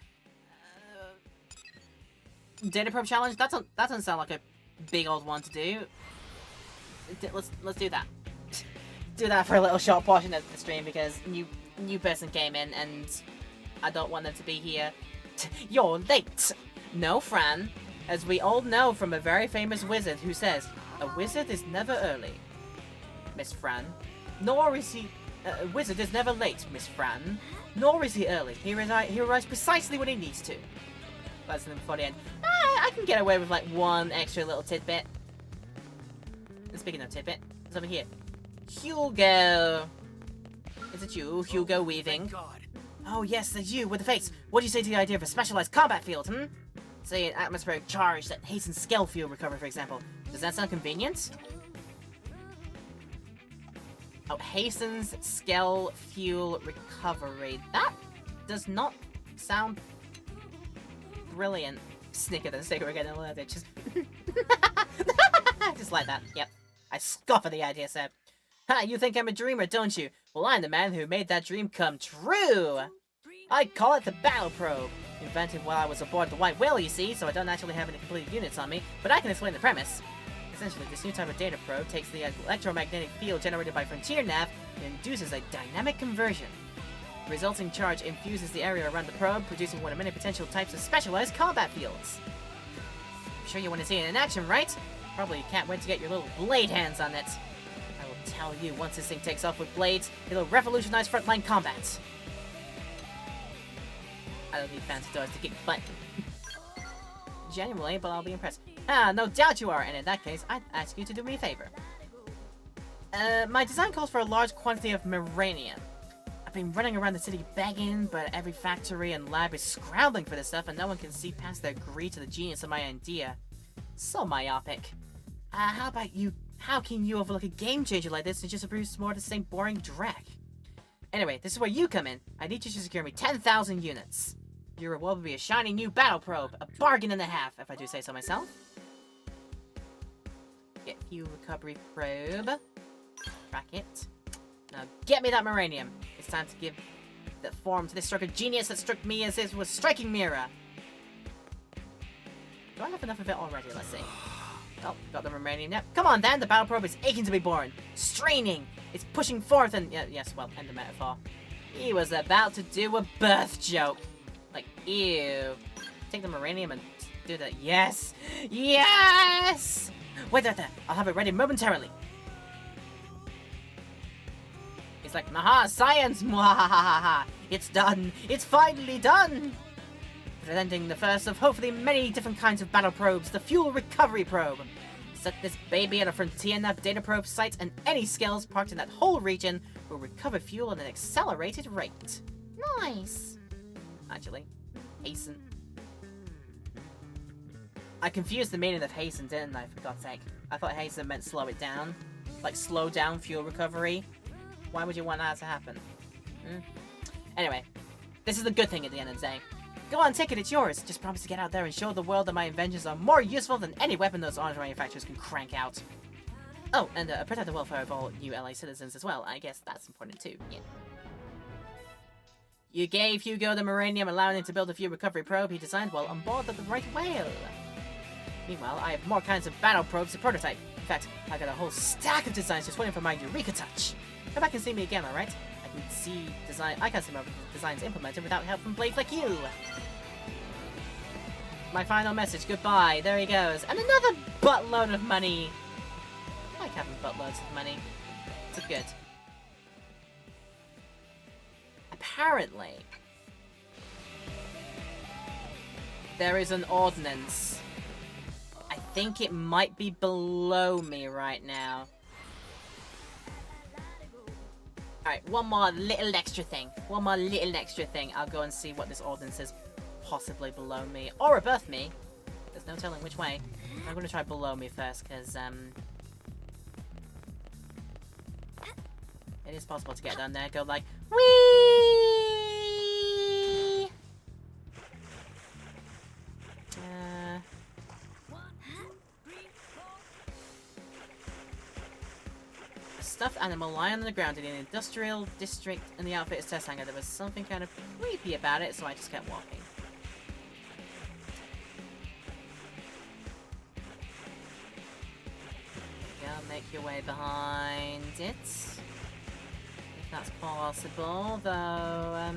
Data probe challenge. That doesn't sound like a big old one to do. Let's do that. Do that for a little short portion of the stream because new person came in and I don't want them to be here. You're late. No, Fran. As we all know from a very famous wizard who says, a wizard is never early, Miss Fran. Nor is he... a wizard is never late, Miss Fran. Nor is he early. He arrives precisely when he needs to. That's the funny end. I can get away with like one extra little tidbit. And speaking of tidbit, it's over here. Hugo! Is it you, Hugo Weaving? Oh yes, that's you, with the face. What do you say to the idea of a specialized combat field, Say an atmospheric charge that hastens scale fuel recovery, for example. Does that sound convenient? Oh, hastens scale fuel recovery. That does not sound brilliant. Snicker the sticker again, I love it. Just like that, yep. I scoff at the idea, sir. Ha, you think I'm a dreamer, don't you? Well, I'm the man who made that dream come true! I call it the Battle Probe. Invented while I was aboard the White Whale, you see, so I don't actually have any completed units on me, but I can explain the premise. Essentially, this new type of data probe takes the electromagnetic field generated by Frontier Nav and induces a dynamic conversion. The resulting charge infuses the area around the probe, producing one of many potential types of specialized combat fields. I'm sure you want to see it in action, right? Probably can't wait to get your little blade hands on it. I will tell you, once this thing takes off with blades, it'll revolutionize frontline combat. I don't need fancy doors to kick butt. Genuinely, but I'll be impressed. Ah, no doubt you are, and in that case, I'd ask you to do me a favor. My design calls for a large quantity of Miranium. I've been running around the city begging, but every factory and lab is scrounging for this stuff, and no one can see past their greed to the genius of my idea. So myopic. How about you? How can you overlook a game changer like this and just produce more of the same boring dreck? Anyway, this is where you come in. I need you to secure me 10,000 units. Your reward will be a shiny new battle probe, a bargain and a half, if I do say so myself. Get fuel recovery probe. Track it. Now get me that Miranium. It's time to give the form to this stroke of genius that struck me as if it was striking Mira. Do I have enough of it already? Let's see. Oh, got the Miranium now. Come on then, the battle probe is aching to be born. Straining. It's pushing forth and... yes, well, end the metaphor. He was about to do a birth joke. Like, ew. Take the Miranium and do that. Yes! Yes! Wait there. I'll have it ready momentarily. He's like, Maha, science! Mwahahaha! It's done! It's finally done! Presenting the first of hopefully many different kinds of battle probes, the Fuel Recovery Probe. Set this baby at a Frontier Nav data probe site, and any scales parked in that whole region will recover fuel at an accelerated rate. Nice! Actually, hasten. I confused the meaning of hasten, didn't I, for God's sake? I thought hasten meant slow it down. Like, slow down fuel recovery. Why would you want that to happen? Anyway, this is the good thing at the end of the day. Go on, take it, it's yours. Just promise to get out there and show the world that my inventions are more useful than any weapon those arms manufacturers can crank out. Oh, and protect the welfare of all new LA citizens as well. I guess that's important too, yeah. You gave Hugo the Miranium, allowing him to build a fuel recovery probe he designed while on board of the White Whale. Meanwhile, I have more kinds of battle probes to prototype. In fact, I got a whole stack of designs just waiting for my Eureka touch. Come back and see me again, alright? I can see my designs implemented without help from blades like you. My final message, goodbye. There he goes. And another buttload of money. I like having buttloads of money. It's good. Apparently, there is an ordnance. I think it might be below me right now. Alright, one more little extra thing. One more little extra thing. I'll go and see what this ordnance is possibly below me. Or above me. There's no telling which way. I'm gonna try below me first, because, it is possible to get down there, go like, whee! A stuffed animal lying on the ground in an industrial district in the outfit's test hangar. There was something kind of creepy about it, so I just kept walking. There you go, make your way behind it. That's possible, though,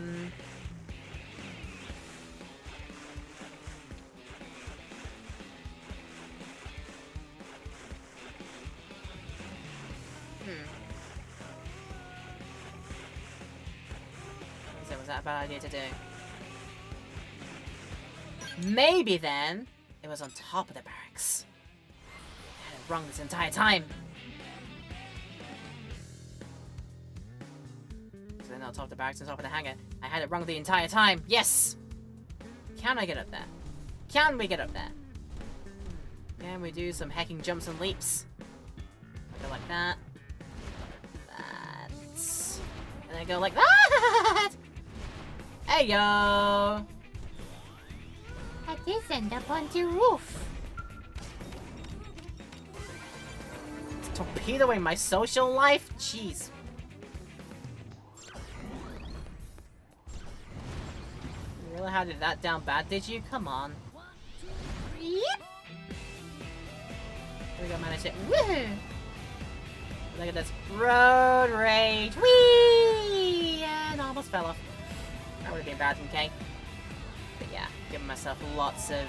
So was that a bad idea to do? Maybe then, it was on top of the barracks. I had it wrong this entire time. On top of the barracks, on top of the hangar. I had it wrong the entire time. Yes! Can I get up there? Can we get up there? Can we do some hacking jumps and leaps? I go like that. That. And then I go like that! Hey yo! I did end up on the roof. It's torpedoing my social life? Jeez. Really? How did that down bad, did you? Come on. Yep. Here we go, manage it. Woohoo! Look at this. Road rage. Whee! And almost fell off. That would have been bad, okay? But yeah, giving myself lots of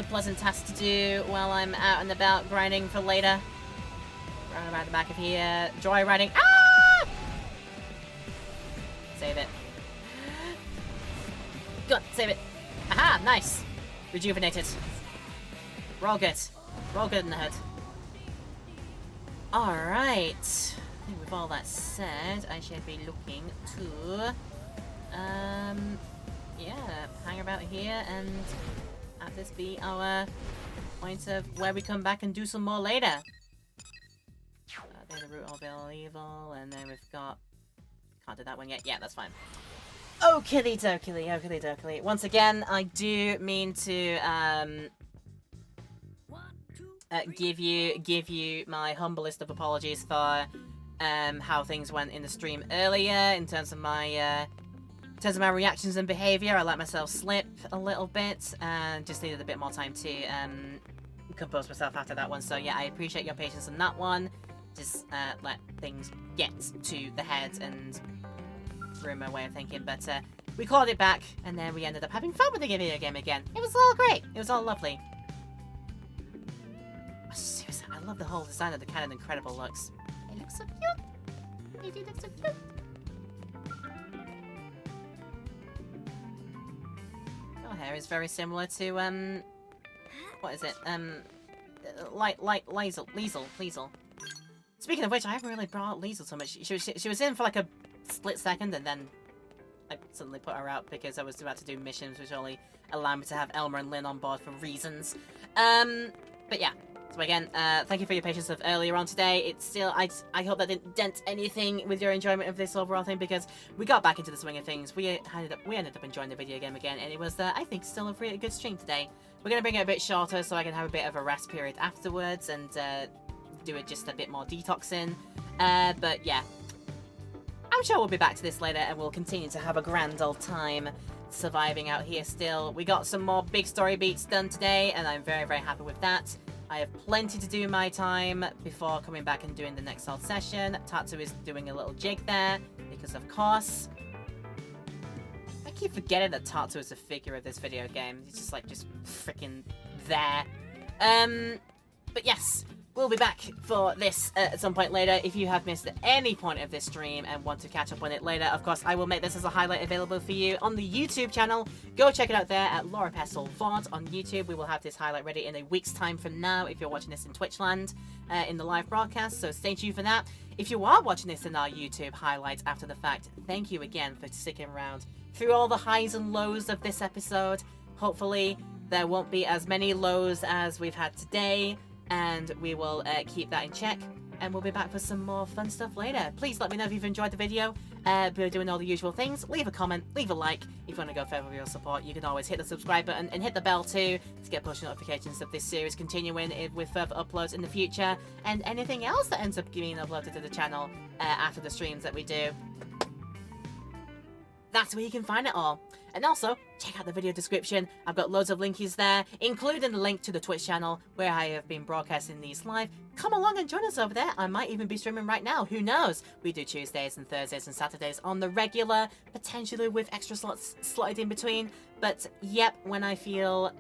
pleasant tasks to do while I'm out and about grinding for later. Round about the back of here. Joyriding. Ah! Save it. Good, save it. Aha, nice. Rejuvenated. We're all good. We're all good in the head. Alright. I think with all that said, I should be looking to yeah, hang about here and have this be our point of where we come back and do some more later. There's the root of all evil, and then we've got... Can't do that one yet. Yeah, that's fine. Oakley dokley, oakley dokley. Once again, I do mean to give you my humblest of apologies for how things went in the stream earlier in terms of my reactions and behavior. I let myself slip a little bit and just needed a bit more time to compose myself after that one. So yeah, I appreciate your patience on that one. Just let things get to the head and ruin my way of thinking. But we called it back, and then we ended up having fun with the video game again. It was all great. It was all lovely. Seriously, I love the whole design of the cannon. Incredible looks. It looks so cute. They do look so cute. Your hair is very similar to what is it? Liesel. Speaking of which, I haven't really brought up Liesel so much. She was in for like a split second, and then I suddenly put her out because I was about to do missions, which only allow me to have Elmer and Lynn on board for reasons. But yeah. So again, thank you for your patience of earlier on today. It's still, I hope that didn't dent anything with your enjoyment of this overall thing, because we got back into the swing of things. We ended up enjoying the video game again, and it was, I think, still a really good stream today. We're going to bring it a bit shorter so I can have a bit of a rest period afterwards and do it just a bit more detoxing. But yeah, I'm sure we'll be back to this later, and we'll continue to have a grand old time surviving out here still. We got some more big story beats done today, and I'm very, very happy with that. I have plenty to do in my time before coming back and doing the next old session. Tatsu is doing a little jig there, because of course. I keep forgetting that Tatsu is a figure of this video game. He's just freaking there. But yes, we'll be back for this at some point later. If you have missed any point of this stream and want to catch up on it later, of course, I will make this as a highlight available for you on the YouTube channel. Go check it out there at Laura Pestle VOD on YouTube. We will have this highlight ready in a week's time from now if you're watching this in Twitchland in the live broadcast, so stay tuned for that. If you are watching this in our YouTube highlights after the fact, thank you again for sticking around through all the highs and lows of this episode. Hopefully, there won't be as many lows as we've had today, and we will keep that in check, and we'll be back for some more fun stuff later. Please let me know if you've enjoyed the video. We're doing all the usual things. Leave a comment, leave a like. If you want to go further with your support, you can always hit the subscribe button and hit the bell too to get push notifications of this series continuing with further uploads in the future, and anything else that ends up being uploaded to the channel after the streams that we do. That's where you can find it all. And also, check out the video description. I've got loads of linkies there, including the link to the Twitch channel where I have been broadcasting these live. Come along and join us over there. I might even be streaming right now. Who knows? We do Tuesdays and Thursdays and Saturdays on the regular, potentially with extra slots slotted in between. But yep, when I feel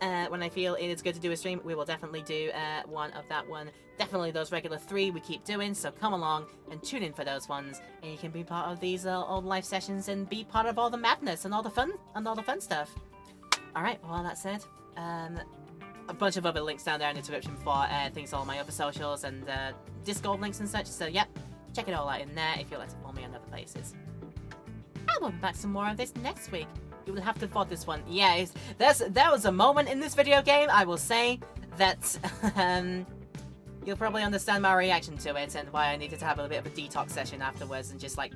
it is good to do a stream, we will definitely do one of that one. Definitely those regular 3 we keep doing, so come along and tune in for those ones, and you can be part of these old live sessions and be part of all the madness and all the fun stuff. Alright, well, all that said, a bunch of other links down there in the description for things on my other socials and Discord links and such, so yep, check it all out in there if you'd like to follow me on other places. I will be back some more of this next week. You will have to VOD this one. Yeah, there was a moment in this video game, I will say, that you'll probably understand my reaction to it and why I needed to have a bit of a detox session afterwards and just like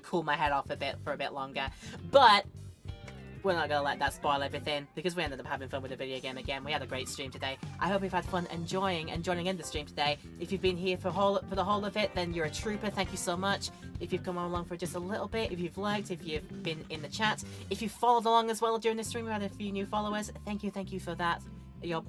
cool my head off a bit for a bit longer. But we're not gonna let that spoil everything because we ended up having fun with the video game again. We had a great stream today. I hope you've had fun enjoying and joining in the stream today. If you've been here for the whole of it, then you're a trooper. Thank you so much. If you've come along for just a little bit, if you've liked, if you've been in the chat, if you've followed along as well during the stream, we had a few new followers. Thank you for that. Your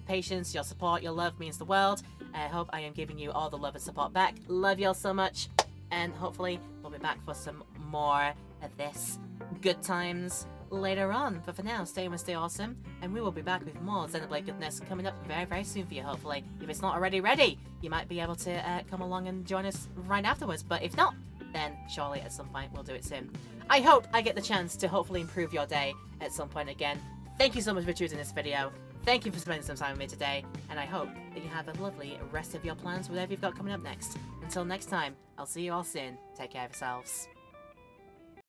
patience, your support, your love means the world. I hope I am giving you all the love and support back. Love y'all so much, and hopefully we'll be back for some more of this good times later on. But for now, stay and stay awesome, and we will be back with more Xenoblade goodness coming up very, very soon for you, hopefully. If it's not already ready, you might be able to come along and join us right afterwards, but if not, then surely at some point we'll do it soon. I hope I get the chance to hopefully improve your day at some point again. Thank you so much for choosing this video. Thank you for spending some time with me today, and I hope that you have a lovely rest of your plans, whatever you've got coming up next. Until next time, I'll see you all soon. Take care of yourselves.